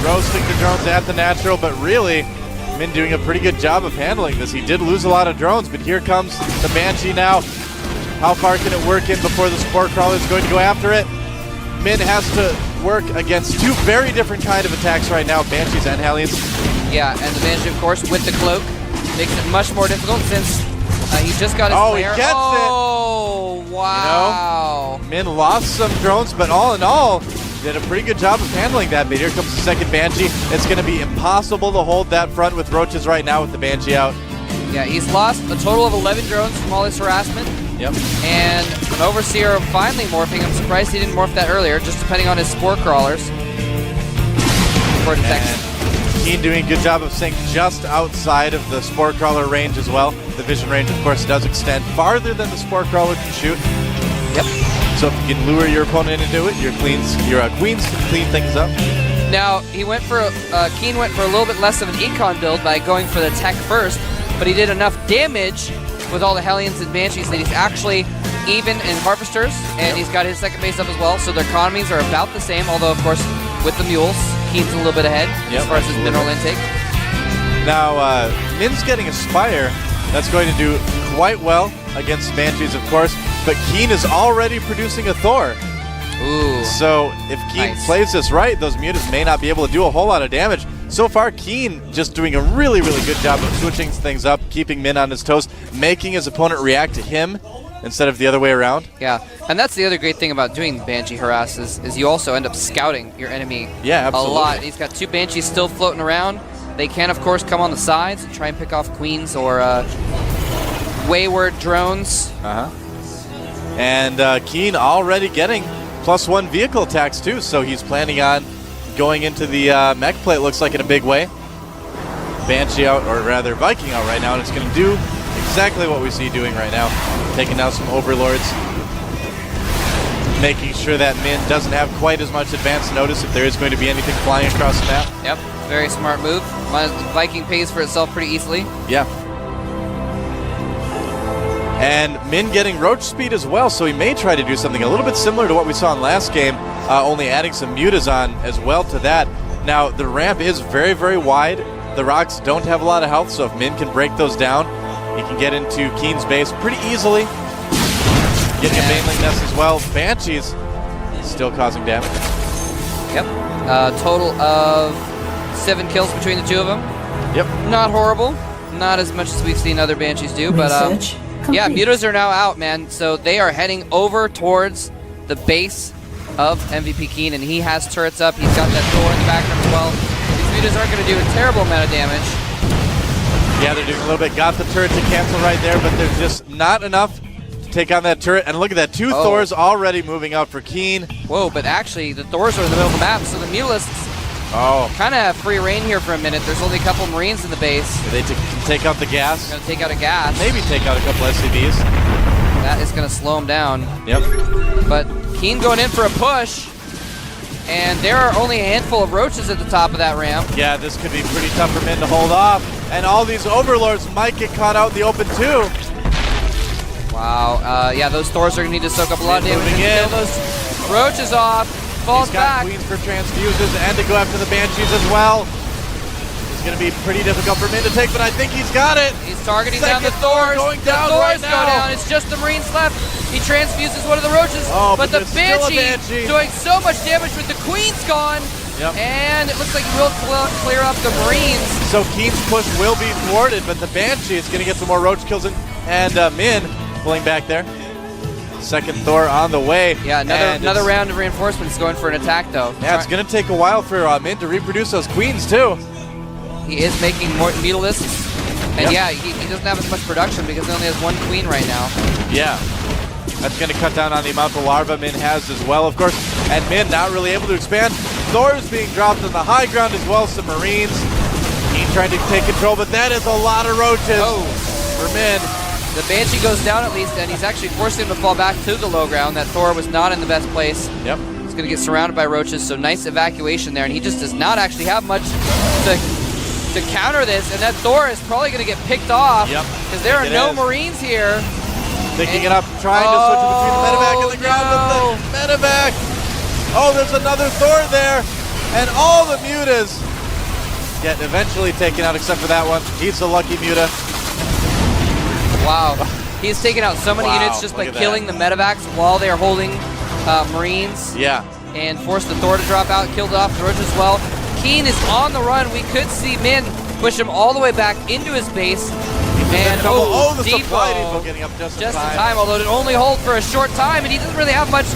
Roasting the drones at the natural, but really, Min doing a pretty good job of handling this. He did lose a lot of drones, but here comes the Banshee now. How far can it work in before the Spore Crawler is going to go after it? Min has to work against 2 very different kind of attacks right now, Banshees and Hellions. Yeah, and the Banshee, of course, with the cloak, makes it much more difficult since he just got his lair. He gets it! Wow. You know, Min lost some drones, but all in all, did a pretty good job of handling that. But here comes the second Banshee. It's going to be impossible to hold that front with roaches right now with the Banshee out. Yeah, he's lost a total of 11 drones from all his harassment. Yep. And an Overseer finally morphing. I'm surprised he didn't morph that earlier, just depending on his Spore Crawlers. For detection. Keen doing a good job of staying just outside of the Spore Crawler range as well. The vision range, of course, does extend farther than the Spore Crawler can shoot. Yep. So if you can lure your opponent into it, your queens can clean things up. Now, Keen went for a little bit less of an econ build by going for the tech first, but he did enough damage with all the Hellions and Banshees that he's actually even in Harvesters, and he's got his second base up as well, so their economies are about the same, although, of course, with the Mules, Keen's a little bit ahead as far as his mineral intake. Now, Min's getting a Spire. That's going to do quite well against Banshees, of course, but Keen is already producing a Thor. Ooh. So if Keen plays this right, those Mutas may not be able to do a whole lot of damage. So far, Keen just doing a really, really good job of switching things up, keeping Min on his toes, making his opponent react to him instead of the other way around. Yeah, and that's the other great thing about doing Banshee Harass is you also end up scouting your enemy a lot. He's got 2 Banshees still floating around. They can, of course, come on the sides and try and pick off queens or wayward drones. And Keen already getting +1 vehicle attacks too, so he's planning on going into the mech plate, looks like, in a big way. Banshee out, or rather Viking out right now, and it's going to do exactly what we see doing right now. Taking down some Overlords. Making sure that Min doesn't have quite as much advance notice if there is going to be anything flying across the map. Yep, very smart move. Viking pays for itself pretty easily. Yeah. And Min getting roach speed as well, so he may try to do something a little bit similar to what we saw in last game, only adding some mutas on as well to that. Now, the ramp is very, very wide. The rocks don't have a lot of health, so if Min can break those down, he can get into Keen's base pretty easily. Getting a Baneling Nest as well. Banshees still causing damage. Yep. Total of 7 kills between the 2 of them. Yep. Not horrible. Not as much as we've seen other Banshees do, but yeah, mutas are now out, man. So they are heading over towards the base of MVP Keen, and he has turrets up. He's got that Thor in the background as well. These mutas aren't going to do a terrible amount of damage. Yeah, they're doing a little bit. Got the turret to cancel right there, but there's just not enough to take on that turret. And look at that, 2 Thors already moving out for Keen. Whoa, but actually the Thors are in the middle of the map, so the Mutalists kind of have free reign here for a minute. There's only a couple Marines in the base. They can take out the gas. Going to take out a gas. Maybe take out a couple SCVs. That is going to slow him down. Yep. But Keen going in for a push. And there are only a handful of roaches at the top of that ramp. Yeah, this could be pretty tough for Min to hold off. And all these Overlords might get caught out in the open too. Wow. Yeah, those Thors are going to need to soak up a lot of damage and kill those roaches off. Falls back. He's got Queens for transfuses and to go after the Banshees as well. It's going to be pretty difficult for Min to take, but I think he's got it. He's targeting down the Thors. Going down the Thors right now. go down. It's just the Marines left. He transfuses one of the roaches, but the Banshee doing so much damage with the Queen's gone. Yep. And it looks like he will clear up the Marines. So Keen's push will be thwarted, but the Banshee is going to get some more roach kills in, and Min pulling back there. Second Thor on the way. Yeah, another round of reinforcements going for an attack, though. Yeah, it's going to take a while for Min to reproduce those queens, too. He is making more mutilisks. And yeah, he doesn't have as much production because he only has one queen right now. Yeah. That's going to cut down on the amount of larva Min has as well, of course. And Min not really able to expand. Thor's being dropped on the high ground as well, some Marines. Keen trying to take control, but that is a lot of roaches for Min. The Banshee goes down at least, and he's actually forcing him to fall back to the low ground. That Thor was not in the best place. Yep. He's going to get surrounded by roaches, so nice evacuation there, and he just does not actually have much to counter this, and that Thor is probably going to get picked off because there are no Marines here. Picking it up, trying to switch it between the medevac and the ground, but the medevac. Oh, there's another Thor there, and all the mutas get eventually taken out except for that one. He's the lucky muta. Wow. He's taken out so many units just by killing the medevacs while they're holding Marines. Yeah. And forced the Thor to drop out, killed off the roach as well. Keen is on the run. We could see Min push him all the way back into his base. And the Depot supply depot getting up just in time. Although it only hold for a short time, and he doesn't really have much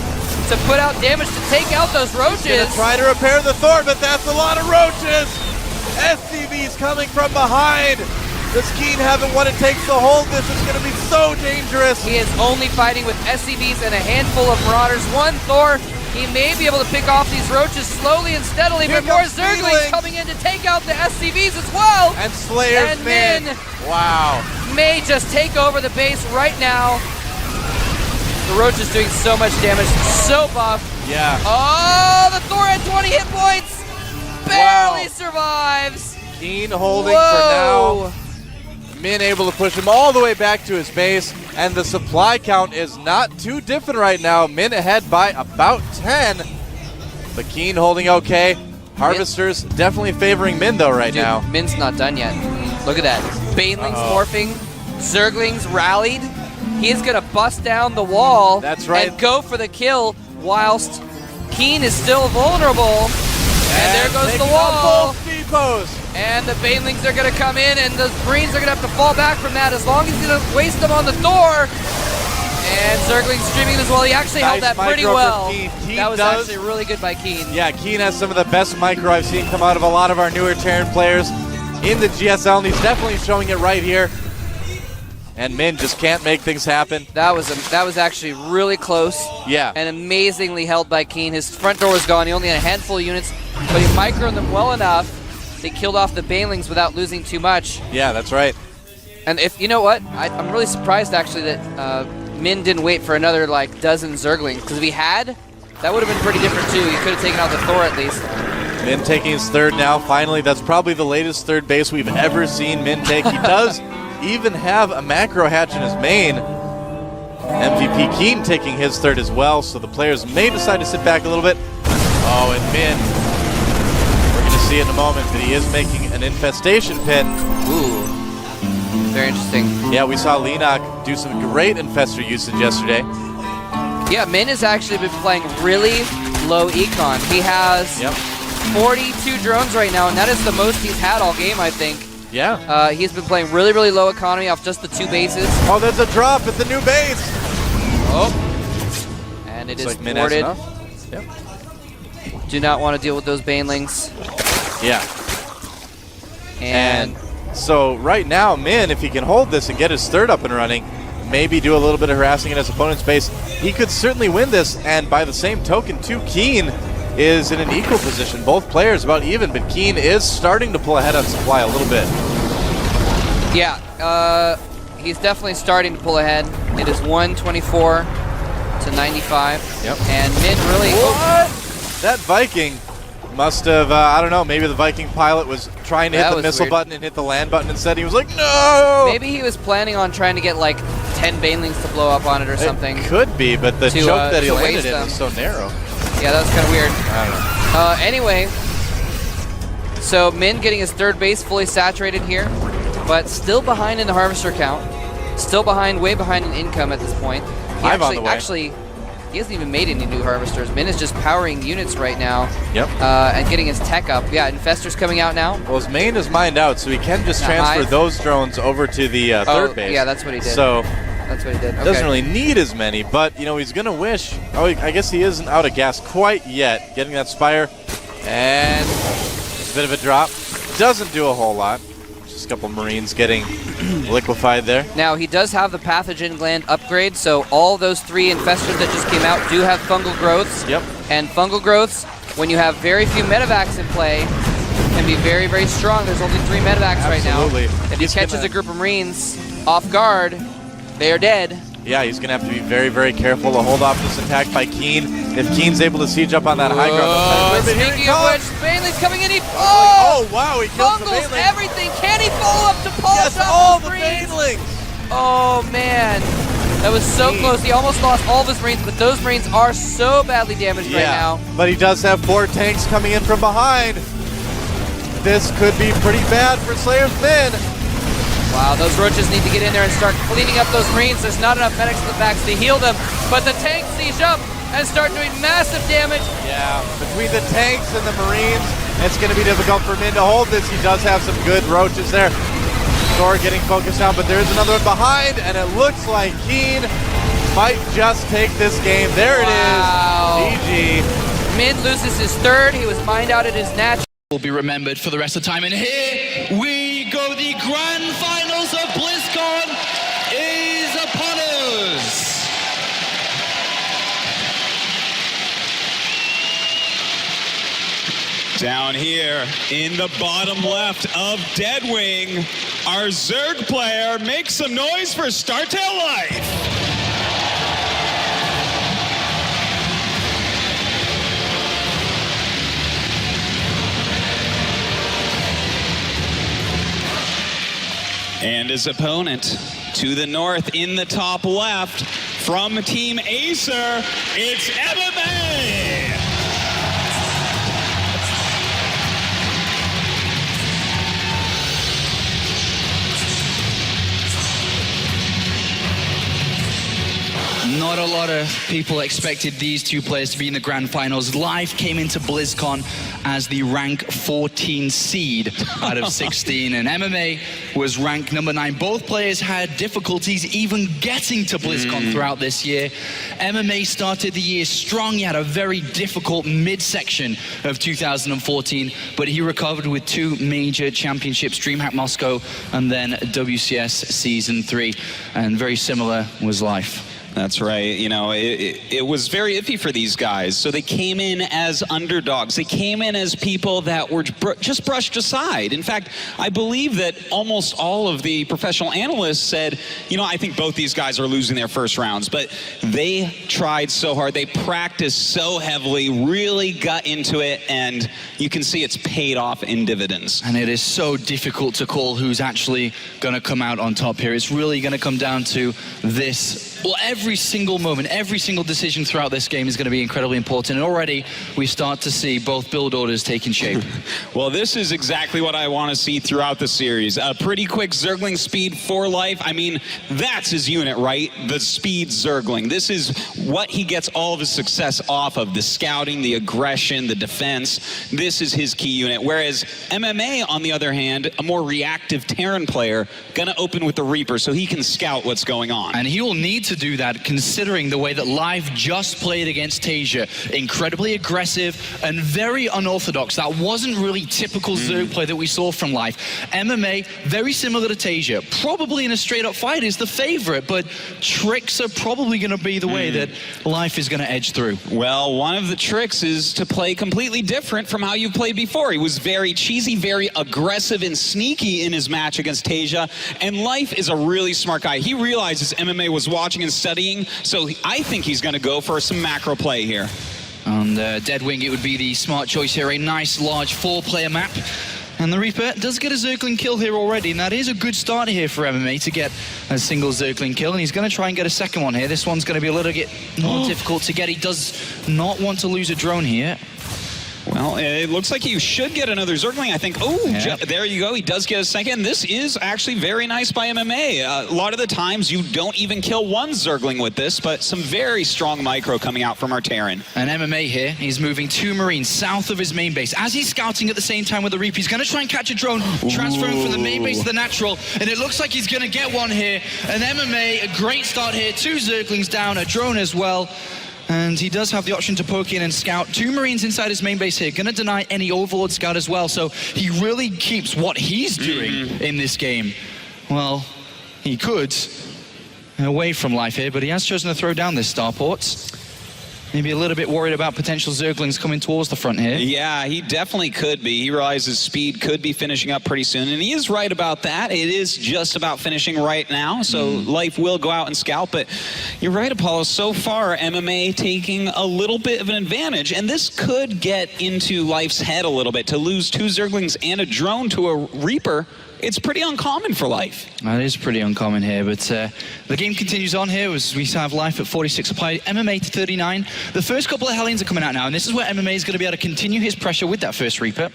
to put out damage to take out those roaches. He's gonna try to repair the Thor, but that's a lot of roaches. SCV's coming from behind. Does Keen haven't what it takes to hold this? It's going to be so dangerous. He is only fighting with SCVs and a handful of Marauders. One Thor, he may be able to pick off these roaches slowly and steadily, but more Zerglings coming in to take out the SCVs as well. And Slayer's Min. Wow. May just take over the base right now. The roach is doing so much damage, so buff. Yeah. Oh, the Thor had 20 hit points. Barely survives. Keen holding for now. Min able to push him all the way back to his base, and the supply count is not too different right now. Min ahead by about 10, but Keen holding okay. Harvesters definitely favoring Min though right now. Min's not done yet. Look at that. Banelings morphing. Zerglings rallied. He is going to bust down the wall. That's right. And go for the kill whilst Keen is still vulnerable. And there goes the wall. Both depots. And the Banelings are going to come in, and the Marines are going to have to fall back from that as long as he's going to waste them on the Thor. And Zerglings streaming as well. He actually held that pretty well. That was actually really good by Keen. Yeah, Keen has some of the best micro I've seen come out of a lot of our newer Terran players in the GSL, and he's definitely showing it right here. And Min just can't make things happen. That was actually really close. Yeah. And amazingly held by Keen. His front door was gone. He only had a handful of units, but he microed them well enough. They killed off the Banelings without losing too much. Yeah, that's right. And if you know what, I'm really surprised actually that Min didn't wait for another like dozen Zerglings, because if he had, that would have been pretty different too. He could have taken out the Thor at least. Min taking his third now. Finally, that's probably the latest third base we've ever seen Min take. He does even have a macro hatch in his main. MVP Keen taking his third as well, so the players may decide to sit back a little bit. Oh, and Min, we're going to see it in a moment, but he is making an infestation pit. Ooh, very interesting. Yeah, we saw Lenok do some great infester usage yesterday. Yeah, Min has actually been playing really low econ. He has 42 drones right now, and that is the most he's had all game, I think. Yeah. He's been playing really, really low economy off just the two bases. Oh, there's a drop at the new base. Oh. And it is like Min has thwarted. enough. Yep. Do not want to deal with those Banelings. Yeah. And so right now, Min, if he can hold this and get his third up and running, maybe do a little bit of harassing in his opponent's base, he could certainly win this. And by the same token, too, Keen is in an equal position. Both players about even, but Keen is starting to pull ahead on supply a little bit. Yeah, he's definitely starting to pull ahead. It is 124 to 95. Yep. And Min really... What? That Viking must have, I don't know, maybe the Viking pilot was trying to hit the missile button and hit the land button instead. He was like, no! Maybe he was planning on trying to get like 10 Banelings to blow up on it or something. It could be, but the choke that he landed in was so narrow. Yeah, that was kind of weird. I don't know. Anyway, so Min getting his third base fully saturated here, but still behind in the harvester count. Still behind, way behind in income at this point. Five on the way. Actually, he hasn't even made any new harvesters. Min is just powering units right now. Yep. And getting his tech up. Yeah, Infestor's coming out now. Well, his main is mined out, so he can just transfer those drones over to the third base. Yeah, that's what he did. So that's what he did. Okay. doesn't really need as many, but, you know, he's going to wish. Oh, I guess he isn't out of gas quite yet. Getting that Spire, and a bit of a drop. Doesn't do a whole lot. Just a couple Marines getting liquefied there. Now, he does have the pathogen gland upgrade, so all those 3 infestors that just came out do have fungal growths. Yep. And fungal growths, when you have very few medevacs in play, can be very, very strong. There's only 3 medevacs right now. Absolutely. If he catches a group of Marines off guard, they are dead. Yeah, he's going to have to be very, very careful to hold off this attack by Keen. If Keen's able to siege up on that high ground. Speaking of which, Bailey's coming in. Oh, wow, he kills the Fungles Baneling. everything. Can he follow up to polish Yes, up all his the Marines? Banelings. Oh, man. That was so close. He almost lost all of his Marines, but those Marines are so badly damaged right now. But he does have 4 tanks coming in from behind. This could be pretty bad for Slayer Finn. Wow, those roaches need to get in there and start cleaning up those Marines. There's not enough medics in the backs to heal them, but the tanks siege up and start doing massive damage. Yeah, between the tanks and the Marines, it's going to be difficult for Min to hold this. He does have some good roaches there. Thor getting focused down, but there's another one behind, and it looks like Keen might just take this game. There it is. GG. Min loses his 3rd. He was mined out at his natural. Will be remembered for the rest of the time. And here we go. The grand finals of BlizzCon is upon us. Down here in the bottom left of Deadwing, our Zerg player makes some noise for Startail Life. And his opponent to the north in the top left from Team Acer, it's MMA. Not a lot of people expected these 2 players to be in the grand finals. Live came into BlizzCon as the rank 14 seed out of 16, and MMA was ranked number 9. Both players had difficulties even getting to BlizzCon throughout this year. MMA started the year strong. He had a very difficult midsection of 2014, but he recovered with 2 major championships, DreamHack Moscow and then WCS Season 3, and very similar was Life. That's right. You know, it was very iffy for these guys. So they came in as underdogs. They came in as people that were just brushed aside. In fact, I believe that almost all of the professional analysts said, you know, I think both these guys are losing their first rounds. But they tried so hard. They practiced so heavily, really got into it. And you can see it's paid off in dividends. And it is so difficult to call who's actually going to come out on top here. It's really going to come down to this. Well, every single moment, every single decision throughout this game is going to be incredibly important. And already we start to see both build orders taking shape. Well, this is exactly what I want to see throughout the series. A pretty quick Zergling speed for Life. I mean, that's his unit, right? The speed Zergling. This is what he gets all of his success off of. The scouting, the aggression, the defense. This is his key unit. Whereas MMA, on the other hand, a more reactive Terran player, going to open with the Reaper so he can scout what's going on. And he will need to do that considering the way that Live just played against Tasia. Incredibly aggressive and very unorthodox. That wasn't really typical Zerg play that we saw from Live. MMA, very similar to Tasia. Probably in a straight up fight is the favorite, but tricks are probably going to be the way that Life is going to edge through. Well, one of the tricks is to play completely different from how you played before. He was very cheesy, very aggressive and sneaky in his match against Tasia. And Life is a really smart guy. He realizes MMA was watching and studying, so I think he's going to go for some macro play here. On Deadwing, it would be the smart choice here. A nice, large 4-player map. And the Reaper does get a Zergling kill here already, and that is a good start here for MMA to get a single Zergling kill, and he's going to try and get a second one here. This one's going to be a little bit more difficult to get. He does not want to lose a drone here. Well, it looks like you should get another Zergling, I think. Oh, Yeah. there you go. He does get a second. This is actually very nice by MMA. A lot of the times you don't even kill one Zergling with this, but some very strong micro coming out from our Terran. And MMA here, he's moving 2 Marines south of his main base. As he's scouting at the same time with the Reap, he's going to try and catch a drone, transferring from the main base to the natural, and it looks like he's going to get one here. And MMA, a great start here. 2 Zerglings down, a drone as well. And he does have the option to poke in and scout. 2 Marines inside his main base here. Going to deny any Overlord scout as well. So he really keeps what he's doing in this game. Well, he could away from life here, but he has chosen to throw down this starport. Maybe a little bit worried about potential Zerglings coming towards the front here. Yeah, he definitely could be. He realizes speed could be finishing up pretty soon, and he is right about that. It is just about finishing right now, so Life will go out and scout, but you're right, Apollo. So far, MMA taking a little bit of an advantage, and this could get into Life's head a little bit. To lose 2 Zerglings and a drone to a Reaper, it's pretty uncommon for Life. That is pretty uncommon here, but the game continues on here as we have Life at 46 supply, MMA to 39. The first couple of Hellions are coming out now, and this is where MMA is going to be able to continue his pressure with that first Reaper.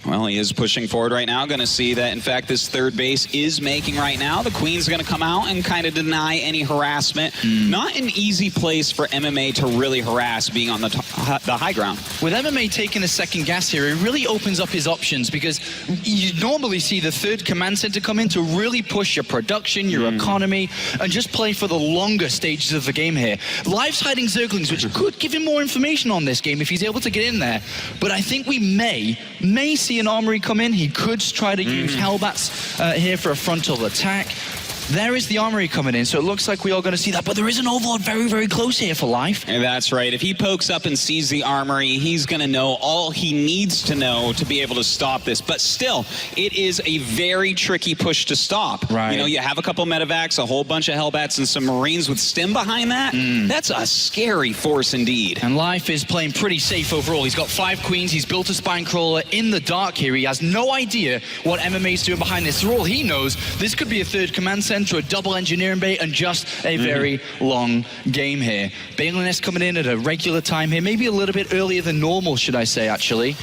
Well, he is pushing forward right now. Going to see that, in fact, this third base is making right now. The Queen's going to come out and kind of deny any harassment. Not an easy place for MMA to really harass, being on the high ground. With MMA taking a second gas here, it really opens up his options, because you normally see the third command center come in to really push your production, your economy, and just play for the longer stages of the game here. Life's hiding Zerglings, which could give him more information on this game if he's able to get in there. But I think we may see an armory come in. He could try to use Hellbats here for a frontal attack. There is the armory coming in, so it looks like we are going to see that, but there is an Overlord very, very close here for Life. And that's right. If he pokes up and sees the armory, he's going to know all he needs to know to be able to stop this. But still, it is a very tricky push to stop. Right. You know, you have a couple medevacs, a whole bunch of Hellbats, and some Marines with stim behind that. That's a scary force indeed. And Life is playing pretty safe overall. He's got 5 Queens. He's built a Spine Crawler in the dark here. He has no idea what MMA is doing behind this. For all he knows, this could be a third command center, a double engineering bay, and just a very long game here. Baliness coming in at a regular time here, maybe a little bit earlier than normal, should I say, actually.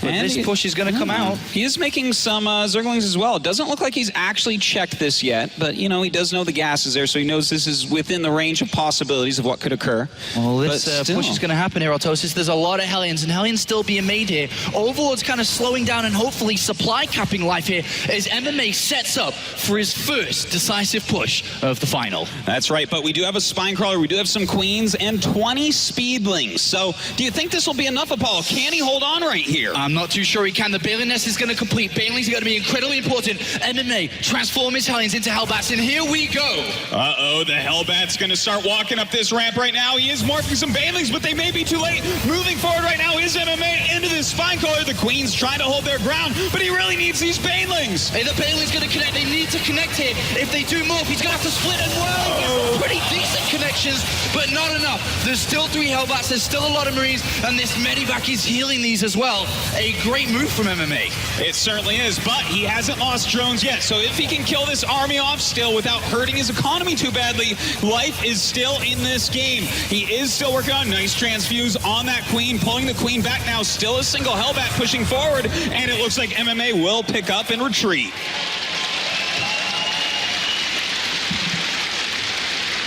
But And this push is going to come out. He is making some Zerglings as well. It doesn't look like he's actually checked this yet, but, you know, he does know the gas is there, so he knows this is within the range of possibilities of what could occur. Well, this push is going to happen here, Autosis. There's a lot of Hellions, and Hellions still being made here. Overlord's kind of slowing down and hopefully supply capping Life here as MMA sets up for his first decisive push of the final. That's right, but we do have a Spine Crawler, we do have some Queens, and 20 Speedlings. So, do you think this will be enough, Apollo? Can he hold on right here? I'm not too sure he can. The Bailey Nest is going to complete. Bailey's going to be incredibly important. MMA transform his Hellions into Hellbats, and here we go. Uh-oh, the Hellbat's going to start walking up this ramp right now. He is morphing some Bailings, but they may be too late. Moving forward right now is MMA into this Spine Crawler. The Queen's trying to hold their ground, but he really needs these Bailings. Hey, the Bailey's going to connect. They need to connect here. If they do morph, he's going to have to split and well. Pretty decent connections, but not enough. There's still 3 Hellbats. There's still a lot of Marines, and this Medivac is healing these as well. A great move from MMA. It certainly is, but he hasn't lost drones yet, so if he can kill this army off still without hurting his economy too badly, Life is still in this game. He is still working on nice transfuse on that Queen, pulling the Queen back now, still a single Hellbat pushing forward, and it looks like MMA will pick up and retreat.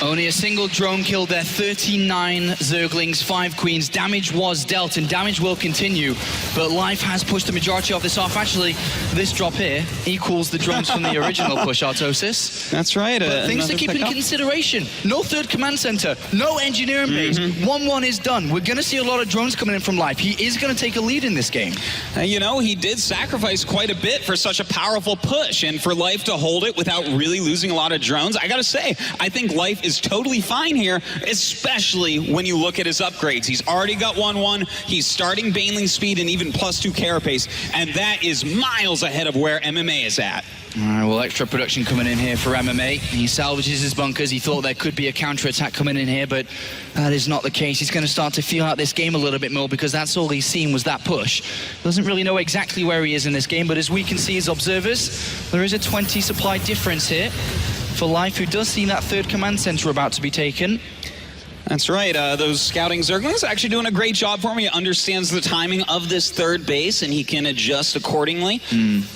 Only a single drone killed there, 39 Zerglings, 5 Queens. Damage was dealt, and damage will continue, but Life has pushed the majority of this off. Actually, this drop here equals the drones from the original push, Autosis. That's right. But things to keep in consideration. No third command center, no engineering base. 1-1 is done. We're going to see a lot of drones coming in from Life. He is going to take a lead in this game. You know, he did sacrifice quite a bit for such a powerful push, and for Life to hold it without really losing a lot of drones, I gotta say, I think Life is totally fine here, especially when you look at his upgrades. He's already got 1-1, he's starting Baneling speed and even +2 carapace, and that is miles ahead of where MMA is at. All right, well, extra production coming in here for MMA. He salvages his bunkers. He thought there could be a counter-attack coming in here, but that is not the case. He's going to start to feel out this game a little bit more because that's all he's seen was that push. Doesn't really know exactly where he is in this game, but as we can see as observers, there is a 20 supply difference here for Life, who does see that third command center about to be taken. That's right. Those scouting Zerglings actually doing a great job for him. He understands the timing of this third base, and he can adjust accordingly.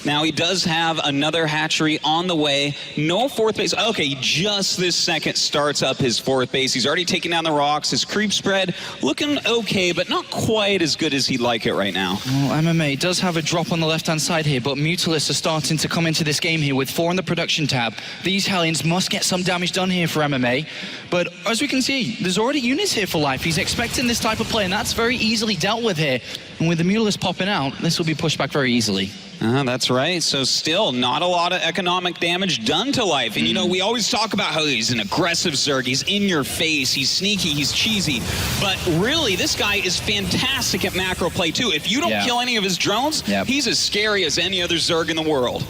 Now, he does have another hatchery on the way. No fourth base. Okay, just this second starts up his fourth base. He's already taken down the rocks. His creep spread looking okay, but not quite as good as he'd like it right now. Well, MMA does have a drop on the left-hand side here, but Mutalisks are starting to come into this game here with 4 in the production tab. These Hellions must get some damage done here for MMA, but as we can see, there's already units here for Life. He's expecting this type of play, and that's very easily dealt with here. And with the Mutalisks popping out, this will be pushed back very easily. That's right. So still not a lot of economic damage done to Life. And, you know, we always talk about how he's an aggressive Zerg. He's in your face. He's sneaky. He's cheesy. But really, this guy is fantastic at macro play, too. If you don't kill any of his drones, he's as scary as any other Zerg in the world.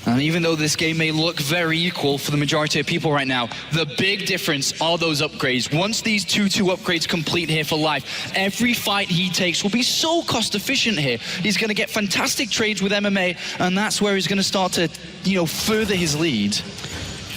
And even though this game may look very equal for the majority of people right now, the big difference are those upgrades. Once these 2-2 upgrades complete here for Life, every fight he takes will be so cost efficient here. He's going to get fantastic trades with MMA, and that's where he's going to start to, you know, further his lead.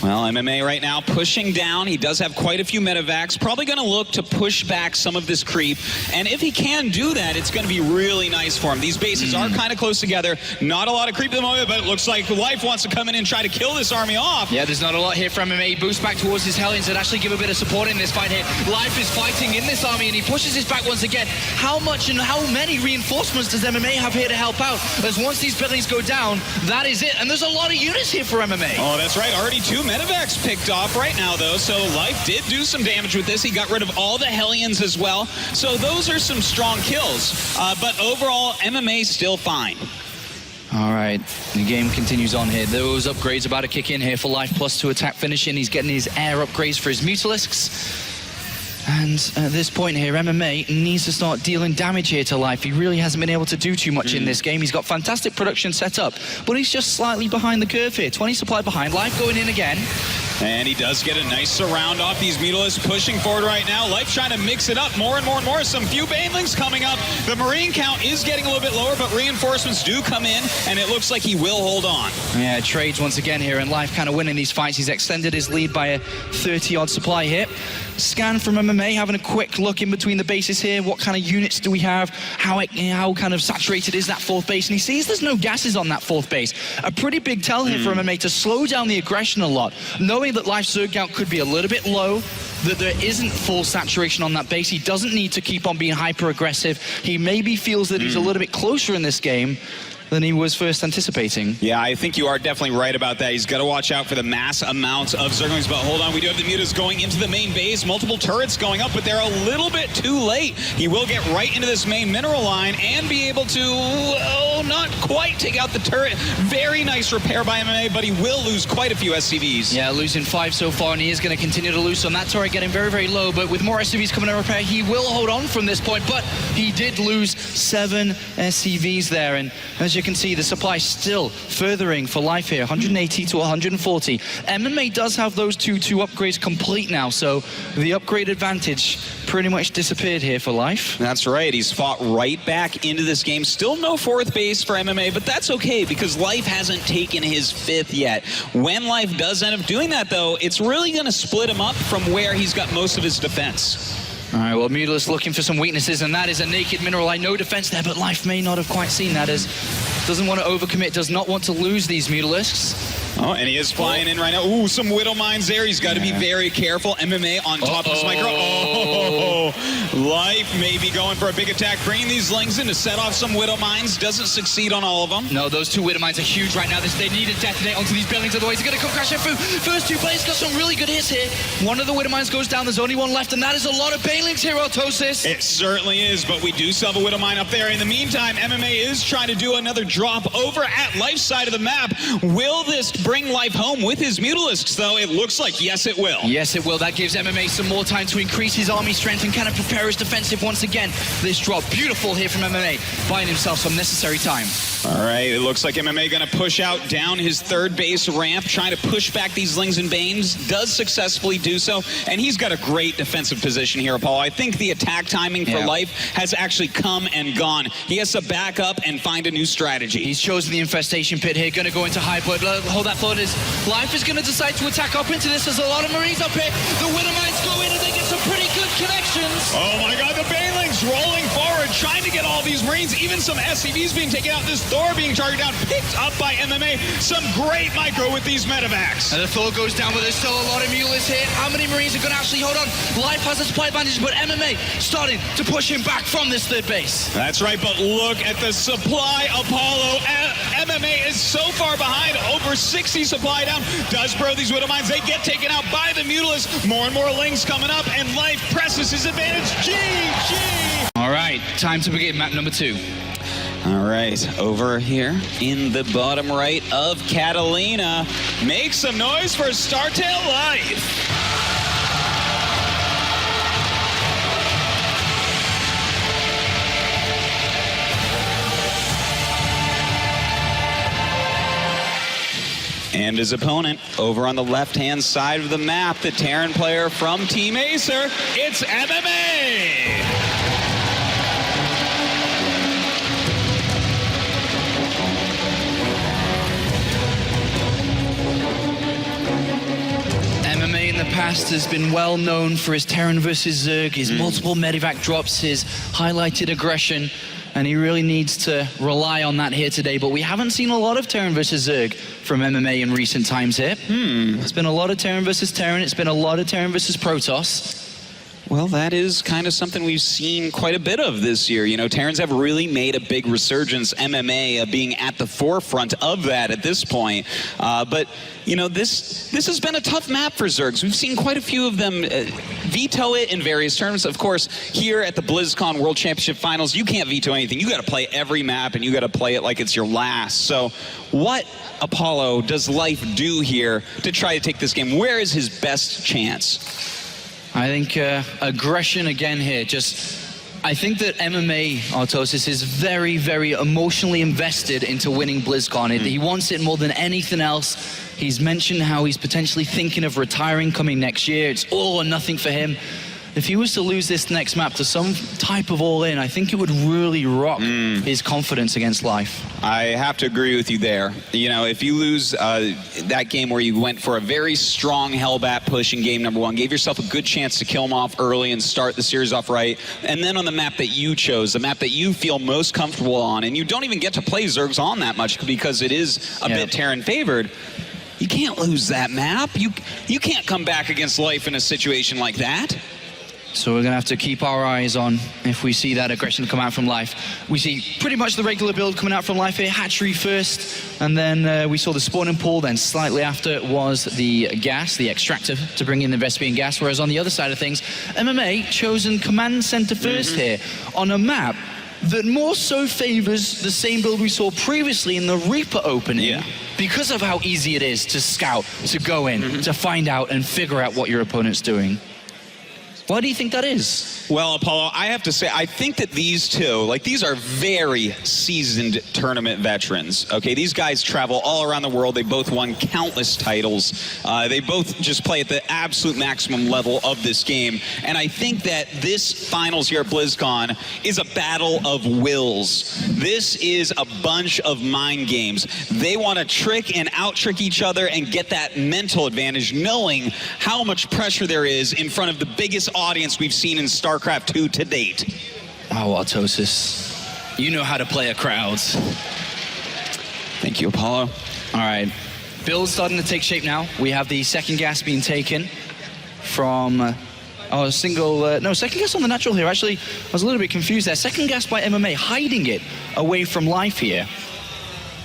Well, MMA right now pushing down. He does have quite a few medevacs. Probably going to look to push back some of this creep. And if he can do that, it's going to be really nice for him. These bases are kind of close together. Not a lot of creep at the moment, but it looks like Life wants to come in and try to kill this army off. Yeah, there's not a lot here from MMA. He boosts back towards his Hellions and actually give a bit of support in this fight here. Life is fighting in this army, and he pushes his back once again. How much and how many reinforcements does MMA have here to help out? As once these buildings go down, that is it. And there's a lot of units here for MMA. Oh, that's right. Already 2 medevacs picked off right now, though, so Life did do some damage with this. He got rid of all the Hellions as well, so those are some strong kills. But overall, MMA still fine. All right, the game continues on here. Those upgrades about to kick in here for Life, +2 attack finishing. He's getting his air upgrades for his Mutalisks. And at this point here, MMA needs to start dealing damage here to Life. He really hasn't been able to do too much in this game. He's got fantastic production set up, but he's just slightly behind the curve here. 20 supply behind. Life going in again. And he does get a nice surround off these Mutalisks pushing forward right now. Life trying to mix it up more and more and more. Some few Banelings coming up. The Marine count is getting a little bit lower, but reinforcements do come in, and it looks like he will hold on. Yeah, trades once again here, and Life kind of winning these fights. He's extended his lead by a 30-odd supply hit. Scan from MMA, having a quick look in between the bases here. What kind of units do we have? How kind of saturated is that fourth base? And he sees there's no gases on that fourth base. A pretty big tell here for MMA to slow down the aggression a lot. Knowing that Life's Zerg count could be a little bit low, that there isn't full saturation on that base. He doesn't need to keep on being hyper-aggressive. He maybe feels that he's a little bit closer in this game than he was first anticipating. Yeah, I think you are definitely right about that. He's got to watch out for the mass amounts of Zerglings, but hold on, we do have the Mutas going into the main base, multiple turrets going up, but they're a little bit too late. He will get right into this main mineral line and be able to, not quite take out the turret. Very nice repair by MMA, but he will lose quite a few SCVs. Yeah, losing 5 so far, and he is going to continue to lose some. That turret getting very, very low, but with more SCVs coming to repair, he will hold on from this point, but he did lose 7 SCVs there, and as you can see, the supply still furthering for Life here, 180 to 140. MMA does have those 2-2 upgrades complete now, so the upgrade advantage pretty much disappeared here for Life. That's right. He's fought right back into this game. Still no fourth base for MMA, but that's okay because Life hasn't taken his 5th yet. When Life does end up doing that, though, it's really going to split him up from where he's got most of his defense. All right, well, Mutalisks looking for some weaknesses, and that is a naked mineral line. No defense there, but Life may not have quite seen that, as doesn't want to overcommit, does not want to lose these Mutalisks. Oh, and he is flying in right now. Ooh, some Widow Mines there. He's got to be very careful. MMA on top of this micro. Oh, Life may be going for a big attack. Bringing these Lings in to set off some Widow Mines. Doesn't succeed on all of them. No, those 2 Widow Mines are huge right now. They need to detonate onto these buildings, otherwise they're going to come crashing through. First 2 players got some really good hits here. One of the Widow Mines goes down. There's only 1 left, and that is a lot of Banelings here, Autosis. It certainly is, but we do still have a Widow Mine up there. In the meantime, MMA is trying to do another drop over at Life's side of the map. Will this bring Life home with his Mutalisks, though? It looks like yes, it will. Yes, it will. That gives MMA some more time to increase his army strength and kind of prepare his defensive once again. This drop, beautiful here from MMA, buying himself some necessary time. All right, it looks like MMA going to push out down his 3rd base ramp, trying to push back these Lings and Banes. Does successfully do so, and he's got a great defensive position here, Paul. I think the attack timing for Life has actually come and gone. He has to back up and find a new strategy. He's chosen the infestation pit here, going to go into high blood. Hold that thought. Life is going to decide to attack up into this. There's a lot of Marines up here. The Widow Mines go in and they get some pretty good connections. Oh my god, the Banelings rolling forward, trying to get all these Marines, even some SCVs being taken out, this Thor being targeted down, picked up by MMA. Some great micro with these medevacs. And the Thor goes down, but there's still a lot of mules here. How many Marines are going to actually hold on? Life has a supply advantage, but MMA starting to push him back from this third base. That's right, but look at the supply, Apollo. MMA is so far behind, over 60 supply down. Does bro these Widow Mines, they get taken out by the Mutalisk. More and more Lings coming up, and Life presses his advantage. GG! All right, time to begin map number 2. All right, over here in the bottom right of Catalina. Make some noise for Startail Life. And his opponent over on the left-hand side of the map, the Terran player from Team Acer, it's MMA! MMA in the past has been well known for his Terran versus Zerg, his multiple medevac drops, his highlighted aggression, and he really needs to rely on that here today. But we haven't seen a lot of Terran versus Zerg from MMA in recent times here. It's been a lot of Terran versus Terran, it's been a lot of Terran versus Protoss. Well, that is kind of something we've seen quite a bit of this year. You know, Terrans have really made a big resurgence, MMA being at the forefront of that at this point. But, you know, this has been a tough map for Zergs. We've seen quite a few of them veto it in various terms. Of course, here at the BlizzCon World Championship Finals, you can't veto anything. You got to play every map, and you got to play it like it's your last. So what, Apollo, does Life do here to try to take this game? Where is his best chance? I think aggression again here. I think that MMA, Artosis, is very, very emotionally invested into winning BlizzCon. He wants it more than anything else. He's mentioned how he's potentially thinking of retiring coming next year. It's all or nothing for him. If he was to lose this next map to some type of all-in, I think it would really rock his confidence against Life. I have to agree with you there. You know, if you lose that game where you went for a very strong Hellbat push in game number 1, gave yourself a good chance to kill him off early and start the series off right, and then on the map that you chose, the map that you feel most comfortable on, and you don't even get to play Zergs on that much because it is a bit Terran favored, you can't lose that map. You can't come back against Life in a situation like that. So we're going to have to keep our eyes on if we see that aggression come out from Life. We see pretty much the regular build coming out from Life here. Hatchery first, and then we saw the spawning pool, then slightly after was the gas, the extractor, to bring in the Vespian gas, whereas on the other side of things, MMA chosen command center first here on a map that more so favors the same build we saw previously in the Reaper opening because of how easy it is to scout, to go in, to find out and figure out what your opponent's doing. Why do you think that is? Well, Apollo, I have to say, I think that these two, like, these are very seasoned tournament veterans, okay? These guys travel all around the world. They both won countless titles. They both just play at the absolute maximum level of this game. And I think that this finals here at BlizzCon is a battle of wills. This is a bunch of mind games. They want to trick and out-trick each other and get that mental advantage, knowing how much pressure there is in front of the biggest audience we've seen in StarCraft II to date. Oh, Artosis, you know how to play a crowd. Thank you, Apollo. All right, build's starting to take shape now. We have the second gas being taken from second gas on the natural here. Actually, I was a little bit confused there. Second gas by MMA, hiding it away from Life here.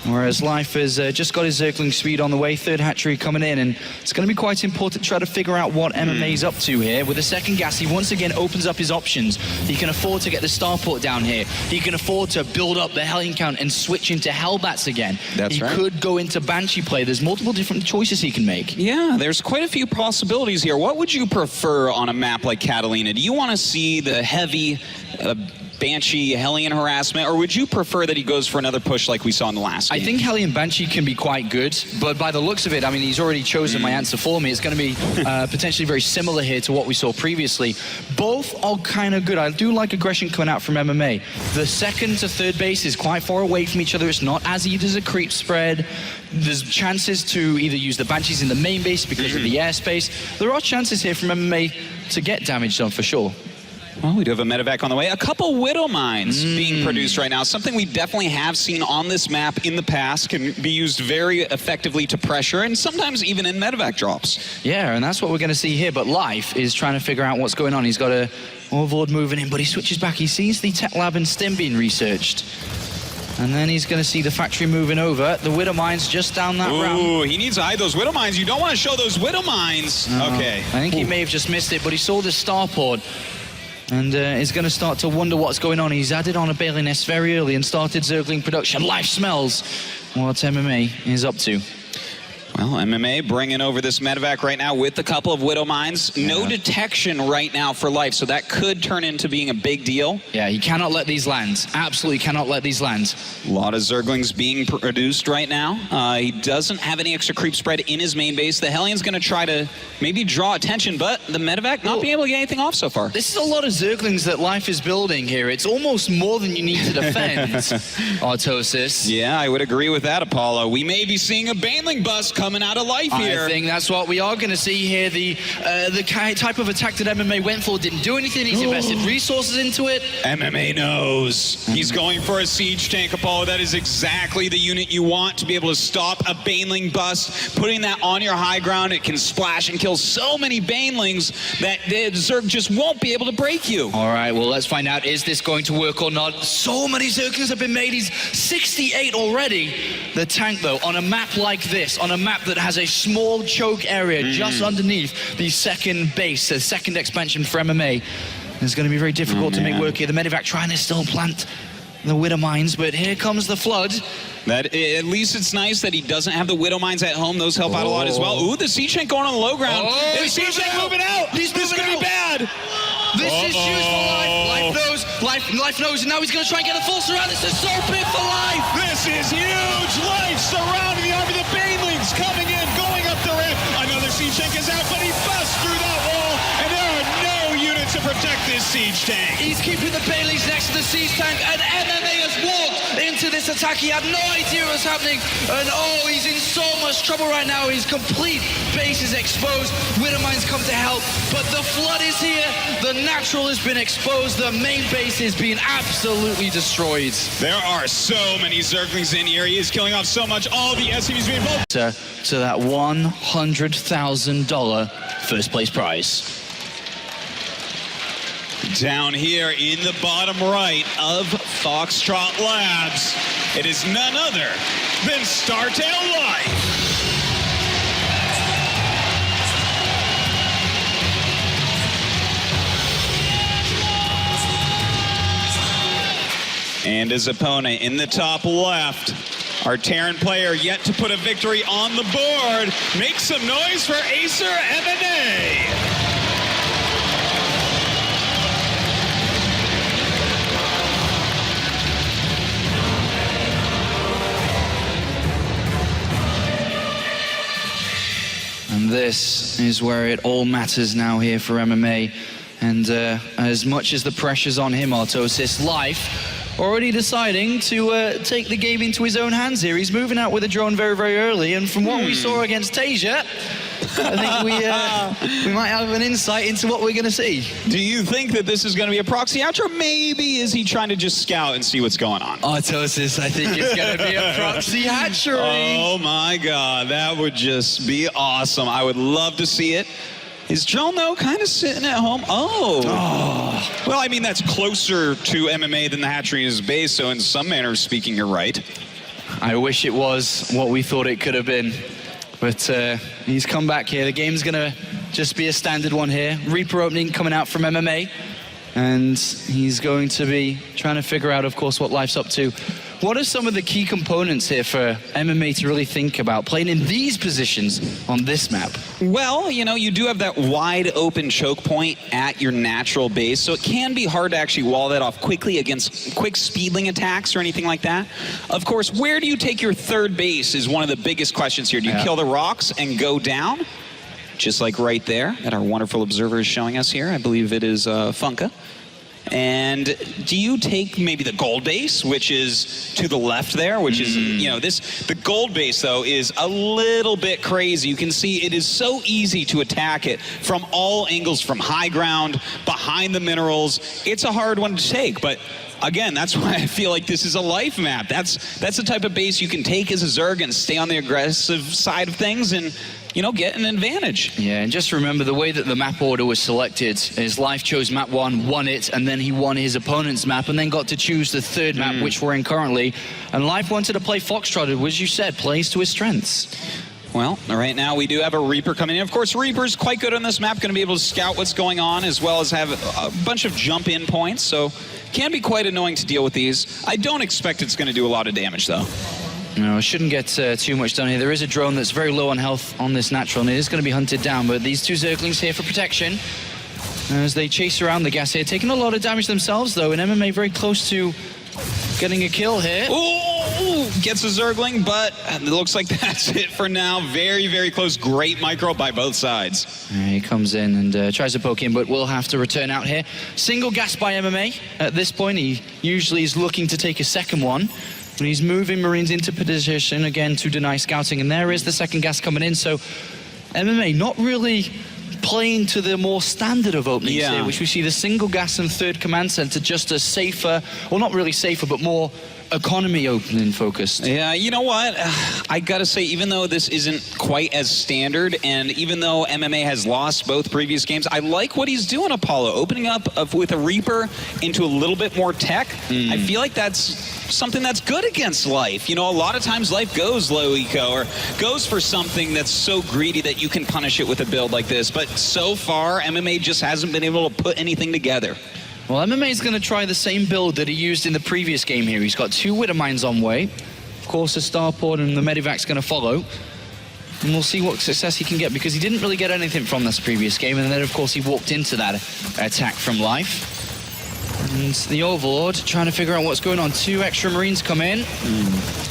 Whereas Life has just got his Zergling speed on the way, third hatchery coming in, and it's going to be quite important to try to figure out what MMA's up to here. With the second gas, he once again opens up his options. He can afford to get the starport down here. He can afford to build up the Hellion count and switch into Hellbats again. That's right. He could go into Banshee play. There's multiple different choices he can make. Yeah, there's quite a few possibilities here. What would you prefer on a map like Catalina? Do you want to see the heavy Banshee, Hellion harassment, or would you prefer that he goes for another push like we saw in the last game? I think Hellion Banshee can be quite good, but by the looks of it, I mean, he's already chosen my answer for me. It's going to be potentially very similar here to what we saw previously. Both are kind of good. I do like aggression coming out from MMA. The second to third base is quite far away from each other. It's not as easy as a creep spread. There's chances to either use the Banshees in the main base because of the airspace. There are chances here from MMA to get damage done for sure. Well, we do have a medevac on the way. A couple Widow Mines being produced right now. Something we definitely have seen on this map in the past, can be used very effectively to pressure and sometimes even in medevac drops. Yeah, and that's what we're going to see here. But Life is trying to figure out what's going on. He's got a Overlord moving in, but he switches back. He sees the Tech Lab and Stim being researched. And then he's going to see the factory moving over. The Widow Mines just down that round. Ooh, he needs to hide those Widow Mines. You don't want to show those Widow Mines. No. Okay. I think he may have just missed it, but he saw the starport. And is going to start to wonder what's going on. He's added on a Bailey Nest very early and started Zergling production. Life smells what MMA is up to. Well, MMA bringing over this medevac right now with a couple of Widow Mines. No detection right now for Life, so that could turn into being a big deal. Yeah, he cannot let these land. Absolutely cannot let these land. A lot of Zerglings being produced right now. He doesn't have any extra creep spread in his main base. The Hellion's going to try to maybe draw attention, but the medevac not being able to get anything off so far. This is a lot of Zerglings that Life is building here. It's almost more than you need to defend, Artosis. Yeah, I would agree with that, Apollo. We may be seeing a Baneling bust coming out of Life here. I think that's what we are going to see here. The type of attack that MMA went for didn't do anything. He's invested resources into it. MMA knows. He's going for a siege tank, Apollo. That is exactly the unit you want to be able to stop a Baneling bust. Putting that on your high ground, it can splash and kill so many Banelings that the Zerg just won't be able to break you. All right, well, let's find out. Is this going to work or not? So many Zerglings have been made. He's 68 already. The tank, though, on a map like this, on a map that has a small choke area just underneath the second base, the second expansion for MMA. It's going to be very difficult to make work here. The medevac trying to still plant the Widow Mines, but here comes the flood. At least it's nice that he doesn't have the Widow Mines at home. Those help out a lot as well. Ooh, the siege tank going on the low ground. The siege tank moving out. This could be bad. This is huge for Life. Life knows, and now he's going to try and get a full surround. This is so big for Life. This is huge. Life surrounding the army. The Banelings coming in, going up the ramp. Another siege tank is out, but he busts through that wall, and there are no units to protect this siege tank. He's keeping the Baileys next to the siege tank, and MMA has walked into this attack. He had no idea what was happening, and he's in so much trouble right now. His complete base is exposed. Widow Mines come to help, but the flood is here. The natural has been exposed. The main base is being absolutely destroyed. There are so many Zerglings in here. He is killing off so much. All the SCVs being involved. To that $100,000 first place prize. Down here in the bottom right of Foxtrot Labs, it is none other than Startail Life. And his opponent in the top left, our Terran player yet to put a victory on the board. Make some noise for Acer MMA. And this is where it all matters now here for MMA. And as much as the pressure's on him, Artosis, Life already deciding to take the game into his own hands here. He's moving out with a drone very, very early. And from what we saw against Tasia, I think we might have an insight into what we're going to see. Do you think that this is going to be a proxy hatch, or maybe is he trying to just scout and see what's going on? Artosis, I think it's going to be a proxy hatchery. Oh my God, that would just be awesome. I would love to see it. Is Drone, though, kind of sitting at home? Oh. Well, I mean, that's closer to MMA than the hatchery is base, so in some manner of speaking, you're right. I wish it was what we thought it could have been. But he's come back here. The game's going to just be a standard one here. Reaper opening coming out from MMA. And he's going to be trying to figure out, of course, what Life's up to what are some of the key components here for MMA to really think about playing in these positions on this map? Well, you know, you do have that wide open choke point at your natural base, so it can be hard to actually wall that off quickly against quick speedling attacks or anything like that. Of course, where do you take your third base is one of the biggest questions here. Do you kill the rocks and go down? Just like right there that our wonderful observer is showing us here. I believe it is Funka. And do you take maybe the gold base, which is to the left there, which is, you know, the gold base, though, is a little bit crazy. You can see it is so easy to attack it from all angles, from high ground, behind the minerals. It's a hard one to take, but again, that's why I feel like this is a life map. That's the type of base you can take as a Zerg and stay on the aggressive side of things and, you know, get an advantage. Yeah, and just remember the way that the map order was selected is Life chose map 1, won it, and then he won his opponent's map and then got to choose the third map, which we're in currently. And Life wanted to play Foxtrot, as you said, plays to his strengths. Well, right now we do have a Reaper coming in. Of course, Reaper's quite good on this map, going to be able to scout what's going on as well as have a bunch of jump-in points, so can be quite annoying to deal with these. I don't expect it's going to do a lot of damage, though. No, it shouldn't get too much done here. There is a drone that's very low on health on this natural, and it is going to be hunted down, but these two Zerglings here for protection as they chase around the gas here, taking a lot of damage themselves, though, and MMA very close to getting a kill here. Ooh, gets a Zergling, but it looks like that's it for now. Very, very close. Great micro by both sides. He comes in and tries to poke in, but will have to return out here. Single gas by MMA. At this point, he usually is looking to take a second one. And he's moving Marines into position again to deny scouting. And there is the second gas coming in. So MMA not really playing to the more standard of openings here, which we see the single gas and third command center just a safer, well, not really safer, but more economy opening focused. Yeah, you know what? I gotta say, even though this isn't quite as standard, and even though MMA has lost both previous games, I like what he's doing, Apollo. Opening up with a Reaper into a little bit more tech. I feel like that's something that's good against Life. You know, a lot of times Life goes low eco or goes for something that's so greedy that you can punish it with a build like this. But so far, MMA just hasn't been able to put anything together. Well, MMA is going to try the same build that he used in the previous game here. He's got 2 Widow Mines on way. Of course, the Starport and the Medivac's going to follow. And we'll see what success he can get, because he didn't really get anything from this previous game. And then, of course, he walked into that attack from Life. And the Overlord trying to figure out what's going on. 2 extra Marines come in.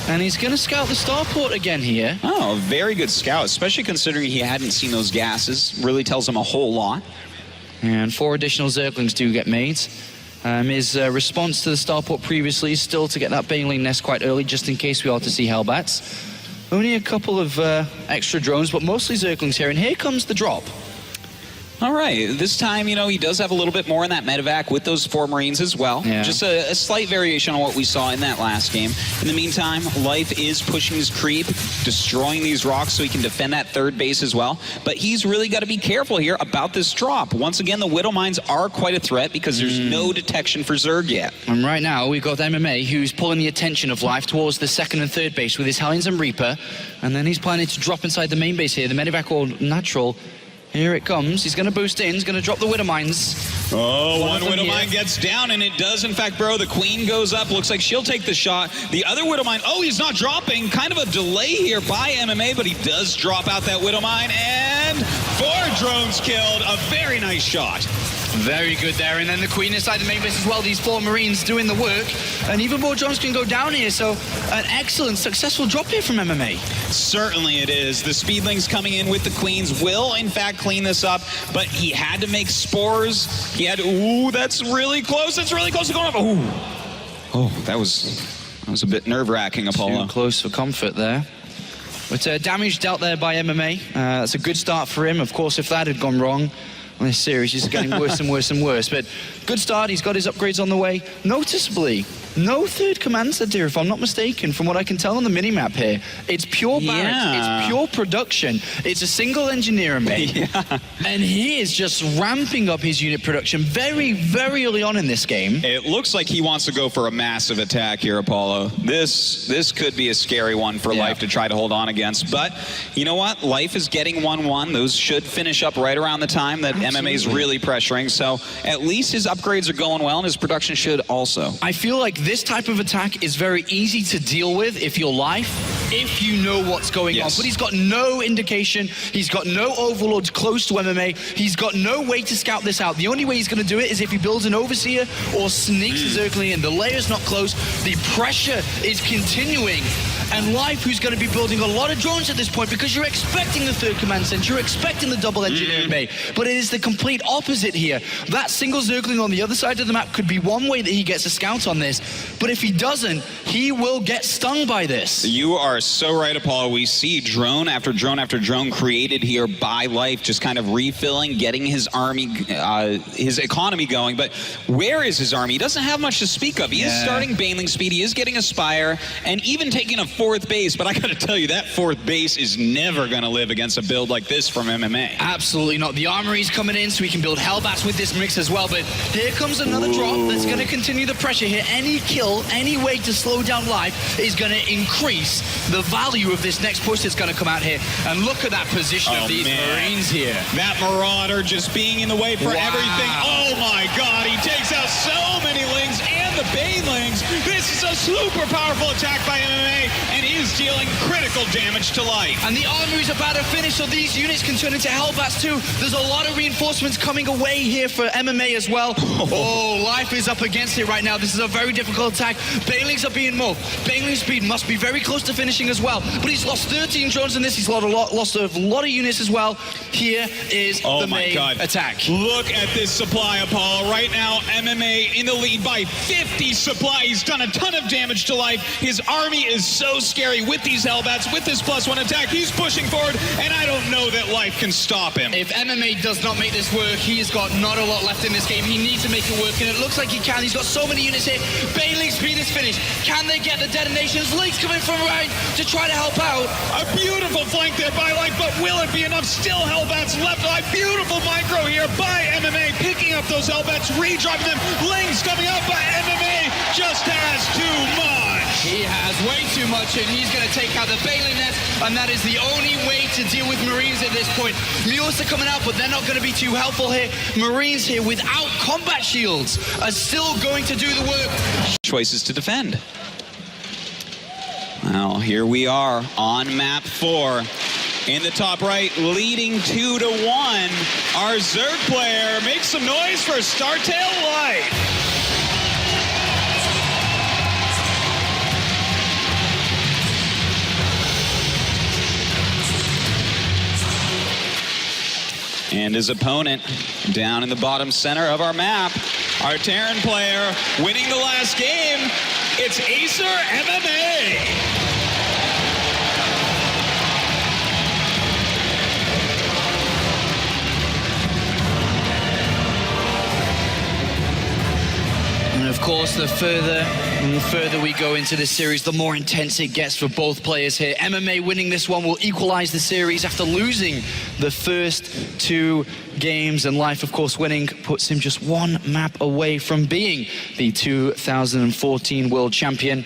And he's going to scout the Starport again here. Oh, a very good scout, especially considering he hadn't seen those gases. Really tells him a whole lot. And 4 additional Zerglings do get made. His response to the Starport previously is still to get that Baneling nest quite early, just in case we are to see Hellbats. Only a couple of extra drones, but mostly Zerglings here. And here comes the drop. All right, this time, you know, he does have a little bit more in that medevac with those 4 Marines as well. Yeah. Just a slight variation on what we saw in that last game. In the meantime, Life is pushing his creep, destroying these rocks so he can defend that third base as well. But he's really got to be careful here about this drop. Once again, the Widow Mines are quite a threat because there's no detection for Zerg yet. And right now, we've got MMA, who's pulling the attention of Life towards the second and third base with his Hellions and Reaper. And then he's planning to drop inside the main base here. The medevac all natural. Here it comes. He's going to boost in. He's going to drop the Widow Mines. Oh, one Widow Mine gets down, and it does, in fact, bro. The Queen goes up. Looks like she'll take the shot. The other Widow Mine, oh, he's not dropping. Kind of a delay here by MMA, but he does drop out that Widow Mine, and 4 drones killed. A very nice shot. Very good there. And then the Queen inside the main base as well. These 4 Marines doing the work. And even more drones can go down here. So an excellent, successful drop here from MMA. Certainly it is. The Speedlings coming in with the Queens will, in fact, clean this up. But he had to make spores. He had to, ooh, that's really close. It's really close to going up. Ooh. Oh, that was a bit nerve-wracking, Apollo. Too close for comfort there. But damage dealt there by MMA. That's a good start for him. Of course, if that had gone wrong, this series is getting worse and worse and worse. But good start. He's got his upgrades on the way. Noticeably, no third command center, if I'm not mistaken, from what I can tell on the minimap here. It's pure barracks. It's pure production. It's a single engineer mate. And he is just ramping up his unit production very, very early on in this game. It looks like he wants to go for a massive attack here, Apollo. This could be a scary one for Life to try to hold on against. But you know what? Life is getting 1-1. Those should finish up right around the time that MMA is really pressuring. So at least his upgrades are going well, and his production should also. I feel like this type of attack is very easy to deal with if you're Life, if you know what's going on. But he's got no indication. He's got no overlords close to MMA. He's got no way to scout this out. The only way he's going to do it is if he builds an Overseer or sneaks his Zergling in. The layer's not close. The pressure is continuing. And Life, who's going to be building a lot of drones at this point, because you're expecting the third command center, you're expecting the double engineering bay, but it is the complete opposite here. That single Zergling on the other side of the map could be one way that he gets a scout on this, but if he doesn't, he will get stung by this. You are so right, Apollo. We see drone after drone after drone created here by Life, just kind of refilling, getting his army, his economy going. But where is his army? He doesn't have much to speak of. He is starting Baneling speed, he is getting a Spire, and even taking a 4th base. But I gotta tell you, that 4th base is never gonna live against a build like this from MMA. Absolutely not. The armory's coming in, so we can build Hellbats with this mix as well. But here comes another drop that's gonna continue the pressure here. Any kill, any way to slow down Life is gonna increase the value of this next push that's gonna come out here. And look at that position of these Marines here. That Marauder just being in the way for everything. Oh my God, he takes out so many Lings and the Banelings. This is a super powerful attack by MMA, and he is dealing critical damage to Life. And the armory's about to finish, so these units can turn into Hellbats too. There's a lot of reinforcements coming away here for MMA as well. Oh, Life is up against it right now. This is a very difficult attack. Banelings are being moved. Baneling speed must be very close to finishing as well. But he's lost 13 drones in this. He's lost a lot of units as well. Here is the main attack. Look at this supply, Apollo. Right now, MMA in the lead by 50 supply. He's done a ton of damage to Life. His army is so scary with these Hellbats, with this +1 attack. He's pushing forward, and I don't know that Life can stop him. If MMA does not make this work, he has got not a lot left in this game. He needs to make it work, and it looks like he can. He's got so many units here. Baneling speed is finished. Can they get the detonations? Link's coming from right to try to help out. A beautiful flank there by Life, but will it be enough? Still Hellbats left. A beautiful micro here by MMA, picking up those Hellbats, redriving them. Lings coming up, but MMA just has too much. He has way too much, and he's going to take out the Baneling net, and that is the only way to deal with Marines at this point. Mules are coming out, but they're not going to be too helpful here. Marines here without combat shields are still going to do the work. Choices to defend. Well, here we are on map 4. In the top right, leading 2-1. Our Zerg player makes some noise for Startail Life. And his opponent down in the bottom center of our map, our Terran player winning the last game. It's Acer MMA. And of course, the further we go into this series, the more intense it gets for both players here. MMA winning this one will equalize the series after losing the first 2 games, and Life, of course, winning puts him just 1 map away from being the 2014 world champion.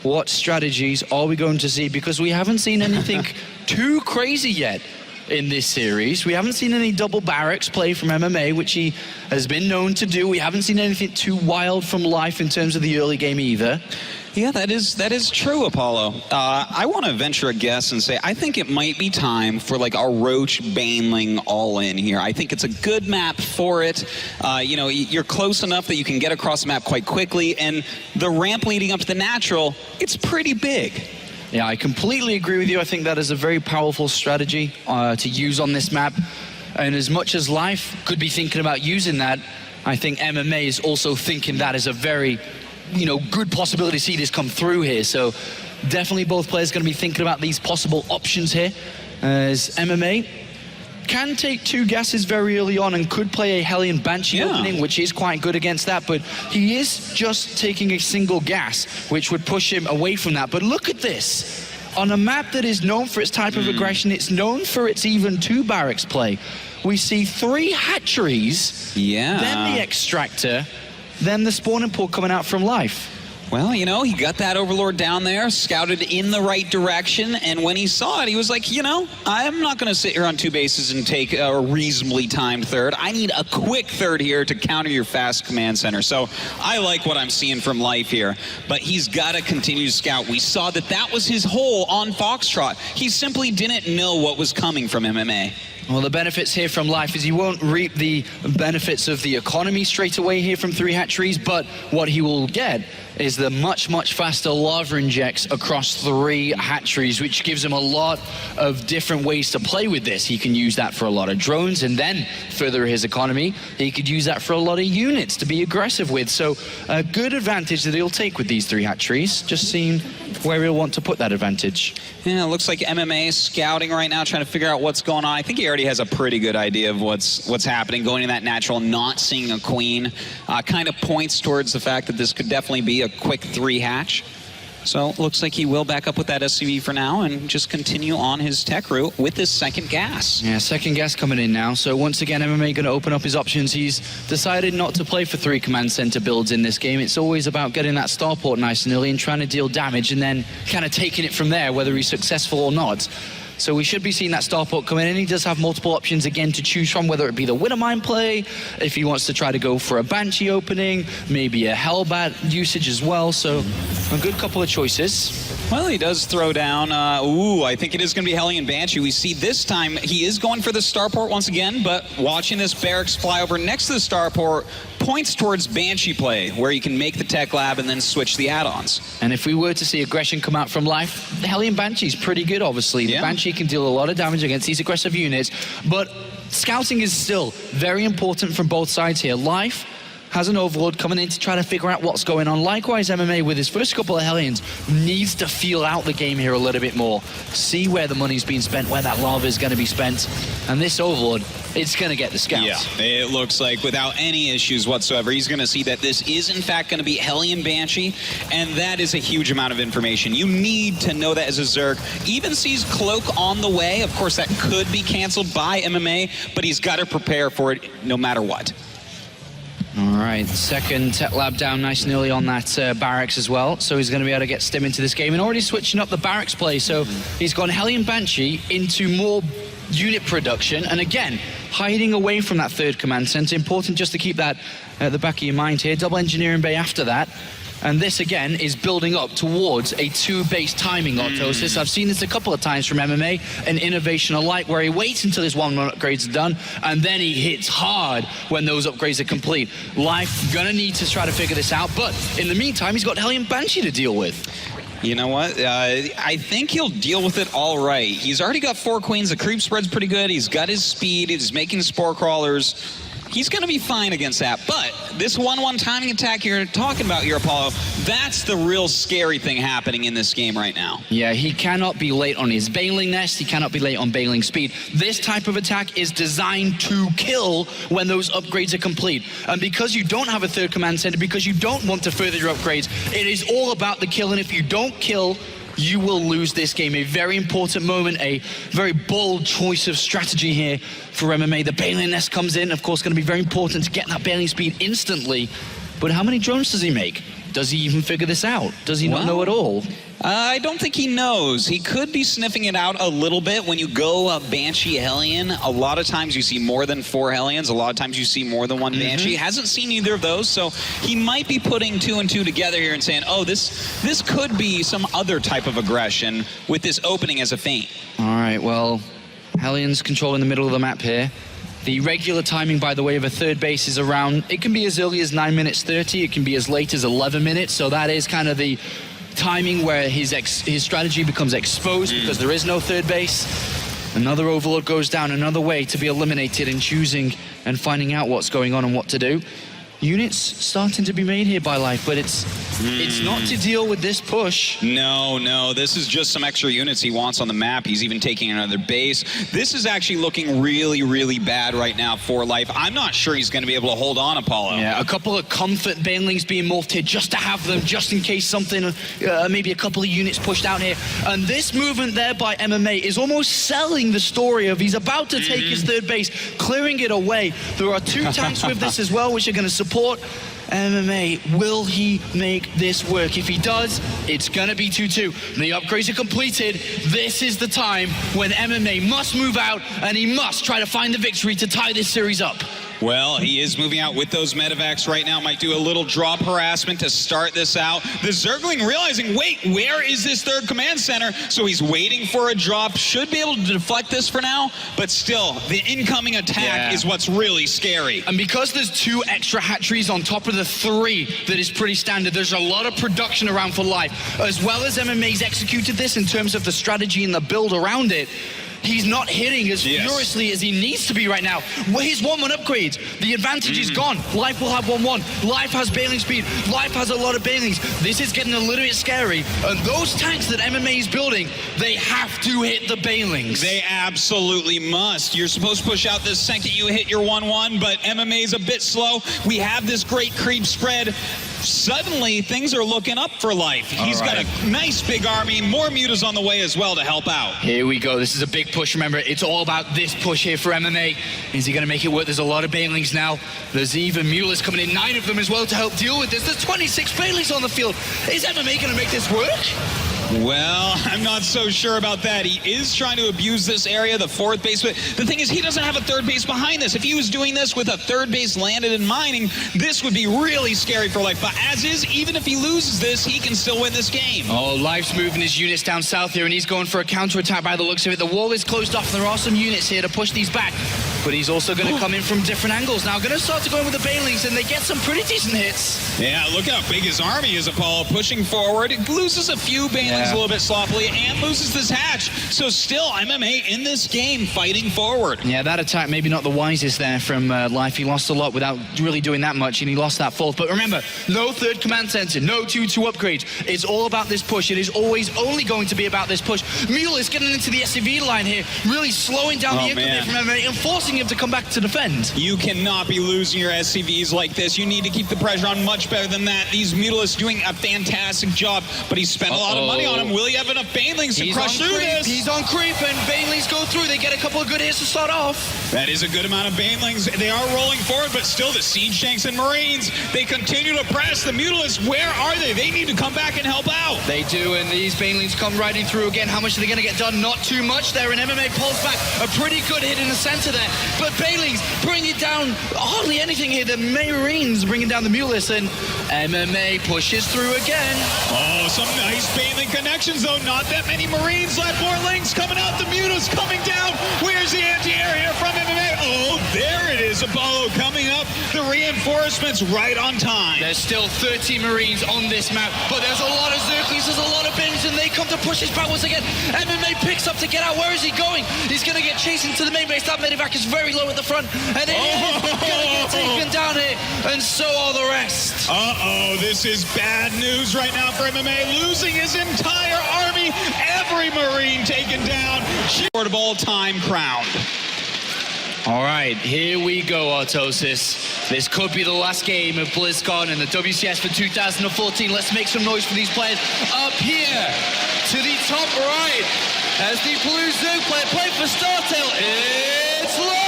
What strategies are we going to see? Because we haven't seen anything too crazy yet in this series. We haven't seen any double barracks play from MMA, which he has been known to do. We haven't seen anything too wild from Life in terms of the early game either. Yeah, that is true, Apollo. I want to venture a guess and say I think it might be time for like a Roach Baneling all-in here. I think it's a good map for it. You know, you're close enough that you can get across the map quite quickly, and the ramp leading up to the natural, it's pretty big. Yeah, I completely agree with you. I think that is a very powerful strategy to use on this map. And as much as Life could be thinking about using that, I think MMA is also thinking that is a very, good possibility to see this come through here. So definitely both players going to be thinking about these possible options here. As MMA can take 2 gases very early on and could play a Hellion Banshee opening, which is quite good against that, but he is just taking a single gas, which would push him away from that. But look at this. On a map that is known for its type of aggression, it's known for its even 2 barracks play. We see 3 hatcheries, then the extractor, then the spawning pool coming out from Life. Well, you know, he got that Overlord down there, scouted in the right direction, and when he saw it, he was like, you know, I'm not going to sit here on 2 bases and take a reasonably timed third. I need a quick third here to counter your fast command center. So I like what I'm seeing from Life here, but he's got to continue to scout. We saw that that was his hole on Foxtrot. He simply didn't know what was coming from MMA. Well, the benefits here from Life is he won't reap the benefits of the economy straight away here from 3 hatcheries, but what he will get is the much, much faster lava injects across 3 hatcheries, which gives him a lot of different ways to play with this. He can use that for a lot of drones, and then further his economy, he could use that for a lot of units to be aggressive with. So a good advantage that he'll take with these 3 hatcheries, just seeing where he'll want to put that advantage. Yeah, it looks like MMA is scouting right now, trying to figure out what's going on. I think he already has a pretty good idea of what's happening. Going to that natural, not seeing a queen, kind of points towards the fact that this could definitely be a quick 3 hatch. So it looks like he will back up with that SCV for now and just continue on his tech route with this second gas. Yeah, second gas coming in now. So once again, MMA going to open up his options. He's decided not to play for 3 command center builds in this game. It's always about getting that starport nice and early and trying to deal damage and then kind of taking it from there, whether he's successful or not. So we should be seeing that starport come in, and he does have multiple options again to choose from, whether it be the Widowmine play, if he wants to try to go for a Banshee opening, maybe a Hellbat usage as well. So a good couple of choices. Well, he does throw down, I think it is going to be Hellion Banshee. We see this time he is going for the starport once again, but watching this barracks fly over next to the starport points towards Banshee play, where you can make the tech lab and then switch the add-ons. And if we were to see aggression come out from Life, the Hellion Banshee's pretty good, obviously. Yeah. The Banshee can deal a lot of damage against these aggressive units, but scouting is still very important from both sides here. Life has an Overlord coming in to try to figure out what's going on. Likewise, MMA, with his first couple of Hellions, needs to feel out the game here a little bit more. See where the money's being spent, where that lava is going to be spent. And this Overlord, it's going to get the scouts. Yeah, it looks like without any issues whatsoever, he's going to see that this is in fact going to be Hellion Banshee, and that is a huge amount of information. You need to know that as a Zerg. Even sees Cloak on the way. Of course, that could be canceled by MMA, but he's got to prepare for it no matter what. All right, second tech lab down nice and early on that barracks as well. So he's going to be able to get Stim into this game and already switching up the barracks play. So he's gone Hellion Banshee into more unit production. And again, hiding away from that third command center. Important just to keep that at the back of your mind here. Double engineering bay after that. And this, again, is building up towards a 2-base timing autosis. I've seen this a couple of times from MMA, an innovation alike, where he waits until his 1-1 upgrades are done, and then he hits hard when those upgrades are complete. Life gonna need to try to figure this out, but in the meantime, he's got Hellion Banshee to deal with. You know what? I think he'll deal with it all right. He's already got 4 queens. The creep spread's pretty good. He's got his speed. He's making spore crawlers. He's going to be fine against that. But this 1-1 timing attack you're talking about here, Apollo, that's the real scary thing happening in this game right now. Yeah, he cannot be late on his bailing nest. He cannot be late on bailing speed. This type of attack is designed to kill when those upgrades are complete. And because you don't have a third command center, because you don't want to further your upgrades, it is all about the kill. And if you don't kill, you will lose this game. A very important moment, a very bold choice of strategy here for MMA. The bailing nest comes in, of course, going to be very important to get that bailing speed instantly. But how many drones does he make? Does he even figure this out? Does he not know at all? I don't think he knows. He could be sniffing it out a little bit. When you go Banshee Hellion, a lot of times you see more than 4 Hellions. A lot of times you see more than 1 Banshee. Hasn't seen either of those, so he might be putting 2 and 2 together here and saying, oh, this could be some other type of aggression with this opening as a feint. All right, well, Hellions controlling the middle of the map here. The regular timing, by the way, of a third base is around, it can be as early as 9 minutes 30, it can be as late as 11 minutes, so that is kind of the timing where his strategy becomes exposed because there is no third base. Another Overlord goes down, another way to be eliminated in choosing and finding out what's going on and what to do. Units starting to be made here by Life, but it's not to deal with this push. No, this is just some extra units he wants on the map. He's even taking another base. This is actually looking really, really bad right now for Life. I'm not sure he's going to be able to hold on, Apollo. Yeah, a couple of comfort banelings being morphed here just to have them, just in case something, maybe a couple of units pushed out here. And this movement there by MMA is almost selling the story of he's about to take his third base, clearing it away. There are 2 tanks with this as well, which are going to support. MMA, will he make this work? If he does, it's gonna be 2-2. The upgrades are completed. This is the time when MMA must move out and he must try to find the victory to tie this series up. Well, he is moving out with those medevacs right now. Might do a little drop harassment to start this out. The Zergling realizing, wait, where is this third command center? So he's waiting for a drop. Should be able to deflect this for now, but still, the incoming attack is what's really scary. And because there's 2 extra hatcheries on top of the 3 that is pretty standard, there's a lot of production around for life. As well as MMA's executed this in terms of the strategy and the build around it, he's not hitting as furiously as he needs to be right now. Well, his 1-1 upgrades. The advantage is gone. Life will have 1-1. Life has bailing speed. Life has a lot of bailings. This is getting a little bit scary. And those tanks that MMA is building, they have to hit the bailings. They absolutely must. You're supposed to push out the second you hit your 1-1, but MMA is a bit slow. We have this great creep spread. Suddenly, things are looking up for Life. He's got a nice big army. More mutas on the way as well to help out. Here we go. This is a big push. Remember, it's all about this push here for MMA. Is he going to make it work? There's a lot of bailings now. There's even mulas coming in, 9 of them as well to help deal with this. There's 26 bailings on the field. Is MMA going to make this work? Well, I'm not so sure about that. He is trying to abuse this area, the 4th base, but the thing is he doesn't have a 3rd base behind this. If he was doing this with a 3rd base landed in mining, this would be really scary for Life. But as is, even if he loses this, he can still win this game. Oh, Life's moving his units down south here, and he's going for a counterattack by the looks of it. The wall is closed off, and there are some units here to push these back. But he's also going to come in from different angles. Now, going to start to go in with the bailings, and they get some pretty decent hits. Yeah, look how big his army is, Apollo. Pushing forward, it loses a few bailings a little bit sloppily, and loses this hatch. So still, MMA in this game, fighting forward. Yeah, that attack maybe not the wisest there from Life. He lost a lot without really doing that much, and he lost that 4th. But remember, no 3rd command center, no 2-2 upgrades. It's all about this push. It is always only going to be about this push. Mule is getting into the SCV line here, really slowing down the income from MMA and forcing him to come back to defend. You cannot be losing your SCVs like this. You need to keep the pressure on much better than that. These Mutalists doing a fantastic job, but he spent a lot of money on him. Will he have enough bailings to crush through this? He's on creep, and bailings go through. They get a couple of good hits to start off. That is a good amount of bailings. They are rolling forward, but still the siege tanks and marines, they continue to press. The Mutalists, where are they? They need to come back and help out. They do, and these bailings come riding through again. How much are they going to get done? Not too much there, and MMA pulls back. A pretty good hit in the center there, but bailings bring it down. Hardly anything here. The marines bringing down the Mutalists, and MMA pushes through again. Oh, some nice bailing connections, though. Not that many marines left. More links coming out. The Mutas coming down. Where's the anti-air here from MMA? Oh, there it is. Apollo coming up. The reinforcements right on time. There's still 30 marines on this map, but there's a lot of Zerglings, there's a lot of bailings, and they come to push his back once again. MMA picks up to get out. Where is he going? He's going to get chased into the main base. That medevac is very low at the front, and it is going to get taken down here, and so are the rest. Uh-oh, this is bad news right now for MMA. Losing his entire army. Every marine taken down. Short of all-time crowned. All right, here we go, Autosis. This could be the last game of BlizzCon and the WCS for 2014. Let's make some noise for these players. Up here to the top right, as the blue Zerg player play for StarTale, it's live!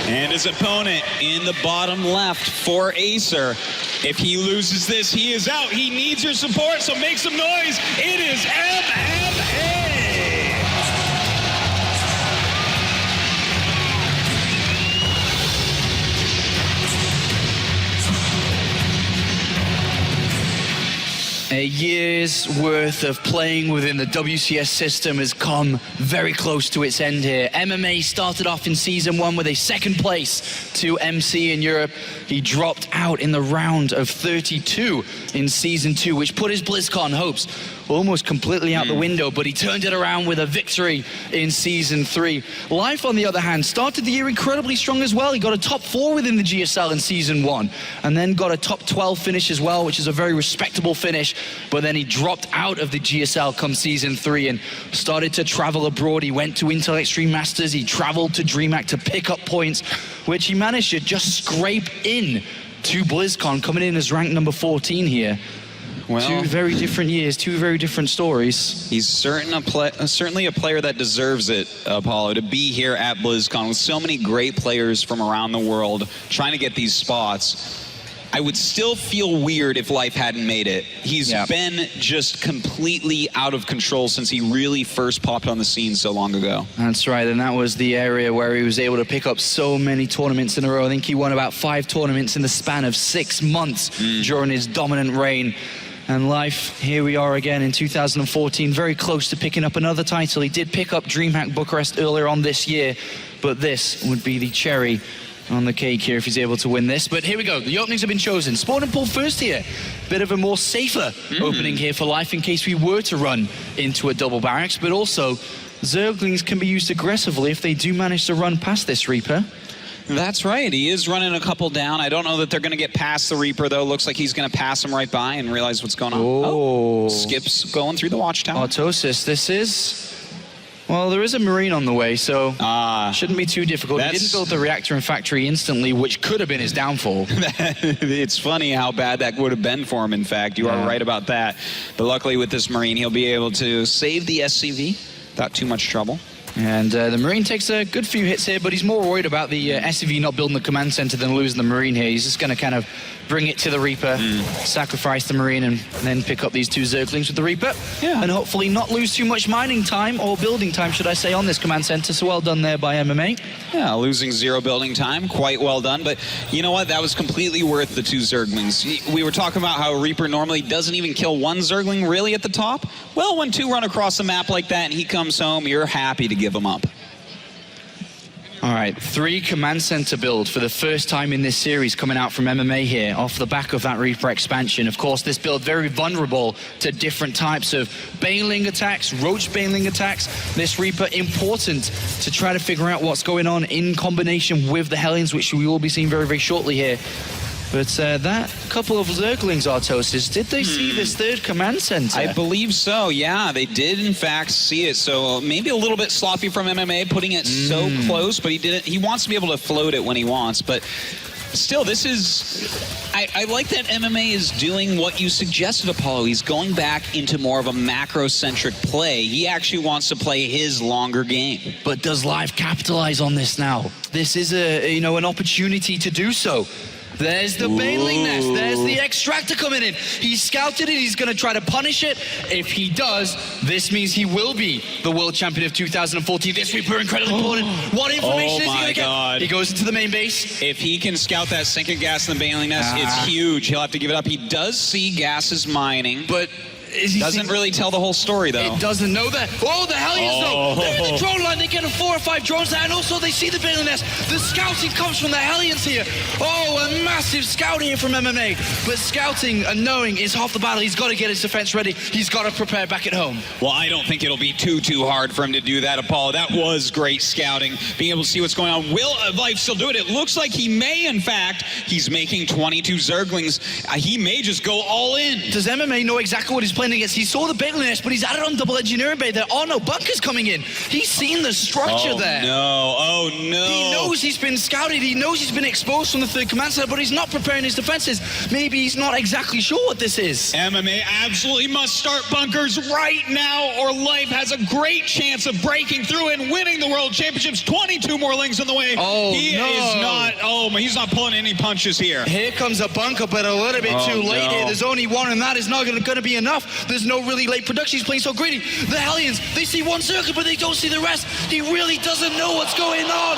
And his opponent in the bottom left for Acer. If he loses this, he is out. He needs your support, so make some noise. It is MMA. A year's worth of playing within the WCS system has come very close to its end here. MMA started off in Season 1 with a 2nd place to MC in Europe. He dropped out in the round of 32 in Season 2, which put his BlizzCon hopes almost completely out the window, but he turned it around with a victory in Season 3. Life, on the other hand, started the year incredibly strong as well. He got a top 4 within the GSL in Season 1, and then got a top 12 finish as well, which is a very respectable finish, but then he dropped out of the GSL come Season 3 and started to travel abroad. He went to Intel Extreme Masters, he traveled to DreamHack to pick up points, which he managed to just scrape in to BlizzCon, coming in as ranked number 14 here. Well, 2 very different years, 2 very different stories. he's certainly a player that deserves it, Apollo, to be here at BlizzCon with so many great players from around the world trying to get these spots. I would still feel weird if Life hadn't made it. He's been just completely out of control since he really first popped on the scene so long ago. That's right, and that was the area where he was able to pick up so many tournaments in a row. I think he won about 5 tournaments in the span of 6 months during his dominant reign. And Life, here we are again in 2014, very close to picking up another title. He did pick up DreamHack Bucharest earlier on this year, but this would be the cherry on the cake here if he's able to win this. But here we go, the openings have been chosen. Spawn and pull first here. Bit of a more safer opening here for Life in case we were to run into a double barracks, but also Zerglings can be used aggressively if they do manage to run past this Reaper. That's right. He is running a couple down. I don't know that they're going to get past the Reaper, though. Looks like he's going to pass him right by and realize what's going on. Oh. Skips going through the watchtower. Autosis, this is... Well, there is a Marine on the way, so shouldn't be too difficult. He didn't build the reactor and factory instantly, which could have been his downfall. It's funny how bad that would have been for him, in fact. You are right about that. But luckily with this Marine, he'll be able to save the SCV without too much trouble. And the Marine takes a good few hits here, but he's more worried about the SCV not building the command center than losing the Marine here. He's just going to kind of bring it to the Reaper, sacrifice the Marine, and then pick up these 2 Zerglings with the Reaper. Yeah. And hopefully not lose too much mining time, or building time, should I say, on this command center. So well done there by MMA. Yeah, losing 0 building time, quite well done. But you know what? That was completely worth the 2 Zerglings. We were talking about how Reaper normally doesn't even kill 1 Zergling really at the top. Well, when 2 run across the map like that and he comes home, you're happy to give him up. All right, 3 command center build for the first time in this series coming out from MMA here off the back of that Reaper expansion. Of course, this build very vulnerable to different types of baneling attacks, roach baneling attacks. This Reaper important to try to figure out what's going on in combination with the Hellions, which we will be seeing very, very shortly here. But that couple of Zerglings, Artosis, did they see this 3rd command center? I believe so, yeah. They did, in fact, see it. So maybe a little bit sloppy from MMA, putting it so close, but he didn't. He wants to be able to float it when he wants. But still, this is... I like that MMA is doing what you suggested, Apollo. He's going back into more of a macro-centric play. He actually wants to play his longer game. But does Live capitalize on this now? This is an opportunity to do so. There's the baneling nest. There's the extractor coming in. He's scouted it. He's going to try to punish it. If he does, this means he will be the world champion of 2014. This Reaper, incredibly important. What information is he going to get? He goes into the main base. If he can scout that sinking gas in the baneling nest, it's huge. He'll have to give it up. He does see gases mining, but doesn't really tell the whole story, though. It doesn't know that. Oh, the Hellions, though. They're in the drone line. They get 4 or 5 drones there, and also they see the baneling nest. The scouting comes from the Hellions here. Oh, a massive scout here from MMA. But scouting and knowing is half the battle. He's got to get his defense ready. He's got to prepare back at home. Well, I don't think it'll be too hard for him to do that, Apollo. That was great scouting, being able to see what's going on. Will Life still do it? It looks like he may, in fact. He's making 22 Zerglings. He may just go all in. Does MMA know exactly what he's playing against? He saw the baneling nest, but he's added on double engineering bay. There are no bunkers coming in. He's seen the structure there. Oh no. He knows he's been scouted. He knows he's been exposed from the 3rd command center, but he's not preparing his defenses. Maybe he's not exactly sure what this is. MMA absolutely must start bunkers right now, or Life has a great chance of breaking through and winning the World Championships. 22 more lings on the way. Oh, he's not pulling any punches here. Here comes a bunker, but a little bit too late here. There's only 1, and that is not going to be enough. There's no really late production. He's playing so greedy. The Hellions, they see 1 circle, but they don't see the rest. He really doesn't know what's going on.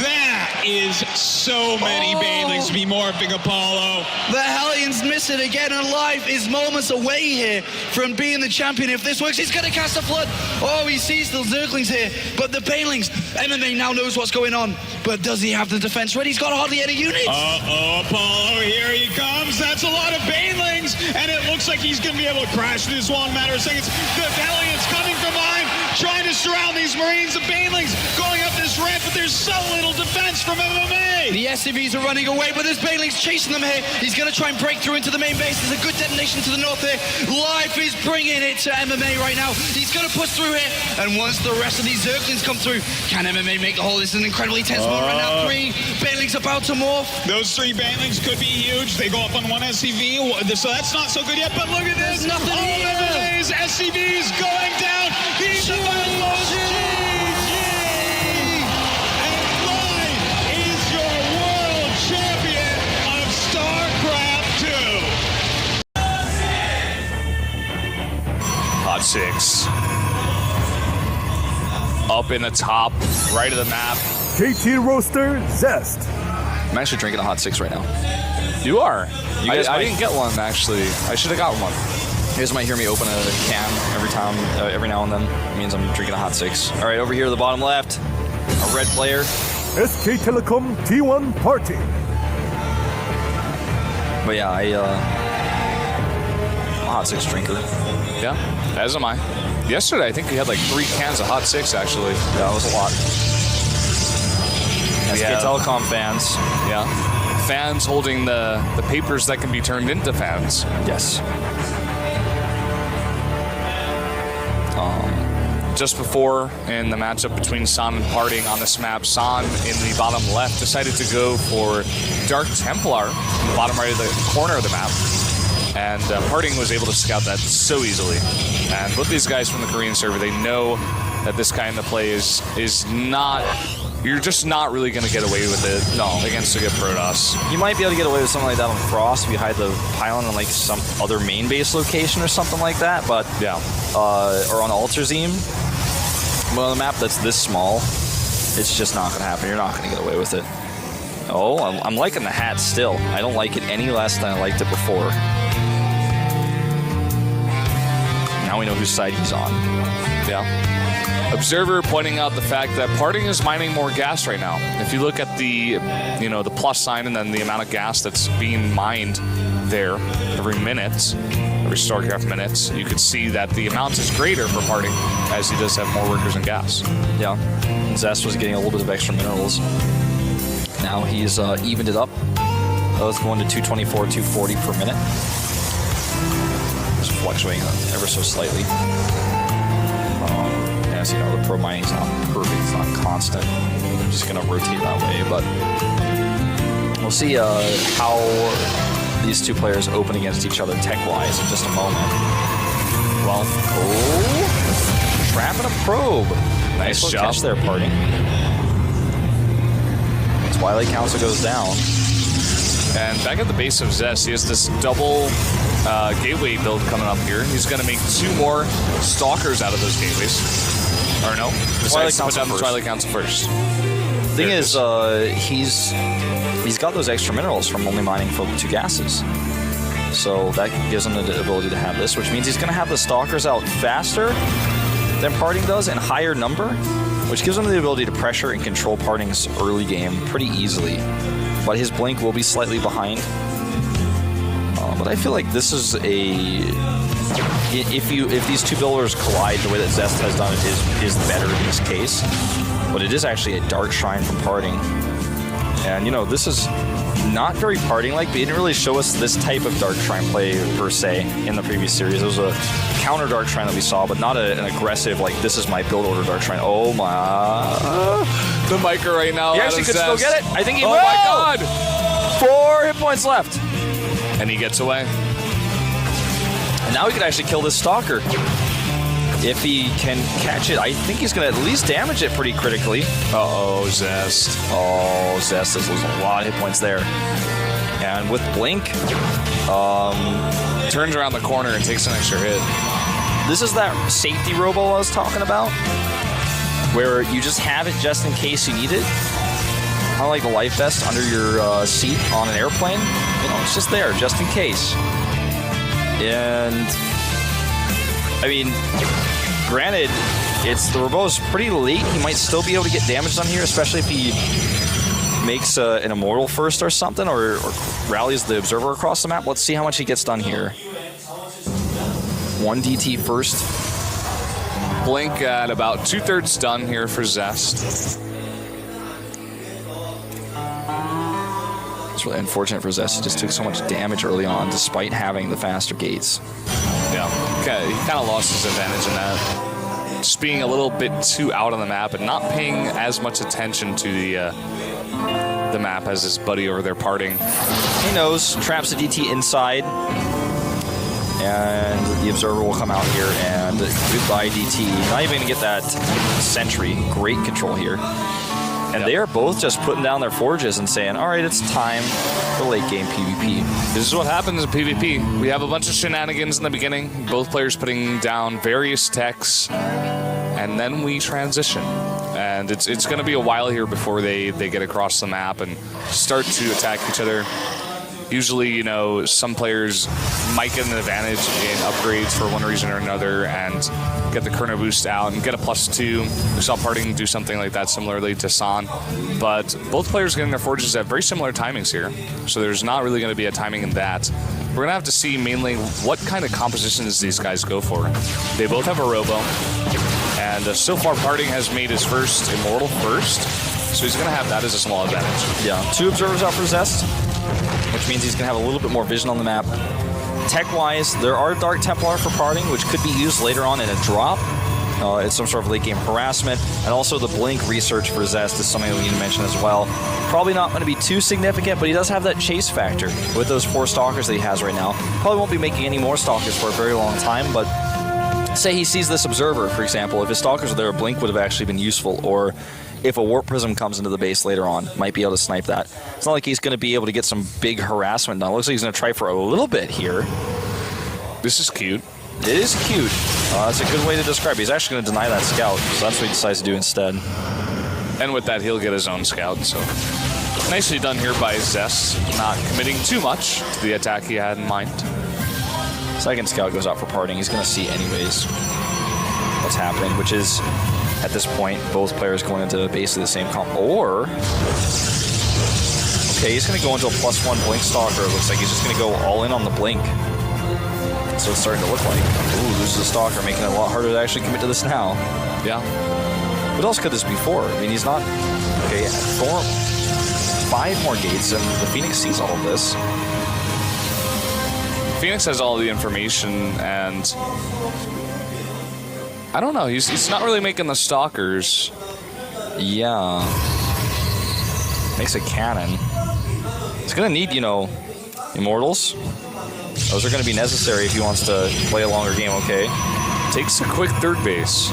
That is so many banelings to be morphing, Apollo. The Hellions miss it again, and Life is moments away here from being the champion. If this works, he's going to cast a flood. Oh, he sees the Zerglings here, but the banelings, MMA now knows what's going on. But does he have the defense ready? He's got hardly any units. Apollo, here he comes. That's a lot of banelings, and it looks like he's going to be able to crash this one matter of seconds. The Hellions coming from behind, trying to surround these Marines. The banelings going up to this ramp, but there's so little defense from MMA. The SCVs are running away, but there's Baneling's chasing them here. He's going to try and break through into the main base. There's a good detonation to the north here. Life is bringing it to MMA right now. He's going to push through here. And once the rest of these Zerglings come through, can MMA make the hole? This is an incredibly tense moment right now. 3. Baneling's about to morph. Those 3 Banelings could be huge. They go up on 1 SCV, so that's not so good yet. But look at this. There's nothing all here. MMA's SCVs going down. He's about to lose. GG. And Live is your world champion of StarCraft II. Hot 6. Up in the top, right of the map. KT Roaster Zest. I'm actually drinking a hot 6 right now. You are. I didn't get one, actually. I should have got one. You guys might hear me open a can every now and then. It means I'm drinking a hot 6. All right, over here to the bottom left, a red player. SK Telecom T1 Party. But yeah, I'm a hot 6 drinker. Yeah, as am I. Yesterday, I think we had like 3 cans of hot 6, actually. Yeah, that was a lot. SK Telecom fans. Yeah. Fans holding the papers that can be turned into fans. Yes. Just before in the matchup between San and Parting on this map, San in the bottom left decided to go for Dark Templar in the bottom right of the corner of the map. And Parting was able to scout that so easily. And both these guys from the Korean server, they know that this kind of play is not... You're just not really going to get away with it against a good Protoss. You might be able to get away with something like that on Frost if you hide the pylon on like some other main base location or something like that, but yeah, or on Alterzim. But on a map that's this small, it's just not going to happen. You're not going to get away with it. Oh, I'm liking the hat still. I don't like it any less than I liked it before. Now we know whose side he's on. Yeah. Observer pointing out the fact that Parting is mining more gas right now. If you look at the, the plus sign and then the amount of gas that's being mined there every minute, every StarCraft minutes, you could see that the amount is greater for Parting as he does have more workers and gas. Yeah. And Zest was getting a little bit of extra minerals. Now he's evened it up. Both going to 224, 240 per minute. Just fluctuating ever so slightly. As you know, the pro mining's not perfect, it's not constant. I'm just going to rotate that way, but we'll see how these two players open against each other tech-wise in just a moment. Well, trapping a probe. Nice job. Catch there, Parting. Twilight Council goes down. And back at the base of Zest, he has this double gateway build coming up here. He's going to make 2 more Stalkers out of those gateways. Or no? Decides to put down the Twilight Council first. The thing is, he's got those extra minerals from only mining for 2 gases. So that gives him the ability to have this, which means he's going to have the Stalkers out faster than Parting does in higher number, which gives him the ability to pressure and control Parting's early game pretty easily. But his blink will be slightly behind. But I feel like this is if these 2 builders collide, the way that Zest has done it is better in this case. But it is actually a Dark Shrine from Parting. And, this is not very Parting-like, but he didn't really show us this type of Dark Shrine play, per se, in the previous series. It was a counter Dark Shrine that we saw, but not an aggressive, like, this is my build order Dark Shrine. Oh, my... The Micro right now. He actually could still get it. I think he will. Oh, my God. 4 hit points left. And he gets away. And now he could actually kill this Stalker. If he can catch it, I think he's going to at least damage it pretty critically. Uh-oh, Zest. Oh, Zest is losing a lot of hit points there. And with Blink... turns around the corner and takes an extra hit. This is that safety robo I was talking about, where you just have it just in case you need it. Kind of like the life vest under your seat on an airplane. It's just there, just in case. And, I mean, granted, the robo's pretty late. He might still be able to get damage done here, especially if he makes an Immortal first or something, or rallies the Observer across the map. Let's see how much he gets done here. 1 DT first. Blink at about 2/3 done here for Zest. That's really unfortunate for Zest. He just took so much damage early on despite having the faster gates. Yeah, he kind of lost his advantage in that. Just being a little bit too out on the map and not paying as much attention to the map as his buddy over there partying. He knows, traps the DT inside, and the Observer will come out here, and goodbye DT. Not even going to get that Sentry. Great control here. And they are both just putting down their forges and saying, all right, it's time for late game PvP. This is what happens in PvP. We have a bunch of shenanigans in the beginning, both players putting down various techs, and then we transition. And it's going to be a while here before they get across the map and start to attack each other. Usually, you know, some players might get an advantage in upgrades for one reason or another and get the Chrono Boost out and get a +2. We saw Parting do something like that similarly to San. But both players getting their forges at very similar timings here. So there's not really going to be a timing in that. We're going to have to see mainly what kind of compositions these guys go for. They both have a Robo. And so far, Parting has made his first Immortal first. So he's going to have that as a small advantage. Yeah, 2 Observers out for Zest, which means he's going to have a little bit more vision on the map. Tech-wise, there are Dark Templar for Parting, which could be used later on in a drop. It's some sort of late-game harassment. And also the Blink research for Zest is something that we need to mention as well. Probably not going to be too significant, but he does have that chase factor with those 4 Stalkers that he has right now. Probably won't be making any more Stalkers for a very long time, but say he sees this Observer, for example. If his Stalkers were there, a Blink would have actually been useful, or if a Warp Prism comes into the base later on, might be able to snipe that. It's not like he's going to be able to get some big harassment done. It looks like he's going to try for a little bit here. This is cute. It is cute. That's a good way to describe it. He's actually going to deny that scout, so that's what he decides to do instead. And with that, he'll get his own scout, so nicely done here by Zest, not committing too much to the attack he had in mind. Second scout goes out for Parting. He's going to see anyways what's happening, which is, at this point, both players going into basically the same comp. Or, okay, he's going to go into a +1 Blink Stalker. It looks like he's just going to go all in on the Blink. So it's starting to look like, ooh, loses a Stalker, making it a lot harder to actually commit to this now. Yeah. What else could this be for? I mean, he's not, okay, 5 more gates, and the Phoenix sees all of this. Phoenix has all the information, and I don't know, he's not really making the Stalkers. Yeah. Makes a cannon. It's going to need, you know, Immortals. Those are going to be necessary if he wants to play a longer game, okay? Takes a quick third base.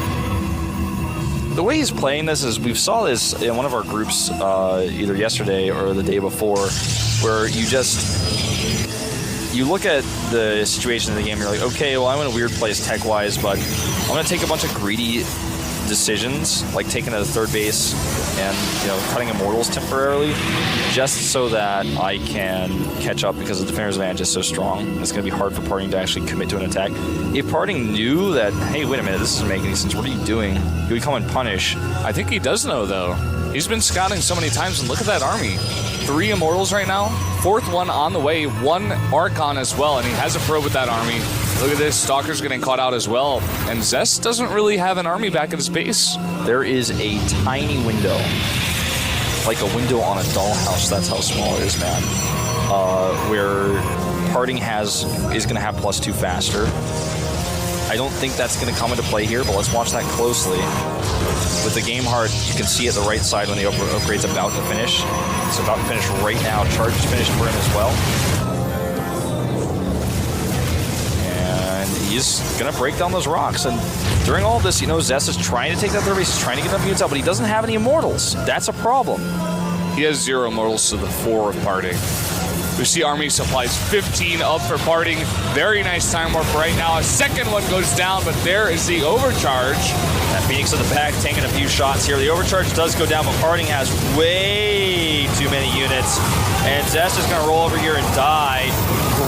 The way he's playing this is, we saw this in one of our groups either yesterday or the day before, where you look at the situation in the game, you're like, okay, well, I'm in a weird place tech-wise, but I'm going to take a bunch of greedy decisions, like taking a third base and, you know, cutting Immortals temporarily, just so that I can catch up, because the defender's advantage is so strong. It's going to be hard for Parting to actually commit to an attack. If Parting knew that, hey, wait a minute, this doesn't make any sense, what are you doing? He would come and punish. I think he does know, though. He's been scouting so many times, and look at that army. 3 Immortals right now, 4th one on the way, 1 Archon as well, and he has a probe with that army. Look at this, Stalker's getting caught out as well, and Zest doesn't really have an army back at his base. There is a tiny window, like a window on a dollhouse, that's how small it is, man, where Parting is going to have +2 faster. I don't think that's going to come into play here, but let's watch that closely. With the game heart, you can see at the right side when the upgrade's about to finish. It's about to finish right now. Charge is finished for him as well. And he's going to break down those rocks. And during all this, you know, Zest is trying to take that third base. He's trying to get them units out, but he doesn't have any Immortals. That's a problem. He has 0 Immortals to the 4 of Parting. We see army supplies 15 up for Parting. Very nice time warp right now. A second one goes down, but there is the overcharge. That Phoenix in the back taking a few shots here. The overcharge does go down, but Parting has way too many units. And Zest is going to roll over here and die.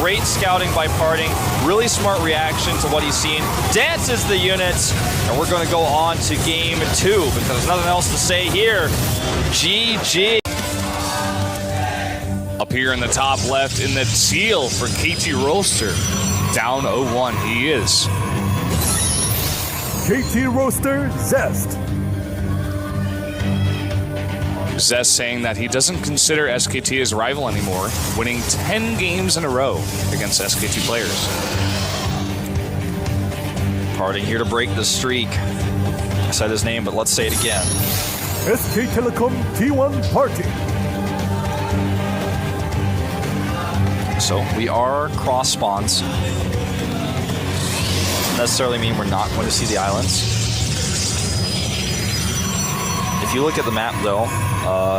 Great scouting by Parting. Really smart reaction to what he's seen. Dances the units. And we're going to go on to game 2, because there's nothing else to say here. GG. Up here in the top left in the teal for KT Roaster. Down 0-1, he is. KT Roaster Zest. Zest saying that he doesn't consider SKT his rival anymore, winning 10 games in a row against SKT players. Parting here to break the streak. I said his name, but let's say it again. SK Telecom T1 Party. So we are cross spawns. Doesn't necessarily mean we're not going to see the islands. If you look at the map, though,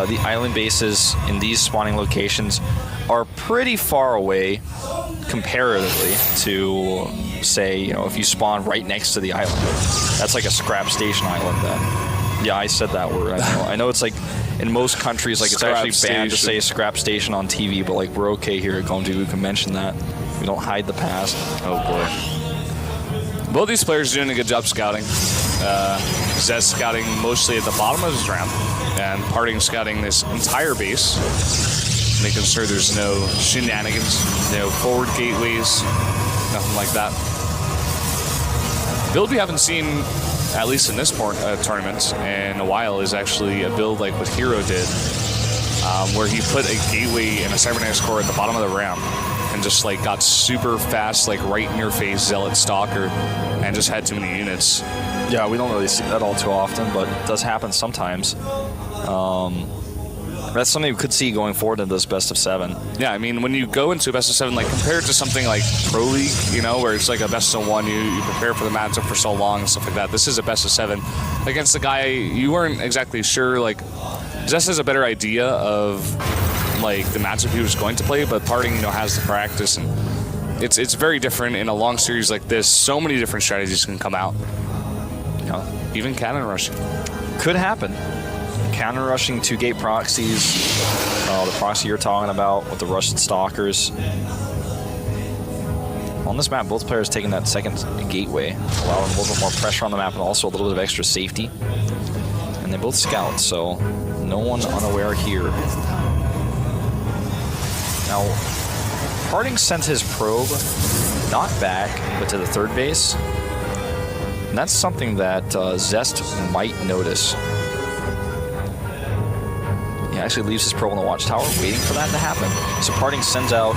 the island bases in these spawning locations are pretty far away comparatively to, say, if you spawn right next to the island. That's like a scrap station island then. Yeah, I said that word. I know it's like in most countries, like it's actually banned to say scrap station on TV, but like we're okay here at Gomdu. We can mention that. We don't hide the past. Oh boy. Both these players are doing a good job scouting. Zest scouting mostly at the bottom of his ramp, and Parting scouting this entire base, making sure there's no shenanigans, no forward gateways, nothing like that. Build we haven't seen, at least in this tournament, in a while, is actually a build like what Hero did, where he put a gateway and a cybernetics core at the bottom of the ramp, and just like got super fast, like right in your face Zealot Stalker, and just had too many units. Yeah, we don't really see that all too often, but it does happen sometimes. That's something we could see going forward in this best of 7. Yeah, I mean, when you go into a best of 7, like compared to something like Pro League, where it's like a best of 1, you prepare for the matchup for so long and stuff like that. This is a best of 7 against a guy you weren't exactly sure. Like, Zest has a better idea of like the matchup he was going to play, but Parting, has the practice, and it's very different in a long series like this. So many different strategies can come out. Even cannon rushing could happen. Cannon rushing 2-gate proxies, the proxy you're talking about with the Russian stalkers. On this map, both players taking that second gateway, allowing a little bit more pressure on the map and also a little bit of extra safety. And they both scout, so no one unaware here. Now, Parting sent his probe not back, but to the third base. And that's something that Zest might notice. He actually leaves his probe on the watchtower, waiting for that to happen. So Parting sends out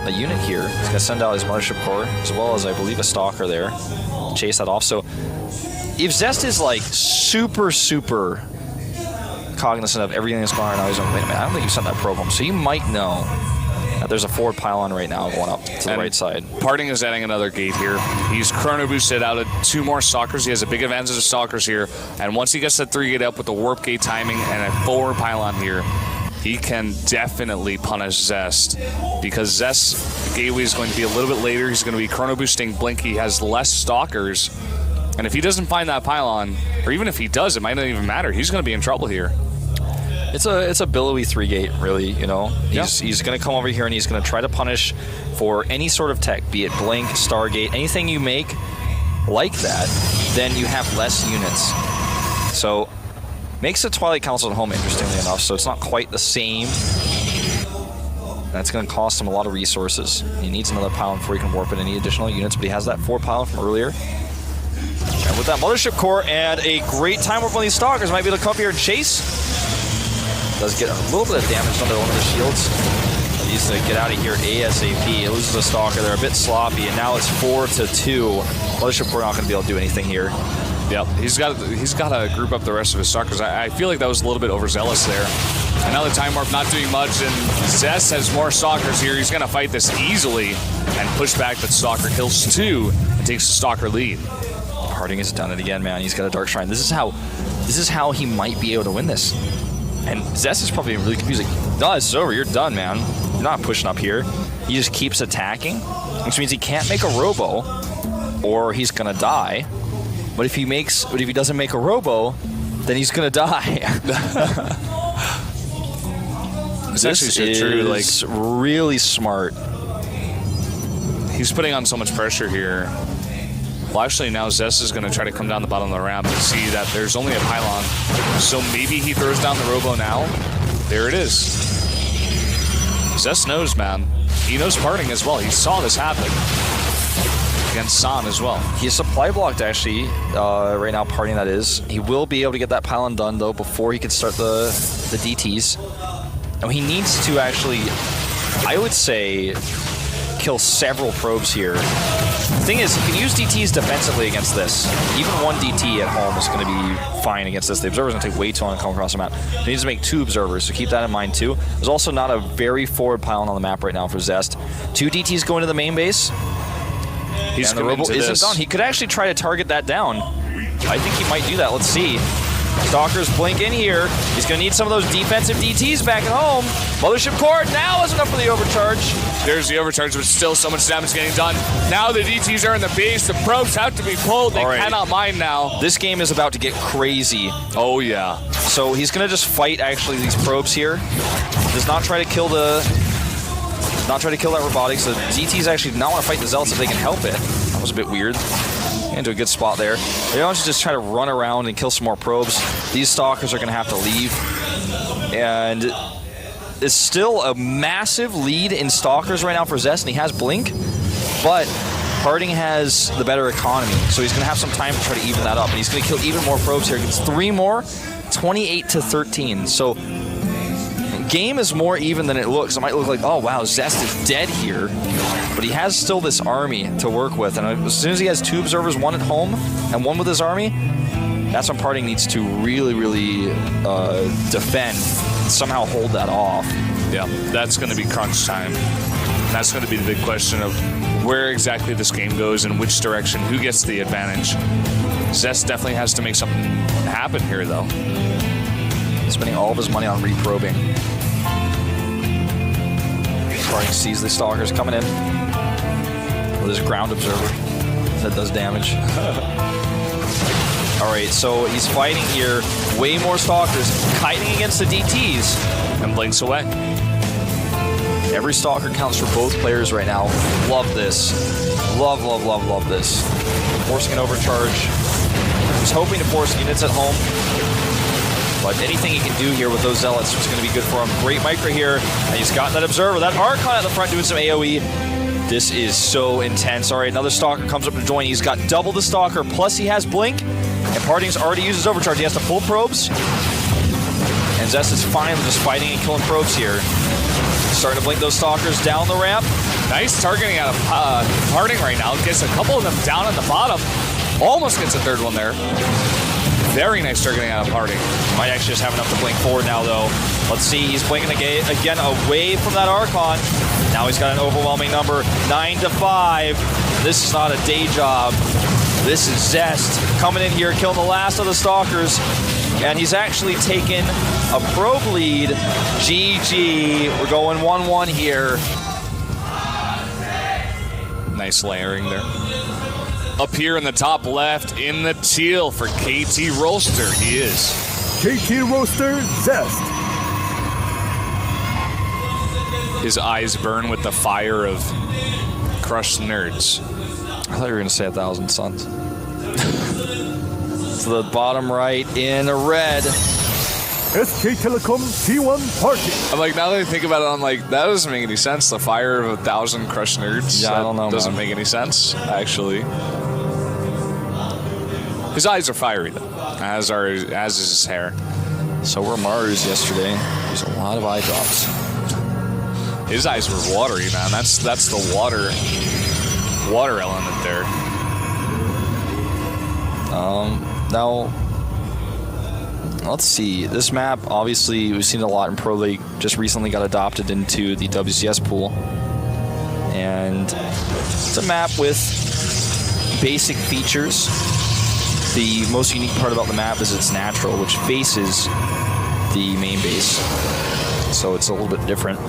a unit here. He's going to send out his mothership core, as well as, I believe, a stalker there. Chase that off. So if Zest is like super cognizant of everything that's going on right now, he's like, wait a minute, I don't think you sent that probe home. So you might know that there's a forward pylon right now going up to the right side. Parting is adding another gate here. He's chrono boosted out of 2 more stalkers. He has a big advantage of stalkers here. And once he gets that 3-gate up with the warp gate timing and a forward pylon here, he can definitely punish Zest, because Zest's gateway is going to be a little bit later. He's going to be chrono boosting Blink. He has less stalkers. And if he doesn't find that pylon, or even if he does, it might not even matter. He's going to be in trouble here. It's a billowy 3-gate, really, He's going to come over here and he's going to try to punish for any sort of tech, be it Blink, Stargate, anything you make like that, then you have less units. So, makes the Twilight Council at home, interestingly enough, so it's not quite the same. That's going to cost him a lot of resources. He needs another pylon before he can warp in any additional units, but he has that 4 pylon from earlier. And with that Mothership Core and a great time warp on these Stalkers, might be able to come up here and chase. Does get a little bit of damage under one of the shields. He needs to get out of here ASAP. He loses a Stalker. They're a bit sloppy, and now it's 4-2. Mothership Core not going to be able to do anything here. Yep, he's got to group up the rest of his Stalkers. I feel like that was a little bit overzealous there. Another time warp not doing much, and Zest has more Stalkers here. He's going to fight this easily and push back, but Stalker kills 2 and takes the Stalker lead. Parting has done it again, man. He's got a Dark Shrine. This is how he might be able to win this. And Zest is probably really confused. Like, no, it's over. You're done, man. You're not pushing up here. He just keeps attacking, which means he can't make a Robo, or he's gonna die. But if he doesn't make a Robo, then he's gonna die. It's actually so true. Like, really smart. He's putting on so much pressure here. Well, actually, now Zest is going to try to come down the bottom of the ramp and see that there's only a pylon. So maybe he throws down the Robo now. There it is. Zest knows, man. He knows Parting as well. He saw this happen. against San as well. He's supply blocked, actually, right now, partying that is. He will be able to get that pylon done, though, before he can start the DTs. And he needs to actually, I would say, kill several probes here. The thing is, he can use DTs defensively against this. Even one DT at home is going to be fine against this. The Observer's going to take way too long to come across the map. He needs to make 2 Observers, so keep that in mind too. There's also not a very forward pylon on the map right now for Zest. 2 DTs going to the main base. He's and the Robo isn't done. He could actually try to target that down. I think he might do that. Let's see. Stalkers blink in here. He's going to need some of those defensive DTs back at home. Mothership Core now is enough for the overcharge. There's the overcharge, but still so much damage getting done. Now the DTs are in the base. The probes have to be pulled. They cannot mine now. This game is about to get crazy. Oh, yeah. So he's going to just fight, actually, these probes here. Does not try to kill the... Not try to kill that robotics. The DTs actually do not want to fight the Zealots if they can help it. That was a bit weird. Into a good spot there. They want to just try to run around and kill some more probes. These Stalkers are going to have to leave. And it's still a massive lead in Stalkers right now for Zest, and he has Blink. But Harding has the better economy, so he's going to have some time to try to even that up. And he's going to kill even more probes here. He gets 3 more, 28-13. So game is more even than it looks. It might look like, oh wow, Zest is dead here, but he has still this army to work with, and as soon as he has 2 Observers, 1 at home and 1 with his army, that's when Parting needs to really defend and somehow hold that off. Yeah, that's going to be crunch time. That's going to be the big question of where exactly this game goes and which direction, who gets the advantage. Zest definitely has to make something happen here, though. Spending all of his money on reprobing. Parting sees the Stalkers coming in with his ground observer. That does damage. Alright, so he's fighting here. Way more Stalkers. Kiting against the DTs. And blinks away. Every Stalker counts for both players right now. Love this. Love this. Forcing an overcharge. He's hoping to force units at home. But anything he can do here with those Zealots is going to be good for him. Great micro here. And he's got that Observer. That Archon at the front doing some AoE. This is so intense. All right, another Stalker comes up to join. He's got double the Stalker, plus he has Blink. And Parting's already used his overcharge. He has to pull probes. And Zest is finally just fighting and killing probes here. Starting to blink those Stalkers down the ramp. Nice targeting out of Harding right now. Gets a couple of them down at the bottom. Almost gets a 3rd one there. Very nice targeting out of Harding. Might actually just have enough to blink forward now, though. Let's see, he's blinking again away from that Archon. Now he's got an overwhelming number, 9-5. This is not a day job. This is Zest coming in here, killing the last of the Stalkers. And he's actually taken a probe lead. GG. We're going 1-1 here. Nice layering there. Up here in the top left, in the teal for KT Roaster, he is. KT Roaster, Zest. His eyes burn with the fire of crushed nerds. I thought you were going to say 1,000 Suns. To the bottom right in red. SK Telecom T1 Party. I'm like, now that I think about it, I'm like, that doesn't make any sense. The fire of 1,000 crushed nerds. Yeah, I don't know. Doesn't make any sense, actually. His eyes are fiery, though, as is his hair. So were Mars yesterday. There's a lot of eye drops. His eyes were watery, man. That's the water element there. Now, let's see. This map, obviously, we've seen it a lot in Pro League. Just recently got adopted into the WCS pool. And it's a map with basic features. The most unique part about the map is it's natural, which faces the main base. So it's a little bit different.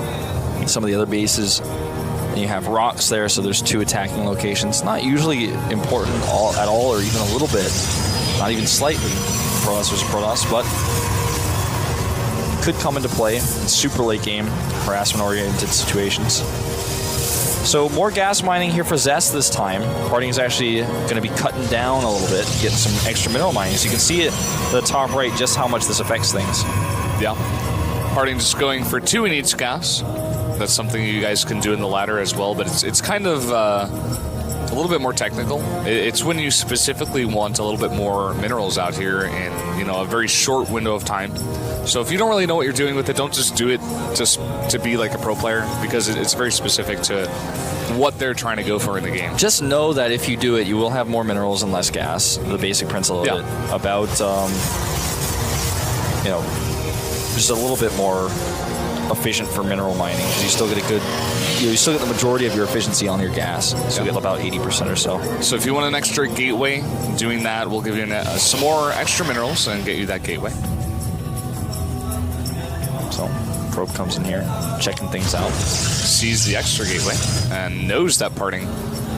Some of the other bases, and you have rocks there, so there's 2 attacking locations. Not usually important at all, or even a little bit. Not even slightly, Protoss versus Protoss, but could come into play in super late game, harassment-oriented situations. So more gas mining here for Zest this time. Harding is actually going to be cutting down a little bit, getting some extra mineral mining. So you can see it at the top right just how much this affects things. Yeah. Harding just going for 2 in each gas. That's something you guys can do in the ladder as well, but it's kind of a little bit more technical. It's when you specifically want a little bit more minerals out here in a very short window of time. So if you don't really know what you're doing with it, don't just do it just to be like a pro player, because it's very specific to what they're trying to go for in the game. Just know that if you do it, you will have more minerals and less gas. The basic principle of it. About, just a little bit more efficient for mineral mining, because you still get you still get the majority of your efficiency on your gas. So you get about 80% or so. So if you want an extra gateway, doing that will give you some more extra minerals and get you that gateway. So Probe comes in here, checking things out. Sees the extra gateway and knows that parting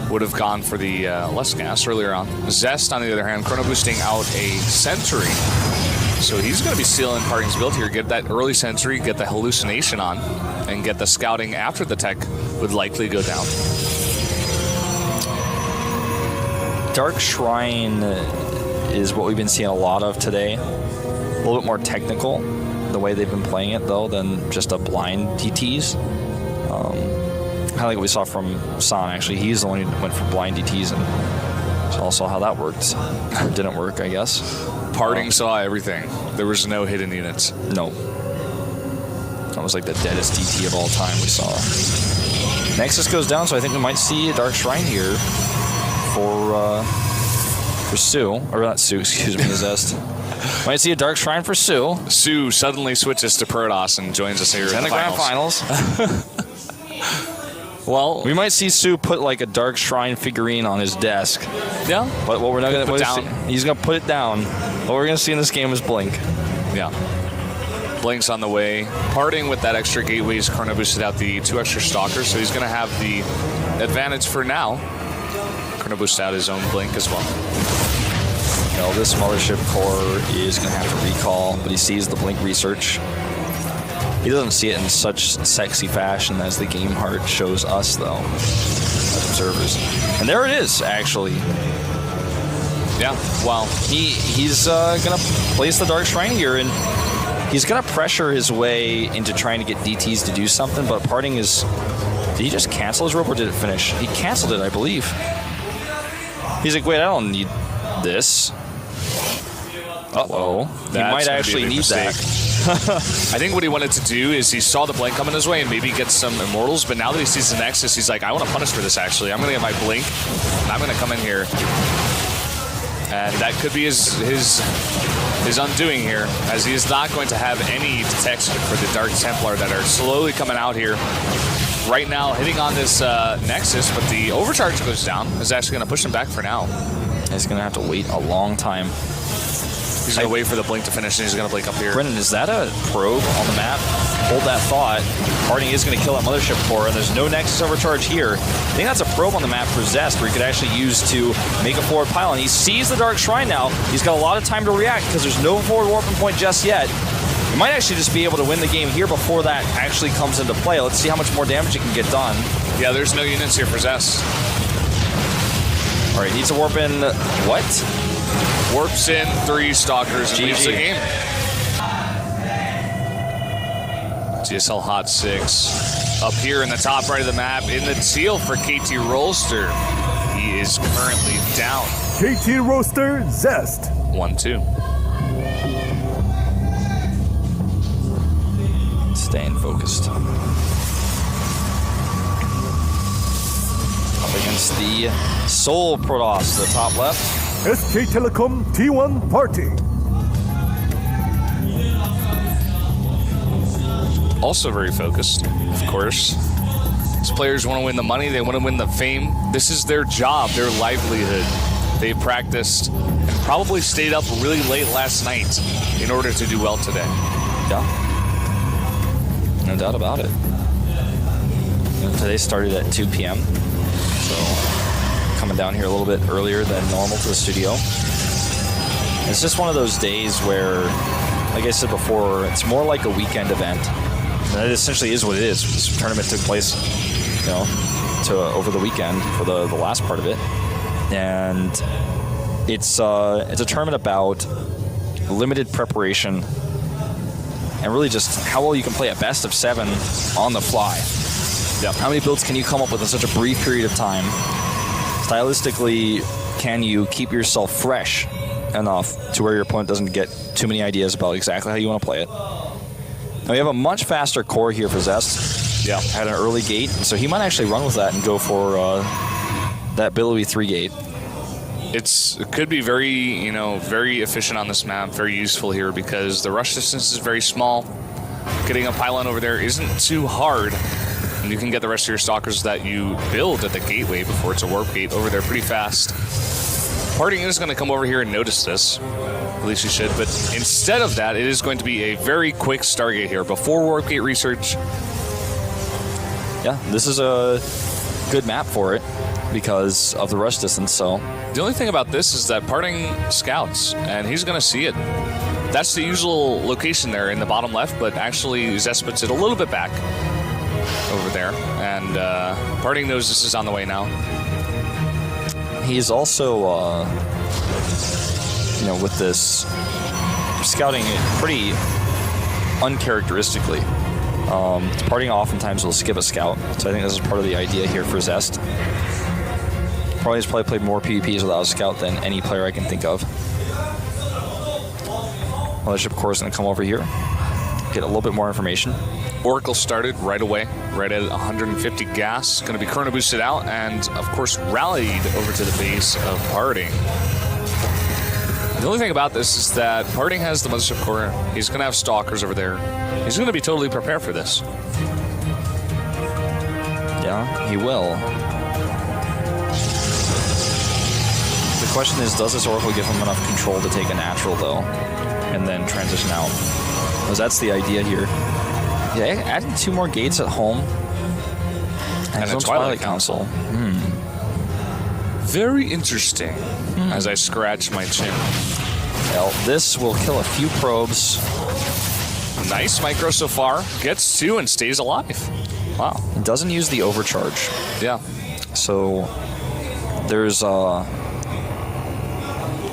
would have gone for the less gas earlier on. Zest, on the other hand, chrono boosting out a sentry. So he's going to be sealing Parting's build here, get that early sentry, get the hallucination on, and get the scouting after the tech would likely go down. Dark Shrine is what we've been seeing a lot of today. A little bit more technical, the way they've been playing it, though, than just a blind DTs. Kind of like what we saw from San, actually. He's the one who went for blind DTs, and all saw how that worked. Or didn't work, I guess. Parting saw everything. There was no hidden units. No. That was like the deadest DT of all time we saw. Nexus goes down, so I think we might see a Dark Shrine here for Sue. Or not Sue, excuse me, Zest. Might see a Dark Shrine for Sue. Sue suddenly switches to Protoss and joins us here in the Grand Finals. Well, we might see Sue put like a Dark Shrine figurine on his desk. Yeah. But what we're not going to put down. He's going to put it down. What we're going to see in this game is Blink. Yeah. Blink's on the way. Parting with that extra gateway, he's chrono boosted out the 2 extra stalkers, so he's going to have the advantage for now. Chrono boost out his own Blink as well. Well, this Mothership core is going to have to recall, but he sees the Blink research. He doesn't see it in such sexy fashion as the game heart shows us, though, as observers. And there it is, actually. Yeah, wow. He's going to place the Dark Shrine here, and he's going to pressure his way into trying to get DTs to do something, but Parting is... Did he just cancel his rope, or did it finish? He canceled it, I believe. He's like, wait, I don't need this. Uh-oh. He might actually need that. I think what he wanted to do is he saw the Blink coming his way and maybe get some Immortals, but now that he sees the Nexus, he's like, I want to punish for this, actually. I'm going to get my Blink, and I'm going to come in here. And that could be his undoing here, as he is not going to have any detection for the Dark Templar that are slowly coming out here. Right now, hitting on this Nexus, but the overcharge goes down. Is actually going to push him back for now. He's going to have to wait a long time. He's going to wait for the Blink to finish, and he's going to Blink up here. Brendan, is that a probe on the map? Hold that thought. Parting is going to kill that Mothership core, and there's no Nexus overcharge here. I think that's a probe on the map for Zest, where he could actually use to make a forward pylon. He sees the Dark Shrine now. He's got a lot of time to react, because there's no forward warping point just yet. He might actually just be able to win the game here before that actually comes into play. Let's see how much more damage he can get done. Yeah, there's no units here for Zest. All right, needs to warp in... What? Warps in 3 Stalkers and leaves the game. GSL Hot 6 up here in the top right of the map in the teal for KT Rolster. He is currently down. KT Roaster Zest. 1-2. Staying focused. Up against the Soul Protoss, the top left. SK Telecom T1 Party. Also very focused, of course. These players want to win the money, they want to win the fame. This is their job, their livelihood. They practiced and probably stayed up really late last night in order to do well today. Yeah. No doubt about it. And today started at 2 p.m. So coming down here a little bit earlier than normal to the studio. It's just one of those days where, like I said before, it's more like a weekend event. And it essentially is what it is. This tournament took place, over the weekend for the last part of it. And it's a tournament about limited preparation and really just how well you can play a best of 7 on the fly. Yep. How many builds can you come up with in such a brief period of time? stylistically, can you keep yourself fresh enough to where your opponent doesn't get too many ideas about exactly how you want to play it? Now, we have a much faster core here for Zest. Yeah. At an early gate, so he might actually run with that and go for that billowy 3 gate. It could be very, very efficient on this map, very useful here because the rush distance is very small. Getting a pylon over there isn't too hard, and you can get the rest of your stalkers that you build at the gateway before it's a warp gate over there pretty fast. Parting is going to come over here and notice this. At least he should, but instead of that, it is going to be a very quick Stargate here before warp gate research. Yeah, this is a good map for it because of the rush distance, so... The only thing about this is that Parting scouts, and he's going to see it. That's the usual location there in the bottom left, but actually Zest puts it a little bit back over there, and Parting knows this is on the way now. He's also, with this, scouting it pretty uncharacteristically. Parting oftentimes will skip a scout, so I think this is part of the idea here for Zest. He's probably played more PvPs without a scout than any player I can think of. Mothership Core is going to come over here, get a little bit more information. Oracle started right away, right at 150 gas, going to be chrono boosted out, and of course rallied over to the base of Parting. The only thing about this is that Parting has the Mothership Core. He's going to have stalkers over there. He's going to be totally prepared for this. Yeah, he will. The question is, does this Oracle give him enough control to take a natural, though, and then transition out? Because that's the idea here. Yeah, adding 2 more gates at home. And a Twilight Council. Very interesting, as I scratch my chin. Well, this will kill a few probes. Nice micro so far. Gets 2 and stays alive. Wow. It doesn't use the overcharge. Yeah. So there's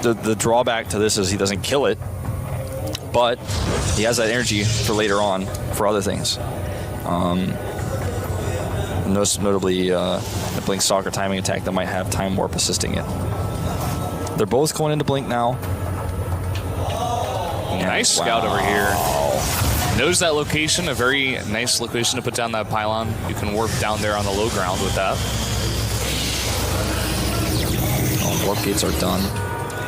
the drawback to this is he doesn't kill it, but he has that energy for later on for other things. Most notably the Blink Stalker timing attack that might have Time Warp assisting it. They're both going into Blink now. Nice scout over here. Knows that location, a very nice location to put down that pylon. You can warp down there on the low ground with that. Warp gates are done.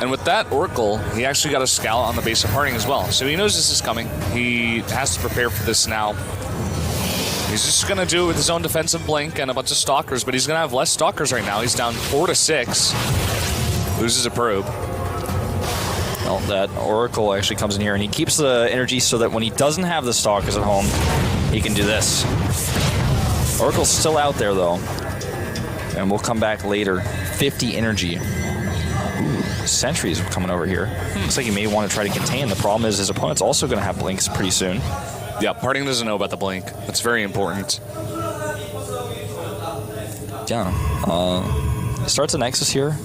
And with that Oracle, he actually got a scout on the base of Parting as well. So he knows this is coming. He has to prepare for this now. He's just going to do it with his own defensive blink and a bunch of stalkers, but he's going to have less stalkers right now. He's down 4 to 6. Loses a probe. Well, that Oracle actually comes in here and he keeps the energy so that when he doesn't have the stalkers at home, he can do this. Oracle's still out there though. And we'll come back later. 50 energy. Ooh, sentries coming over here. Looks like he may want to try to contain. The problem is his opponent's also going to have blinks pretty soon. Yeah, Parting doesn't know about the blink. That's very important. Yeah. Starts a Nexus here.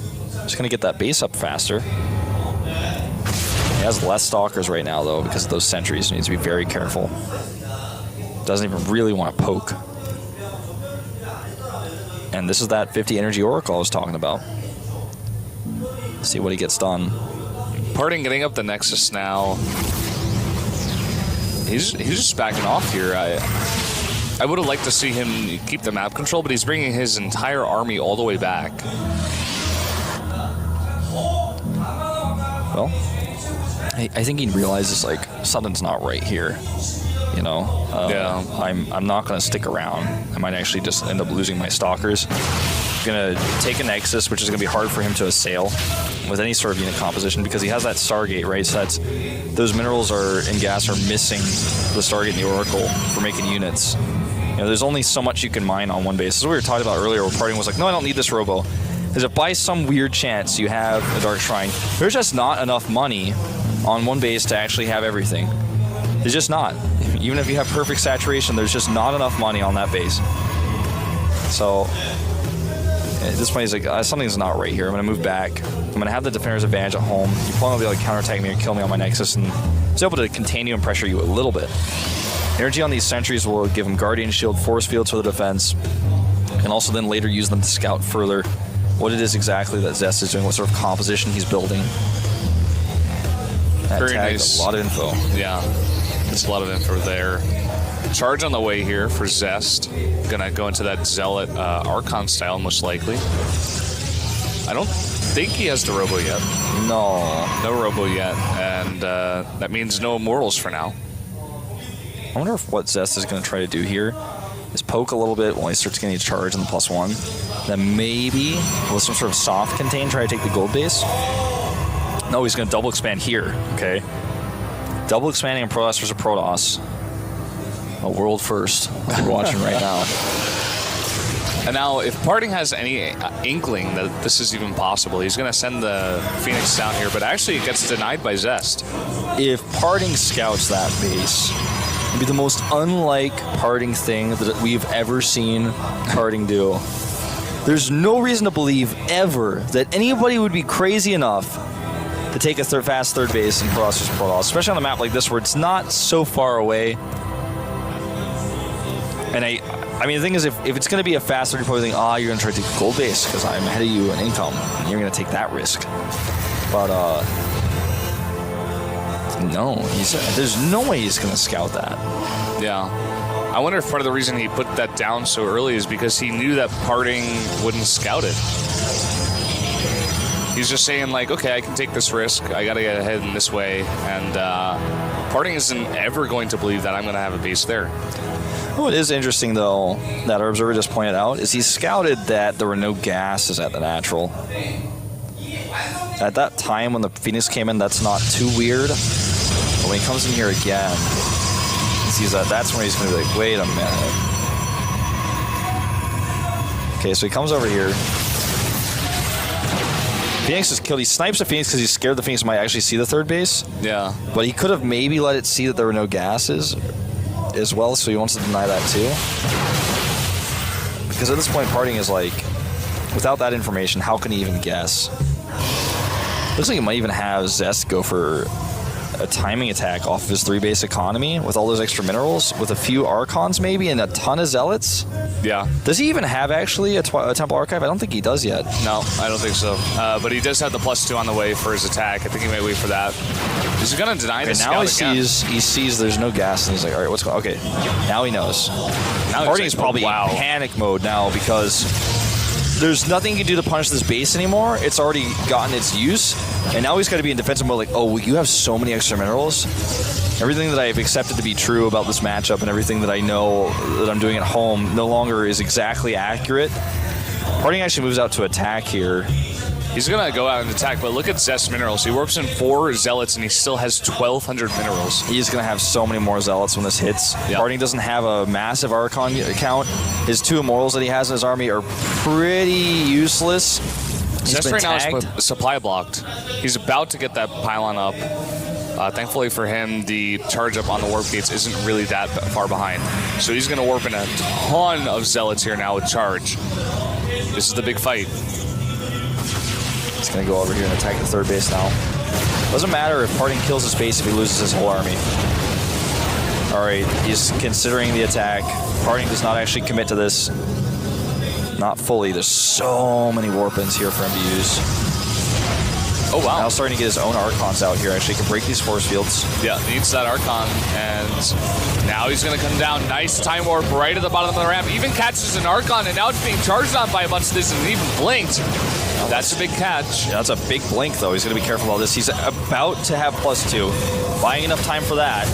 Just going to get that base up faster. He has less stalkers right now, though, because of those sentries. He needs to be very careful. Doesn't even really want to poke. And this is that 50 energy Oracle I was talking about. Let's see what he gets done. Parting getting up the Nexus now. He's just backing off here. I would have liked to see him keep the map control, but he's bringing his entire army all the way back. Well, I think he realizes like something's not right here. You know, yeah. I'm not going to stick around. I might actually just end up losing my stalkers. I'm going to take a Nexus, which is going to be hard for him to assail with any sort of unit composition because he has that Stargate, right? So that's those minerals and gas are missing the Stargate and the Oracle for making units. You know, there's only so much you can mine on one base. This is what we were talking about earlier, where Parting was like, no, I don't need this robo. Because if by some weird chance you have a Dark Shrine, there's just not enough money on one base to actually have everything. There's just not. Even if you have perfect saturation, there's just not enough money on that base. So at this point, he's like, something's not right here. I'm going to move back. I'm going to have the defender's advantage at home. Your opponent will be able to counterattack me and kill me on my Nexus, and he's able to contain you and pressure you a little bit. Energy on these sentries will give him Guardian Shield, Force Fields for the defense, and also then later use them to scout further what it is exactly that Zest is doing, what sort of composition he's building. That Very tag, nice. a lot of info. Yeah, there's a lot of info there. Charge on the way here for Zest. Gonna go into that Zealot Archon style, most likely. I don't think he has the Robo yet. No Robo yet, and that means no Immortals for now. I wonder if what Zest is going to try to do here is poke a little bit while he starts getting a charge on the +1. Then maybe with some sort of soft contain, try to take the gold base. No, he's going to double expand here. Okay, double expanding a Protoss versus a Protoss. A world first. Like we're watching right now. And now, if Parting has any inkling that this is even possible, he's going to send the Phoenix down here, but actually it gets denied by Zest. If Parting scouts that base, it'd be the most unlike Parting thing that we've ever seen Parting do. There's no reason to believe ever that anybody would be crazy enough to take a fast third base in Protoss versus Protoss, especially on a map like this where it's not so far away. And I mean, the thing is, if it's going to be a fast third, you're probably thinking, you're going to try to take a gold base because I'm ahead of you in income, and you're going to take that risk. But no, there's no way he's going to scout that. Yeah. I wonder if part of the reason he put that down so early is because he knew that Parting wouldn't scout it. He's just saying, like, okay, I can take this risk. I got to get ahead in this way. And Parting isn't ever going to believe that I'm going to have a base there. What is interesting, though, that our observer just pointed out, is he scouted that there were no gases at the natural. At that time when the Phoenix came in, that's not too weird. But when he comes in here again, he sees that, that's when he's going to be like, wait a minute. Okay, so he comes over here. Phoenix is killed. He snipes the Phoenix because he's scared the Phoenix might actually see the third base. Yeah. But he could have maybe let it see that there were no gases as well, so he wants to deny that too. Because at this point, Parting is like, without that information, how can he even guess? Looks like he might even have Zest go for a timing attack off of his 3-base economy with all those extra minerals, with a few Archons maybe and a ton of Zealots. Yeah. Does he even have actually a Temple Archive? I don't think he does yet. No, I don't think so. But he does have the +2 on the way for his attack. I think he might wait for that. He's going to deny the now scout he sees there's no gas, and he's like, all right, what's going on? Okay, now he knows. Parting is probably in panic mode now because there's nothing you can do to punish this base anymore. It's already gotten its use, and now he's got to be in defensive mode like, oh, you have so many extra minerals. Everything that I've accepted to be true about this matchup and everything that I know that I'm doing at home no longer is exactly accurate. Parting actually moves out to attack here. He's going to go out and attack, but look at Zest's minerals. He warps in 4 Zealots, and he still has 1,200 minerals. He's going to have so many more Zealots when this hits. Yep. Parting doesn't have a massive Archon count. His 2 Immortals that he has in his army are pretty useless. Zest right now is supply blocked. He's about to get that pylon up. Thankfully for him, the charge up on the warp gates isn't really that far behind. So he's going to warp in a ton of Zealots here now with charge. This is the big fight. He's going to go over here and attack the 3rd base now. Doesn't matter if Parting kills his base if he loses his whole army. Alright, he's considering the attack. Parting does not actually commit to this. Not fully. There's so many warp-ins here for him to use. Oh, wow. Now starting to get his own Archons out here. Actually, he can break these force fields. Yeah, needs that Archon, and now he's going to come down. Nice time warp right at the bottom of the ramp. Even catches an Archon, and now it's being charged on by a bunch of this, and it even blinked. That's a big catch. Yeah, that's a big blink, though. He's going to be careful about this. He's about to have +2. Buying enough time for that.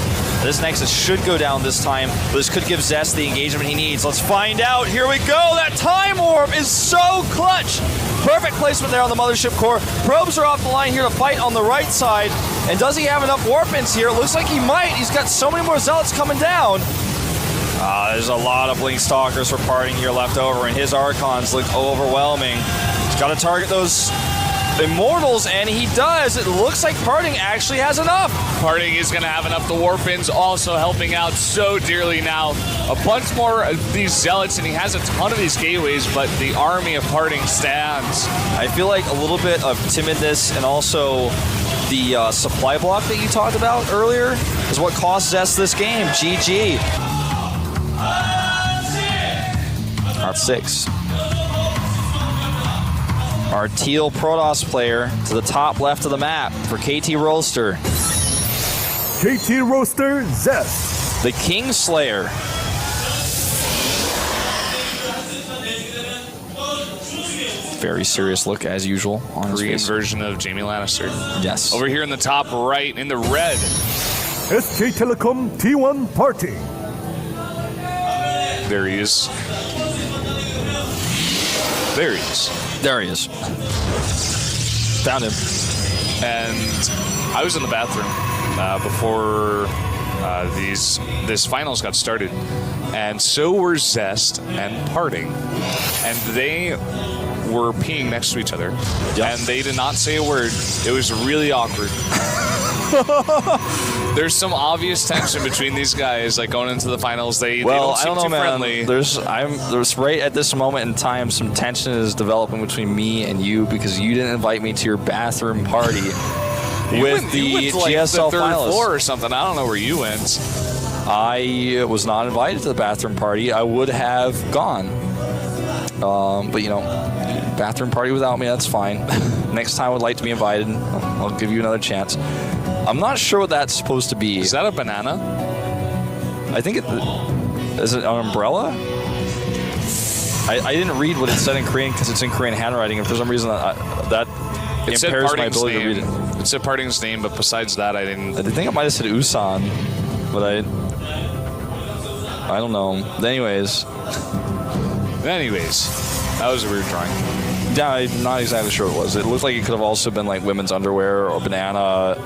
This Nexus should go down this time, but this could give Zest the engagement he needs. Let's find out. Here we go. That time warp is so clutch. Perfect placement there on the Mothership core. Probes are off the line here to fight on the right side. And does he have enough warp-ins here? It looks like he might. He's got so many more Zealots coming down. There's a lot of Blink Stalkers for Parting here left over, and his Archons look overwhelming. He's got to target those Immortals, and he does. It looks like Parting actually has enough. Parting is going to have enough. The Warpins also helping out so dearly now. A bunch more of these Zealots, and he has a ton of these gateways, but the army of Parting stands. I feel like a little bit of timidness and also the supply block that you talked about earlier is what cost Zest this game. GG. Not 6. our teal Protoss player to the top left of the map for KT Roaster. KT Roaster Zest. The Kingslayer. Very serious look as usual on his Korean face. version of Jaime Lannister. Yes. Over here in the top right, in the red. SK Telecom T1 Party. There he is. There he is. There he is. Found him. And I was in the bathroom before this finals got started, and so were Zest and Parting, and they were peeing next to each other, and they did not say a word. It was really awkward. There's some obvious tension between these guys, like going into the finals. They don't seem too friendly. There's right at this moment in time, some tension is developing between me and you because you didn't invite me to your bathroom party with you went the to, like, GSL the third finalists. floor or something. I don't know where you went. I was not invited to the bathroom party. I would have gone, but you know, bathroom party without me, that's fine. Next time I would like to be invited. I'll give you another chance. I'm not sure what that's supposed to be. Is that a banana? I think is it an umbrella? I didn't read what it said in Korean because it's in Korean handwriting, and for some reason that impairs my ability to read it. It said Parting's name, but besides that, I didn't. I think it might have said Usan, but I don't know. Anyways, that was a weird drawing. Yeah, I'm not exactly sure what it was. It looked like it could have also been like women's underwear or banana.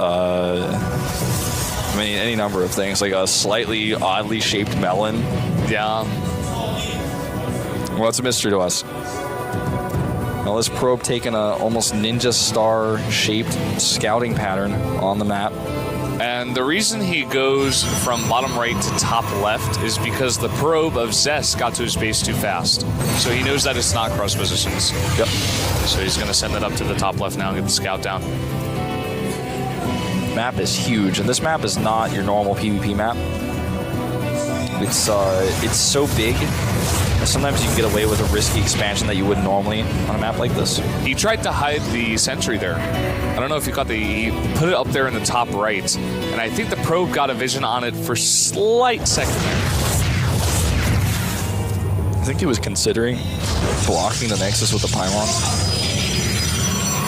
I mean, any number of things, like a slightly oddly shaped melon. Yeah. Well, it's a mystery to us. Now, this probe taking a almost ninja star shaped scouting pattern on the map. And the reason he goes from bottom right to top left is because the probe of Zest got to his base too fast. So he knows that it's not cross positions. Yep. So he's going to send it up to the top left now and get the scout down. Map is huge, and this map is not your normal PvP map. It's so big. Sometimes you can get away with a risky expansion that you wouldn't normally on a map like this. He tried to hide the sentry there. I don't know if you caught he put it up there in the top right. And I think the probe got a vision on it for a slight second there. I think he was considering blocking the Nexus with the pylon.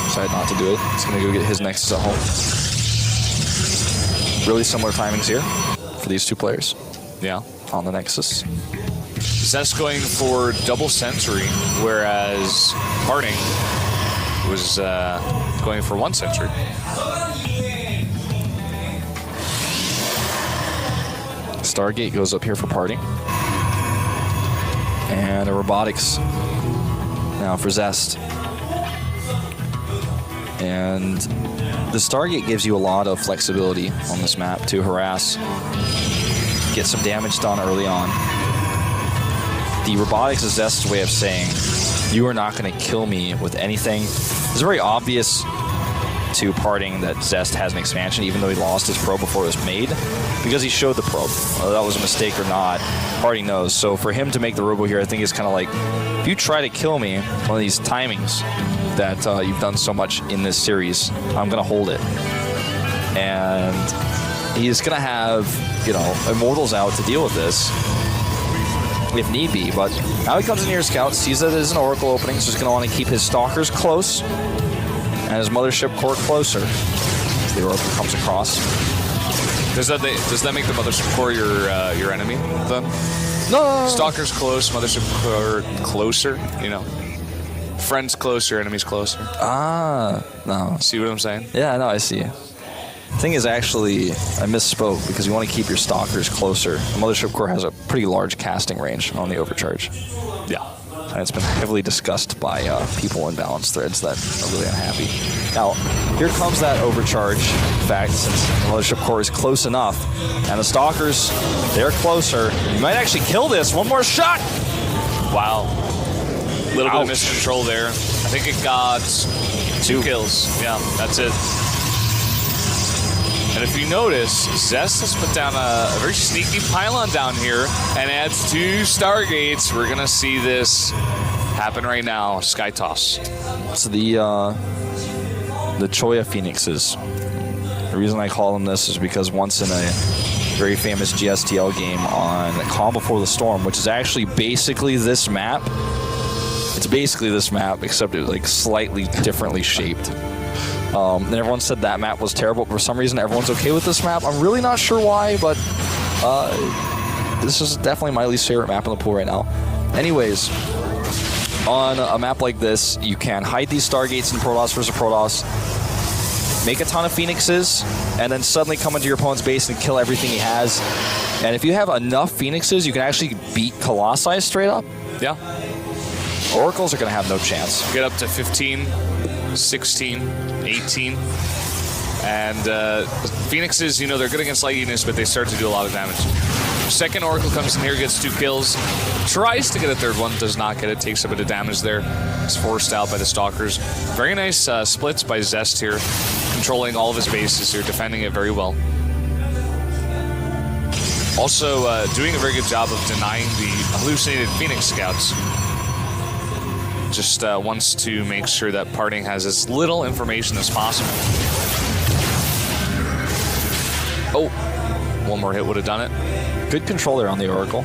Decided not to do it. He's going to go get his Nexus at home. Really similar timings here for these two players. Yeah. On the Nexus. Zest going for double sentry, whereas Parting was going for one sentry. Stargate goes up here for Parting. And a robotics now for Zest. And the Stargate gives you a lot of flexibility on this map to harass, get some damage done early on. The robotics is Zest's way of saying, you are not going to kill me with anything. It's very obvious to Parting that Zest has an expansion, even though he lost his probe before it was made, because he showed the probe. Whether that was a mistake or not, Parting knows. So for him to make the robo here, I think is kind of like, if you try to kill me, one of these timings that you've done so much in this series, I'm going to hold it. And he's going to have, you know, Immortals out to deal with this, if need be. But now he comes in here, scout, sees that there's an Oracle opening, so he's going to want to keep his Stalkers close and his Mothership Core closer as the Oracle comes across. Does that make the Mothership Core your enemy then? No. Stalkers close, Mothership Core closer. You know, friends closer, enemies closer. Ah, no. See what I'm saying? Yeah, no, I see. Thing is, actually, I misspoke because you want to keep your Stalkers closer. The Mothership Core has a pretty large casting range on the Overcharge. Yeah. And it's been heavily discussed by people in balance threads that are really unhappy. Now, here comes that Overcharge fact, since the Mothership Core is close enough, and the Stalkers, they're closer. You might actually kill this. One more shot! Wow. A little bit of miscontrol there. I think it got 2 kills. Yeah, that's it. And if you notice, Zest has put down a very sneaky pylon down here and adds 2 Stargates. We're going to see this happen right now. Sky Toss. So the Choya Phoenixes. The reason I call them this is because once in a very famous GSTL game on Calm Before the Storm, which is actually basically this map. It's basically this map, except it like slightly differently shaped. And everyone said that map was terrible. For some reason, everyone's okay with this map. I'm really not sure why, but this is definitely my least favorite map in the pool right now. Anyways, on a map like this, you can hide these Stargates in Protoss versus Protoss, make a ton of Phoenixes, and then suddenly come into your opponent's base and kill everything he has. And if you have enough Phoenixes, you can actually beat Colossi straight up. Yeah. Oracles are going to have no chance. Get up to 15, 16, 18. And Phoenixes, you know, they're good against light units, but they start to do a lot of damage. Second Oracle comes in here, gets 2 kills. Tries to get a third one, does not get it. Takes a bit of damage there. It's forced out by the Stalkers. Very nice splits by Zest here. Controlling all of his bases here, defending it very well. Also doing a very good job of denying the hallucinated Phoenix Scouts. Just wants to make sure that Parting has as little information as possible. Oh, one more hit would have done it. Good control there on the Oracle.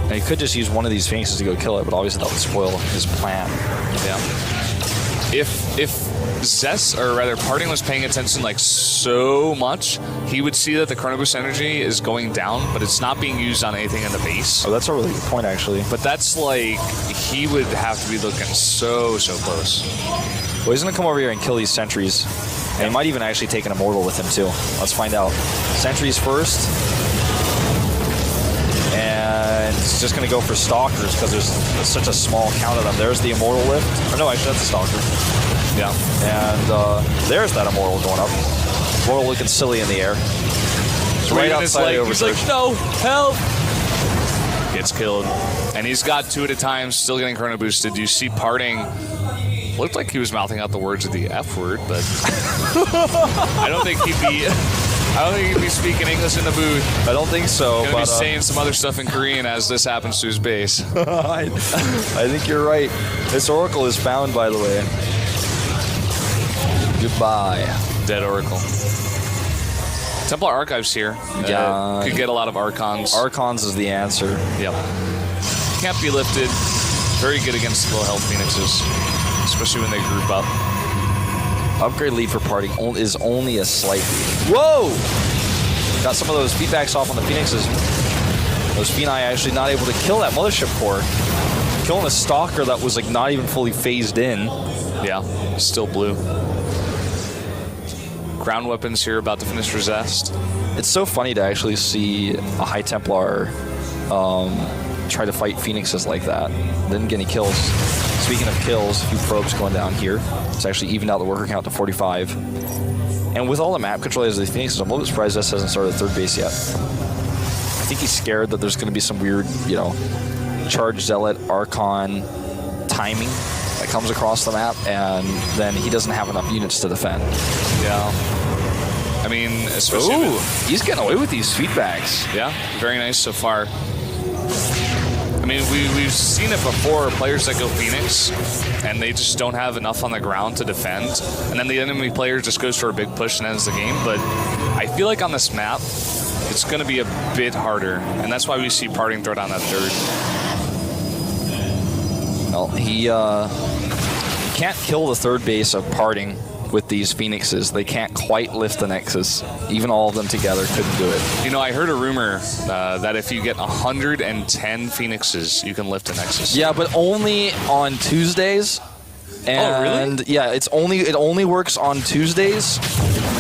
And he could just use one of these Phoenixes to go kill it, but obviously that would spoil his plan. Yeah. If Zest, or rather Parting, was paying attention like so much, he would see that the Chrono Boost energy is going down, but it's not being used on anything in the base. Oh, that's a really good point, actually. But that's like, he would have to be looking so close. Well, he's going to come over here and kill these sentries. And he might even actually take an Immortal with him, too. Let's find out. Sentries first. And it's just going to go for Stalkers because there's such a small count of them. There's the Immortal lift. Or no, actually, that's a Stalker. Yeah. And there's that Immortal going up. Immortal looking silly in the air. It's right outside over. He's like, no, help! Gets killed. And he's got 2 at a time, still getting Chrono Boosted. You see Parting. Looked like he was mouthing out the words of the F word, but I don't think he'd be speaking English in the booth. I don't think so. He'll be saying some other stuff in Korean as this happens to his base. I think you're right. This Oracle is found, by the way. Goodbye. Dead Oracle. Templar Archives here. Yeah. Could get a lot of Archons. Archons is the answer. Yep. Can't be lifted. Very good against low health Phoenixes, especially when they group up. Upgrade lead for Parting is only a slight lead. Whoa! Got some of those feedbacks off on the Phoenixes. Those Phoenix actually not able to kill that Mothership Core. Killing a Stalker that was like not even fully phased in. Yeah, still blue. Ground weapons here about to finish for Zest. It's so funny to actually see a High Templar try to fight Phoenixes like that. Didn't get any kills. Speaking of kills, a few probes going down here. It's actually evened out the worker count to 45. And with all the map controllers of the Phoenixes, I'm a little bit surprised Zest hasn't started third base yet. I think he's scared that there's going to be some weird, you know, Charge Zealot, Archon timing that comes across the map, and then he doesn't have enough units to defend. Yeah. I mean, especially... Ooh, he's getting away with these feedbacks. Yeah, very nice so far. I mean, we've seen it before, players that go Phoenix, and they just don't have enough on the ground to defend, and then the enemy player just goes for a big push and ends the game, but I feel like on this map, it's going to be a bit harder, and that's why we see Parting throw down that third. Well, he can't kill the third base of Parting with these Phoenixes. They can't quite lift the Nexus. Even all of them together couldn't do it. You know, I heard a rumor that if you get 110 Phoenixes, you can lift a Nexus. Yeah, but only on Tuesdays. And oh, really? Yeah, it only works on Tuesdays.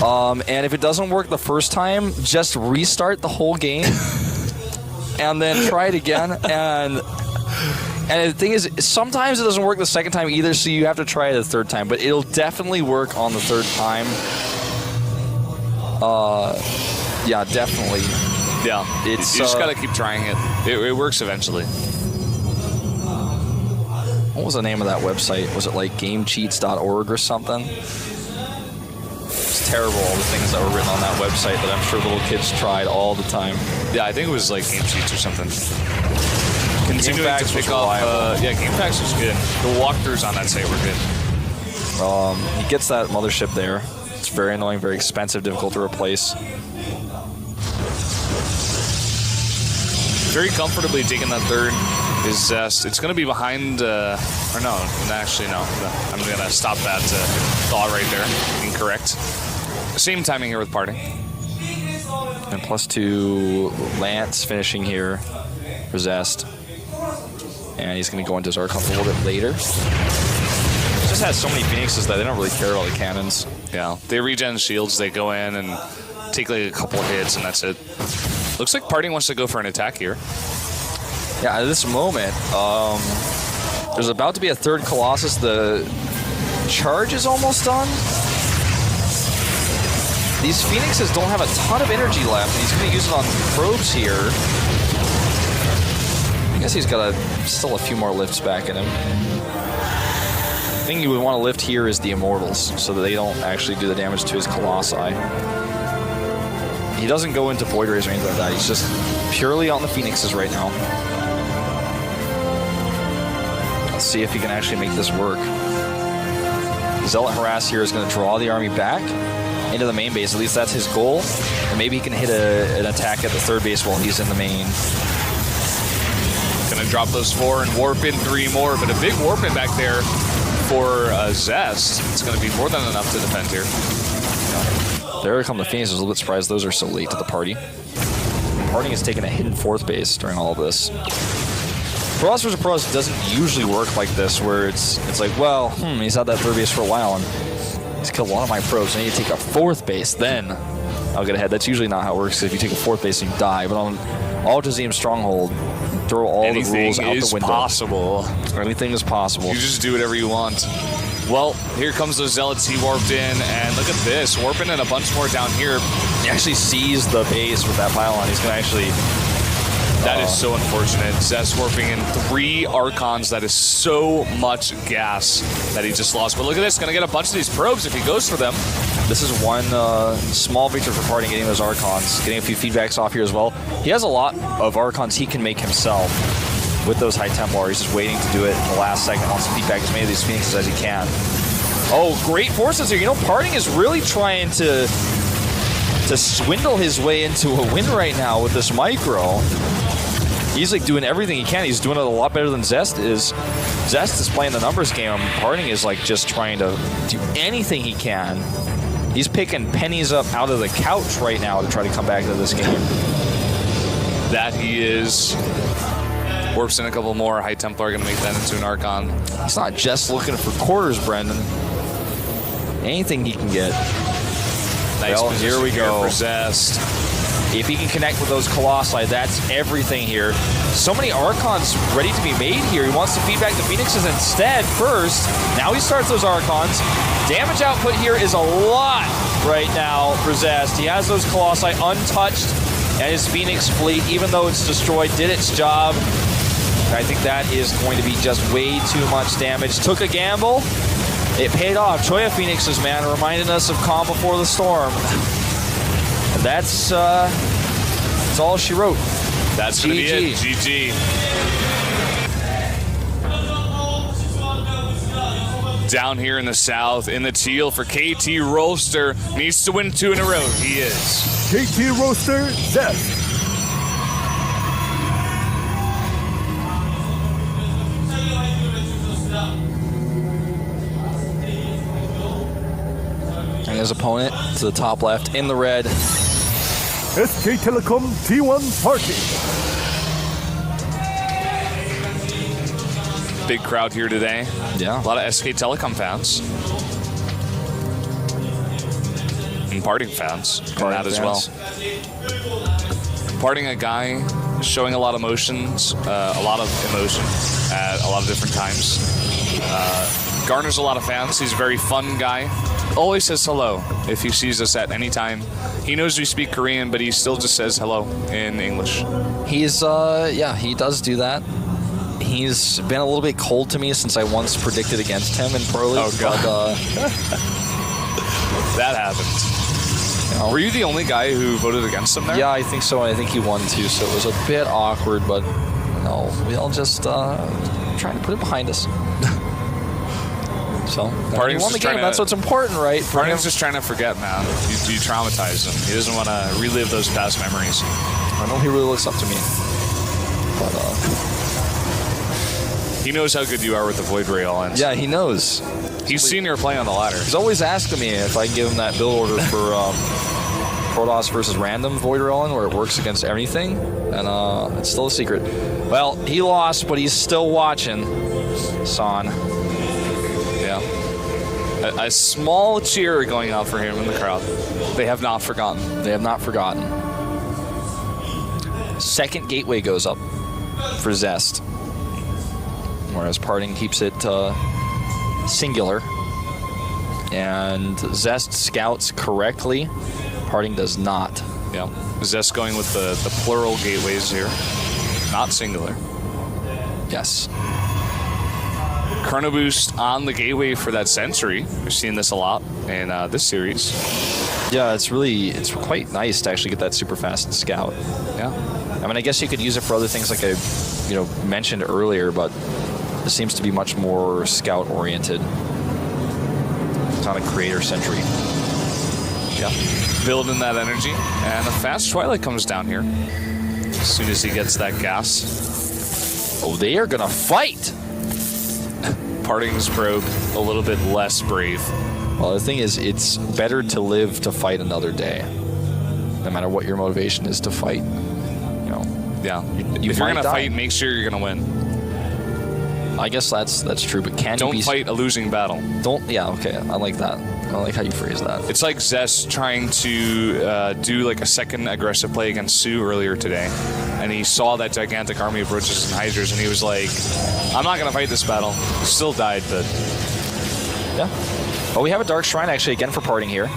And if it doesn't work the first time, just restart the whole game and then try it again. And the thing is, sometimes it doesn't work the second time either, so you have to try it the third time. But it'll definitely work on the third time. Yeah, definitely. Yeah, you just gotta keep trying it. It works eventually. What was the name of that website? Was it like gamecheats.org or something? It's terrible, all the things that were written on that website that I'm sure little kids tried all the time. Yeah, I think it was like Game Cheats or something. continuing Game to Facts pick was up. reliable. Yeah, Game Facts was good. The walkthroughs on that site were good. He gets that mothership there. It's very annoying, very expensive, difficult to replace. Very comfortably taking that third is Zest. It's going to be behind, or no, actually no. I'm going to stop that thought right there. Incorrect. Same timing here with Parting. And +2 Lance finishing here for Zest. And he's going to go into Zarkon a little bit later. Just has so many Phoenixes that they don't really care about the cannons. Yeah, they regen shields, they go in and take like a couple hits, and that's it. Looks like Parting wants to go for an attack here. Yeah, at this moment, there's about to be a third Colossus. The charge is almost done. These Phoenixes don't have a ton of energy left, and he's going to use it on probes here. I guess he's got still a few more lifts back in him. The thing you would want to lift here is the Immortals, so that they don't actually do the damage to his Colossi. He doesn't go into Void Rays or anything like that. He's just purely on the Phoenixes right now. Let's see if he can actually make this work. Zealot Harass here is going to draw the army back into the main base. At least that's his goal. And maybe he can hit an attack at the third base while he's in the main. Gonna drop those 4 and warp in 3 more, but a big warp in back there for Zest. It's gonna be more than enough to defend here. There come the Phoenix. I was a little bit surprised those are so late to the party. Parting has taken a hidden 4th base during all of this. Pros vs. Pros doesn't usually work like this, where it's like, well, he's had that 3rd base for a while, and he's killed a lot of my probes. I need to take a 4th base, then I'll get ahead. That's usually not how it works. If you take a 4th base and you die, but on Altazium Stronghold, throw all the rules out the window. Possible. Anything is possible. You just do whatever you want. Well, here comes those Zealots. He warped in, and look at this. Warping in a bunch more down here. He actually sees the base with that pylon. He's going to actually... That is so unfortunate. Zest warping in 3 Archons. That is so much gas that he just lost. But look at this. Going to get a bunch of these probes if he goes for them. This is one small victory for Parting, getting those Archons. Getting a few feedbacks off here as well. He has a lot of Archons he can make himself with those High Templar. He's just waiting to do it in the last second. Wants to feedback as many of these Phoenixes as he can. Oh, great forces here. You know, Parting is really trying to swindle his way into a win right now with this micro. He's like doing everything he can. He's doing it a lot better than Zest is. Zest is playing the numbers game. Parting is like just trying to do anything he can. He's picking pennies up out of the couch right now to try to come back to this game. That he is. Warps in a couple more. High Templar going to make that into an Archon. He's not just looking for quarters, Brendan. Anything he can get. Nice well, here we go. For Zest. If he can connect with those Colossi, that's everything here. So many Archons ready to be made here. He wants to feed back the Phoenixes instead first. Now he starts those Archons. Damage output here is a lot right now for Zest. He has those Colossi untouched, and his Phoenix fleet, even though it's destroyed, did its job. I think that is going to be just way too much damage. Took a gamble. It paid off. Choya Phoenixes, man, reminding us of Calm Before the Storm. And that's all she wrote. That's going to be it. GG. Down here in the south, in the teal for KT Roaster. Needs to win 2 in a row. He is. KT Roaster, Zest. And his opponent to the top left in the red. SK Telecom T1 Party. Big crowd here today. Yeah. A lot of SK Telecom fans. And Parting fans. That as well. Parting, a guy showing a lot of emotions, a lot of emotion at a lot of different times. Garners a lot of fans. He's a very fun guy. Always says hello if he sees us at any time. He knows we speak Korean, but he still just says hello in English. He's, yeah, he does do that. He's been a little bit cold to me since I once predicted against him in Pro League. Oh, God. But, that happened. Were you the only guy who voted against him there? Yeah, I think so. I think he won too, so it was a bit awkward, but No, we all just trying to put it behind us. So, he won the game. That's what's important, right? Parting's just trying to forget, man. You traumatize him. He doesn't want to relive those past memories. I know he really looks up to me. But, he knows how good you are with the Void Ray All-Ins. Yeah, he knows. He's seen your play on the ladder. He's always asking me if I can give him that build order for Protoss versus random Void Ray All-In, where it works against anything, and it's still a secret. Well, he lost, but he's still watching, Son. Yeah. A small cheer going out for him in the crowd. They have not forgotten. They have not forgotten. Second gateway goes up for Zest, whereas Parting keeps it singular. And Zest scouts correctly. Parting does not. Yeah. Zest going with the plural gateways here, not singular. Yes. Chrono Boost on the gateway for that sentry. We've seen this a lot in this series. Yeah, it's quite nice to actually get that super fast scout. Yeah. I mean, I guess you could use it for other things like I mentioned earlier, but it seems to be much more scout oriented. It's not a creator sentry. Yeah. Building that energy, and a fast Twilight comes down here as soon as he gets that gas. Oh, they are gonna fight! Parting's probe a little bit less brave. Well, the thing is, it's better to live to fight another day. No matter what your motivation is to fight. Yeah. You if you're might gonna die. fight, make sure you're gonna win. I guess that's true, but Don't fight a losing battle. Yeah, okay, I like that. I like how you phrase that. It's like Zest trying to do like a second aggressive play against Sue earlier today, and he saw that gigantic army of Roaches and Hydras, and he was like, I'm not gonna fight this battle. Still died, but... Yeah. Well, we have a Dark Shrine actually again for Parting here.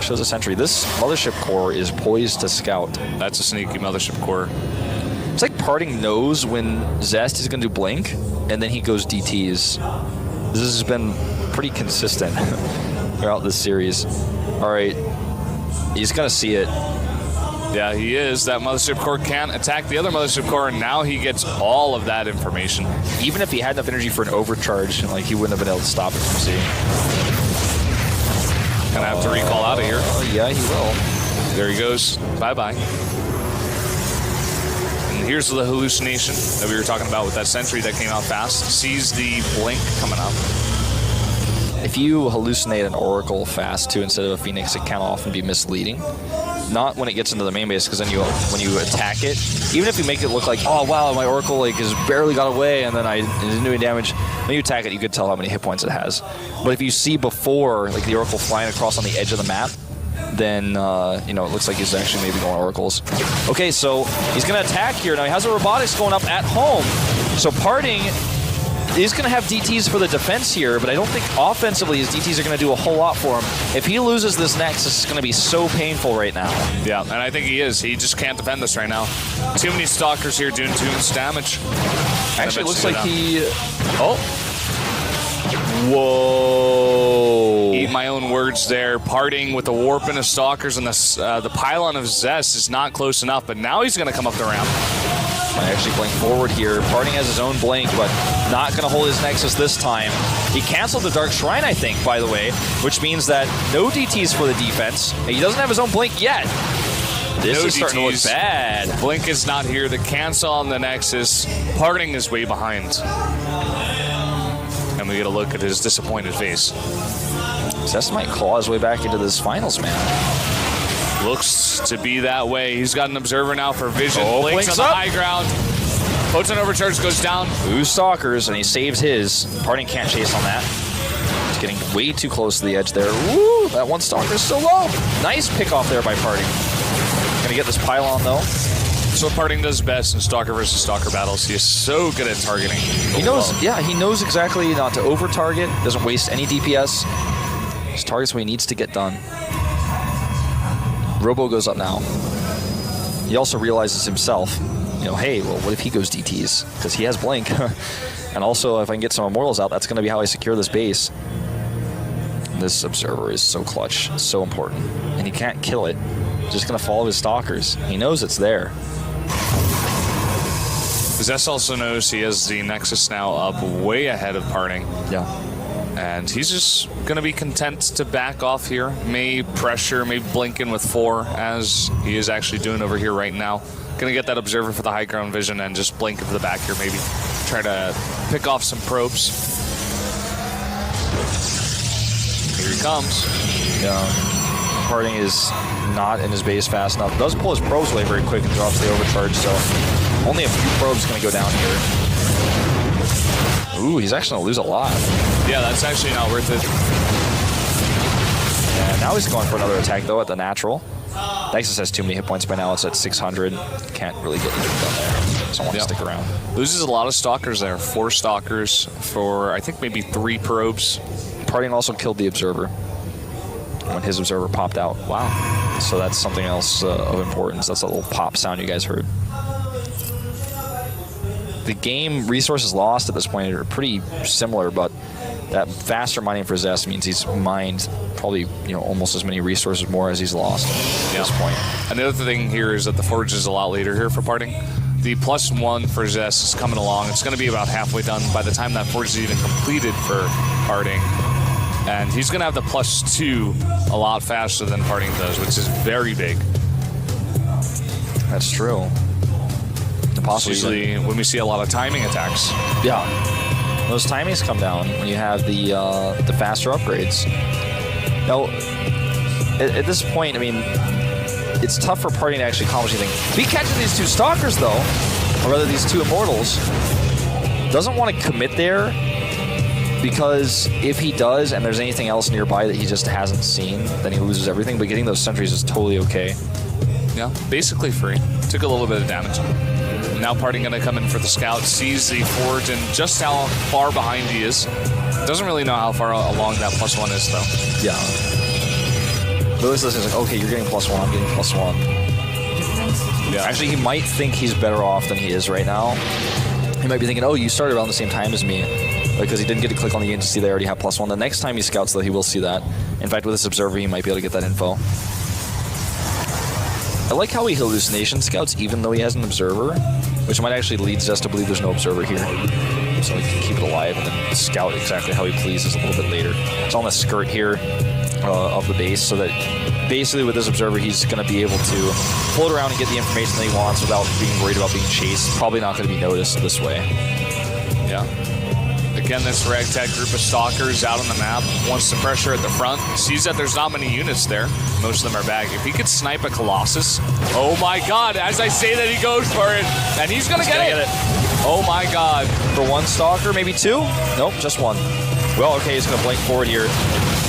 Shows a sentry. This Mothership Core is poised to scout. That's a sneaky Mothership Core. It's like Parting knows when Zest is going to do Blink, and then he goes DTs. This has been pretty consistent throughout this series. All right, he's going to see it. Yeah, he is. That Mothership Core can't attack the other Mothership Core, and now he gets all of that information. Even if he had enough energy for an overcharge, like he wouldn't have been able to stop it from seeing. Gonna have to recall out of here. Yeah, he will. There he goes. Bye-bye. And here's the hallucination that we were talking about with that sentry that came out fast. Sees the blink coming up. If you hallucinate an Oracle fast too instead of a Phoenix, it can often be misleading. Not when it gets into the main base, because then when you attack it, even if you make it look like, oh wow, my Oracle has barely got away, and then it didn't do any damage. When you attack it, you could tell how many hit points it has. But if you see before, like the Oracle flying across on the edge of the map, then it looks like he's actually maybe going Oracles. Okay, so he's gonna attack here now. He has a robotics going up at home, so Parting is going to have DTs for the defense here, but I don't think offensively his DTs are going to do a whole lot for him. If he loses this next, this is going to be so painful right now. Yeah, and I think he is. He just can't defend this right now. Too many Stalkers here doing too much damage. Actually, it looks like he... Oh. Whoa. Eat my own words there. Parting with the warp and the Stalkers, and the pylon of Zest is not close enough, but now he's going to come up the ramp. I actually blink forward here. Parting has his own blink, but not going to hold his Nexus this time. He canceled the Dark Shrine, I think, by the way, which means that no DTs for the defense. He doesn't have his own blink yet. This is starting to look bad. Blink is not here. The cancel on the Nexus. Parting is way behind. And we get a look at his disappointed face. Zest might claw his way back into this finals, man. Looks to be that way. He's got an observer now for vision. Oh, Blinks on the high ground. Photon overcharge goes down. 2 Stalkers, and he saves his. Parting can't chase on that. He's getting way too close to the edge there. Woo! That 1 Stalker is still low. Nice pick off there by Parting. Gonna get this pylon though. That's what Parting does best in Stalker versus Stalker battles. He is so good at targeting. He knows, yeah, he knows exactly not to over target. Doesn't waste any DPS. Just targets what he needs to get done. Robo goes up now. He also realizes himself, hey, well, what if he goes DTs? Because he has Blink. And also, if I can get some Immortals out, that's going to be how I secure this base. This Observer is so clutch, so important. And he can't kill it. Just going to follow his Stalkers. He knows it's there. Zess also knows he has the Nexus now up way ahead of Parting. Yeah. And he's just going to be content to back off here. May pressure, maybe blink in with 4, as he is actually doing over here right now. Going to get that Observer for the high ground vision and just blink into the back here, maybe try to pick off some probes. Here he comes. Yeah. Parting is not in his base fast enough. Does pull his probes away very quick and drops the overcharge, so only a few probes going to go down here. Ooh, he's actually going to lose a lot. Yeah, that's actually not worth it. Yeah, now he's going for another attack, though, at the natural. Nexus has too many hit points by now. It's at 600. Can't really get anything done there. So I want to stick around. Loses a lot of Stalkers there. 4 Stalkers for, I think, maybe 3 probes. Parting also killed the Observer when his Observer popped out. Wow. So that's something else of importance. That's a little pop sound you guys heard. The game resources lost at this point are pretty similar, but that faster mining for Zest means he's mined probably almost as many resources more as he's lost at this point. Another thing here is that the Forge is a lot later here for Parting. The +1 for Zest is coming along. It's going to be about halfway done by the time that Forge is even completed for Parting. And he's going to have the +2 a lot faster than Parting does, which is very big. That's true. Usually when we see a lot of timing attacks. Yeah. Those timings come down when you have the faster upgrades. Now, at this point, I mean, it's tough for Parting to actually accomplish anything. If he catches these 2 Stalkers, though, or rather these 2 Immortals, doesn't want to commit there, because if he does and there's anything else nearby that he just hasn't seen, then he loses everything. But getting those sentries is totally okay. Yeah, basically free. Took a little bit of damage. Now Parting going to come in for the scout, sees the Forge and just how far behind he is. Doesn't really know how far along that +1 is, though. Yeah. But this is like, okay, you're getting +1, I'm getting +1. Yeah. Actually, he might think he's better off than he is right now. He might be thinking, oh, you started around the same time as me. Because he didn't get to click on the agency, they already have +1. The next time he scouts, though, he will see that. In fact, with this Observer, he might be able to get that info. I like how he hallucination scouts even though he has an Observer, which might actually lead Zest to believe there's no Observer here. So he can keep it alive and then scout exactly how he pleases a little bit later. It's on the skirt here of the base, so that basically with this Observer, he's going to be able to float around and get the information that he wants without being worried about being chased. Probably not going to be noticed this way. Yeah. Again, this ragtag group of Stalkers out on the map wants the pressure at the front. Sees that there's not many units there. Most of them are back. If he could snipe a Colossus, oh my God! As I say that, he goes for it, and he's gonna get it. Oh my God! For 1 Stalker, maybe 2? Nope, just 1. Well, okay, he's gonna blink forward here,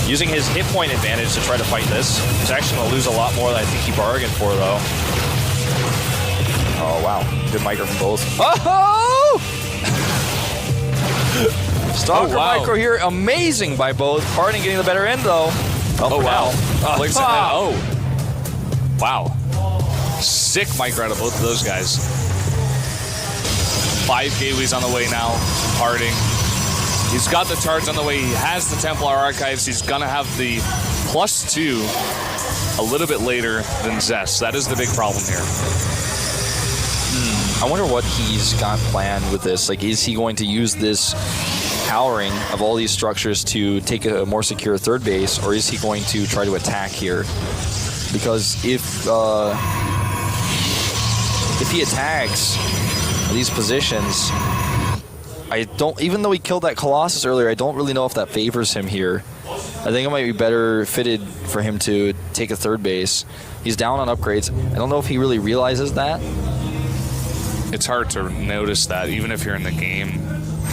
using his hit point advantage to try to fight this. He's actually gonna lose a lot more than I think he bargained for, though. Oh wow, good micro from both. Oh! Stalker micro here, amazing by both. Parting getting the better end, though. Oh, wow. Oh, wow. Sick micro out of both of those guys. 5 gateways on the way now. Parting. He's got the charge on the way. He has the Templar Archives. He's going to have the +2 a little bit later than Zest. That is the big problem here. I wonder what he's got planned with this. Like, is he going to use this powering of all these structures to take a more secure 3rd base, or is he going to try to attack here? Because if he attacks these positions, I don't, even though he killed that Colossus earlier, I don't really know if that favors him here. I think it might be better fitted for him to take a 3rd base. He's down on upgrades. I don't know if he really realizes that. It's hard to notice that, even if you're in the game.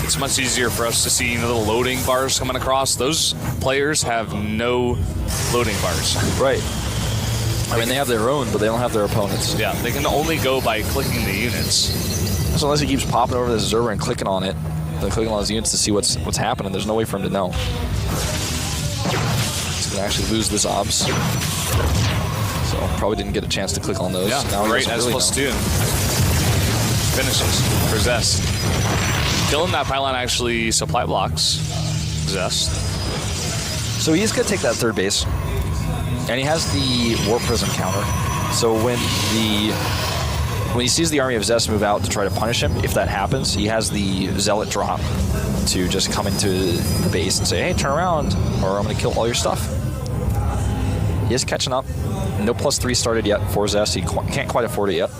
It's much easier for us to see the little loading bars coming across. Those players have no loading bars. Right. I mean, they have their own, but they don't have their opponents. Yeah, they can only go by clicking the units. So unless he keeps popping over this observer and clicking on it, then clicking on his units to see what's happening, there's no way for him to know. He's going to actually lose this obs. So probably didn't get a chance to click on those. Yeah, now great, really S+2. Finishes for Zest. Killing that pylon actually supply blocks Zest. So he's going to take that 3rd base. And he has the Warp Prism counter. So when the when he sees the army of Zest move out to try to punish him, if that happens, he has the Zealot drop to just come into the base and say, hey, turn around, or I'm going to kill all your stuff. He is catching up. No +3 started yet for Zest. He can't quite afford it yet.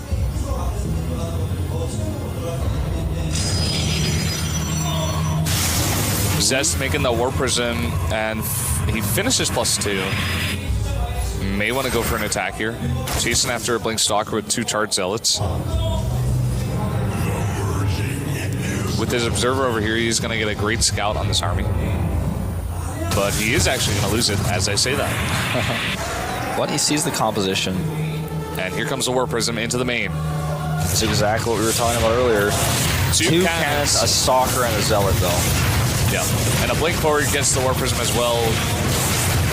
Zest making the War Prism, and he finishes +2. May want to go for an attack here. Chasing after a Blink Stalker with 2 charged Zealots. With his Observer over here, he's going to get a great scout on this army. But he is actually going to lose it as I say that. But he sees the composition. And here comes the War Prism into the main. That's exactly what we were talking about earlier. Two cannons, a Stalker, and a Zealot, though. Yeah, and a Blink forward gets the War Prism as well.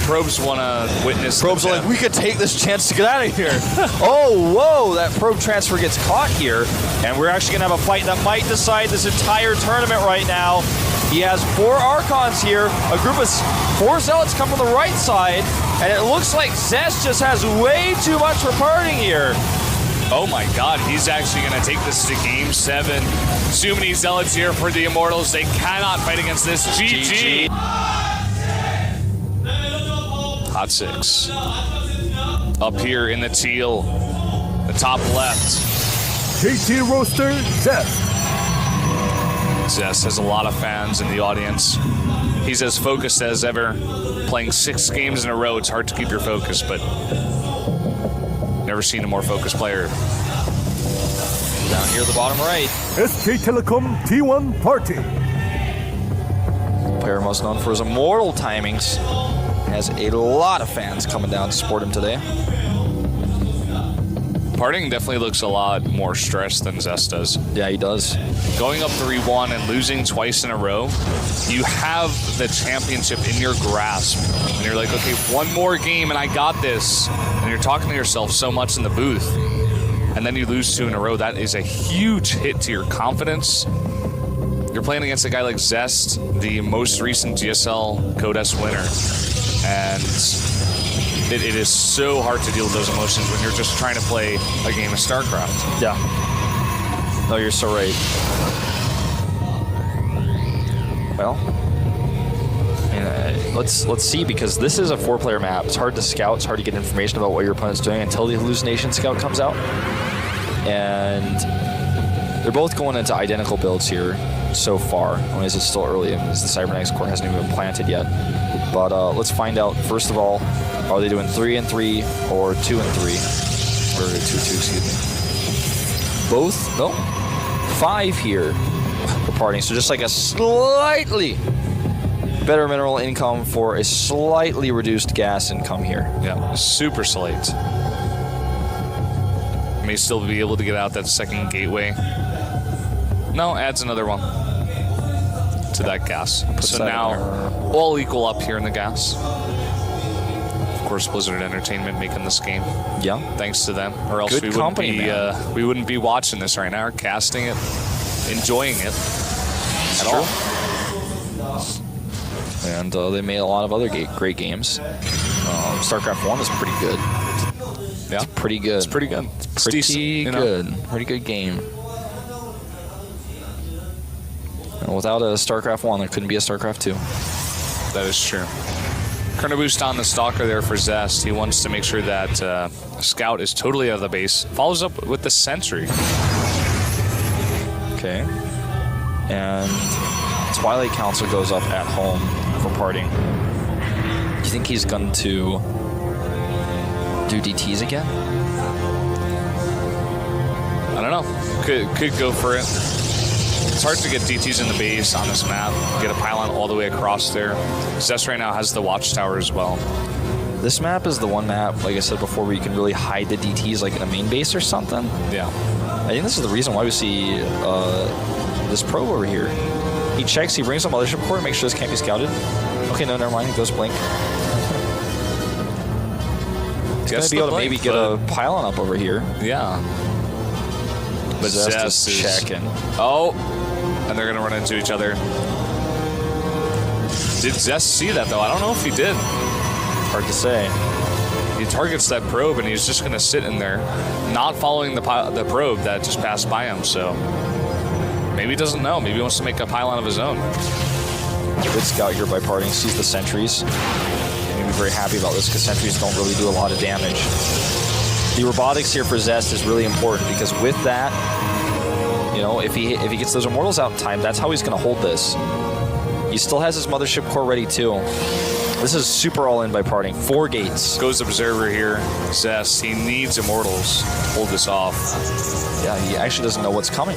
Probes want to witness. Probes are like, we could take this chance to get out of here. Oh, whoa, that probe transfer gets caught here. And we're actually going to have a fight that might decide this entire tournament right now. He has 4 Archons here, a group of 4 Zealots come from the right side, and it looks like Zest just has way too much for parting here. Oh my god, he's actually going to take this to Game 7. Too many Zealots here for the Immortals. They cannot fight against this. GG. Hot 6. Up here in the teal, the top left. JT Roaster, Zest. Zest has a lot of fans in the audience. He's as focused as ever. Playing 6 games in a row, it's hard to keep your focus, but never seen a more focused player. Down here at the bottom right. SK Telecom T1 Party. Player most known for his immortal timings. Has a lot of fans coming down to support him today. Parting definitely looks a lot more stressed than Zest does. Yeah, he does. Going up 3-1 and losing twice in a row, you have the championship in your grasp. And you're like, okay, one more game and I got this. And you're talking to yourself so much in the booth. And then you lose 2 in a row. That is a huge hit to your confidence. You're playing against a guy like Zest, the most recent GSL Code S winner. And it is so hard to deal with those emotions when you're just trying to play a game of StarCraft. Yeah. No, you're so right. Well, let's see, because this is a 4-player map. It's hard to scout. It's hard to get information about what your opponent's doing until the Hallucination Scout comes out. And they're both going into identical builds here so far. Only as it's still early, and as the Cybernetics core hasn't even been planted yet. But let's find out, first of all, are they doing 3-3 or 2-3? Or 2-2, excuse me. Both? No. 5 here for parting. So just like a slightly better mineral income for a slightly reduced gas income here. Yeah, super slight. May still be able to get out that second gateway. No, adds another one to that gas. So now all equal up here in the gas. Of course, Blizzard Entertainment making this game. Yeah, thanks to them, or else Good we wouldn't be watching this right now, casting it, enjoying it at all. And they made a lot of other great games. StarCraft 1 is pretty good. Yeah, it's pretty good. It's pretty good. It's pretty decent, good. You know? Pretty good game. And without a StarCraft 1, there couldn't be a StarCraft 2. That is true. Chrono Boost on the Stalker there for Zest. He wants to make sure that Scout is totally out of the base. Follows up with the Sentry. Okay. And Twilight Council goes up at home for parting. Do you think he's going to do DTs again? I don't know. Could go for it. It's hard to get DTs in the base on this map. Get a pylon all the way across there. Zest right now has the Watchtower as well. This map is the one map, like I said before, where you can really hide the DTs like in a main base or something. Yeah. I think this is the reason why we see this probe over here. He checks, he brings up Mothership Core to make sure this can't be scouted. Okay, no, never mind. He goes Blink. He's going to be able to maybe get a pylon up over here. Yeah. But Zest is checking. Oh, and they're going to run into each other. Did Zest see that, though? I don't know if he did. Hard to say. he targets that probe, and he's just going to sit in there, not following the probe that just passed by him. So maybe he doesn't know. Maybe he wants to make a pylon of his own. Good scout here by Parting. Sees the sentries. I'm going to be very happy about this because sentries don't really do a lot of damage. The robotics here for Zest is really important because with that, you know, if he gets those immortals out in time, that's how he's going to hold this. He still has his mothership core ready too. This is super all in by Parting. 4 gates. Goes Observer here. Zest, he needs immortals to hold this off. Yeah, he actually doesn't know what's coming.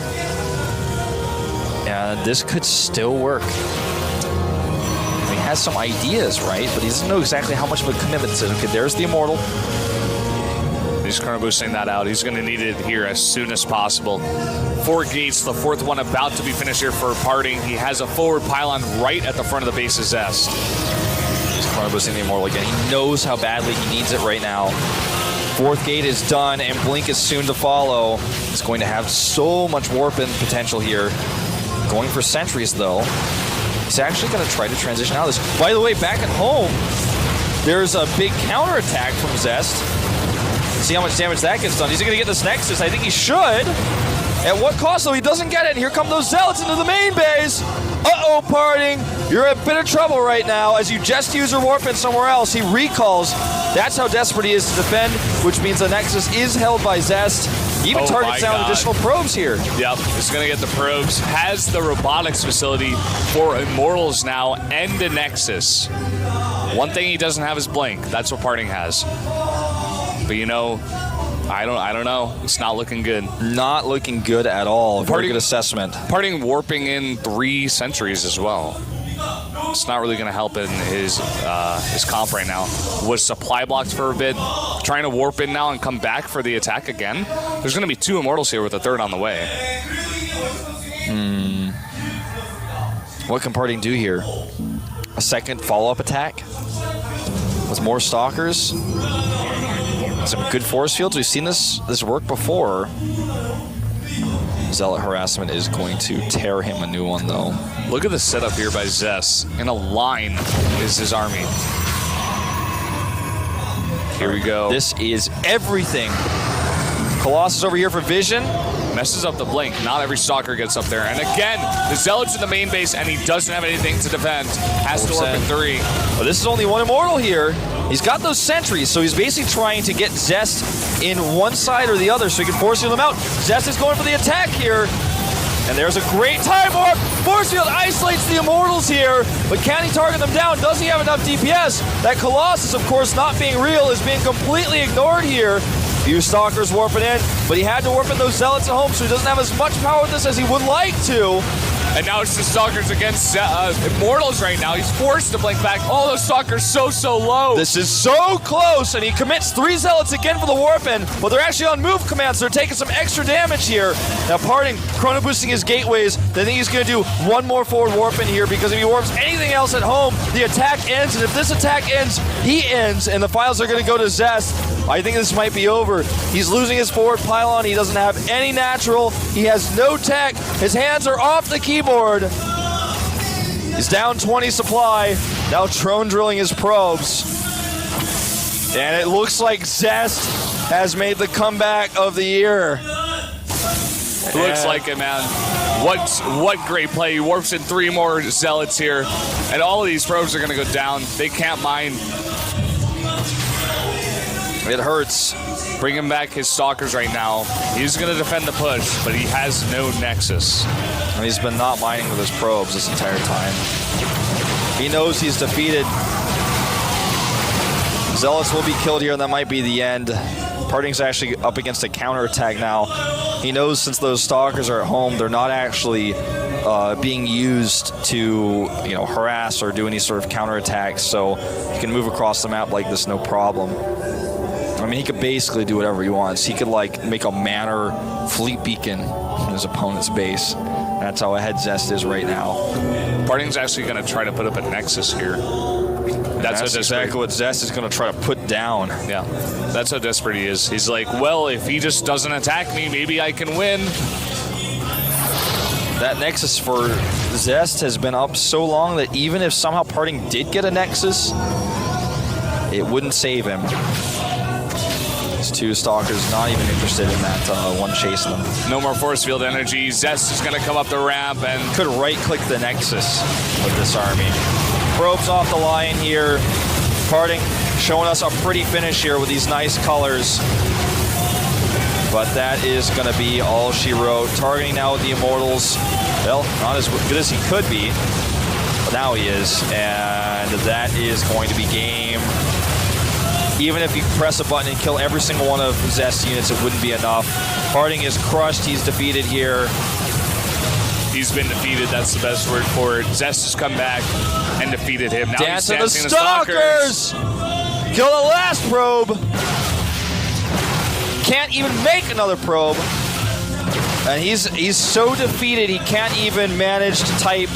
And this could still work. He has some ideas, right? But he doesn't know exactly how much of a commitment this is. Okay, there's the immortal. He's chrono boosting that out. He's going to need it here as soon as possible. 4 gates, the 4th one about to be finished here for Parting. He has a forward pylon right at the front of the base of Zest. He's chrono boosting the immortal again. He knows how badly he needs it right now. 4th gate is done, and Blink is soon to follow. He's going to have so much warp-in potential here. Going for sentries, though. He's actually going to try to transition out of this. By the way, back at home, there's a big counterattack from Zest. See how much damage that gets done. He's going to get this Nexus. I think he should. At what cost, though? He doesn't get it. And here come those Zealots into the main base. Uh-oh, Parting. You're in a bit of trouble right now as you just use your warp in somewhere else. He recalls. That's how desperate he is to defend, which means the Nexus is held by Zest. He even targets down additional probes here. Yep, he's going to get the probes. Has the robotics facility for Immortals now and the Nexus. One thing he doesn't have is Blink. That's what Parting has. But you know, I don't know. It's not looking good. Not looking good at all. Very good assessment. Parting warping in 3 sentries as well. It's not really going to help in his comp right now. Was supply blocked for a bit. Trying to warp in now and come back for the attack again. There's going to be 2 Immortals here with a 3rd on the way. What can Parting do here? A second follow-up attack? With more Stalkers? Some good force fields. We've seen this work before. Zealot harassment is going to tear him a new one, though. Look at the setup here by Zest. In a line is his army. Here we go. This is everything. Colossus over here for vision. Messes up the blink. Not every Stalker gets up there. And again, the Zealot's in the main base, and he doesn't have anything to defend. Has to warp in 3. Well, this is only 1 Immortal here. He's got those sentries, so he's basically trying to get Zest in one side or the other so he can force field him out. Zest is going for the attack here. And there's a great time warp. Force field isolates the Immortals here, but can he target them down? Does he have enough DPS? That Colossus, of course, not being real, is being completely ignored here. Few Stalkers warping in, but he had to warp in those Zealots at home, so he doesn't have as much power with this as he would like to. And now it's the Stalkers against Immortals right now. He's forced to blink back. All those Stalkers so low. This is so close, and he commits 3 Zealots again for the warp in, but they're actually on move commands, so they're taking some extra damage here. Now Parting, chrono boosting his gateways. They think he's going to do 1 more forward warp in here, because if he warps anything else at home, the attack ends, and if this attack ends, he ends, and the files are going to go to Zest. I think this might be over. He's losing his forward pylon. He doesn't have any natural. He has no tech. His hands are off the keyboard. He's down 20 supply. Now drone drilling his probes. And it looks like Zest has made the comeback of the year. Looks like it, man. What great play. He warps in 3 more Zealots here. And all of these probes are going to go down. They can't mine. It hurts. Bringing back his Stalkers right now. He's going to defend the push, but he has no Nexus. And he's been not mining with his probes this entire time. He knows he's defeated. Zealots will be killed here, and that might be the end. Parting's actually up against a counterattack now. He knows since those Stalkers are at home, they're not actually being used to, harass or do any sort of counterattacks, so he can move across the map like this no problem. I mean, he could basically do whatever he wants. He could, make a Manor fleet beacon in his opponent's base. That's how ahead Zest is right now. Parting's actually going to try to put up a Nexus here. That's exactly what Zest is going to try to put down. Yeah, that's how desperate he is. He's like, well, if he just doesn't attack me, maybe I can win. That Nexus for Zest has been up so long that even if somehow Parting did get a Nexus, it wouldn't save him. These two Stalkers not even interested in that one chasing them. No more force field energy. Zest is going to come up the ramp and could right-click the Nexus with this army. Probes off the line here. Parting showing us a pretty finish here with these nice colors. But that is going to be all she wrote. Targeting now with the Immortals. Well, not as good as he could be. But now he is. And that is going to be game. Even if you press a button and kill every single one of Zest's units, it wouldn't be enough. Harding is crushed. He's defeated here. He's been defeated. That's the best word for it. Zest has come back and defeated him. Now Dance he's of the dancing Stalkers! Kill the last probe! Can't even make another probe. And he's so defeated he can't even manage to type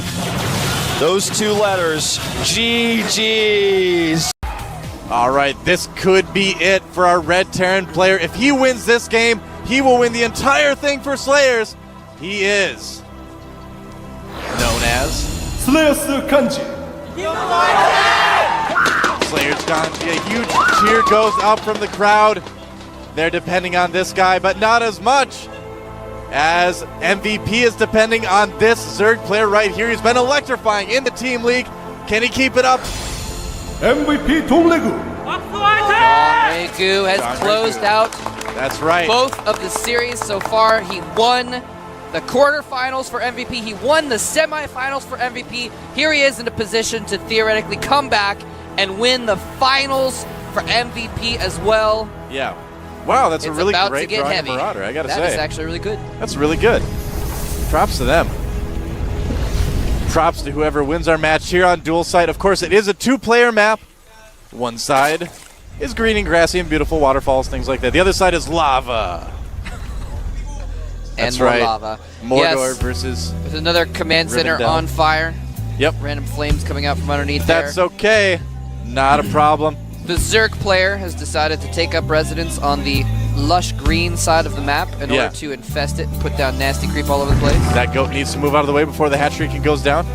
those two letters. GG's. All right, this could be it for our Red Terran player. If he wins this game, he will win the entire thing for Slayers. He is known as Slayers Kanji. Slayers Kanji. A huge cheer goes up from the crowd. They're depending on this guy, but not as much as MVP is depending on this Zerg player right here. He's been electrifying in the Team League. Can he keep it up? MVP Dongregu. Dongregu has closed out. That's right. Both of the series so far. He won the quarterfinals for MVP. He won the semifinals for MVP. Here he is in a position to theoretically come back and win the finals for MVP as well. Yeah. Wow, that's a really about great to get drawing heavy. Marauder, I gotta say. That is actually really good. That's really good. Props to them. Props to whoever wins our match here on Dual Site. Of course, it is a two-player map. One side is green and grassy and beautiful waterfalls, things like that. The other side is lava. And That's more right. lava. Mordor Yes. versus There's another command center Rivendell. on fire. Yep. Random flames coming out from underneath there. That's okay. Not a problem. The Zerg player has decided to take up residence on the lush green side of the map in order to infest it and put down nasty creep all over the place. That goat needs to move out of the way before the hatchery can goes down.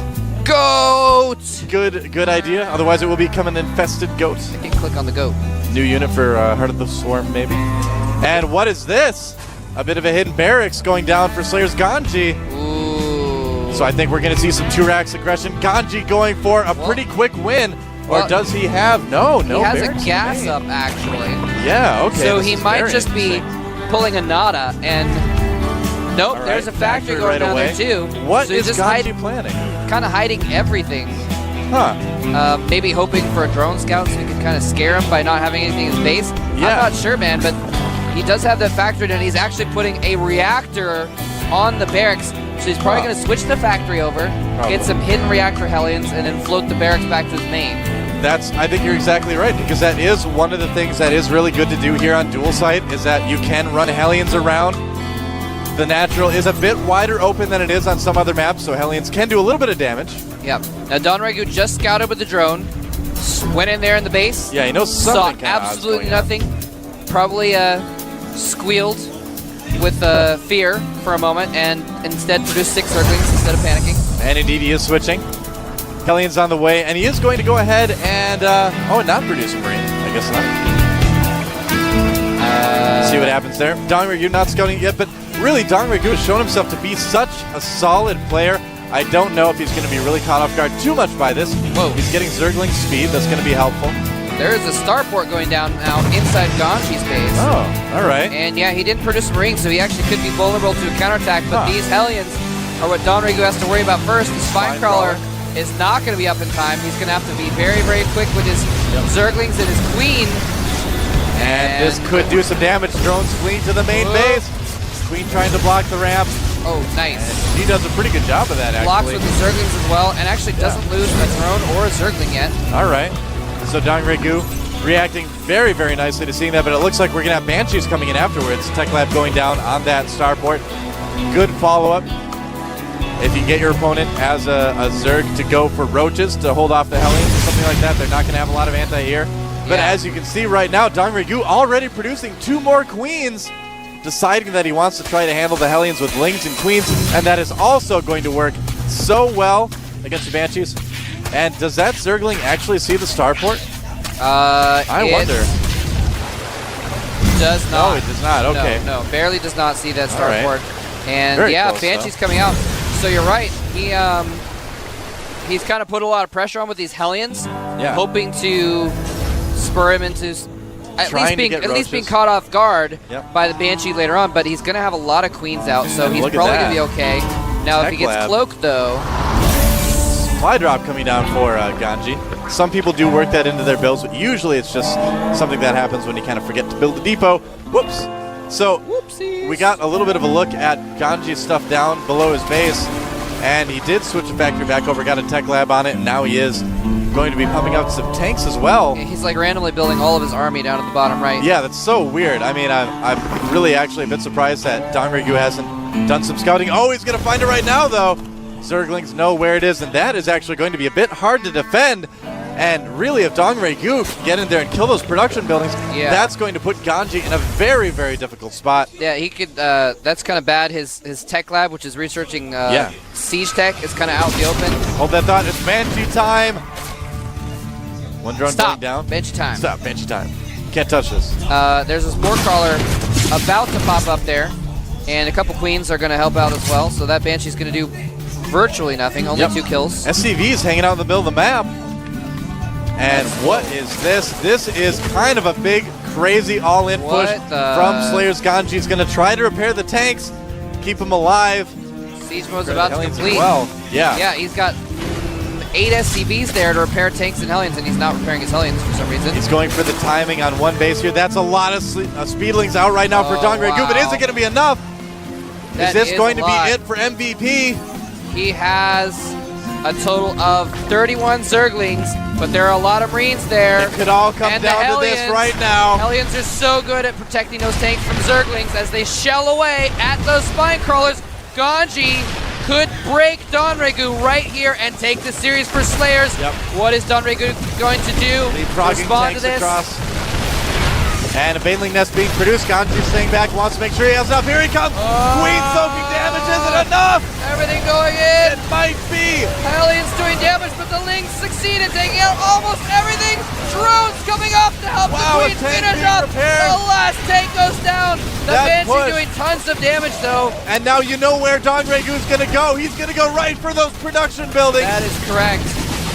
Goat! Good idea. Otherwise, it will become an infested goat. I can click on the goat. New unit for Heart of the Swarm, maybe. And what is this? A bit of a hidden barracks going down for Slayer's Ganji. Ooh. So I think we're going to see some 2-racks aggression. Ganji going for a pretty quick win. Or does he have? No He has a barracks gas made. up, actually. Yeah, okay. So this he is might very just be pulling a nada, and nope, All there's a right, factory going right down away. there too. What so is he's Ganji planning? Kind of hiding everything. Huh. Maybe hoping for a drone scout so he can kind of scare him by not having anything in his base. Yeah. I'm not sure, man, but he does have that factory, and he's actually putting a reactor on the barracks. So he's probably going to switch the factory over, get some hidden reactor Hellions, and then float the barracks back to his main. I think you're exactly right, because that is one of the things that is really good to do here on Dual Site, is that you can run Hellions around. The natural is a bit wider open than it is on some other maps, so Hellions can do a little bit of damage. Yep. Now Donregu just scouted with the drone, went in there in the base. Yeah, he knows saw something kinda odd's absolutely going on. nothing. Probably squealed with fear for a moment, and instead produced 6 Zerglings instead of panicking. And indeed, he is switching. Hellions on the way, and he is going to go ahead and, not produce a Marine. I guess not. See what happens there. Dongregu not scouting yet, but really, Dongregu has shown himself to be such a solid player. I don't know if he's going to be really caught off guard too much by this. Whoa. He's getting Zergling speed. That's going to be helpful. There is a starport going down now inside Ganji's base. Oh, all right. And yeah, he didn't produce Marines, so he actually could be vulnerable to a counterattack, but these Hellions are what Donregu has to worry about first. The Spinecrawler is not going to be up in time. He's going to have to be very, very quick with his Zerglings and his Queen. And this could do some damage. Drones fleeing to the main base. Queen trying to block the ramp. Oh, nice. And he does a pretty good job of that, actually. Blocks with the Zerglings as well, and actually doesn't lose a drone or a Zergling yet. All right. So Dongregu reacting very, very nicely to seeing that, but it looks like we're going to have Banshees coming in afterwards. Tech Lab going down on that starport. Good follow-up. If you get your opponent as a Zerg to go for roaches to hold off the Hellions or something like that, they're not going to have a lot of anti-air. But as you can see right now, Dongregu already producing 2 more Queens, deciding that he wants to try to handle the Hellions with Lings and Queens, and that is also going to work so well against the Banshees. And does that Zergling actually see the starport? I wonder. does not. No, he does not. Okay. No, barely does not see that start All right. board. And Very yeah, close, Banshee's though. coming out. So you're right. He's kind of put a lot of pressure on with these Hellions, hoping to spur him into at least being caught off guard by the Banshee later on. But he's going to have a lot of queens out, so he's probably going to be okay. Now, if he gets cloaked, though. Supply drop coming down for Ganji. Some people do work that into their builds, but usually it's just something that happens when you kind of forget to build the depot. Whoops. So we got a little bit of a look at Ganji's stuff down below his base, and he did switch the factory back over, got a tech lab on it, and now he is going to be pumping out some tanks as well. He's like randomly building all of his army down at the bottom right. Yeah, that's so weird. I mean, I'm really actually a bit surprised that Dongregu hasn't done some scouting. Oh, he's going to find it right now, though. Zerglings know where it is, and that is actually going to be a bit hard to defend. And really, if Dongregu can get in there and kill those production buildings, that's going to put Ganji in a very, very difficult spot. Yeah, he could. That's kind of bad. His tech lab, which is researching siege tech, is kind of out in the open. Hold that thought. It's Banshee time. One drone going down. Banshee time. Stop. Banshee time. Can't touch this. There's a Spore Crawler about to pop up there, and a couple queens are going to help out as well. So that Banshee's going to do virtually nothing. Only 2 kills. SCV is hanging out in the middle of the map. And what is this? This is kind of a big, crazy all-in push from Slayer's Ganji's going to try to repair the tanks, keep them alive. Siege mode's about to complete. Well, yeah, he's got 8 SCVs there to repair tanks and Hellions, and he's not repairing his Hellions for some reason. He's going for the timing on one base here. That's a lot of Speedlings out right now for Dongregu, but is it going to be enough? Is this going to be it for MVP? He has a total of 31 Zerglings, but there are a lot of Marines there. It could all come down to this right now. Hellions are so good at protecting those tanks from Zerglings as they shell away at those spine crawlers. Ganji could break Dongregu right here and take the series for Slayers. What is Dongregu going to do? Respond to this. And a Baneling Nest being produced. Ganji staying back, wants to make sure he has enough. Here he comes. Queen soaking damage isn't enough. Everything going in. It might be. Hellions doing damage, but the Lings succeed in taking out almost everything. Drones coming up to help the Queen finish up. The last tank goes down. The Banshee doing tons of damage, though. And now you know where Dongregu is going to go. He's going to go right for those production buildings. That is correct.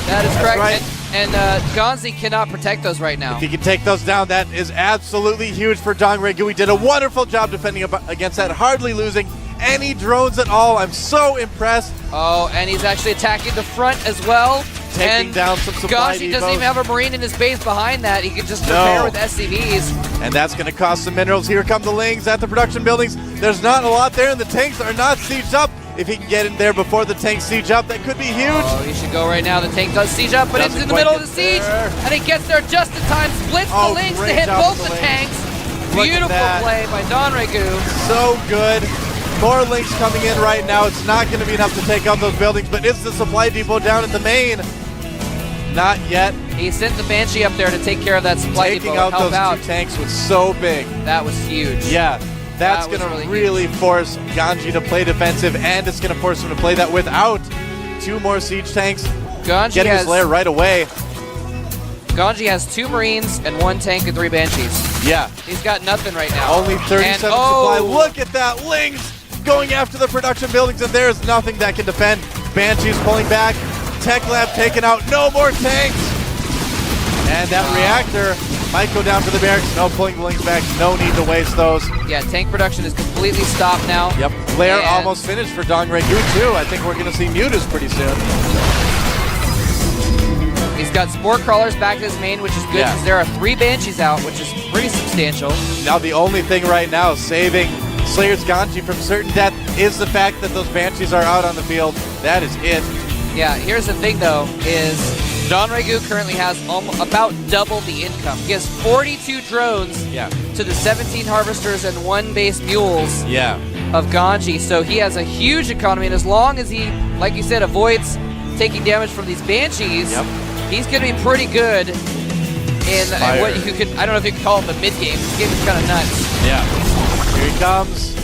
That is correct. Right. And Ganzi cannot protect those right now. If he can take those down, that is absolutely huge for Dongregu. He did a wonderful job defending against that, hardly losing any drones at all. I'm so impressed. Oh, and he's actually attacking the front as well. Taking down some supply Ganji doesn't even have a Marine in his base behind that. He can just repair with SCVs. And that's going to cost some minerals. Here come the Lings at the production buildings. There's not a lot there, and the tanks are not sieged up. If he can get in there before the tanks siege up, that could be huge. Oh, he should go right now. The tank does siege up, but it's in the middle of the siege. And he gets there just in time. Splits the Lings to hit both the tanks. Beautiful play by Dongregu. So good. More Lings coming in right now. It's not going to be enough to take out those buildings, but is the supply depot down at the main? Not yet. He sent the Banshee up there to take care of that supply depot. Taking out those 2 tanks was so big. That was huge. Yeah. That's going to really force Ganji to play defensive, and it's going to force him to play that without 2 more siege tanks. Ganji getting his lair right away. Ganji has 2 Marines and 1 tank and 3 Banshees. Yeah. He's got nothing right now. Only 37 supply. Look at that. Lings going after the production buildings, and there's nothing that can defend. Banshees pulling back. Tech Lab taken out. No more tanks. And that reactor might go down for the barracks. No pulling the Lings back. No need to waste those. Yeah, tank production is completely stopped now. Yep. Lair almost finished for Dongregu too. I think we're going to see Mutas pretty soon. He's got Spore Crawlers back to his main, which is good because there are 3 Banshees out, which is pretty substantial. Now the only thing right now saving Slayer's Ganji from certain death is the fact that those Banshees are out on the field. That is it. Yeah, here's the thing though, is Dongregu currently has about double the income. He has 42 drones to the 17 harvesters and 1 base mules of Ganji. So he has a huge economy, and as long as he, like you said, avoids taking damage from these Banshees, he's going to be pretty good in what you could, I don't know if you could call it the mid-game. This game is kind of nuts. Yeah. Here he comes.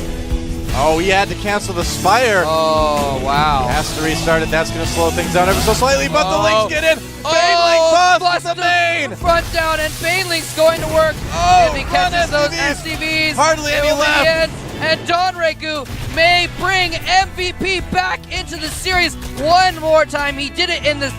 Oh, he had to cancel the Spire. Oh, wow. Has to restart it. That's going to slow things down ever so slightly, but the Lings get in. Baneling Bust the main. Front down, and Baneling's going to work. Oh, and he catches those SCVs. Hardly any left. And Don Regu may bring MVP back into the series one more time. He did it in the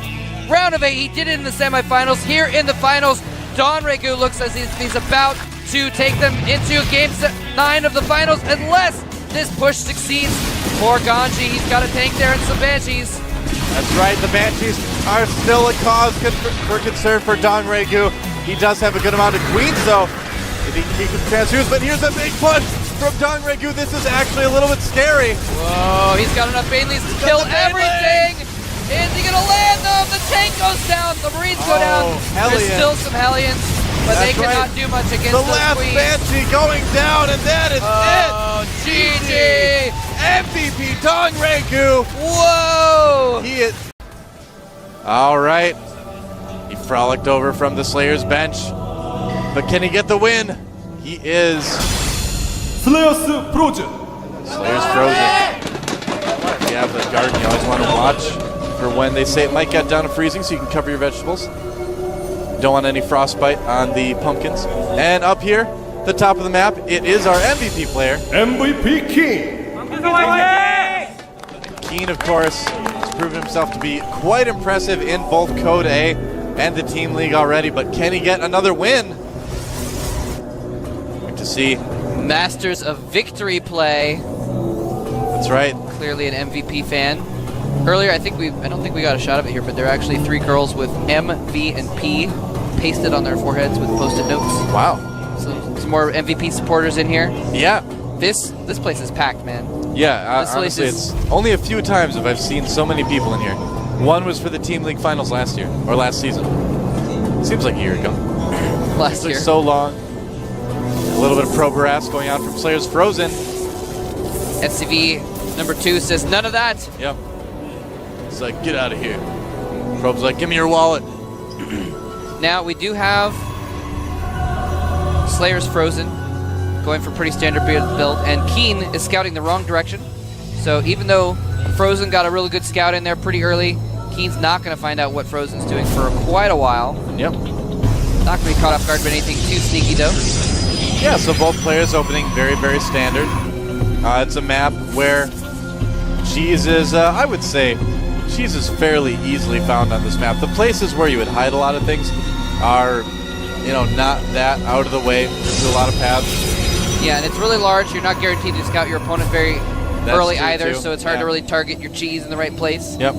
round of 8. He did it in the semifinals. Here in the finals, Don Regu looks as if he's about to take them into Game 9 of the finals, unless this push succeeds for Ganji. He's got a tank there and some Banshees. That's right, the Banshees are still a cause for concern for Don Regu. He does have a good amount of queens, though. If he can transfuse, but here's a big push from Don Regu. This is actually a little bit scary. Whoa, he's got enough Baneleys to kill everything. Is he gonna land them? The tank goes down, the Marines go down. There's still some Hellions, but they cannot do much against the those last queens. Banshee going down, and that is it. GG. MVP Don Regu. Whoa. He is. All right. He frolicked over from the Slayer's bench, but can he get the win? He is. Slayer's frozen. Slayer's frozen. If you have a garden, you always want to watch for when they say it might get down to freezing, so you can cover your vegetables. Don't want any frostbite on the pumpkins. And up here, the top of the map, it is our MVP player. MVP King. Keen, of course, has proven himself to be quite impressive in both Code A and the Team League already, but can he get another win? Good to see. Masters of Victory play. That's right. Clearly an MVP fan. Earlier, I don't think we got a shot of it here, but there are actually 3 girls with M, V, and P pasted on their foreheads with post-it notes. Wow. So some more MVP supporters in here. Yeah. This place is packed, man. Yeah, This place honestly, is- it's only a few times have I've seen so many people in here. One was for the Team League Finals last year, or last season. Seems like a year ago. Last year. So long. A little bit of pro brass going on from Slayer's Frozen. SCV number 2 says none of that. Yep. It's like, get out of here. Probe's like, give me your wallet. Now we do have Slayer's Frozen going for pretty standard build, and Keen is scouting the wrong direction. So even though Frozen got a really good scout in there pretty early, Keen's not going to find out what Frozen's doing for quite a while. Yep. Not going to be caught off guard by anything too sneaky though. Yeah, so both players opening very, very standard. It's a map where cheese is, I would say, cheese is fairly easily found on this map. The places where you would hide a lot of things are, not that out of the way. There's a lot of paths. Yeah, and it's really large. You're not guaranteed to scout your opponent very early true, either, too. so it's hard to really target your cheese in the right place. Yep.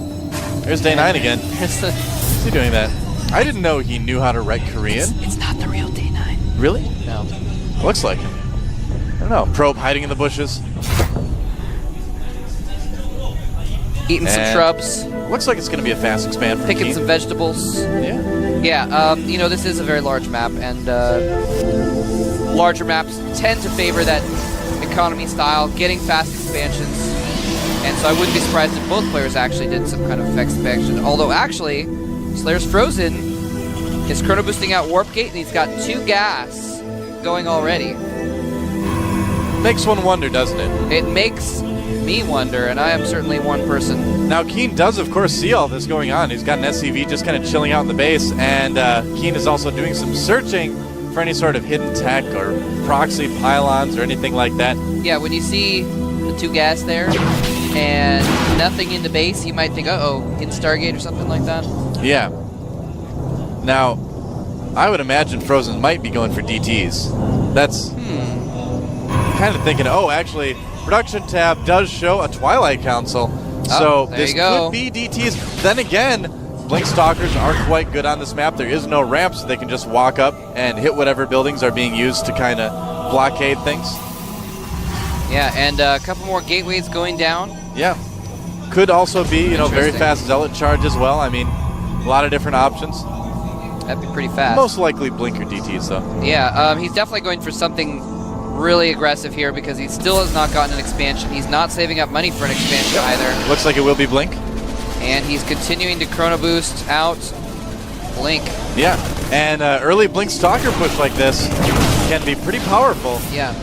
There's Day 9 again. What's he doing that? I didn't know he knew how to write Korean. It's not the real Day 9. Really? No. Looks like it. I don't know. Probe hiding in the bushes. Eating some shrubs. Looks like it's going to be a fast expand from Picking Keith. some vegetables. Yeah. Yeah, this is a very large map, and larger maps tend to favor that economy style, getting fast expansions. And so I wouldn't be surprised if both players actually did some kind of effects expansion. Although actually, Slayer's Frozen is chrono boosting out Warp Gate, and he's got 2 gas going already. Makes one wonder, doesn't it? It makes me wonder, and I am certainly one person. Now, Keen does, of course, see all this going on. He's got an SCV just kind of chilling out in the base, and Keen is also doing some searching for any sort of hidden tech or proxy pylons or anything like that. Yeah, when you see the 2 gas there and nothing in the base, you might think, uh-oh, hidden Stargate or something like that. Yeah. Now, I would imagine Frozen might be going for DTs. That's kind of thinking, actually, production tab does show a Twilight Council, so this could be DTs. Then again, Blink Stalkers are quite good on this map. There is no ramp, so they can just walk up and hit whatever buildings are being used to kind of blockade things. Yeah, and a couple more gateways going down. Yeah. Could also be, very fast Zealot charge as well. I mean, a lot of different options. That'd be pretty fast. Most likely Blinker DTs, though. Yeah, he's definitely going for something really aggressive here because he still has not gotten an expansion. He's not saving up money for an expansion either. Looks like it will be Blink. And he's continuing to chrono boost out Blink. Yeah, and early Blink Stalker push like this can be pretty powerful. Yeah,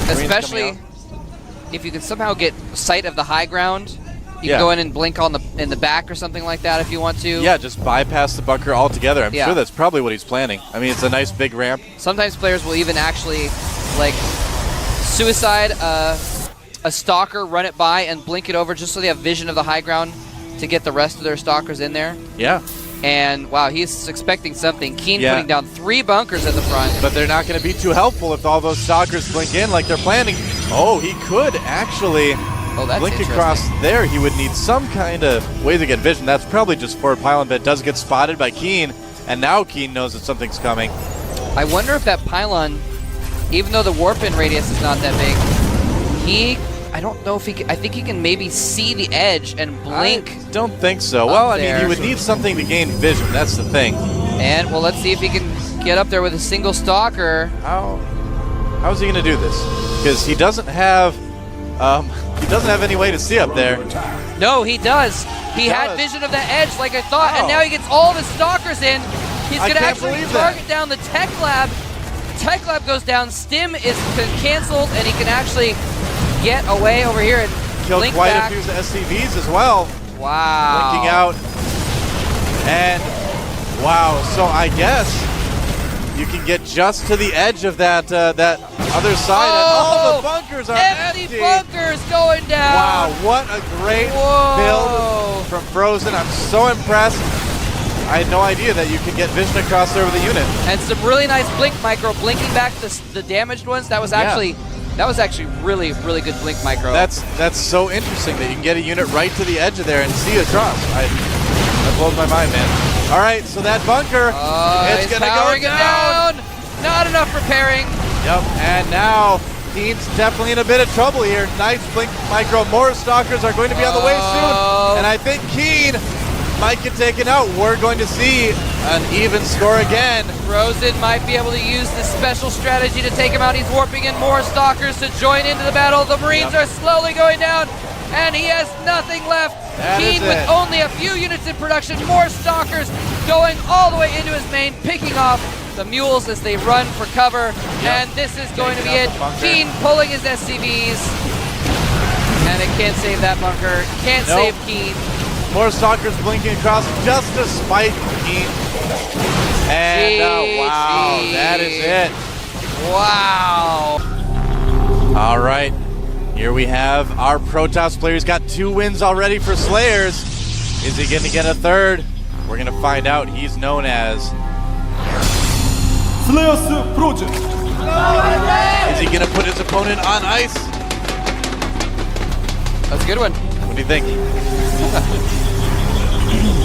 especially if you can somehow get sight of the high ground You can go in and blink on in the back or something like that if you want to. Yeah, just bypass the bunker altogether. I'm sure that's probably what he's planning. I mean, it's a nice big ramp. Sometimes players will even actually, like, suicide a stalker, run it by, and blink it over just so they have vision of the high ground to get the rest of their stalkers in there. Yeah. And, wow, he's expecting something. Keen putting down 3 bunkers at the front. But they're not going to be too helpful if all those stalkers blink in like they're planning. Oh, he could actually blink across there. He would need some kind of way to get vision. That's probably just forward pylon, but it does get spotted by Keen. And now Keen knows that something's coming. I wonder if that pylon, even though the warp-in radius is not that big, I don't know if he can, I think he can maybe see the edge and blink. I don't think so. Well, I mean, he would need something to gain vision. That's the thing. And, well, let's see if he can get up there with a single stalker. How is he going to do this? Because he doesn't have any way to see up there. No, he does. He had vision of the edge like I thought, and now he gets all the stalkers in. He's going to actually target down the Tech Lab. Tech Lab goes down. Stim is canceled, and he can actually get away over here and killed blink quite back. a few SCVs as well. Wow. Blinking out. And wow, so I guess you can get just to the edge of that other side, and all the bunkers are empty. Bunkers going down. Wow, what a great build from Frozen. I'm so impressed. I had no idea that you could get vision across there with a unit. And some really nice blink micro, blinking back the damaged ones. That was actually really, really good blink micro. That's so interesting that you can get a unit right to the edge of there and see across. That blows my mind, man. All right, so that bunker, it's going to go down. Not enough repairing. Yep, and now Keen's definitely in a bit of trouble here. Nice blink micro. More stalkers are going to be on the way soon. And I think Keen might get taken out. We're going to see an even score again. Frozen might be able to use this special strategy to take him out. He's warping in more stalkers to join into the battle. The Marines are slowly going down, and he has nothing left. Keen with only a few units in production. More stalkers going all the way into his main, picking off the mules as they run for cover. And this is going to be it. Keen pulling his SCVs. And it can't save that bunker. Can't save Keen. More stalkers blinking across just to spite Keen. And wow, that is it. Wow. All right, here we have our Protoss player. He's got 2 wins already for Slayers. Is he going to get a third? We're going to find out. He's known as StarCraft Project. Is he going to put his opponent on ice? That's a good one. What do you think?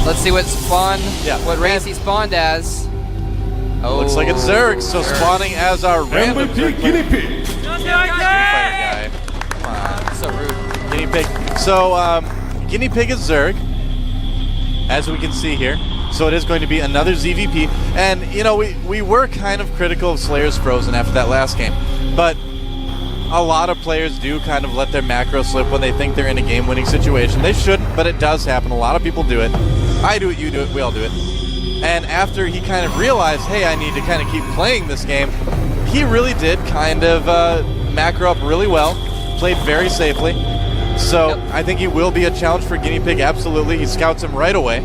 Let's see what what race he spawned as. Oh. Looks like it's Zerg, so spawning as our random MVP guinea pig. guy. Come on. So rude. Guinea pig. So, guinea pig is Zerg, as we can see here. So it is going to be another ZVP. And, you know, we were kind of critical of Slayer's Frozen after that last game. But a lot of players do kind of let their macro slip when they think they're in a game-winning situation. They shouldn't, but it does happen. A lot of people do it. I do it, you do it, we all do it. And after he kind of realized, hey, I need to kind of keep playing this game, he really did kind of macro up really well, played very safely. So I think he will be a challenge for Guinea Pig, absolutely. He scouts him right away.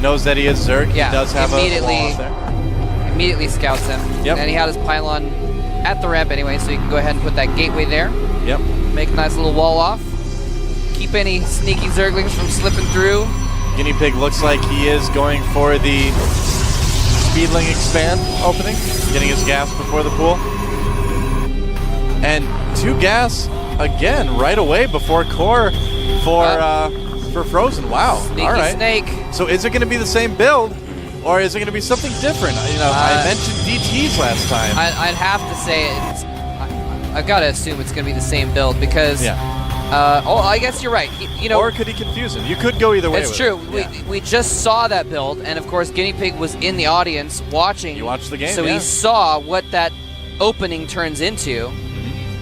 Knows that he is Zerg. Yeah, he does have a wall up there. Immediately scouts him. Yep. And he had his pylon at the ramp anyway, so you can go ahead and put that gateway there. Yep. Make a nice little wall off. Keep any sneaky Zerglings from slipping through. Guinea Pig looks like he is going for the Speedling expand opening, getting his gas before the pool. And 2 gas again right away before core for Frozen. Wow. Sneaky all right. snake. So is it going to be the same build, or is it going to be something different? You know, I mentioned DTs last time. I'd have to say I've got to assume it's going to be the same build because. Yeah. I guess you're right. You know, or could he confuse him? You could go either way. It's true. We just saw that build, and of course, Guinea Pig was in the audience watching. You watched the game, so he saw what that opening turns into.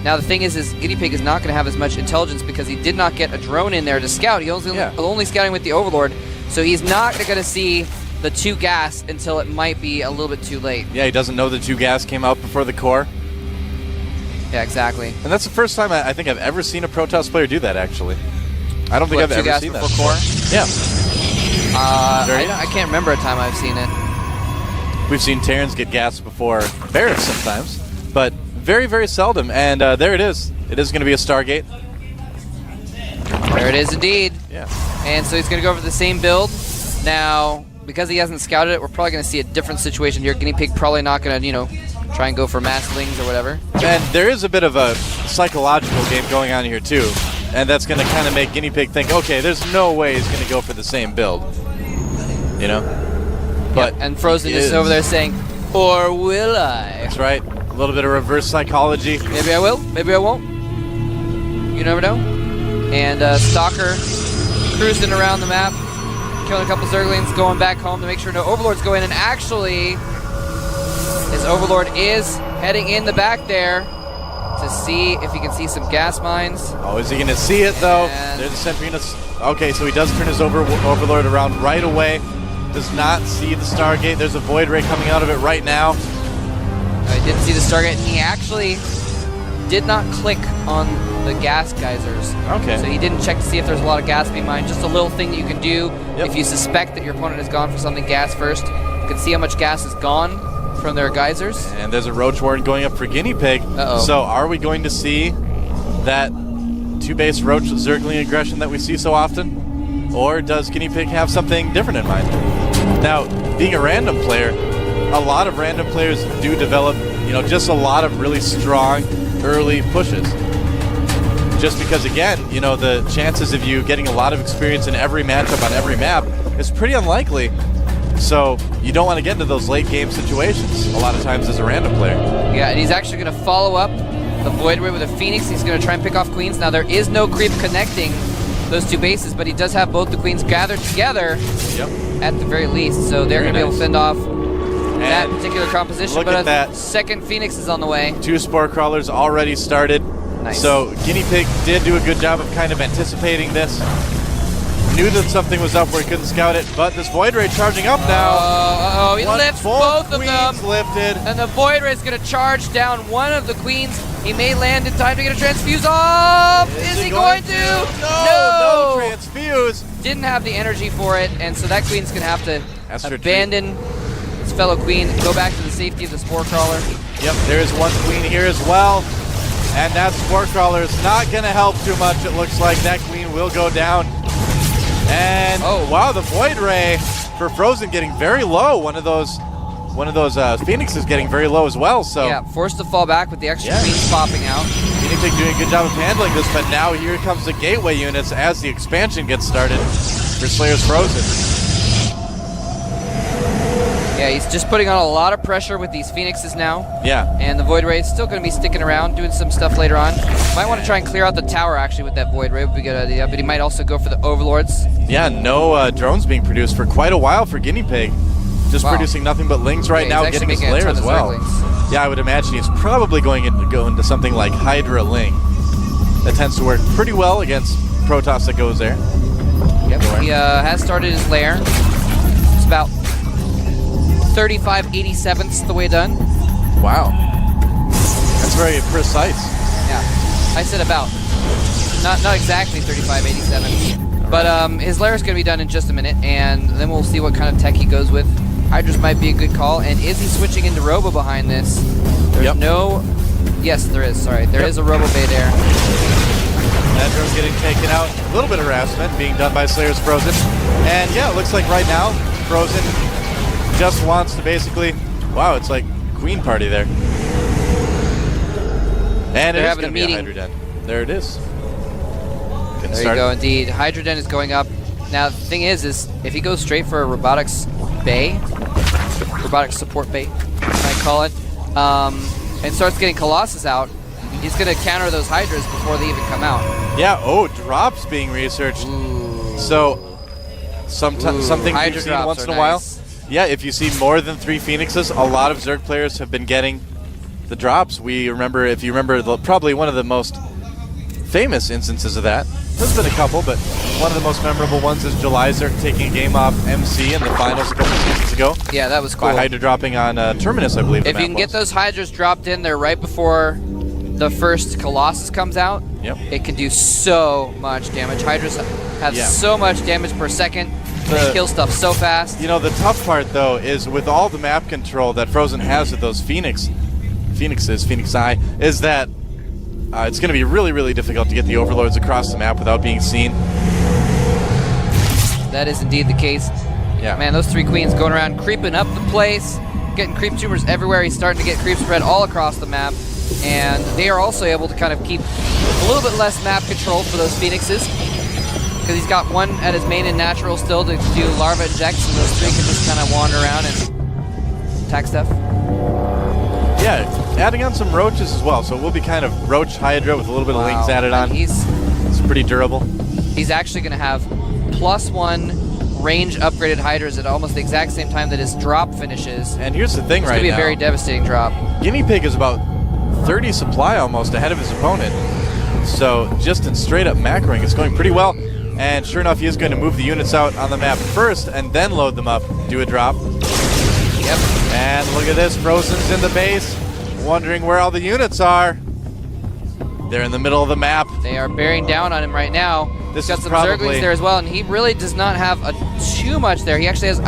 Now the thing is Guinea Pig is not going to have as much intelligence because he did not get a drone in there to scout. He only scouting with the Overlord, so he's not going to see the 2 gas until it might be a little bit too late. Yeah, he doesn't know the 2 gas came out before the core. Yeah, exactly. And that's the first time I think I've ever seen a Protoss player do that, actually. I don't think What, I've two ever gas seen that. before core? Yeah. I can't remember a time I've seen it. We've seen Terrans get gassed before Barracks sometimes, but very, very seldom. And there it is. It is going to be a Stargate. There it is indeed. Yeah. And so he's going to go for the same build. Now, because he hasn't scouted it, we're probably going to see a different situation here. Guinea Pig probably not going to, try and go for masslings or whatever. And there is a bit of a psychological game going on here, too. And that's going to kind of make Guinea Pig think, okay, there's no way he's going to go for the same build. But and Frozen is over there saying, or will I? That's right. A little bit of reverse psychology. Maybe I will, maybe I won't. You never know. And Stalker cruising around the map, killing a couple Zerglings, going back home to make sure no Overlords go in. And actually, his Overlord is heading in the back there to see if he can see some gas mines. Oh, is he going to see it, though? There's the Semprinus. Okay, so he does turn his Overlord around right away. Does not see the Stargate. There's a Void Ray coming out of it right now. I didn't see the Stargate, and he actually did not click on the gas geysers. Okay. So he didn't check to see if there's a lot of gas being mined. Just a little thing that you can do if you suspect that your opponent has gone for something gas first. You can see how much gas is gone from their geysers. And there's a Roach Warren going up for Guinea Pig. Uh-oh. So are we going to see that two-base Roach Zergling aggression that we see so often? Or does Guinea Pig have something different in mind? Now, being a random player, a lot of random players do develop, just a lot of really strong early pushes. Just because, again, the chances of you getting a lot of experience in every matchup on every map is pretty unlikely. So you don't want to get into those late game situations a lot of times as a random player. Yeah, and he's actually going to follow up the Void Ray with a Phoenix. He's going to try and pick off Queens. Now, there is no creep connecting those two bases, but he does have both the Queens gathered together at the very least. So they're going to be able to fend off that particular composition. Look but at that. Second Phoenix is on the way. 2 Spore Crawlers already started. Nice. So Guinea Pig did do a good job of kind of anticipating this. Knew that something was up where he couldn't scout it, but this Void Ray charging up now. He lifts both of them. Lifted. And the Void Ray is going to charge down one of the Queens. He may land in time to get a transfuse off. Is he going to? No transfuse. Didn't have the energy for it, and so that Queen's going to have to abandon his fellow Queen, go back to the safety of the Spore Crawler. Yep, there's one Queen here as well. And that Spore Crawler is not going to help too much. It looks like that Queen will go down. And wow, the Void Ray for Frozen getting very low. One of those Phoenixes getting very low as well. So yeah, forced to fall back with the extra Queens popping out. Guinea Pig doing a good job of handling this, but now here comes the gateway units as the expansion gets started for Slayer's Frozen. Yeah, he's just putting on a lot of pressure with these Phoenixes now. Yeah. And the Void Ray is still going to be sticking around, doing some stuff later on. Might want to try and clear out the tower, actually, with that Void Ray. Would be a good idea. But he might also go for the Overlords. Yeah, no drones being produced for quite a while for Guinea Pig. Just producing nothing but Lings right now, getting his Lair as well. Yeah, I would imagine he's probably going to go into something like Hydra Ling. That tends to work pretty well against Protoss that goes there. Yep, he has started his Lair. It's about 35/87ths the way done. Wow. That's very precise. Yeah, I said about. Not exactly 35/87ths. But his Lair is going to be done in just a minute, and then we'll see what kind of tech he goes with. Hydras might be a good call. And is he switching into Robo behind this? There's no... Yes, there is. Sorry. There is a Robo Bay there. That drone's getting taken out. A little bit of harassment being done by Slayer's Frozen. And yeah, it looks like right now, Frozen just wants to basically... Wow, it's like Queen Party there. And They're it is having going to be a Hydra Den. There it is. There you go, indeed. Hydra Den is going up. Now, the thing is if he goes straight for a robotics bay, robotics support bay, I call it, and starts getting Colossus out, he's going to counter those Hydras before they even come out. Yeah, drops being researched. Ooh. So, something we've seen once in a while. Yeah, if you see more than 3 Phoenixes, a lot of Zerg players have been getting the drops. We remember, if you remember, probably one of the most famous instances of that. There's been a couple, but one of the most memorable ones is July Zerg taking a game off MC in the finals a couple seasons ago. Yeah, that was cool. By Hydra dropping on Terminus, I believe. If you can get those Hydras dropped in there right before the first Colossus comes out, it can do so much damage. Hydras have so much damage per second. They kill stuff so fast. You know, the tough part, though, is with all the map control that Frozen has with those Phoenix Eye, is that it's going to be really, really difficult to get the Overlords across the map without being seen. That is indeed the case. Yeah. Man, those 3 queens going around creeping up the place, getting creep tumors everywhere. He's starting to get creep spread all across the map. And they are also able to kind of keep a little bit less map control for those Phoenixes. Because he's got one at his main and natural still to do larva injects, and those 3 can just kind of wander around and attack stuff. Yeah, adding on some roaches as well, so it will be kind of roach Hydra with a little bit of links added on. It's pretty durable. He's actually going to have +1 range upgraded Hydras at almost the exact same time that his drop finishes. And here's the thing, it's right now. It's going to be a very devastating drop. Guinea Pig is about 30 supply almost ahead of his opponent. So just in straight up macroing, it's going pretty well. And sure enough, he is going to move the units out on the map first and then load them up, do a drop. Yep. And look at this, Frozen's in the base, wondering where all the units are. They're in the middle of the map. They are bearing down on him right now. This He's got is some probably Zerglings there as well, and he really does not have too much there. He actually has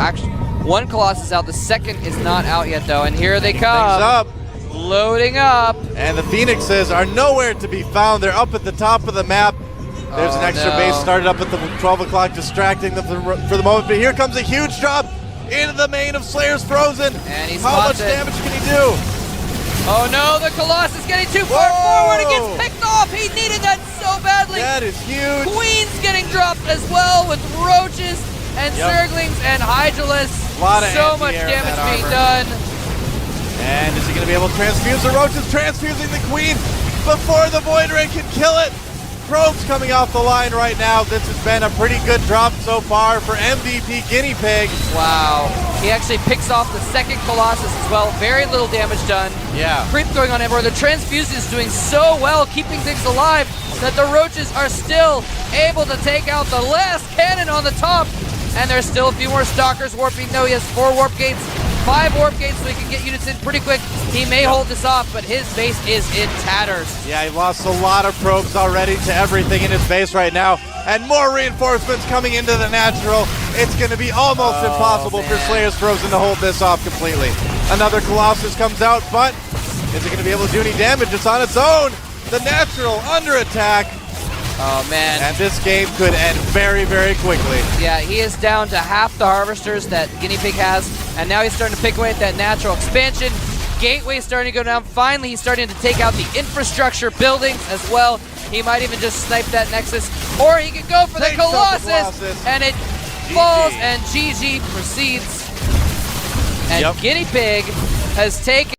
one Colossus out. The second is not out yet, though, and here they come. Things up. Loading up. And the Phoenixes are nowhere to be found. They're up at the top of the map. There's an extra base started up at the 12 o'clock, distracting them for the moment. But here comes a huge drop into the main of Slayer's Frozen. And he How much spots it. damage can he do? Oh no, the Colossus getting too far forward. It gets picked off. He needed that so badly. That is huge. Queen's getting dropped as well with roaches and Zerglings and Hydralis. A lot of so much anti-air in damage that being armor. done. And is he going to be able to transfuse the roaches? Transfusing the Queen before the Void Ray can kill it. Probes coming off the line right now. This has been a pretty good drop so far for MVP Guinea Pig. Wow. He actually picks off the second Colossus as well. Very little damage done. Yeah. Creep going on everywhere. The Transfuse is doing so well, keeping things alive, that the Roaches are still able to take out the last cannon on the top. And there's still a few more Stalkers warping. No, he has 4 warp gates, 5 warp gates, so he can get units in pretty quick. He may hold this off, but his base is in tatters. Yeah, he lost a lot of probes already to everything in his base right now. And more reinforcements coming into the natural. It's going to be almost impossible for Slayer's Frozen to hold this off completely. Another Colossus comes out, but is it going to be able to do any damage? It's on its own. The natural under attack. Oh, man. And this game could end very, very quickly. Yeah, he is down to half the harvesters that Guinea Pig has, and now he's starting to pick away at that natural expansion. Gateway starting to go down. Finally, he's starting to take out the infrastructure buildings as well. He might even just snipe that Nexus, or he could go for the Colossus, and it falls, and GG proceeds. And Guinea Pig has taken...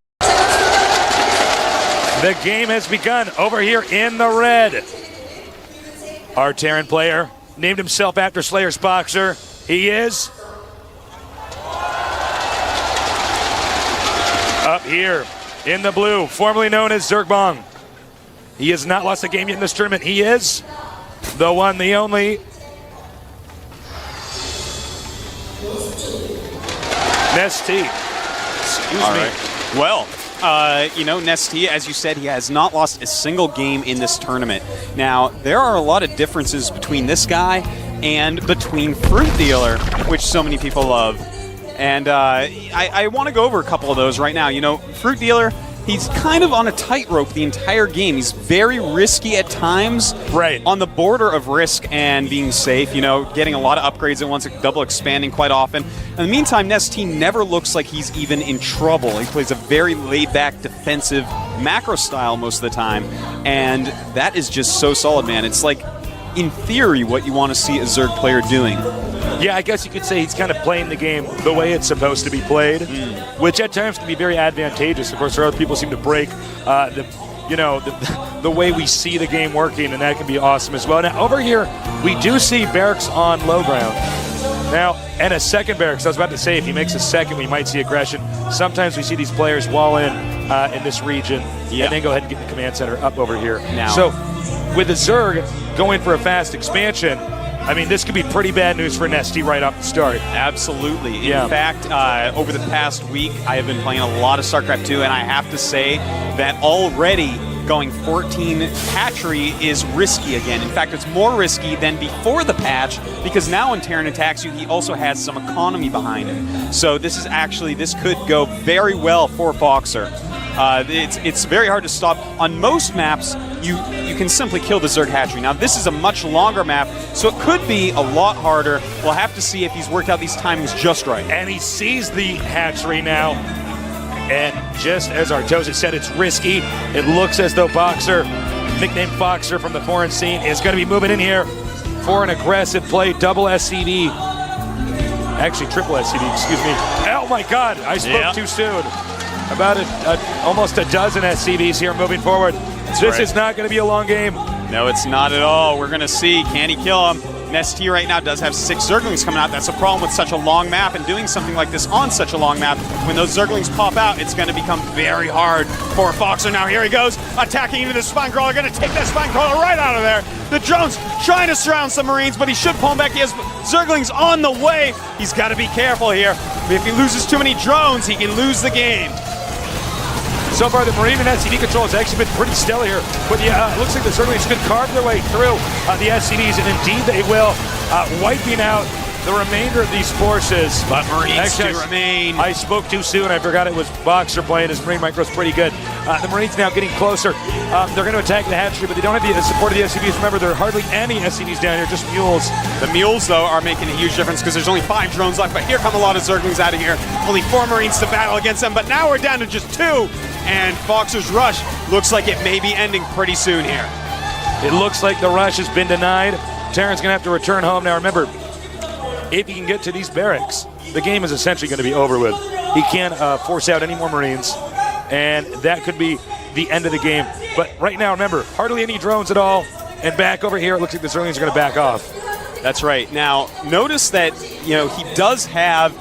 The game has begun over here in the red. Our Terran player named himself after Slayer's boxer. He is up here in the blue, formerly known as Zergbong. He has not lost a game yet in this tournament. He is the one, the only Nesty. Excuse All me. right. Well, you know, Nesty, as you said, he has not lost a single game in this tournament. Now, there are a lot of differences between this guy and between Fruit Dealer, which so many people love. And I want to go over a couple of those right now. You know, Fruit Dealer, he's kind of on a tightrope the entire game. He's very risky at times. Right. On the border of risk and being safe, you know, getting a lot of upgrades at once, double expanding quite often. In the meantime, Nesty never looks like he's even in trouble. He plays a very laid-back, defensive macro style most of the time. And that is just so solid, man. It's like, in theory, what you want to see a Zerg player doing. Yeah, I guess you could say he's kind of playing the game the way it's supposed to be played, which at times can be very advantageous. Of course, there are other people who seem to break the way we see the game working, and that can be awesome as well. Now, over here, we do see Barracks on low ground. Now, and a second Barracks. I was about to say, if he makes a second, we might see aggression. Sometimes we see these players wall in this region, and then go ahead and get the command center up over here. Now. So, with the Zerg going for a fast expansion, I mean, this could be pretty bad news for Nesty right off the start. Absolutely. In fact, over the past week, I have been playing a lot of StarCraft II, and I have to say that already going 14 hatchery is risky again. In fact, it's more risky than before the patch because now when Terran attacks you, he also has some economy behind him. So this could go very well for Boxer. It's very hard to stop. On most maps, you can simply kill the Zerg hatchery. Now this is a much longer map, so it could be a lot harder. We'll have to see if he's worked out these timings just right. And he sees the hatchery now. And just as Artosis said, it's risky. It looks as though Boxer, nicknamed Foxer from the foreign scene, is going to be moving in here for an aggressive play. Double SCV. Actually, triple SCV, excuse me. Oh my God, I spoke too soon. About almost a dozen SCVs here moving forward. This is not going to be a long game. No, it's not at all. We're going to see. Can he kill him? Nesty right now does have 6 Zerglings coming out. That's a problem with such a long map, and doing something like this on such a long map, when those Zerglings pop out, it's going to become very hard for Foxer. Now here he goes, attacking into the Spine Crawler, going to take that Spine Crawler right out of there. The drone's trying to surround some Marines, but he should pull him back. He has Zerglings on the way. He's got to be careful here. If he loses too many drones, he can lose the game. So far, the Marine and SCV control has actually been pretty stellar here. But yeah, it looks like the Zerglings could carve their way through the SCVs, and indeed they will, wiping out the remainder of these forces. But Marines do remain. I spoke too soon. I forgot it was Boxer playing. His Marine micro's pretty good. The Marines now getting closer. They're going to attack the hatchery, but they don't have the support of the SCVs. Remember, there are hardly any SCVs down here, just mules. The mules, though, are making a huge difference because there's only 5 drones left, but here come a lot of Zerglings out of here. Only 4 Marines to battle against them, but now we're down to just 2. And Foxer's rush looks like it may be ending pretty soon here. It looks like the rush has been denied. Terran's going to have to return home. Now remember, if he can get to these barracks, the game is essentially going to be over with. He can't force out any more Marines, and that could be the end of the game. But right now, remember, hardly any drones at all. And back over here, it looks like the Zerglings are going to back off. That's right. Now, notice that, he does have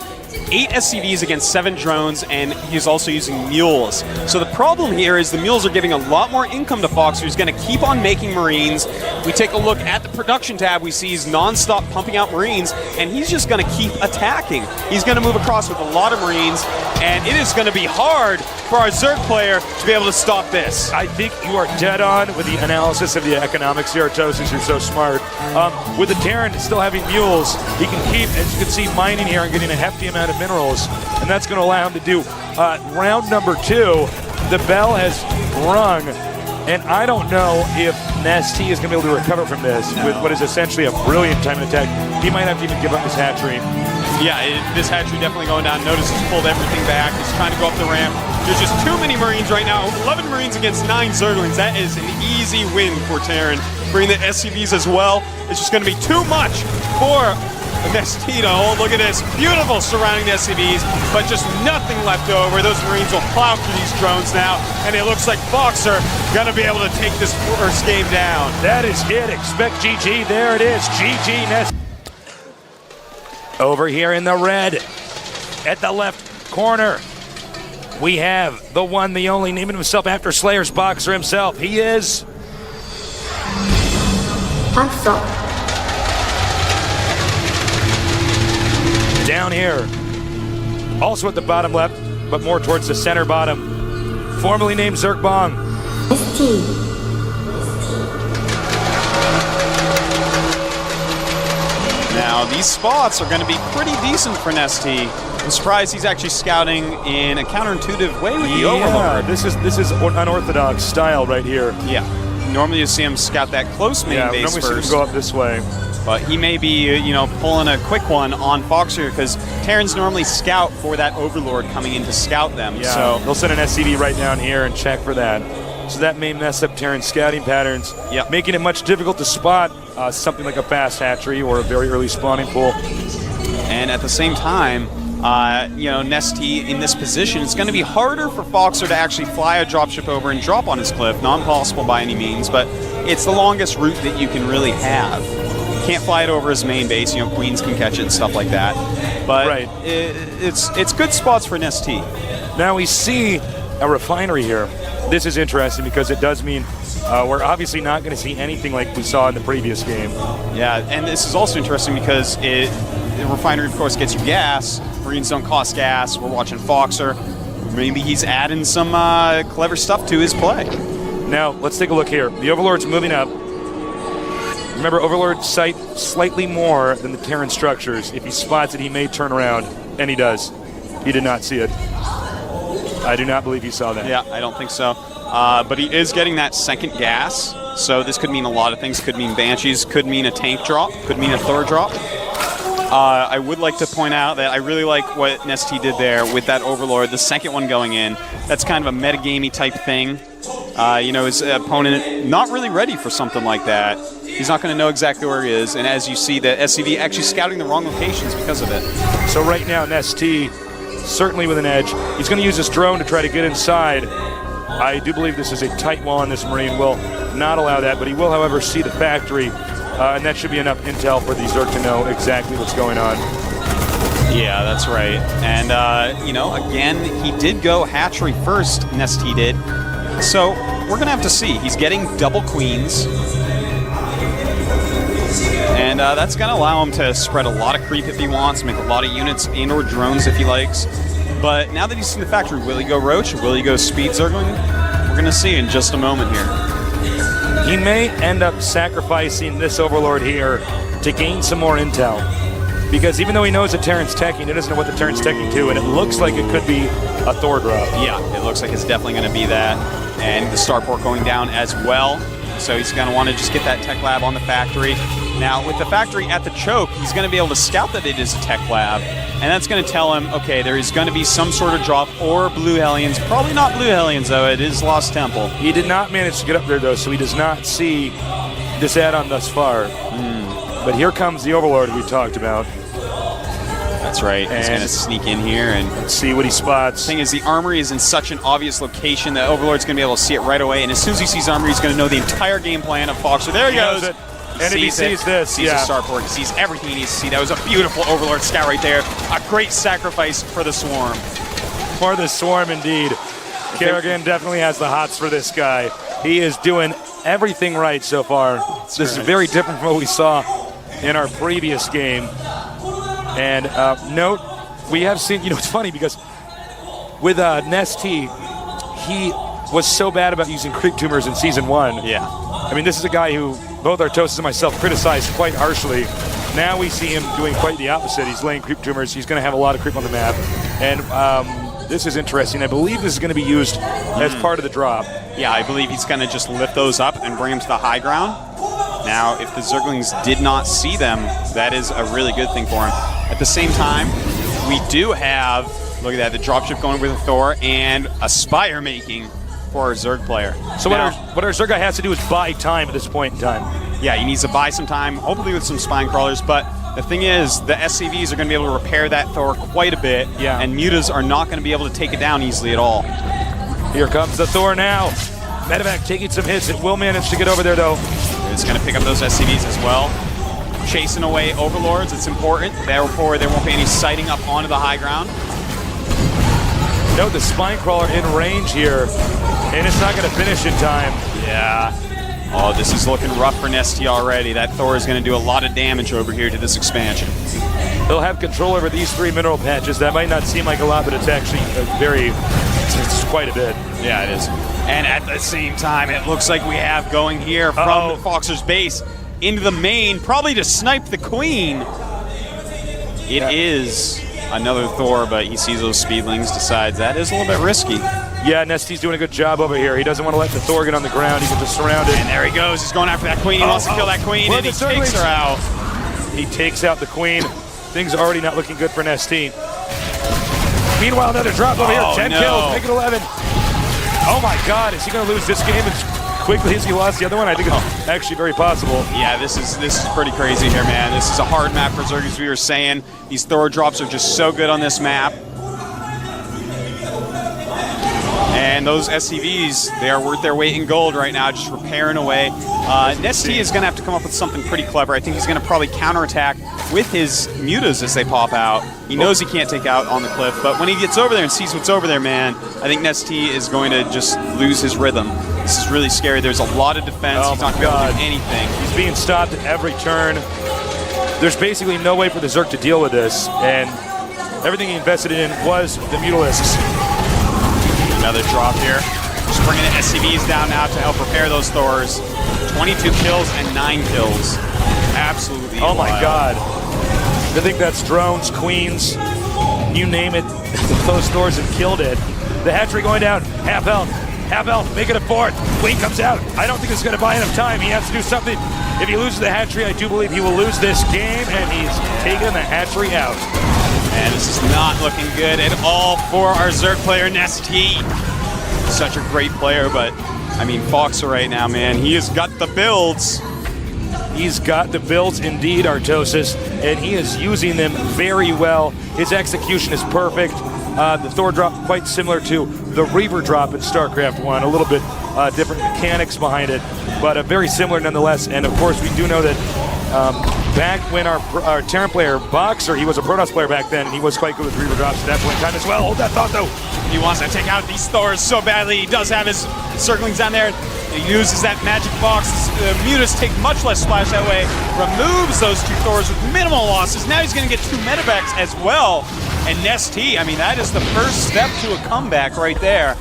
8 SCVs against 7 drones, and he's also using mules. So the problem here is the mules are giving a lot more income to Foxer, who's going to keep on making Marines. We take a look at the production tab, we see he's non-stop pumping out Marines, and he's just going to keep attacking. He's going to move across with a lot of Marines, and it is going to be hard for our Zerg player to be able to stop this. I think you are dead on with the analysis of the economics here, Artosis. You're so smart. With the Terran still having mules, he can keep, as you can see, mining here and getting a hefty amount of minerals, and that's going to allow him to do round number 2. The bell has rung, and I don't know if Nesty is going to be able to recover from this with what is essentially a brilliant time and attack. He might have to even give up his hatchery. Yeah, this hatchery definitely going down. Notice he's pulled everything back. He's trying to go up the ramp. There's just too many Marines right now. 11 Marines against 9 Zerglings. That is an easy win for Terran. Bring the SCVs as well. It's just going to be too much for Nestito. Oh, look at this. Beautiful surrounding the SCVs, but just nothing left over. Those Marines will plow through these drones now, and it looks like Boxer going to be able to take this first game down. That is it. Expect GG. There it is. GG Nest. Over here in the red, at the left corner, we have the one, the only, naming himself after Slayer's Boxer himself. He is... Down here, also at the bottom left, but more towards the center bottom, formerly named Zergbong. Now, these spots are going to be pretty decent for Nesty. I'm surprised he's actually scouting in a counterintuitive way with the Overlord. This is unorthodox style right here. Yeah. Normally you see him scout that close main base normally first. See him go up this way. But he may be, pulling a quick one on Foxer because Terrans normally scout for that Overlord coming in to scout them. Yeah, so they'll send an SCV right down here and check for that. So that may mess up Terran scouting patterns, making it much difficult to spot something like a fast hatchery or a very early spawning pool. And at the same time, Nesty in this position, it's going to be harder for Foxer to actually fly a dropship over and drop on his cliff. Not impossible by any means, but it's the longest route that you can really have. Can't fly it over his main base. Queens can catch it and stuff like that. But it's good spots for Nesty. Now we see a refinery here. This is interesting because it does mean we're obviously not going to see anything like we saw in the previous game. Yeah, and this is also interesting because the refinery, of course, gets you gas. Marines don't cost gas. We're watching Foxer. Maybe he's adding some clever stuff to his play. Now, let's take a look here. The Overlord's moving up. Remember, Overlord's sight slightly more than the Terran structures. If he spots it, he may turn around, and he does. He did not see it. I do not believe he saw that. Yeah, I don't think so. But he is getting that second gas, so this could mean a lot of things. Could mean Banshees, could mean a tank drop, could mean a Thor drop. I would like to point out that I really like what Nesty did there with that Overlord, the second one going in. That's kind of a metagamey type thing. His opponent not really ready for something like that. He's not going to know exactly where he is, and as you see, the SCV actually scouting the wrong locations because of it. So right now, Nesty, certainly with an edge. He's going to use his drone to try to get inside. I do believe this is a tight wall, and this Marine will not allow that, but he will, however, see the factory, and that should be enough intel for the Zerg to know exactly what's going on. Yeah, that's right. And, again, he did go hatchery first, Nesty did. So we're going to have to see. He's getting double queens. And that's going to allow him to spread a lot of creep if he wants, make a lot of units and or drones if he likes. But now that he's seen the factory, will he go Roach? Will he go Speed Zergling? We're going to see in just a moment here. He may end up sacrificing this Overlord here to gain some more intel. Because even though he knows that Terran's teching, he doesn't know what the Terran's teching to, and it looks like it could be a Thor drop. Yeah, it looks like it's definitely going to be that. And the starport going down as well. So he's going to want to just get that tech lab on the factory. Now, with the factory at the choke, he's going to be able to scout that it is a tech lab. And that's going to tell him, okay, there is going to be some sort of drop or Blue Hellions. Probably not Blue Hellions, though. It is Lost Temple. He did not manage to get up there, though, so he does not see this add-on thus far. But here comes the Overlord we talked about. That's right. He's going to sneak in here and let's see what he spots. The thing is, the armory is in such an obvious location that Overlord's going to be able to see it right away. And as soon as he sees armory, he's going to know the entire game plan of Fox. So there he goes. And if he sees this, sees a starport, he sees everything he needs to see. That was a beautiful Overlord scout right there. A great sacrifice for the Swarm. For the Swarm, indeed. Kerrigan definitely has the hots for this guy. He is doing everything right so far. This is very different from what we saw in our previous game. And note, we have seen, it's funny because with Nesty, he was so bad about using creep tumors in Season 1. Yeah. I mean, this is a guy who both Artosis and myself criticized quite harshly. Now we see him doing quite the opposite. He's laying creep tumors. He's going to have a lot of creep on the map. And this is interesting. I believe this is going to be used as part of the drop. Yeah, I believe he's going to just lift those up and bring them to the high ground. Now, if the Zerglings did not see them, that is a really good thing for him. At the same time, we do have, look at that, the dropship going with a Thor and a Spire making for our Zerg player. So now, what our Zerg guy has to do is buy time at this point in time. Yeah, he needs to buy some time, hopefully with some spine crawlers, but the thing is, the SCVs are going to be able to repair that Thor quite a bit, and Mutas are not going to be able to take it down easily at all. Here comes the Thor now. Medevac taking some hits. It will manage to get over there, though. It's going to pick up those SCVs as well. Chasing away Overlords, it's important. Therefore, there won't be any sighting up onto the high ground. Note the spine crawler in range here, and it's not going to finish in time. Yeah. Oh, this is looking rough for Nesty already. That Thor is going to do a lot of damage over here to this expansion. He'll have control over these 3 mineral patches. That might not seem like a lot, but it's actually it's quite a bit. Yeah, it is. And at the same time, it looks like we have going here from the Foxer's base into the main, probably to snipe the Queen. It is another Thor, but he sees those speedlings, decides that is a little bit risky. Yeah, Nesty's doing a good job over here. He doesn't want to let the Thor get on the ground. He can just surround it. And there he goes. He's going after that Queen. He wants to kill that Queen, and he takes her out. He takes out the Queen. Things are already not looking good for Nesty. Meanwhile, another drop over here. 10 kills, make it 11. Oh my God, is he going to lose this game as quickly as he lost the other one? I think it's actually very possible. Yeah, this is pretty crazy here, man. This is a hard map for Zerg, as we were saying. These Thor drops are just so good on this map. And those SCVs, they are worth their weight in gold right now, just repairing away. Nesty is going to have to come up with something pretty clever. I think he's going to probably counterattack with his mutas as they pop out. He knows he can't take out on the cliff, but when he gets over there and sees what's over there, man, I think Nesty is going to just lose his rhythm. This is really scary. There's a lot of defense. He's not going to be able to do anything. He's being stopped at every turn. There's basically no way for the Zerg to deal with this, and everything he invested in was the Mutalisks. Another drop here. Just bringing the SCVs down now to help repair those Thors. 22 kills and 9 kills. Absolutely Oh my wild. God. I think that's drones, queens, you name it. Those Thors have killed it. The hatchery going down, half health, make it a fourth. Queen comes out. I don't think it's going to buy enough time. He has to do something. If he loses the hatchery, I do believe he will lose this game, and he's taking the hatchery out. And this is not looking good at all for our Zerg player, Nesty. Such a great player, but I mean, Foxer right now, man, he has got the builds. He's got the builds indeed, Artosis, and he is using them very well. His execution is perfect. The Thor drop quite similar to the Reaver drop in StarCraft 1, a little bit different mechanics behind it, but very similar nonetheless. And of course, we do know that back when our Terran player Boxer, he was a Protoss player back then, and he was quite good with Reaver drops at that point in time as well. Hold that thought though. He wants to take out these Thors so badly. He does have his circlings down there. He uses that magic box. Mutas take much less splash that way. Removes those 2 Thors with minimal losses. Now he's going to get 2 medevacs as well. And Nesty, I mean, that is the first step to a comeback right there.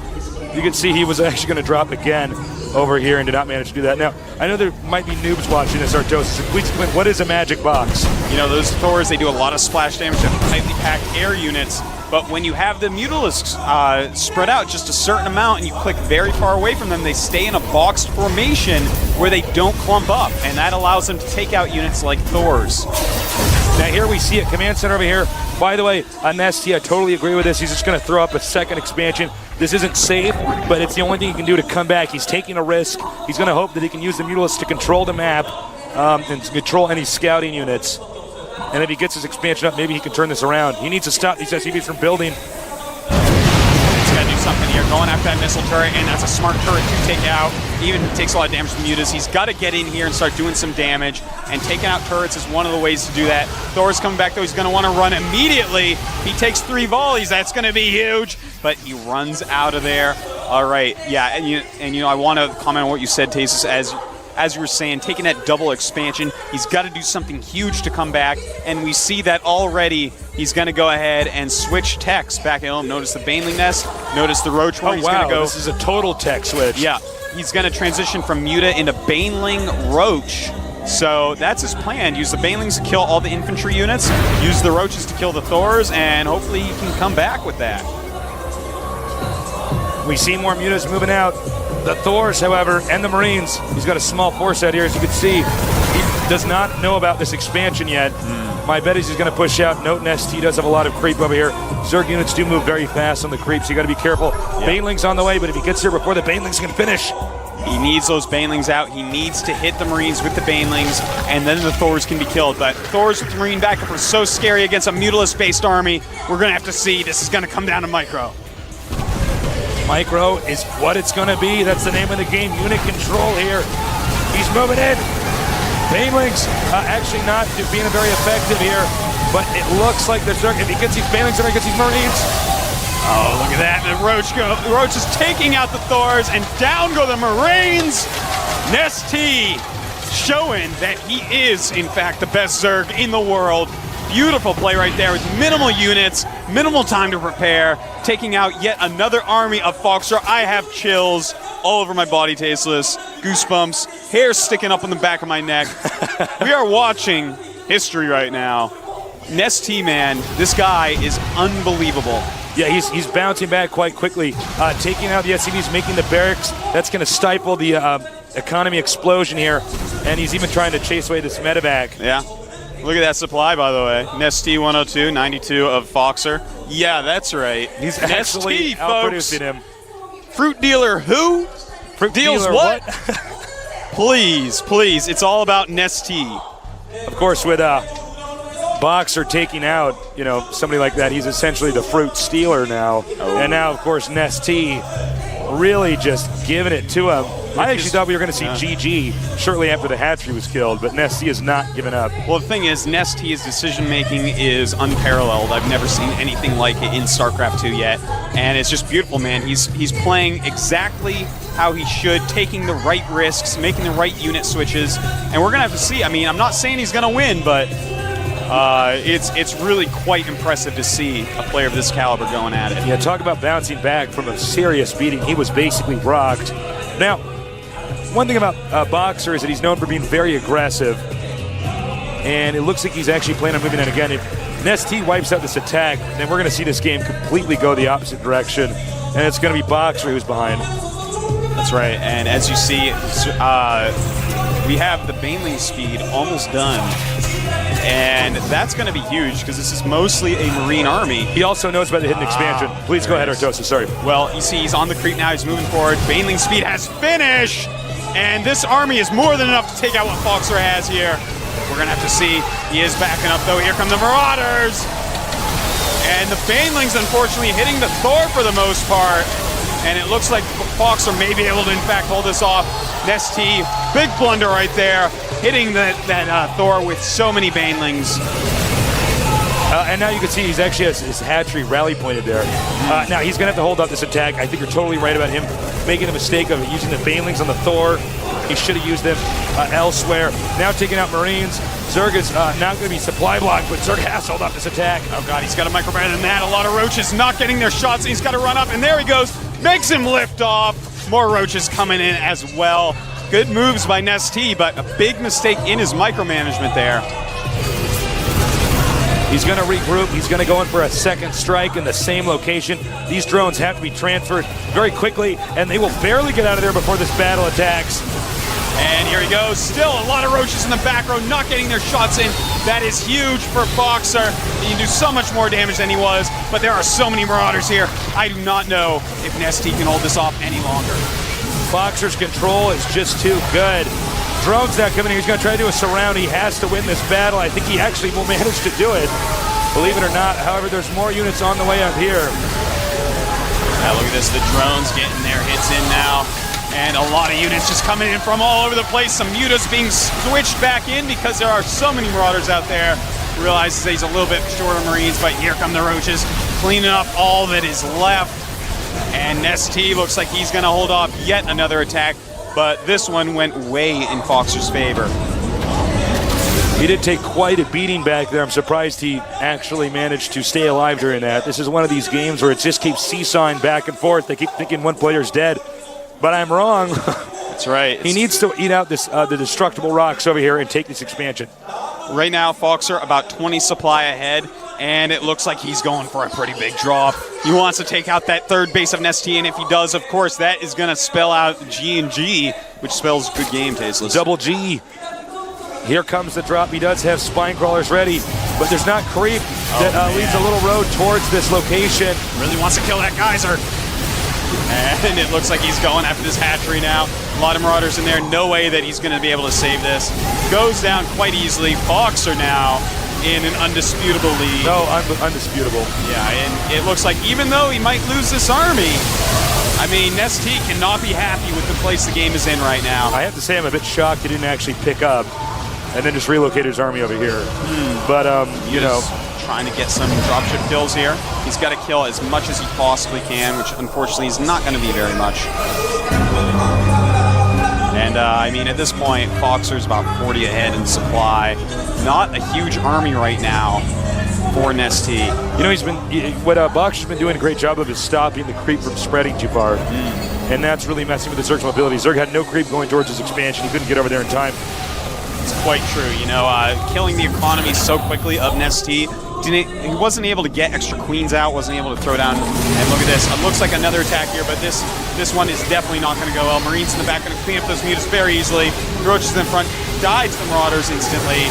You can see he was actually going to drop again over here and did not manage to do that. Now, I know there might be noobs watching this, Artosis. Please explain, what is a magic box? You know, those Thors, they do a lot of splash damage to tightly packed air units. But when you have the Mutalisks spread out just a certain amount and you click very far away from them, they stay in a boxed formation where they don't clump up. And that allows them to take out units like Thors. Now here we see a command center over here. By the way, on Nesty, I totally agree with this. He's just going to throw up a second expansion. This isn't safe, but it's the only thing he can do to come back. He's taking a risk. He's going to hope that he can use the Mutalisks to control the map and control any scouting units. And if he gets his expansion up, maybe he can turn this around. He needs to stop these SCVs from building. He's got to do something here. Going after that missile turret, and that's a smart turret to take out. Even if he takes a lot of damage from Mutas, he's got to get in here and start doing some damage. And taking out turrets is one of the ways to do that. Thor's coming back, though. He's going to want to run immediately. He takes 3 volleys. That's going to be huge. But he runs out of there. All right. Yeah, and you know, I want to comment on what you said, Tasis, as you were saying, taking that double expansion, he's got to do something huge to come back, and we see that already. He's going to go ahead and switch techs back at home. Notice the Baneling Nest, notice the Roach where he's going to go. This is a total tech switch. Yeah, he's going to transition from Muta into Baneling Roach. So that's his plan. Use the Banelings to kill all the infantry units, use the Roaches to kill the Thors, and hopefully he can come back with that. We see more Mutas moving out. The Thors, however, and the Marines, he's got a small force out here, as you can see. He does not know about this expansion yet. My bet is he's going to push out. Note Nest, he does have a lot of creep over here. Zerg units do move very fast on the creep, so you got to be careful. Yeah. Baneling's on the way, but if he gets here before the Banelings can finish. He needs those Banelings out. He needs to hit the Marines with the Banelings, and then the Thors can be killed. But Thors with Marine backup are so scary against a Mutalisk-based army. We're going to have to see. This is going to come down to Micro. Micro is what it's going to be. That's the name of the game. Unit control here. He's moving in. Banelings actually not being very effective here, but it looks like there's if he gets these Banelings and he gets these Marines. Oh, look at that. The Roach is taking out the Thors, and down go the Marines. Nesty showing that he is, in fact, the best Zerg in the world. Beautiful play right there with minimal units, minimal time to prepare, taking out yet another army of Foxer. I have chills all over my body, Tasteless. Goosebumps, hair sticking up on the back of my neck. We are watching history right now. Nesty, man, this guy is unbelievable. Yeah, he's bouncing back quite quickly, taking out the SCVs, making the barracks. That's going to stifle the economy explosion here, and he's even trying to chase away this medevac. Yeah. Look at that supply, by the way. Nesty 102, 92 of Foxer. Yeah, that's right. He's actually outproducing him. Fruit dealer who? Fruit Deals dealer what? Please, please. It's all about Nesty. Of course, with Boxer taking out, somebody like that, he's essentially the fruit stealer now. Oh. And now, of course, Nesty really just giving it to him. I actually thought we were going to see GG shortly after the hatchery was killed, but Nesty is not giving up. Well, the thing is, Nesty's decision-making is unparalleled. I've never seen anything like it in StarCraft II yet, and it's just beautiful, man. He's playing exactly how he should, taking the right risks, making the right unit switches, and we're going to have to see. I mean, I'm not saying he's going to win, but It's really quite impressive to see a player of this caliber going at it. Yeah, talk about bouncing back from a serious beating. He was basically rocked. Now, one thing about Boxer is that he's known for being very aggressive, and it looks like he's actually planning on moving in again. If Nesty wipes out this attack, then we're going to see this game completely go the opposite direction, and it's going to be Boxer who's behind. That's right, and as you see, we have the Baneling speed almost done, and that's going to be huge because this is mostly a Marine army. He also knows about the hidden expansion. Please go ahead, Artosa, sorry. Well, you see he's on the creep now, he's moving forward. Baneling speed has finished, and this army is more than enough to take out what Foxer has here. We're going to have to see. He is backing up, though. Here come the Marauders. And the Banelings, unfortunately, hitting the Thor for the most part. And it looks like Foxer may be able to, in fact, hold this off. Nesty, big blunder right there, hitting that Thor with so many Banelings. And now you can see he's actually has his hatchery rally pointed there. Now he's going to have to hold up this attack. I think you're totally right about him making the mistake of using the Banelings on the Thor. He should have used them elsewhere. Now taking out Marines. Zerg is not going to be supply blocked, but Zerg has to hold up this attack. Oh God, he's got a micro better than that. A lot of Roaches not getting their shots. He's got to run up, and there he goes. Makes him lift off. More Roaches coming in as well. Good moves by Nesty, but a big mistake in his micromanagement there. He's going to regroup. He's going to go in for a second strike in the same location. These drones have to be transferred very quickly, and they will barely get out of there before this battle attacks. And here he goes. Still a lot of Roaches in the back row, not getting their shots in. That is huge for Boxer. He can do so much more damage than he was, but there are so many Marauders here. I do not know if Nesty can hold this off any longer. Boxer's control is just too good. Drone's now coming in. He's going to try to do a surround. He has to win this battle. I think he actually will manage to do it, believe it or not. However, there's more units on the way up here. Now look at this. The drones getting their hits in now. And a lot of units just coming in from all over the place. Some mutas being switched back in because there are so many Marauders out there. Realizes that he's a little bit short of Marines, but here come the Roaches, cleaning up all that is left. And Nesty looks like he's going to hold off yet another attack, but this one went way in Foxer's favor. He did take quite a beating back there. I'm surprised he actually managed to stay alive during that. This is one of these games where it just keeps seesawing back and forth. They keep thinking one player's dead. But I'm wrong. That's right. He needs to eat out this the destructible rocks over here and take this expansion. Right now, Foxer about 20 supply ahead, and it looks like he's going for a pretty big drop. He wants to take out that third base of Nesty, and if he does, of course, that is going to spell out G&G, which spells good game, Tasteless. Double G. Here comes the drop. He does have spine crawlers ready, but there's not creep that leads a little road towards this location. Really wants to kill that geyser. And it looks like he's going after this hatchery now. A lot of Marauders in there. No way that he's going to be able to save this. Goes down quite easily. Boxer now in an undisputable lead. No, undisputable. Yeah, and it looks like even though he might lose this army, I mean, Nesty cannot be happy with the place the game is in right now. I have to say I'm a bit shocked he didn't actually pick up and then just relocate his army over here. But, you know. Trying to get some dropship kills here. He's got to kill as much as he possibly can, which unfortunately is not going to be very much. And I mean, at this point, Foxer's about 40 ahead in supply. Not a huge army right now for Nesty. You know, what Boxer's been doing a great job of is stopping the creep from spreading too far. And that's really messing with the Zerg's mobility. Zerg had no creep going towards his expansion. He couldn't get over there in time. It's quite true. You know, killing the economy so quickly of Nesty. He wasn't able to get extra queens out, wasn't able to throw down. And look at this. It looks like another attack here, but this one is definitely not going to go well. Marines in the back going to clean up those mutas very easily. Roaches in the front died to the Marauders instantly,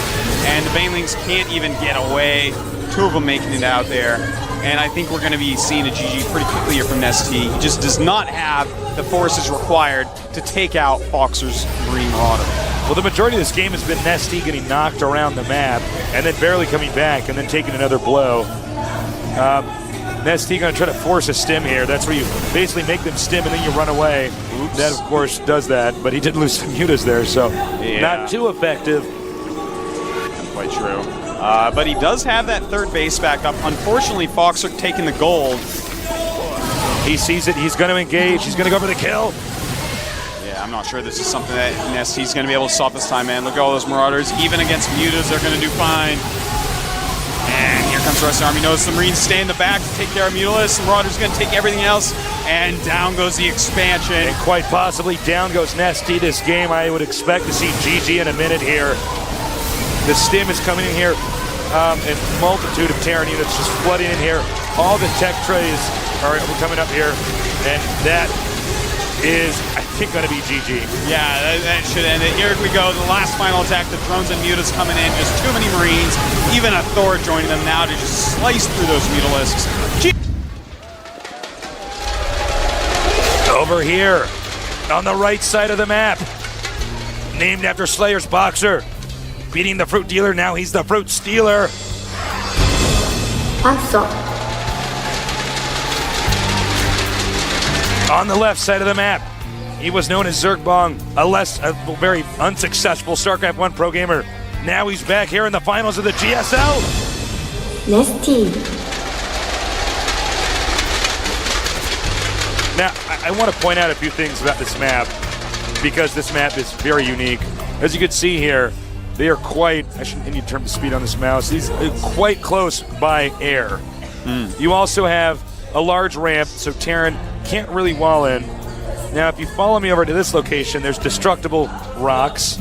and the Banelings can't even get away. Two of them making it out there. And I think we're going to be seeing a GG pretty quickly here from Nesty. He just does not have the forces required to take out Foxer's Marine Marauder. Well, the majority of this game has been Nesty getting knocked around the map and then barely coming back and then taking another blow. Nesty going to try to force a stim here. That's where you basically make them stim and then you run away. Oops. That, of course, does that, but he did lose some mutas there, so not too effective. Not quite true. But he does have that third base back up. Unfortunately, Foxer taking the gold. He sees it. He's going to engage. He's going to go for the kill. I'm not sure this is something that Nesty's going to be able to stop this time, man. Look at all those Marauders. Even against mutas, they're going to do fine. comes the rest of the army. Notice the Marines stay in the back to take care of Mutalisks. The Marauders going to take everything else, and down goes the expansion. And quite possibly down goes Nesty. This game, I would expect to see GG in a minute here. The stim is coming in here, and multitude of Terran units just flooding in here. All the tech trays are coming up here, and that is, I think, going to be GG. Yeah, that should end it. Here we go, the last final attack. The drones and mutas coming in, just too many Marines. Even a Thor joining them now to just slice through those Mutalisks. Over here, on the right side of the map, named after Slayer's boxer, beating the fruit dealer, now he's the fruit stealer. On the left side of the map, he was known as Zergbong, a very unsuccessful StarCraft 1 pro gamer. Now he's back here in the finals of the GSL. Nesty. Now, I want to point out a few things about this map, because this map is very unique. As you can see here, they are quite, I shouldn't need to turn the speed on this mouse, these are quite close by air. You also have a large ramp, so Terran can't really wall in. Now, if you follow me over to this location, there's destructible rocks.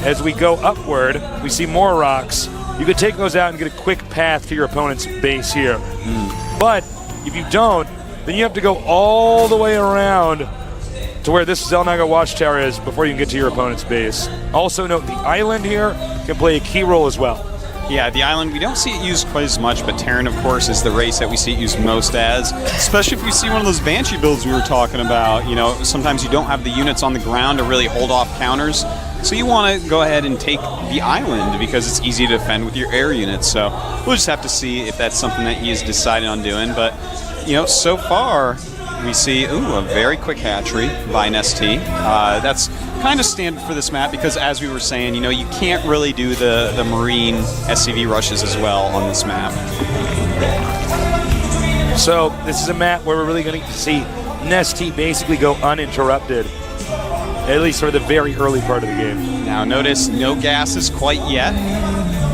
As we go upward, we see more rocks. You could take those out and get a quick path to your opponent's base here. But if you don't, then you have to go all the way around to where this Zelnaga Watchtower is before you can get to your opponent's base. Also note the island here can play a key role as well. Yeah, the island, we don't see it used quite as much, but Terran, of course, is the race that we see it used most as, especially if you see one of those Banshee builds we were talking about. You know, sometimes you don't have the units on the ground to really hold off counters, so you want to go ahead and take the island because it's easy to defend with your air units. So we'll just have to see if that's something that he has decided on doing. But, you know, so far we see, a very quick hatchery by Nesty. That's kind of standard for this map because, as we were saying, you know, you can't really do the Marine SCV rushes as well on this map. So this is a map where we're really going to see Nesty basically go uninterrupted, at least for the very early part of the game. Now notice no gases quite yet.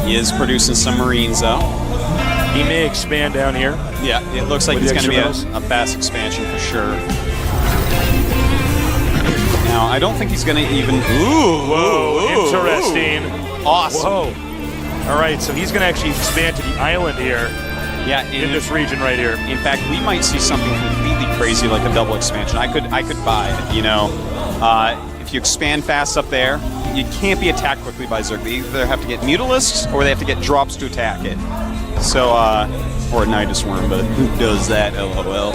He is producing some Marines though. He may expand down here. Yeah, it looks like it's going to be a fast expansion for sure. Now, I don't think he's going to even... Interesting. Awesome. Whoa. All right, so he's going to actually expand to the island here. Yeah, in this region right here. In fact, we might see something completely crazy like a double expansion. I could buy it, you know. If you expand fast up there, you can't be attacked quickly by Zerg. They either have to get Mutalisks or they have to get drops to attack it. So, or a Nidus Worm, but who does that, LOL.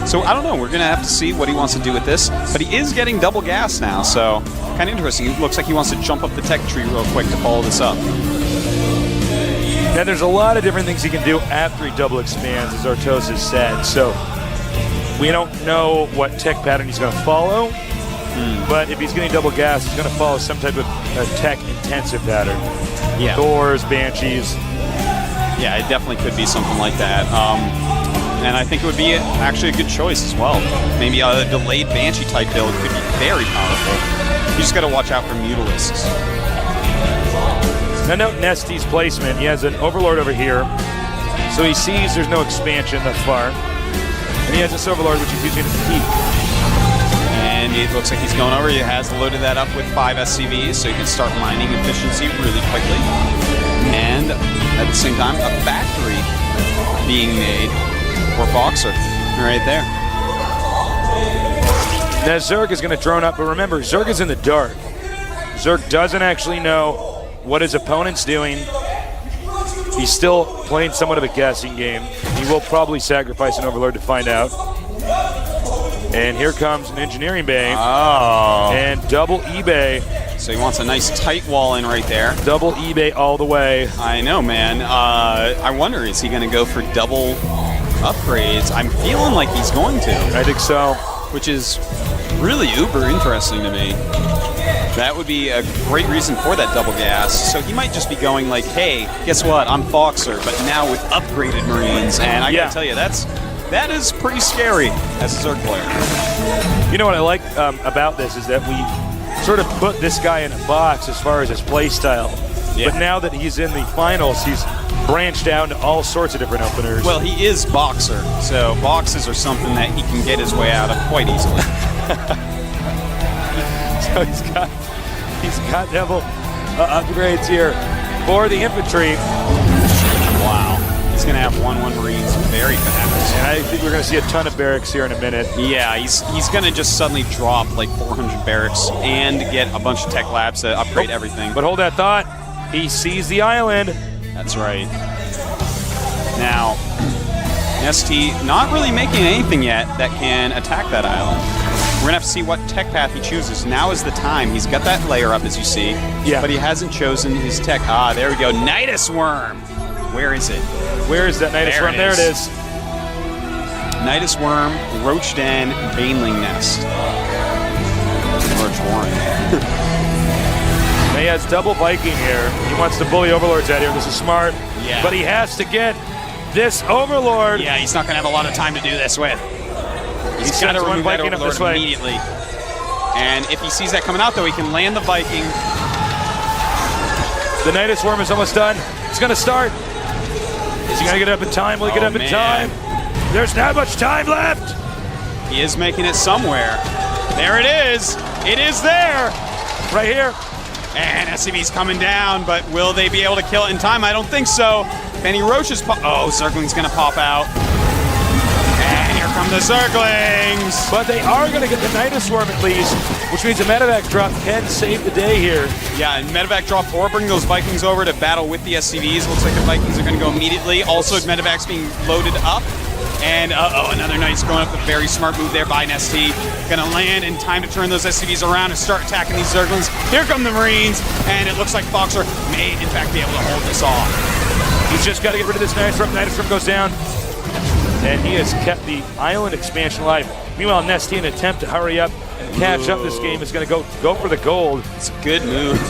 So, I don't know. We're going to have to see what he wants to do with this. But he is getting double gas now, so kind of interesting. It looks like he wants to jump up the tech tree real quick to follow this up. Now, there's a lot of different things he can do after he double expands, as Artos has said. So, we don't know what tech pattern he's going to follow. But if he's getting double gas, he's going to follow some type of tech-intensive pattern. Yeah. Thors, Banshees. Yeah, it definitely could be something like that. And I think it would be actually a good choice as well. Maybe a delayed Banshee type build could be very powerful. You just got to watch out for Mutalisks. Now note Nesty's placement. He has an Overlord over here. So he sees there's no expansion thus far. And he has this Overlord, which he's using to keep. And it looks like he's going over. He has loaded that up with 5 SCVs, so you can start mining efficiency really quickly. And at the same time, a factory being made for Boxer right there. Now Zerg is going to drone up, but remember, Zerg is in the dark. Zerg doesn't actually know what his opponent's doing. He's still playing somewhat of a guessing game. He will probably sacrifice an Overlord to find out. And here comes an engineering bay. Oh. And double eBay. So he wants a nice tight wall in right there. Double eBay all the way. I know, man. I wonder, is he going to go for double upgrades? I'm feeling like he's going to. I think so. Which is really uber interesting to me. That would be a great reason for that double gas. So he might just be going like, hey, guess what? I'm Foxer, but now with upgraded Marines. And I gotta tell you, that is pretty scary as a Zerg player. You know what I like about this is that we sort of put this guy in a box as far as his play style. Yeah. But now that he's in the finals, he's branched out into all sorts of different openers. Well, he is boxer, so boxes are something that he can get his way out of quite easily. So he's got double upgrades here for the infantry. Wow. He's going to have 1-1 Marines very fast. And I think we're going to see a ton of barracks here in a minute. Yeah, he's going to just suddenly drop like 400 barracks and get a bunch of tech labs to upgrade everything. But hold that thought. He sees the island. That's right. Now, ST not really making anything yet that can attack that island. We're going to have to see what tech path he chooses. Now is the time. He's got that layer up, as you see. Yeah. But he hasn't chosen his tech. Ah, there we go. Nidus Worm. Where is it? Where is that Nidus Worm? There it is. Nidus Worm, Roach Den, Baneling Nest. Roach Warren. He has double Viking here. He wants to bully Overlords out here. This is smart. Yeah. But he has to get this Overlord. Yeah, he's not going to have a lot of time to do this with. He's got to one remove that Viking up this Overlord way. immediately. And if he sees that coming out, though, he can land the Viking. The Nidus Worm is almost done. It's going to start. Is he going to get up in time? Will he get up in time? There's not much time left. He is making it somewhere. There it is. It is there. Right here. And SCV's coming down, but will they be able to kill it in time? I don't think so. Benny Roach is Zergling's going to pop out. And here come the Zerglings. But they are going to get the Nidus Worm at least, which means a medevac drop can save the day here. Yeah, and medevac drop or bring those Vikings over to battle with the SCVs. Looks like the Vikings are going to go immediately. Also, medevac's being loaded up. And another Knight's going up. A very smart move there by Nesty. Gonna land in time to turn those SCVs around and start attacking these Zerglings. Here come the Marines, and it looks like Boxer may, in fact, be able to hold this off. He's just got to get rid of this Nidus Worm. Nidus Worm goes down. And he has kept the island expansion alive. Meanwhile, Nesty, in an attempt to hurry up and catch up this game, is going to go for the gold. It's a good move.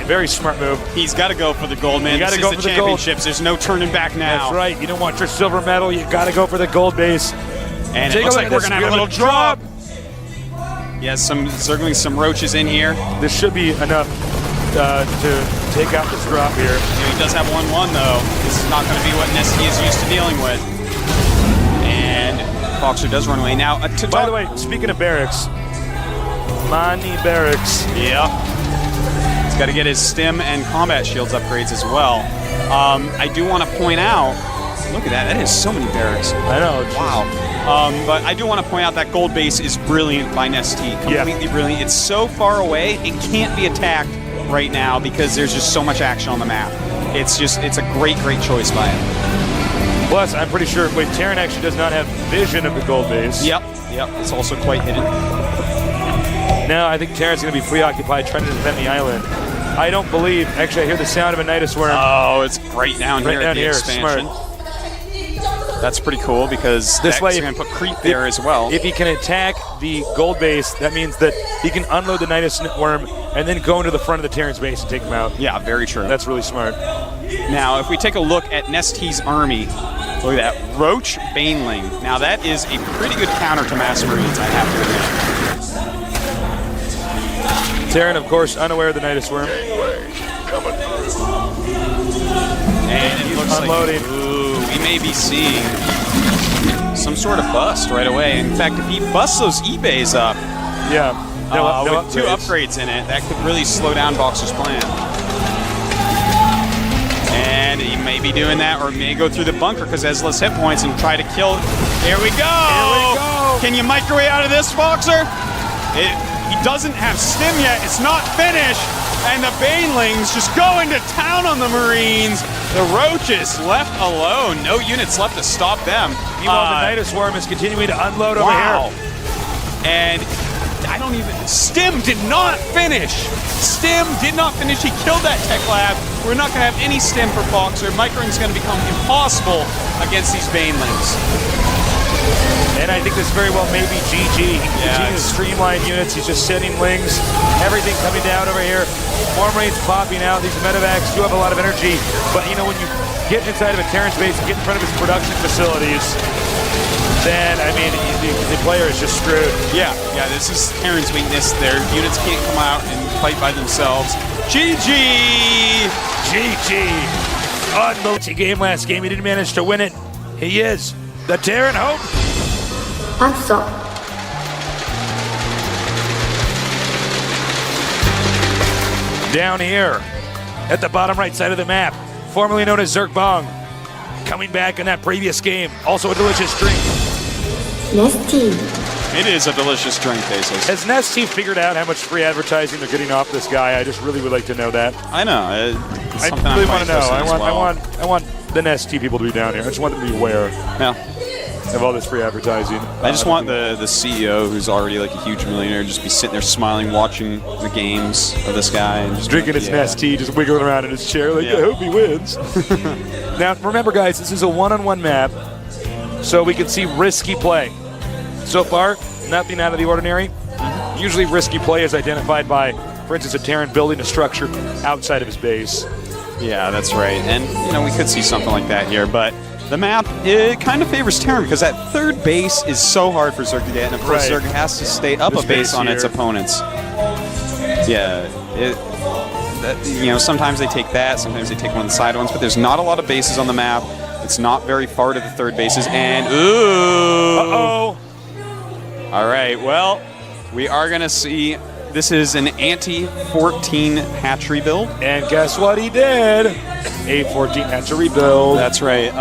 Very smart move. He's got to go for the gold, man. You got to go for the championships. There's no turning back now. That's right. You don't want your silver medal. You got to go for the gold base. And it looks like we're going to have a little drop. Yes, some Zerglings, some Roaches in here. This should be enough to take out this drop here. Yeah, he does have 1-1, though. This is not going to be what Nesty is used to dealing with. And Boxer does run away. Now, by the way, speaking of barracks, Mani Barracks. Yeah. He's got to get his stim and combat shields upgrades as well. I do want to point out, look at that. That is so many barracks. I know. Wow. But I do want to point out that gold base is brilliant by Nesty. Completely brilliant. It's so far away, it can't be attacked right now because there's just so much action on the map. It's a great choice by him. Plus, I'm pretty sure, Terran actually does not have vision of the gold base. Yep. It's also quite hidden. Now, I think Terran's going to be preoccupied trying to defend the island. I don't believe, actually, I hear the sound of a Nidus Worm. Oh, it's right down here at the expansion. Smart. That's pretty cool because this way going to put creep there as well. If he can attack the gold base, that means that he can unload the Nidus Worm and then go into the front of the Terran's base and take him out. Yeah, very true. That's really smart. Now, if we take a look at Nesty's army, look at that. Roach Baneling. Now, that is a pretty good counter to Mass Marines, I have to admit. Terran, of course, unaware of the Nidus Worm. And it looks unloading. Like, we may be seeing some sort of bust right away. In fact, if he busts those eBays up, with 2 upgrades in it, that could really slow down Boxer's plan. And he may be doing that, or may go through the bunker because has less hit points and try to kill. Here we go! Can you microwave out of this, Boxer? He doesn't have stim yet. It's not finished. And the Banelings just go into town on the Marines. The Roaches left alone. No units left to stop them. Meanwhile, the Nidus Worm is continuing to unload over here. And Stim did not finish. Stim did not finish. He killed that tech lab. We're not going to have any Stim for Boxer. Microing's going to become impossible against these Banelings. And I think this very well may be GG. He can continue to streamline units. He's just setting lings. Everything coming down over here. More Marines popping out. These medevacs do have a lot of energy. But, when you get inside of a Terran base and get in front of his production facilities, then, the player is just screwed. Yeah, this is Terran's weakness. Their units can't come out and fight by themselves. GG! GG. Unbelievable game last game. He didn't manage to win it. He is the Terran Hope. Answer. Down here at the bottom right side of the map, formerly known as Zerk Bong, coming back in that previous game. Also a delicious drink. Nesty. It is a delicious drink, Bezos. Has Nest Team figured out how much free advertising they're getting off this guy? I just really would like to know that. I know. It's I something really I'm want to know. quite I want the Nest Team people to be down here. I just want them to be aware Yeah. of all this free advertising. I just want the CEO, who's already like a huge millionaire, just be sitting there smiling, watching the games of this guy, and just drinking his Nest tea, just wiggling around in his chair like, I hope he wins. Now, remember, guys, this is a one-on-one map, so we can see risky play. So far, nothing out of the ordinary. Usually risky play is identified by, for instance, a Terran building a structure outside of his base. Yeah, that's right. And, you know, we could see something like that here, but the map, it kind of favors Terran because that third base is so hard for Zerg to get, and of course Right. Zerg has to stay up This a base base on its here. opponents. Yeah, you know, sometimes they take that, sometimes they take one of the side ones, but there's not a lot of bases on the map. It's not very far to the third bases, and ooh! Uh-oh! All right, well, we are going to see, this is an anti-14 hatchery build. And guess what he did? A 14 hatchery build. That's right.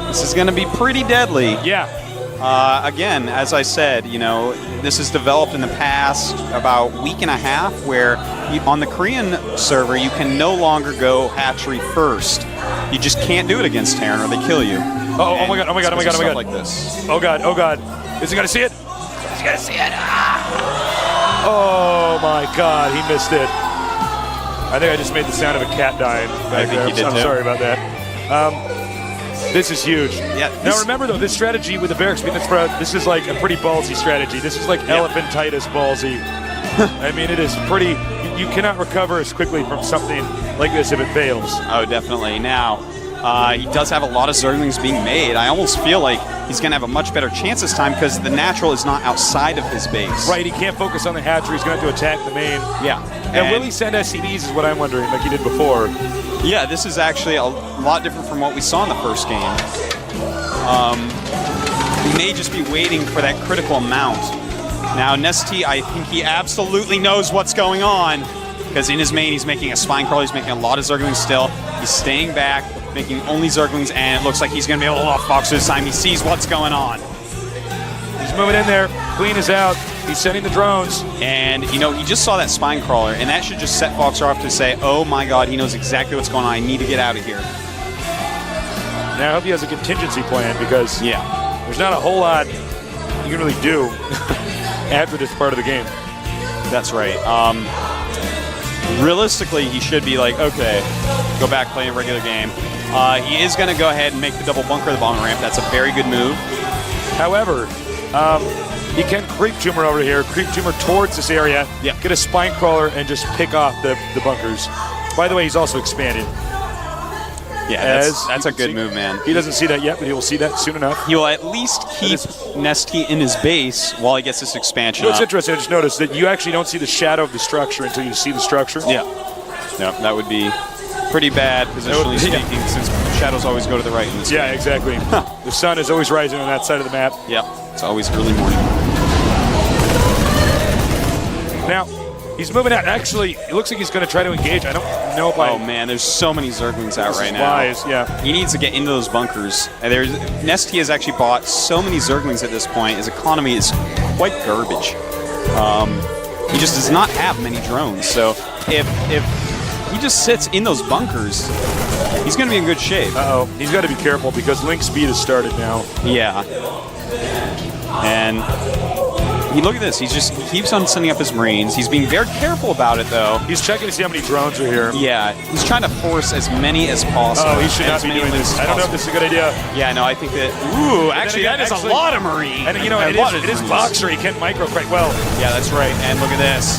This is going to be pretty deadly. Yeah. Again, as I said, you know, this is developed in the past about a week and a half where on the Korean server, you can no longer go hatchery first. You just can't do it against Terran or they kill you. Oh my god, oh my god, oh my god, oh my god. Like this. Oh god, oh god. Is he gonna see it? Is he gonna see it? Ah! Oh my god, he missed it. I think I just made the sound of a cat dying. I think you did I'm too. sorry about that. This is huge. Yeah. Now remember though, this strategy with the barracks being the spread, this is like a pretty ballsy strategy. This is like elephantitis ballsy. I mean, it is pretty. You cannot recover as quickly from something like this if it fails. Oh, definitely. Now, he does have a lot of Zerglings being made. I almost feel like he's going to have a much better chance this time because the natural is not outside of his base. Right, he can't focus on the hatchery. He's going to have to attack the main. Yeah. And will he send SCVs is what I'm wondering, like he did before. Yeah, this is actually a lot different from what we saw in the first game. He may just be waiting for that critical amount. Now, Nesty, I think he absolutely knows what's going on because in his main, he's making a spine crawler. He's making a lot of Zerglings still. He's staying back, making only Zerglings, and it looks like he's going to be able to off Fox this time. He sees what's going on. He's moving in there. Queen is out. He's sending the drones. And, you know, he just saw that spine crawler, and that should just set Foxer off to say, oh my god, he knows exactly what's going on. I need to get out of here. Now, I hope he has a contingency plan because there's not a whole lot you can really do after this part of the game. That's right. Realistically, he should be like, okay, go back, play a regular game. He is going to go ahead and make the double bunker the bottom ramp. That's a very good move. However, he can creep tumor over here, creep tumor towards this area, get a spine crawler, and just pick off the bunkers. By the way, he's also expanded. Yeah, that's a good move, man. He doesn't see that yet, but he will see that soon enough. He will at least keep Nesty in his base while he gets this expansion You know, it's up. interesting. I just noticed that you actually don't see the shadow of the structure until you see the structure. Yeah. No, that would be pretty bad, positionally speaking, since shadows always go to the right in this Yeah, game. exactly. The sun is always rising on that side of the map. Yep, it's always early morning. Now, he's moving out. Actually, it looks like he's going to try to engage. I don't know if Oh man, there's so many Zerglings out right now. Yeah. He needs to get into those bunkers. And Nesty has actually bought so many Zerglings at this point. His economy is quite garbage. He just does not have many drones. So if he just sits in those bunkers, he's going to be in good shape. Uh-oh. He's got to be careful because link speed has started now. Yeah. And look at this. He keeps on sending up his Marines. He's being very careful about it, though. He's checking to see how many drones are here. Yeah. He's trying to force as many as possible. Oh, he should not be doing this. I don't know if this is a good idea. Yeah, no, I think that... Ooh, actually, that is a lot of Marines. And, you know, it is Boxer. He can't micro quite well. Yeah, that's right. And look at this.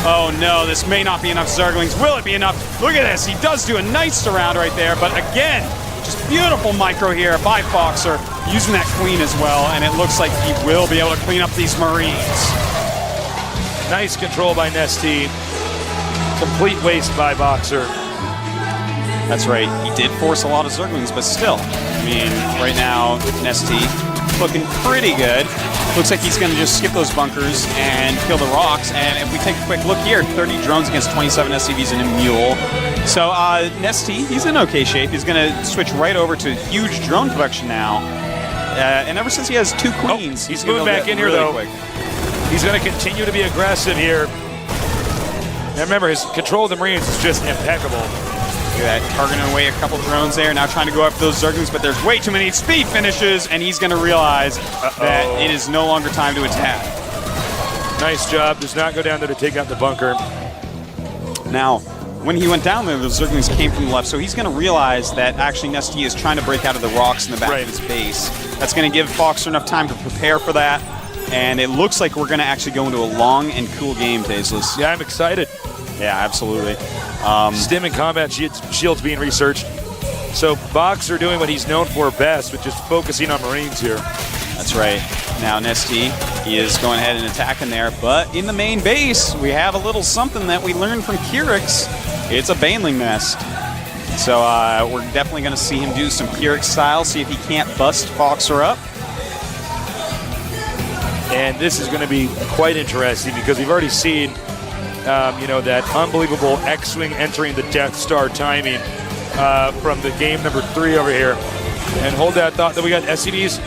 Oh, no, this may not be enough Zerglings. Will it be enough? Look at this. He does do a nice surround right there, but again, just beautiful micro here by Foxer, using that Queen as well, and it looks like he will be able to clean up these Marines. Nice control by Nesty. Complete waste by Boxer. That's right. He did force a lot of Zerglings, but still. I mean, right now, Nesty looking pretty good. Looks like he's going to just skip those bunkers and kill the rocks. And if we take a quick look here, 30 drones against 27 SCVs and a mule. So Nesty, he's in okay shape. He's going to switch right over to huge drone production now. And ever since he has 2 queens, he's moving back in here, really though. Quick. He's going to continue to be aggressive here. And remember, his control of the Marines is just impeccable. Look at that, targeting away a couple drones there. Now trying to go after those Zerglings, but there's way too many speed finishes, and he's going to realize that it is no longer time to attack. Nice job. Does not go down there to take out the bunker. Now, when he went down there, the Zerglings came from the left, so he's going to realize that actually Nesty is trying to break out of the rocks in the back of his base. That's going to give Foxer enough time to prepare for that, and it looks like we're going to actually go into a long and cool game, Tasteless. Yeah, I'm excited. Yeah, absolutely. Stim and combat shields being researched. So Boxer doing what he's known for best, with just focusing on Marines here. That's right. Now Nesty, he is going ahead and attacking there, but in the main base, we have a little something that we learned from Kyrix. It's a Baneling nest. So we're definitely going to see him do some Kyrix style, see if he can't bust Foxer up. And this is going to be quite interesting because we've already seen that unbelievable X-Wing entering the Death Star timing from the game number 3 over here. And hold that thought that we got SCVs.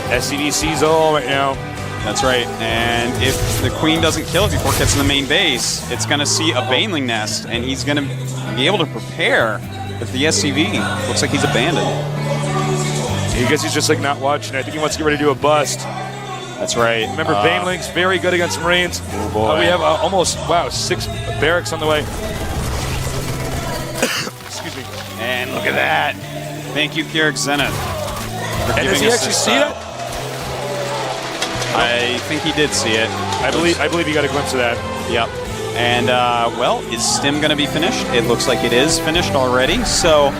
SCV sees all right now. That's right. And if the Queen doesn't kill it before it gets in the main base, it's going to see a Baneling nest, and he's going to be able to prepare with the SCV. Looks like he's abandoned. I guess he's just like not watching. I think he wants to get ready to do a bust. That's right. Remember, Baneling's very good against Marines. Oh boy. We have almost 6 barracks on the way. Excuse me. And look at that. Thank you, Kyrix Zenith. And does he actually see it? I think he did see it. I believe he got a glimpse of that. Yep. And, well, is Stim going to be finished? It looks like it is finished already. So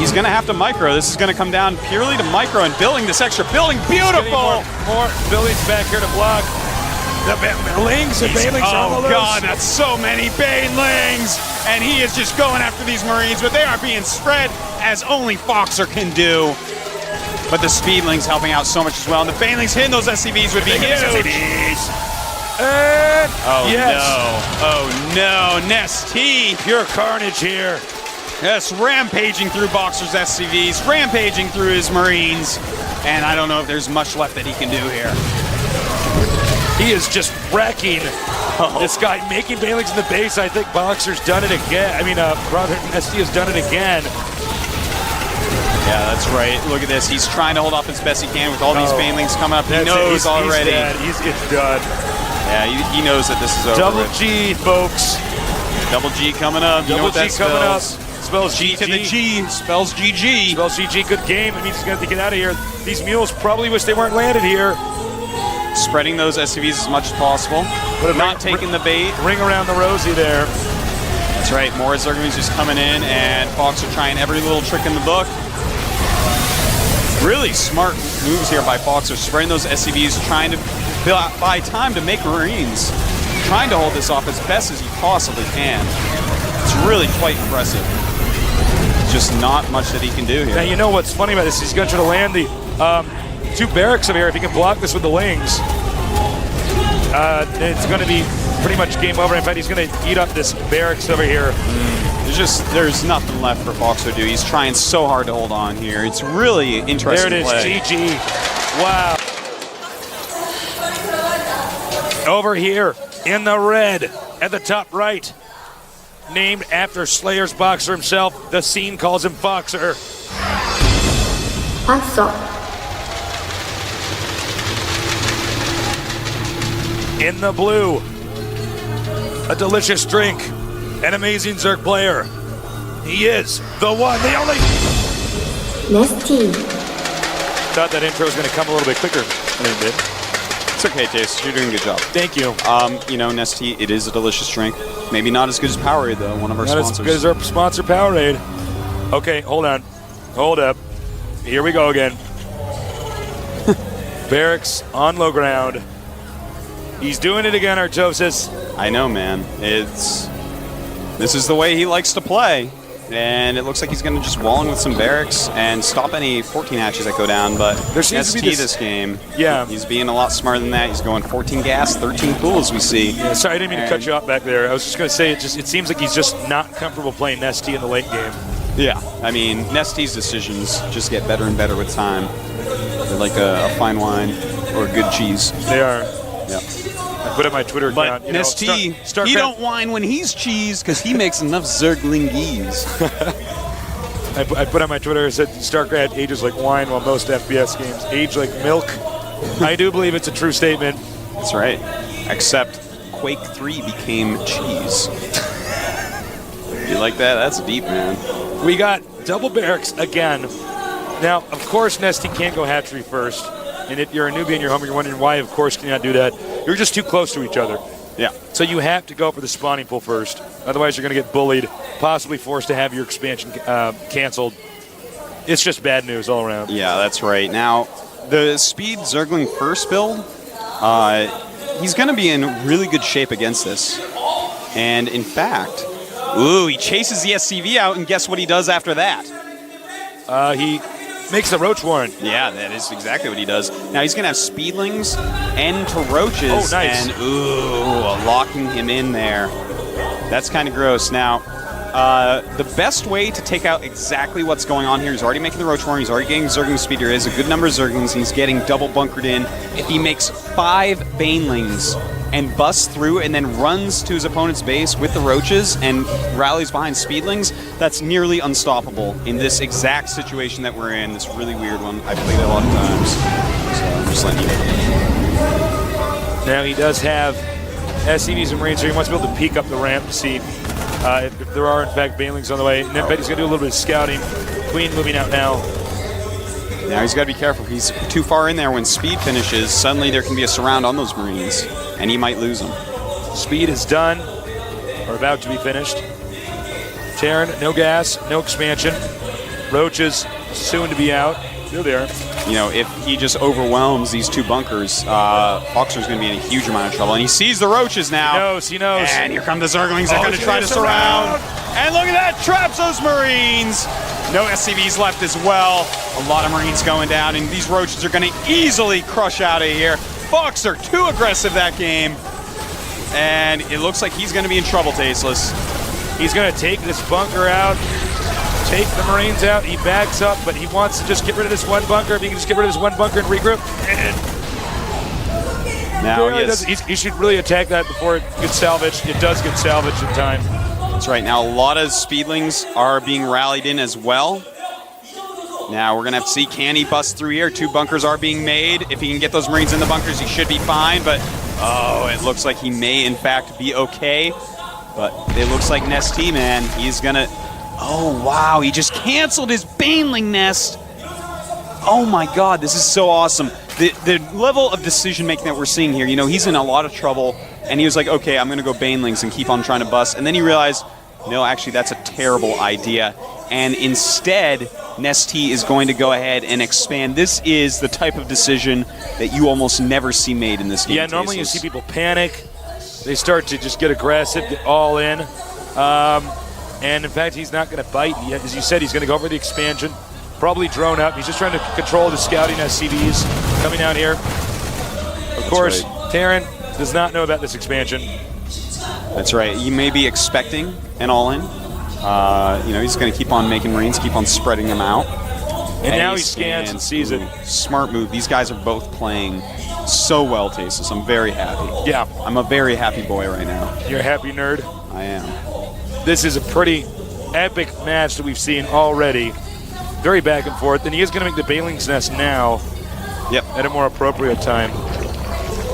he's going to have to micro. This is going to come down purely to micro and building this extra building. Beautiful! More buildings back here to block. The Banelings are on the loose. God, that's so many Banelings! And he is just going after these Marines, but they are being spread as only Foxer can do. But the Speedlings helping out so much as well, and the Banelings hitting those SCVs would be huge. And yes. No. Oh no, Nesty. Pure carnage here. Yes, rampaging through Boxer's SCVs, rampaging through his Marines, and I don't know if there's much left that he can do here. He is just wrecking this guy, making Banelings in the base. I think Boxer's done it again. I mean, rather, Nesty has done it again. Yeah, that's right. Look at this. He's trying to hold off as best he can with all these Banelings coming up. He knows already. It's done. Yeah, he knows that this is over. Double G, folks. Double G coming up. You know what that coming up. Spells G to the G. Spells GG. Spells GG. Good game. It means he's going to get out of here. These mules probably wish they weren't landed here. Spreading those SCVs as much as possible. But not taking the bait. Ring around the rosy there. That's right. More Zerglings just coming in, and Fox are trying every little trick in the book. Really smart moves here by Foxer, spreading those SCVs, trying to buy time to make Marines, trying to hold this off as best as he possibly can. It's really quite impressive. Just not much that he can do here. Now, you know what's funny about this? He's going to try to land the 2 barracks over here. If he can block this with the Lings, it's going to be pretty much game over. In fact, he's going to eat up this barracks over here. There's nothing left for Foxer to do. He's trying so hard to hold on here. It's really interesting. There it is, play. GG. Wow. Over here in the red at the top right, named after Slayer's Boxer himself, the scene calls him Foxer. Paso. In the blue, a delicious drink, an amazing Zerg player. He is the one, the only. Nesty. Thought that intro was going to come a little bit quicker than it did. It's okay, Jace. You're doing a good job. Thank you. You know, Nesty, it is a delicious drink. Maybe not as good as Powerade, though, one of our sponsors. Not as good as our sponsor, Powerade. Okay, hold on. Hold up. Here we go again. Barracks on low ground. He's doing it again, Artosis. I know, man. This is the way he likes to play. And it looks like he's going to just wall in with some barracks and stop any 14 hatches that go down. But there seems to be this game, yeah, he's being a lot smarter than that. He's going 14 gas, 13 pool, as we see. Yeah, sorry, I didn't mean to cut you off back there. I was just going to say it seems like he's just not comfortable playing Nesty in the late game. Yeah, I mean, Nesty's decisions just get better and better with time. They're like a fine wine or a good cheese. They are. Yeah. I put up my Twitter account. But Nesty, he don't whine when he's cheese because he makes enough zerglingese. I put on my Twitter, I said StarCraft ages like wine while most FPS games age like milk. I do believe it's a true statement. That's right. Except Quake 3 became cheese. You like that? That's deep, man. We got double barracks again. Now, of course, Nesty can't go hatchery first. And if you're a newbie in your home, you're wondering why, of course, can you not do that? You're just too close to each other. Yeah. So you have to go for the spawning pool first. Otherwise, you're going to get bullied, possibly forced to have your expansion canceled. It's just bad news all around. Yeah, that's right. Now, the speed Zergling first build, he's going to be in really good shape against this. And in fact, he chases the SCV out, and guess what he does after that? He makes the Roach Warren. Yeah, that is exactly what he does. Now he's going to have Speedlings and to Roaches. Oh, nice. And, locking him in there. That's kind of gross. Now, the best way to take out exactly what's going on here, he's already making the Roach Warren, he's already getting Zergling speed. There is a good number of Zerglings, he's getting double bunkered in. If he makes 5 Banelings and busts through and then runs to his opponent's base with the Roaches and rallies behind Speedlings, that's nearly unstoppable in this exact situation that we're in, this really weird one. I've played it a lot of times, so I'm just letting you know. Now he does have SCVs and Marines, so he wants to be able to peek up the ramp to see if there are, in fact, Banelings on the way. And then he's going to do a little bit of scouting. Queen moving out now. Now he's got to be careful. He's too far in there. When speed finishes, suddenly there can be a surround on those Marines, and he might lose them. Speed is done, or about to be finished. Terran, no gas, no expansion. Roaches soon to be out. Still there. You know, if he just overwhelms these 2 bunkers, Foxer's going to be in a huge amount of trouble. And he sees the Roaches now. He knows. And here come the Zerglings. They're going to try to surround. And look at that, traps those Marines. No SCVs left as well. A lot of Marines going down, and these Roaches are going to easily crush out of here. Foxer, too aggressive that game. And it looks like he's going to be in trouble, Tasteless. He's going to take this bunker out, take the Marines out. He backs up, but he wants to just get rid of this one bunker. If he can just get rid of this one bunker and regroup. And now he should really attack that before it gets salvaged. It does get salvaged in time. That's right. Now, a lot of Speedlings are being rallied in as well. Now, we're going to have to see, can he bust through here? 2 bunkers are being made. If he can get those Marines in the bunkers, he should be fine. But, it looks like he may, in fact, be okay. But it looks like Nesty, man, he's going to... Oh, wow, he just canceled his Baneling nest. Oh, my God, this is so awesome. The level of decision-making that we're seeing here, you know, he's in a lot of trouble. And he was like, okay, I'm going to go Banelings and keep on trying to bust. And then he realized, no, actually, that's a terrible idea. And instead, Nesty is going to go ahead and expand. This is the type of decision that you almost never see made in this game. Yeah, normally you see people panic. They start to just get aggressive, get all in. And, in fact, he's not going to bite. As you said, he's going to go for the expansion. Probably drone up. He's just trying to control the scouting SCVs coming out here. Of course, right. Terran does not know about this expansion. That's right. You may be expecting an all-in. You know, he's going to keep on making Marines, keep on spreading them out. And now he scans and sees it. Smart move. These guys are both playing so well, Tasteless. I'm very happy. Yeah. I'm a very happy boy right now. You're a happy nerd? I am. This is a pretty epic match that we've seen already. Very back and forth. And he is going to make the Baneling's nest now. Yep. At a more appropriate time.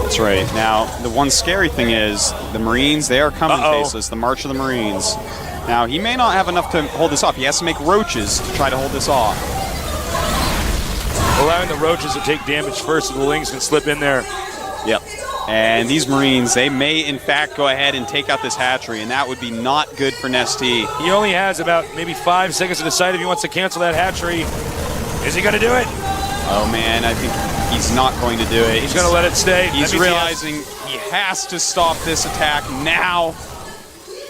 That's right. Now, the one scary thing is the Marines, they are coming, Tasteless. The March of the Marines. Now, he may not have enough to hold this off. He has to make Roaches to try to hold this off. Allowing the Roaches to take damage first so the Lings can slip in there. Yep. And these Marines, they may, in fact, go ahead and take out this hatchery, and that would be not good for Nesty. He only has about maybe 5 seconds to decide if he wants to cancel that hatchery. Is he going to do it? Oh, man, I think he's not going to do it. He's going to let it stay. He's realizing he has to stop this attack now.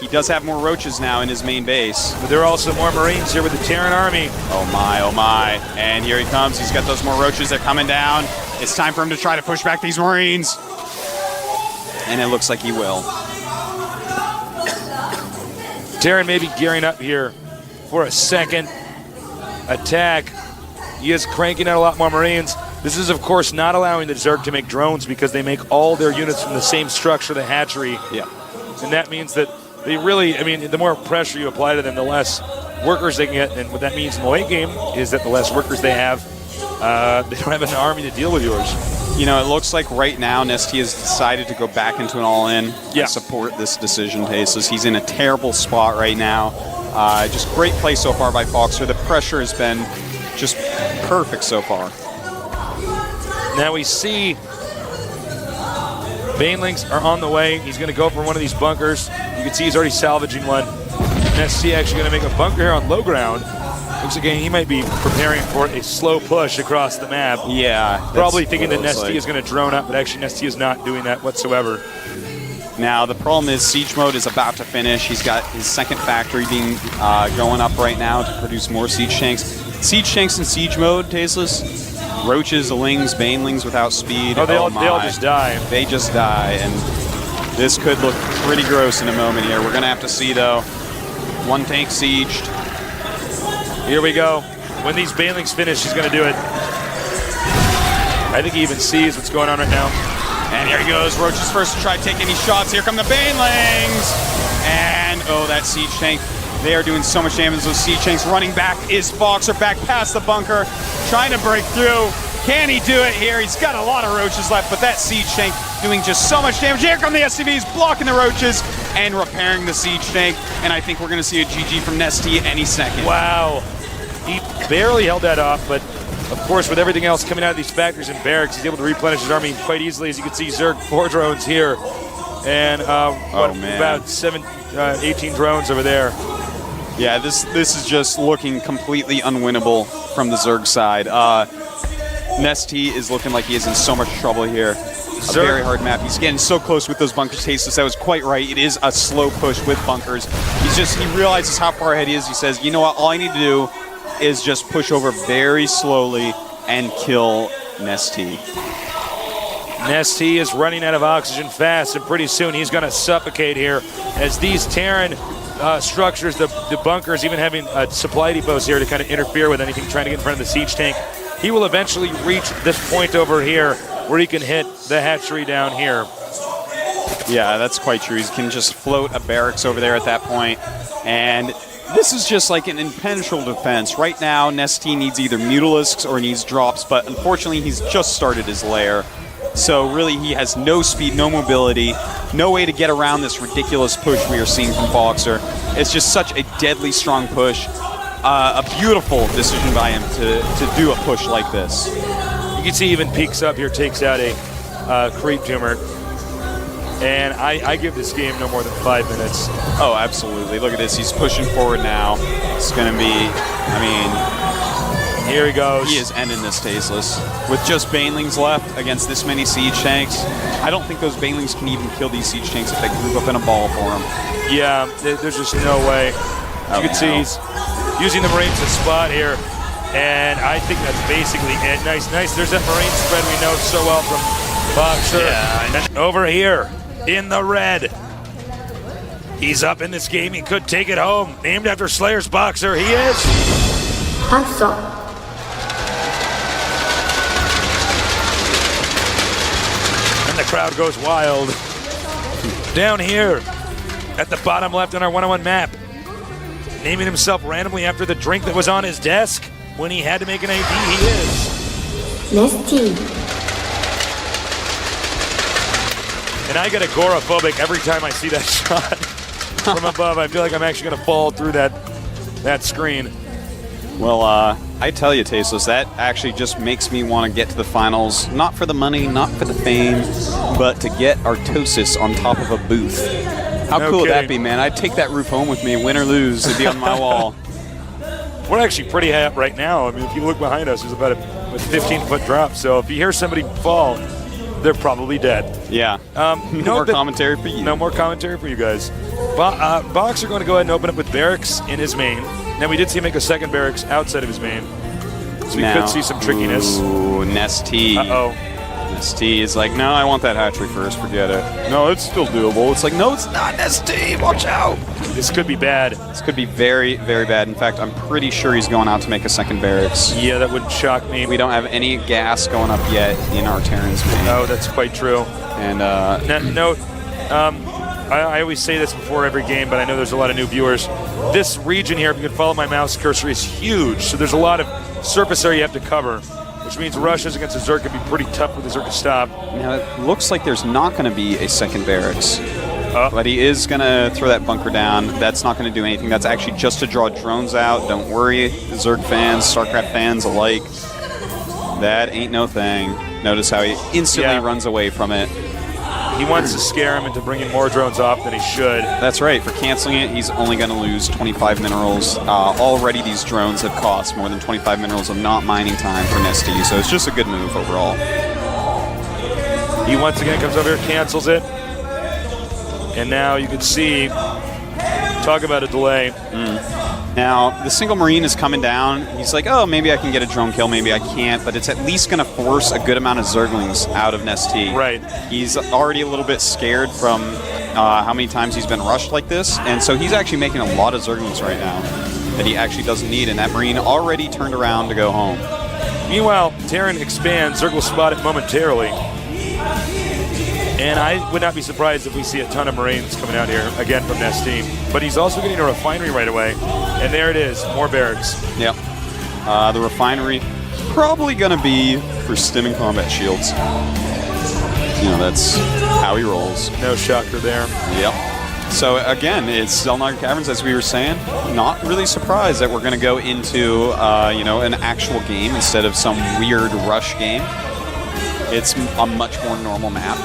He does have more roaches now in his main base. But there are also more Marines here with the Terran army. Oh my, oh my. And here he comes. He's got those more roaches. They're coming down. It's time for him to try to push back these Marines. And it looks like he will. Terran may be gearing up here for a second attack. He is cranking out a lot more Marines. This is, of course, not allowing the Zerg to make drones because they make all their units from the same structure, the hatchery. Yeah. And that means that they really, I mean, the more pressure you apply to them, the less workers they can get. And what that means in the late game is that the less workers they have, they don't have an army to deal with yours. You know, it looks like right now Nesty has decided to go back into an all-in. Yeah. I support this decision, Tasteless. He's in a terrible spot right now. Just great play so far by Foxer. The pressure has been just perfect so far. Now we see Banelings are on the way. He's going to go for one of these bunkers. You can see he's already salvaging one. Nesty actually going to make a bunker here on low ground. Looks like he might be preparing for a slow push across the map. Yeah. Probably thinking that Nesty is going to drone up, but actually Nesty is not doing that whatsoever. Now, the problem is siege mode is about to finish. He's got his second factory being going up right now to produce more siege tanks. Siege tanks in siege mode, Tasteless. Roaches, Lings, Banelings without speed. Oh, they all just die. They just die, and this could look pretty gross in a moment here. We're going to have to see, though. One tank sieged. Here we go. When these Banelings finish, he's going to do it. I think he even sees what's going on right now. And here he goes. Roaches first to try to take any shots. Here come the Banelings. And, oh, that siege tank. They are doing so much damage. Those siege tanks running back is Foxer back past the bunker, trying to break through. Can he do it here? He's got a lot of roaches left, but that siege tank doing just so much damage. Here come the SCVs, blocking the roaches and repairing the siege tank. And I think we're going to see a GG from Nesty any second. Wow. He barely held that off, but of course, with everything else coming out of these factories and barracks, he's able to replenish his army quite easily. As you can see, Zerg 4 drones here. And about 18 drones over there. Yeah, this is just looking completely unwinnable from the Zerg side. Nesty is looking like he is in so much trouble here. A very hard map. He's getting so close with those bunkers. Tasteless, that was quite right. It is a slow push with bunkers. He realizes how far ahead he is. He says, you know what, all I need to do is just push over very slowly and kill Nesty. Nesty is running out of oxygen fast, and pretty soon he's going to suffocate here as these Terran structures, the bunkers, even having supply depots here to kind of interfere with anything trying to get in front of the siege tank. He will eventually reach this point over here where he can hit the hatchery down here. Yeah, that's quite true. He can just float a barracks over there at that point. And this is just like an impenetrable defense. Right now, Nesty needs either Mutalisks or needs drops, but unfortunately, he's just started his lair. So really, he has no speed, no mobility, no way to get around this ridiculous push we are seeing from Foxer. It's just such a deadly strong push. A beautiful decision by him to do a push like this. You can see even peeks up here, takes out a creep tumor. And I give this game no more than 5 minutes. Oh, absolutely. Look at this. He's pushing forward now. It's going to be, I mean, here he goes. He is ending this Tasteless. With just Banelings left against this many siege tanks, I don't think those Banelings can even kill these siege tanks if they group up in a ball for him. Yeah, there's just no way. You can see he's using the Marines to spot here. And I think that's basically it. Nice. There's that Marine spread we know so well from Boxer. Yeah, over here in the red. He's up in this game. He could take it home. Named after Slayer's Boxer. He is. Answer. And the crowd goes wild. Down here at the bottom left on our 101 map, naming himself randomly after the drink that was on his desk when he had to make an AD, he is. Nesty. And I get agoraphobic every time I see that shot from above. I feel like I'm actually going to fall through that screen. Well, I tell you, Tasteless, that actually just makes me want to get to the finals, not for the money, not for the fame, but to get Artosis on top of a booth. How cool would that be, man? I'd take that roof home with me, win or lose, it'd be on my wall. We're actually pretty high up right now. I mean, if you look behind us, there's about a 15-foot drop. So if you hear somebody fall, they're probably dead. Yeah. No more commentary for you. No more commentary for you guys. Box are going to go ahead and open up with barracks in his main. Now, we did see him make a second barracks outside of his main. So we could see some trickiness. Ooh, Nesty. Uh-oh. Nesty is like, no, I want that hatchery first. Forget it. No, it's still doable. It's like, no, it's not, Nesty. Watch out. This could be bad. This could be very, very bad. In fact, I'm pretty sure he's going out to make a second barracks. Yeah, that wouldn't shock me. We don't have any gas going up yet in our Terran's main. No, that's quite true. And note, I always say this before every game, but I know there's a lot of new viewers. This region here, if you can follow my mouse cursor, is huge. So there's a lot of surface area you have to cover, which means rushes against a Zerg can be pretty tough with the Zerg to stop. Now, it looks like there's not going to be a second barracks. But he is going to throw that bunker down. That's not going to do anything. That's actually just to draw drones out. Don't worry, Zerg fans, StarCraft fans alike. That ain't no thing. Notice how he instantly runs away from it. He wants to scare him into bringing more drones off than he should. That's right. For canceling it, he's only going to lose 25 minerals. Already these drones have cost more than 25 minerals of not mining time for Nesty, so it's just a good move overall. He once again comes over here, cancels it. And now you can see, talk about a delay. Now, the single Marine is coming down. He's like, oh, maybe I can get a drone kill, maybe I can't, but it's at least going to force a good amount of Zerglings out of Nesty. Right. He's already a little bit scared from how many times he's been rushed like this, and so he's actually making a lot of Zerglings right now that he actually doesn't need, and that Marine already turned around to go home. Meanwhile, Terran expands. Zerg will spot it momentarily. And I would not be surprised if we see a ton of Marines coming out here, again, from Nesty. But he's also getting a refinery right away. And there it is, more barracks. Yep. The refinery, probably going to be for stimming combat shields. You know, that's how he rolls. No shocker there. Yep. So, again, it's Zelnaga Caverns, as we were saying. Not really surprised that we're going to go into, you know, an actual game instead of some weird rush game. It's a much more normal map.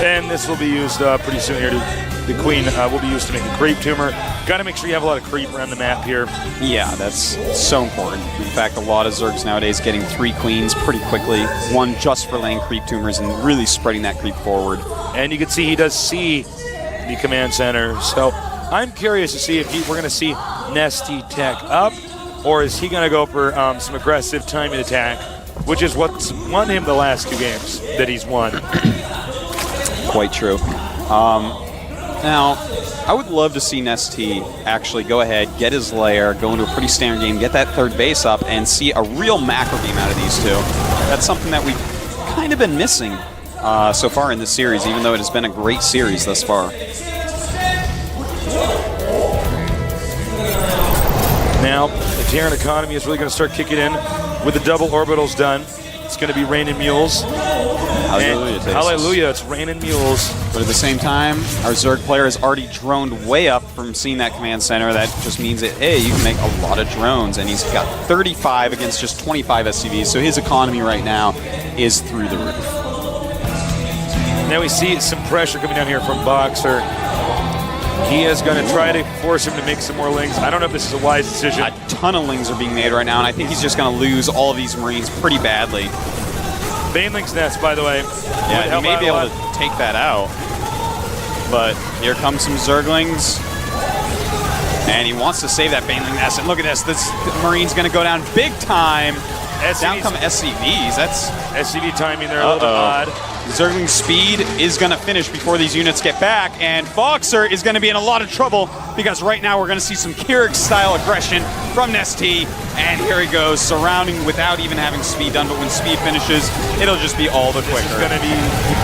And this will be used pretty soon here. The Queen will be used to make a creep tumor. Got to make sure you have a lot of creep around the map here. Yeah, that's so important. In fact, a lot of Zergs nowadays getting 3 queens pretty quickly. One just for laying creep tumors and really spreading that creep forward. And you can see he does see the command center. So I'm curious to see if we're going to see Nesty tech up, or is he going to go for some aggressive timing attack, which is what's won him the last 2 games that he's won. Quite true. Now, I would love to see Nesty actually go ahead, get his lair, go into a pretty standard game, get that 3rd base up, and see a real macro game out of these 2. That's something that we've kind of been missing so far in this series, even though it has been a great series thus far. Now, the Terran economy is really going to start kicking in with the double orbitals done. It's going to be raining mules. Hallelujah, hallelujah, it's raining mules. But at the same time, our Zerg player has already droned way up from seeing that command center. That just means that, hey, you can make a lot of drones. And he's got 35 against just 25 SCVs. So his economy right now is through the roof. Now we see some pressure coming down here from Boxer. He is going to try to force him to make some more lings. I don't know if this is a wise decision. A ton of lings are being made right now, and I think he's just going to lose all of these Marines pretty badly. Baneling's nest, by the way. Yeah, he may be able to take that out. But here comes some Zerglings. And he wants to save that Baneling nest. And look at this. This Marine's going to go down big time. Down come SCVs. That's SCV timing there a little bit odd. Zergling speed is going to finish before these units get back, and Boxer is going to be in a lot of trouble because right now we're going to see some Keurig-style aggression from Nesty, and here he goes, surrounding without even having speed done, but when speed finishes, it'll just be all the quicker. It's going to be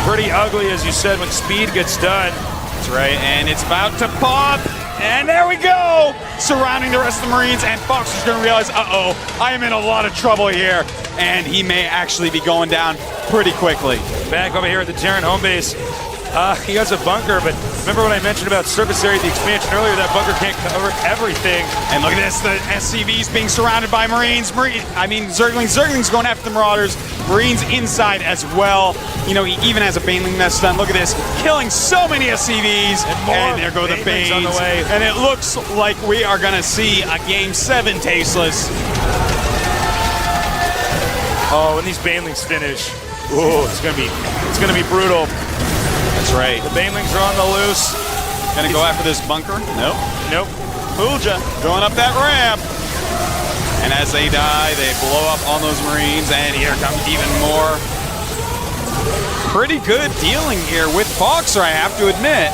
pretty ugly, as you said, when speed gets done. That's right, and it's about to pop, and there we go! Surrounding the rest of the Marines, and Boxer's going to realize, uh-oh, I am in a lot of trouble here, and he may actually be going down pretty quickly. Back over here at the Terran home base. He has a bunker, but remember when I mentioned about surface area, the expansion earlier, that bunker can't cover everything. And look at this, the SCVs being surrounded by Marines. Zerglings going after the Marauders. Marines inside as well. You know, he even has a Baneling nest done. Look at this, killing so many SCVs. And there go the Banes. On the way. And it looks like we are going to see a Game 7 tasteless. Oh, when these Banelings finish, Ooh, it's gonna be brutal. That's right. The banelings are on the loose. Gonna go after this bunker? Nope. Nope. Pooja going up that ramp. And as they die, they blow up on those Marines, and here comes even more. Pretty good dealing here with Boxer, I have to admit.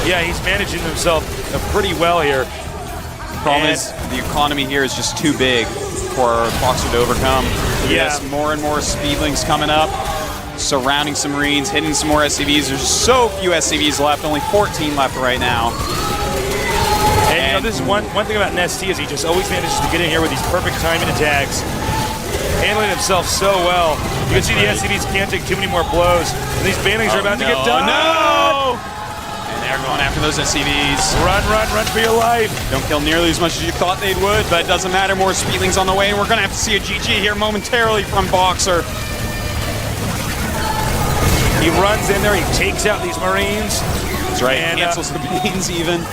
Yeah, he's managing himself pretty well here. Problem is, the economy here is just too big for Boxer to overcome. Yeah. Yes, more and more speedlings coming up, surrounding some Marines, hitting some more SCVs. There's so few SCVs left, only 14 left right now. And you know, this is one thing about Nesty is he just always manages to get in here with these perfect timing attacks, handling himself so well. You can see the SCVs can't take too many more blows, and these banelings are about to get done. No! And they're going after those SCVs. Run for your life. Don't kill nearly as much as you thought they would, but it doesn't matter. More speedlings on the way, and we're gonna have to see a GG here momentarily from Boxer. He runs in there, he takes out these Marines. That's right, and cancels the Banes even.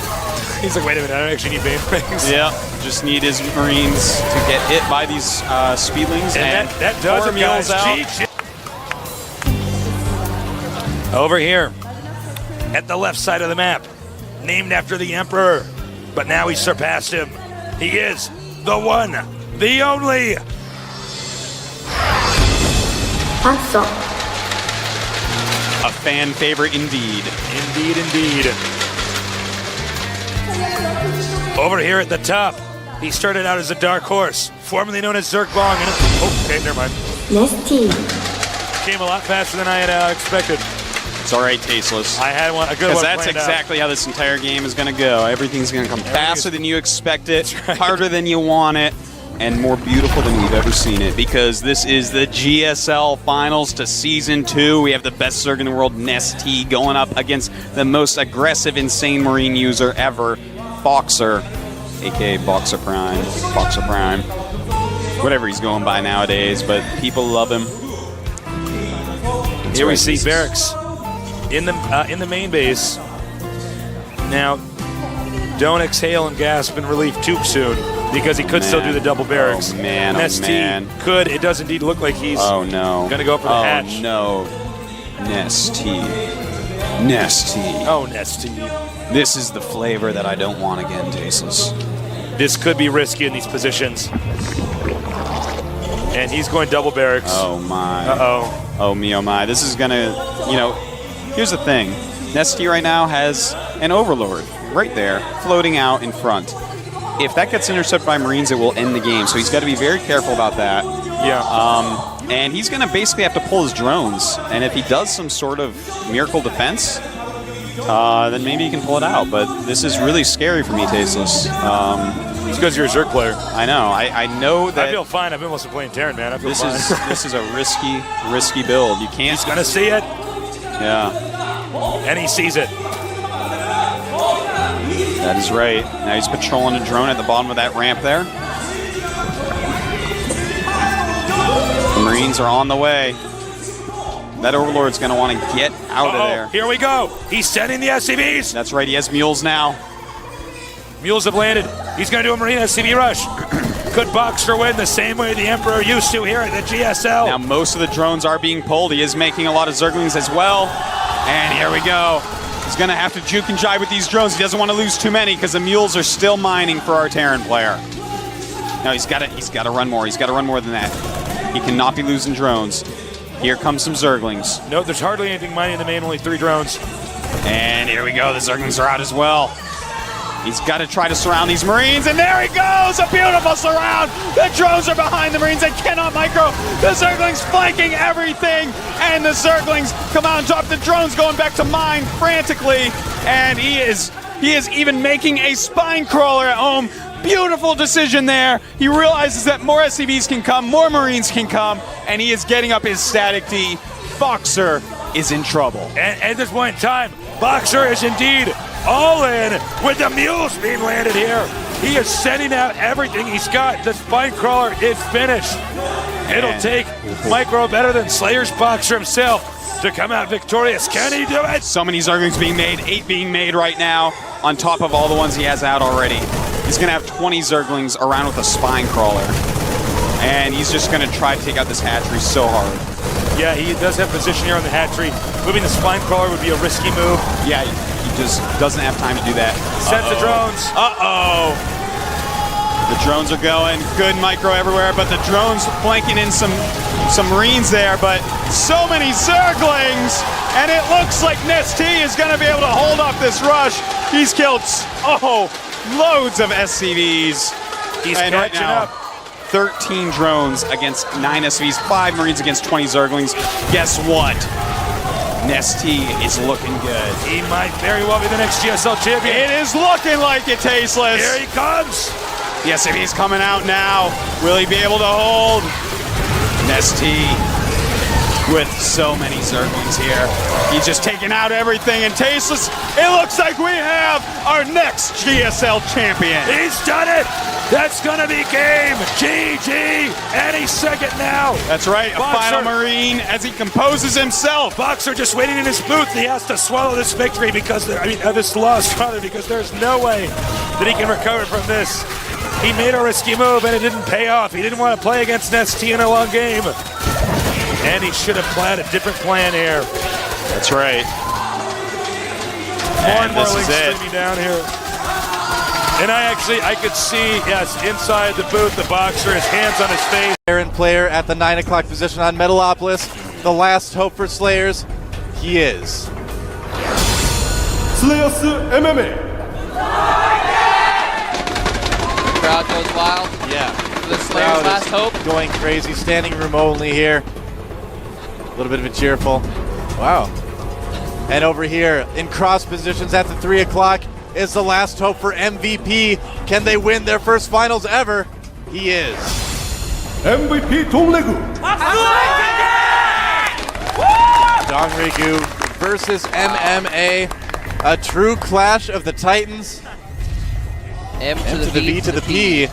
He's like, wait a minute, I don't actually need banelings. Yeah, just need his Marines to get hit by these speedlings. And that does it, guys. out. Over here, at the left side of the map, named after the Emperor, but now he's surpassed him. He is the one, the only. Handsome. A fan favorite indeed. Indeed. Over here at the top, he started out as a dark horse, formerly known as Zergbong. And okay, never mind. Nesty. Came a lot faster than I had expected. It's all right, Tasteless. I had a good one. Because that's exactly how this entire game is going to go. Everything's going to come faster than you expect it, harder than you want it, and more beautiful than we've ever seen it. Because this is the GSL Finals to Season 2. We have the best Zerg in the world, Nesty, going up against the most aggressive, insane Marine user ever, Boxer, aka Boxer Prime. Whatever he's going by nowadays, but people love him. Here we see Barracks in the main base. Now, don't exhale and gasp in relief too soon, because he could still do the double barracks. Oh man, Nesty could. It does indeed look like he's going to go for the hatch. Oh no, Nesty. Oh, Nesty. This is the flavor that I don't want again, Tasteless. This could be risky in these positions. And he's going double barracks. Oh my. Uh-oh. Oh me, oh my. This is gonna, here's the thing. Nesty right now has an Overlord right there, floating out in front. If that gets intercepted by Marines, it will end the game. So he's got to be very careful about that. Yeah. And he's going to basically have to pull his drones. And if he does some sort of miracle defense, then maybe he can pull it out. But this is really scary for me, Tasteless. It's because you're a Zerg player. I know. I know that. I feel fine. I've been mostly playing Terran, man. I feel fine. This is a risky build. You can't. He's going to see it. Yeah. And he sees it. That is right. Now he's patrolling a drone at the bottom of that ramp there. The Marines are on the way. That Overlord's going to want to get out of there. Here we go. He's sending the SCVs. That's right. He has mules now. Mules have landed. He's going to do a Marine SCV rush. Could Boxer win the same way the Emperor used to here at the GSL? Now most of the drones are being pulled. He is making a lot of Zerglings as well. And here we go. He's going to have to juke and jive with these drones. He doesn't want to lose too many because the mules are still mining for our Terran player. No, he's got to run more. He's got to run more than that. He cannot be losing drones. Here comes some Zerglings. No, there's hardly anything mining in the main, only 3 drones. And here we go. The Zerglings are out as well. He's got to try to surround these Marines, and there he goes! A beautiful surround! The drones are behind the Marines. They cannot micro. The Zerglings flanking everything, and the Zerglings come out and drop the drones going back to mine frantically, and he is even making a spine crawler at home. Beautiful decision there. He realizes that more SCVs can come, more Marines can come, and he is getting up his static D. Boxer is in trouble. And at this point in time, Boxer is indeed all in with the mules being landed here. He is sending out everything he's got. The spine crawler is finished. It'll take Micro better than Slayer's Boxer himself to come out victorious. Can he do it? So many Zerglings being made, 8 being made right now, on top of all the ones he has out already. He's going to have 20 Zerglings around with a spine crawler. And he's just going to try to take out this hatchery so hard. Yeah, he does have position here on the hatchery. Moving the spine crawler would be a risky move. Yeah, he just doesn't have time to do that. Sends the drones. Uh-oh. The drones are going. Good micro everywhere, but the drones flanking in some Marines there, but so many Zerglings, and it looks like Nesty is going to be able to hold off this rush. He's killed, loads of SCVs. He's and right catching now, up. 13 drones against 9 SCVs, 5 Marines against 20 Zerglings. Guess what? Nesty is looking good. He might very well be the next GSL champion. It is looking like it, Tasteless. Here he comes. The SCV's coming out now. Will he be able to hold? Nesty with so many Zerglings here. He's just taking out everything, and Tasteless, it looks like we have our next GSL champion. He's done it. That's going to be game. GG. Any second now. That's right. A Boxer. final Marine as he composes himself. Boxer just waiting in his booth. He has to swallow this victory because, this loss rather, because there's no way that he can recover from this. He made a risky move and it didn't pay off. He didn't want to play against Nesty in a long game. And he should have planned a different plan here. That's right. More and more this links is it. streaming down here. And I could see, yes, inside the booth, the Boxer, his hands on his face. Player at the 9 o'clock position on Metalopolis. The last hope for Slayers. He is. Slayers MMA. Crowd goes wild. Yeah. The Slayers' last hope. Going crazy. Standing room only here. A little bit of a cheerful. Wow. And over here in cross positions at the 3 o'clock is the last hope for MVP. Can they win their first finals ever? He is. MVP Dongregu. Dongregu versus MMA. A true clash of the Titans. M to the V to the P.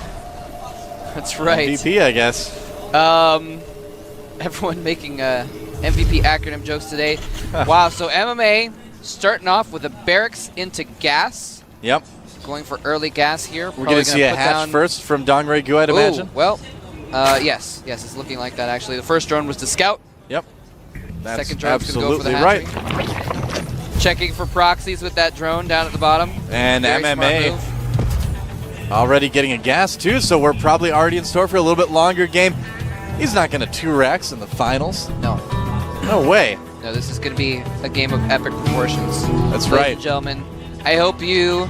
That's right. MVP, I guess. Everyone making MVP acronym jokes today. Wow, so MMA starting off with a barracks into gas. Yep. Going for early gas here. We're going to see a hatch first from Dongregu, I'd imagine. Well, yes, it's looking like that actually. The first drone was to scout. Yep. That's second drone's going to go for the right. hatchery. Checking for proxies with that drone down at the bottom. And Very MMA already getting a gas too, so we're probably already in store for a little bit longer game. He's not going to 2-racks in the finals. No. No way. No, this is going to be a game of epic proportions. That's Ladies right. and gentlemen, I hope you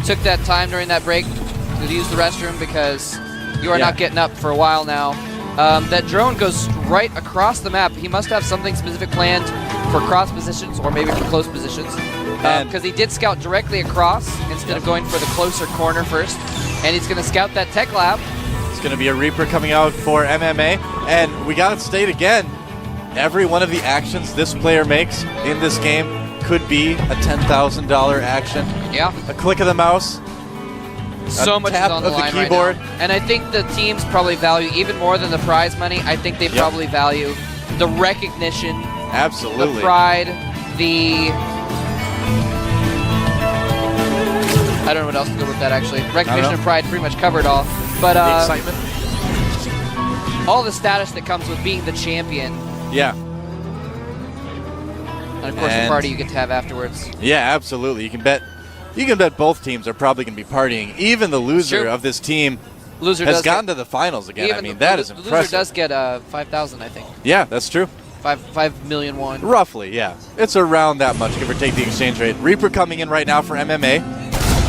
took that time during that break to use the restroom because you are not getting up for a while now. That drone goes right across the map. He must have something specific planned for cross positions or maybe for close positions. Because he did scout directly across instead of going for the closer corner first. And he's going to scout that tech lab. It's going to be a Reaper coming out for MMA. And we got to state again, every one of the actions this player makes in this game could be a $10,000 action. Yeah. A click of the mouse. So much is on the line keyboard. right now. And I think the teams probably value, even more than the prize money, I think they probably value the recognition. Absolutely. The pride, the... I don't know what else to go with that, actually. Recognition and pride pretty much covered all. But the excitement. All the status that comes with being the champion. Yeah. And of course the party you get to have afterwards. Yeah, absolutely. You can bet both teams are probably going to be partying. Even the loser of this team has gotten to the finals again. I mean, that is impressive. The loser does get 5,000, I think. Yeah, that's true. 5 million won. Roughly, yeah. It's around that much, give or take the exchange rate. Reaper coming in right now for MMA.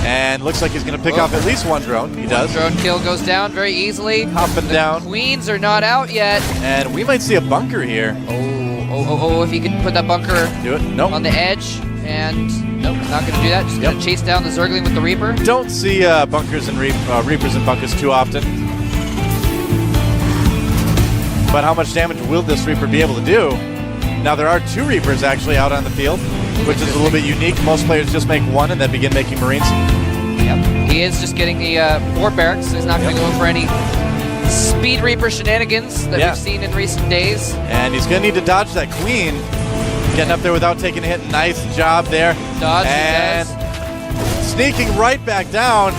And looks like he's going to pick off at least one drone. He does. Drone kill goes down very easily. Hopping down. Queens are not out yet. And we might see a bunker here. Oh, if he could put that bunker on the edge. And nope, not going to do that. Just going to chase down the Zergling with the Reaper. Don't see bunkers and Reapers and bunkers too often. But how much damage will this Reaper be able to do? Now, there are 2 Reapers actually out on the field, which is a little bit unique. Most players just make one and then begin making Marines. Yep. He is just getting the 4 barracks. So he's not going to go for any Speed Reaper shenanigans that we've seen in recent days. And he's going to need to dodge that Queen. Getting up there without taking a hit. Nice job there. Dodge. And sneaking right back down.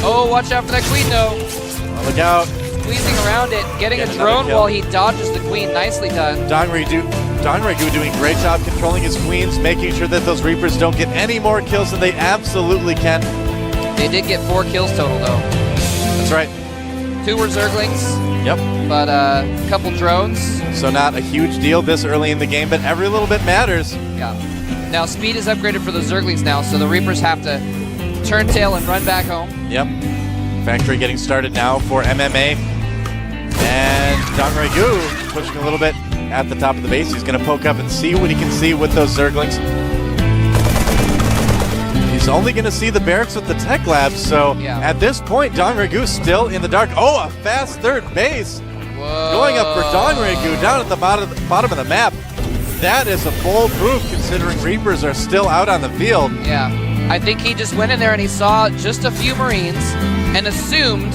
Oh, watch out for that Queen, though. Oh, look out. squeezing around it, getting Get a another drone kill. while he dodges the queen. Nicely done. Dongregu doing a great job controlling his queens, making sure that those Reapers don't get any more kills than they absolutely can. They did get 4 kills total, though. That's right. 2 were Zerglings. Yep. But a couple drones. So not a huge deal this early in the game, but every little bit matters. Yeah. Now speed is upgraded for the Zerglings now, so the Reapers have to turn tail and run back home. Yep. Factory getting started now for MMA. And Dongregu pushing a little bit at the top of the base. He's going to poke up and see what he can see with those Zerglings. He's only going to see the barracks with the tech labs, so at this point, Dongregu still in the dark. Oh, a fast third base. Whoa. Going up for Dongregu down at the bottom of the map. That is a bold move considering Reapers are still out on the field. Yeah. I think he just went in there and he saw just a few Marines and assumed,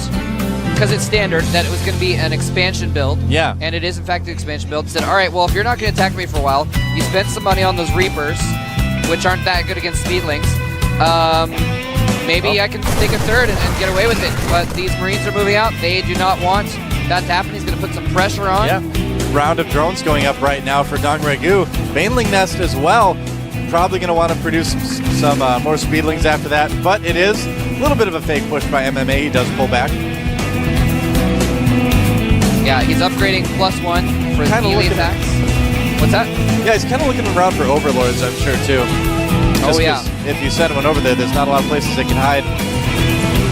because it's standard, that it was going to be an expansion build. Yeah. And it is, in fact, an expansion build. Said, all right, well, if you're not going to attack me for a while, you spent some money on those Reapers, which aren't that good against Speedlings. Maybe I can take a third and get away with it. But these Marines are moving out. They do not want that to happen. He's going to put some pressure on. Yeah. Round of drones going up right now for Dongregu. Baneling Nest as well. Probably going to want to produce some more Speedlings after that. But it is a little bit of a fake push by MMA. He does pull back. Yeah, he's upgrading +1 for his melee attacks. What's that? Yeah, he's kind of looking around for Overlords, I'm sure, too. Oh, yeah. If you send one over there, there's not a lot of places they can hide.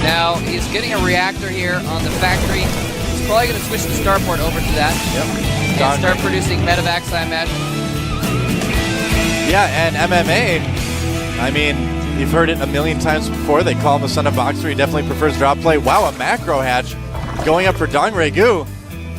Now, he's getting a reactor here on the factory. He's probably going to switch the starport over to that. Yep. And start producing medevacs, I imagine. Yeah, and MMA, I mean, you've heard it a million times before. They call him the son of Boxer. He definitely prefers drop play. Wow, a macro hatch going up for Dongregu.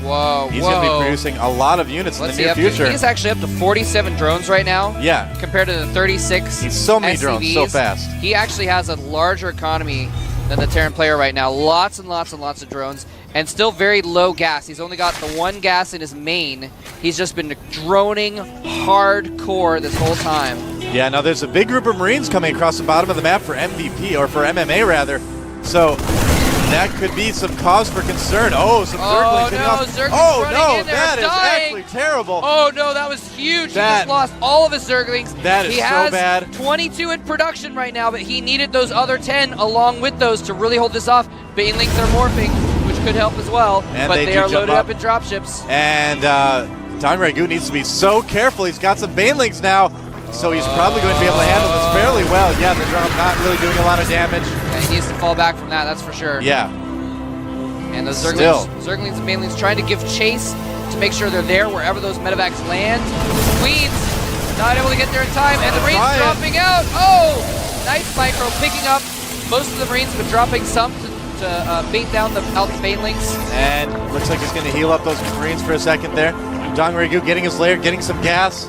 Whoa, He's going to be producing a lot of units in the near future. He's actually up to 47 drones right now. Yeah. Compared to the 36 He's so many SCVs. drones, so fast. He actually has a larger economy than the Terran player right now. Lots and lots and lots of drones. And still very low gas. He's only got the 1 gas in his main. He's just been droning hardcore this whole time. Yeah, now there's a big group of Marines coming across the bottom of the map for MVP, or for MMA rather. So that could be some cause for concern. Oh, some Zerglings hitting off. Zerglings running in there, that is dying. actually terrible. Oh no, that was huge. He just lost all of his Zerglings. That is he so has bad. 22 in production right now, but he needed those other 10 along with those to really hold this off. Banelings are morphing, which could help as well, And but they are jump loaded up in dropships. And Dongregu needs to be so careful. He's got some Banelings now, so he's probably going to be able to handle this fairly well. Yeah, the drone not really doing a lot of damage. And he needs to fall back from that, that's for sure. Yeah. And those Still. Zerglings and Banelings trying to give chase to make sure they're there wherever those medevacs land. Queens not able to get there in time, and the Marines dropping out. Oh, nice micro picking up most of the Marines, but dropping some to bait down the Banelings. And looks like he's going to heal up those Marines for a second there. Dongregu getting his lair, getting some gas.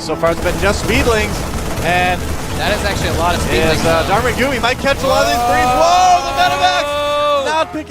So far it's been just Speedlings, and that is actually a lot of Speedlings. Dongregu, he might catch a lot of these Marines. Whoa, the medevacs! Not picking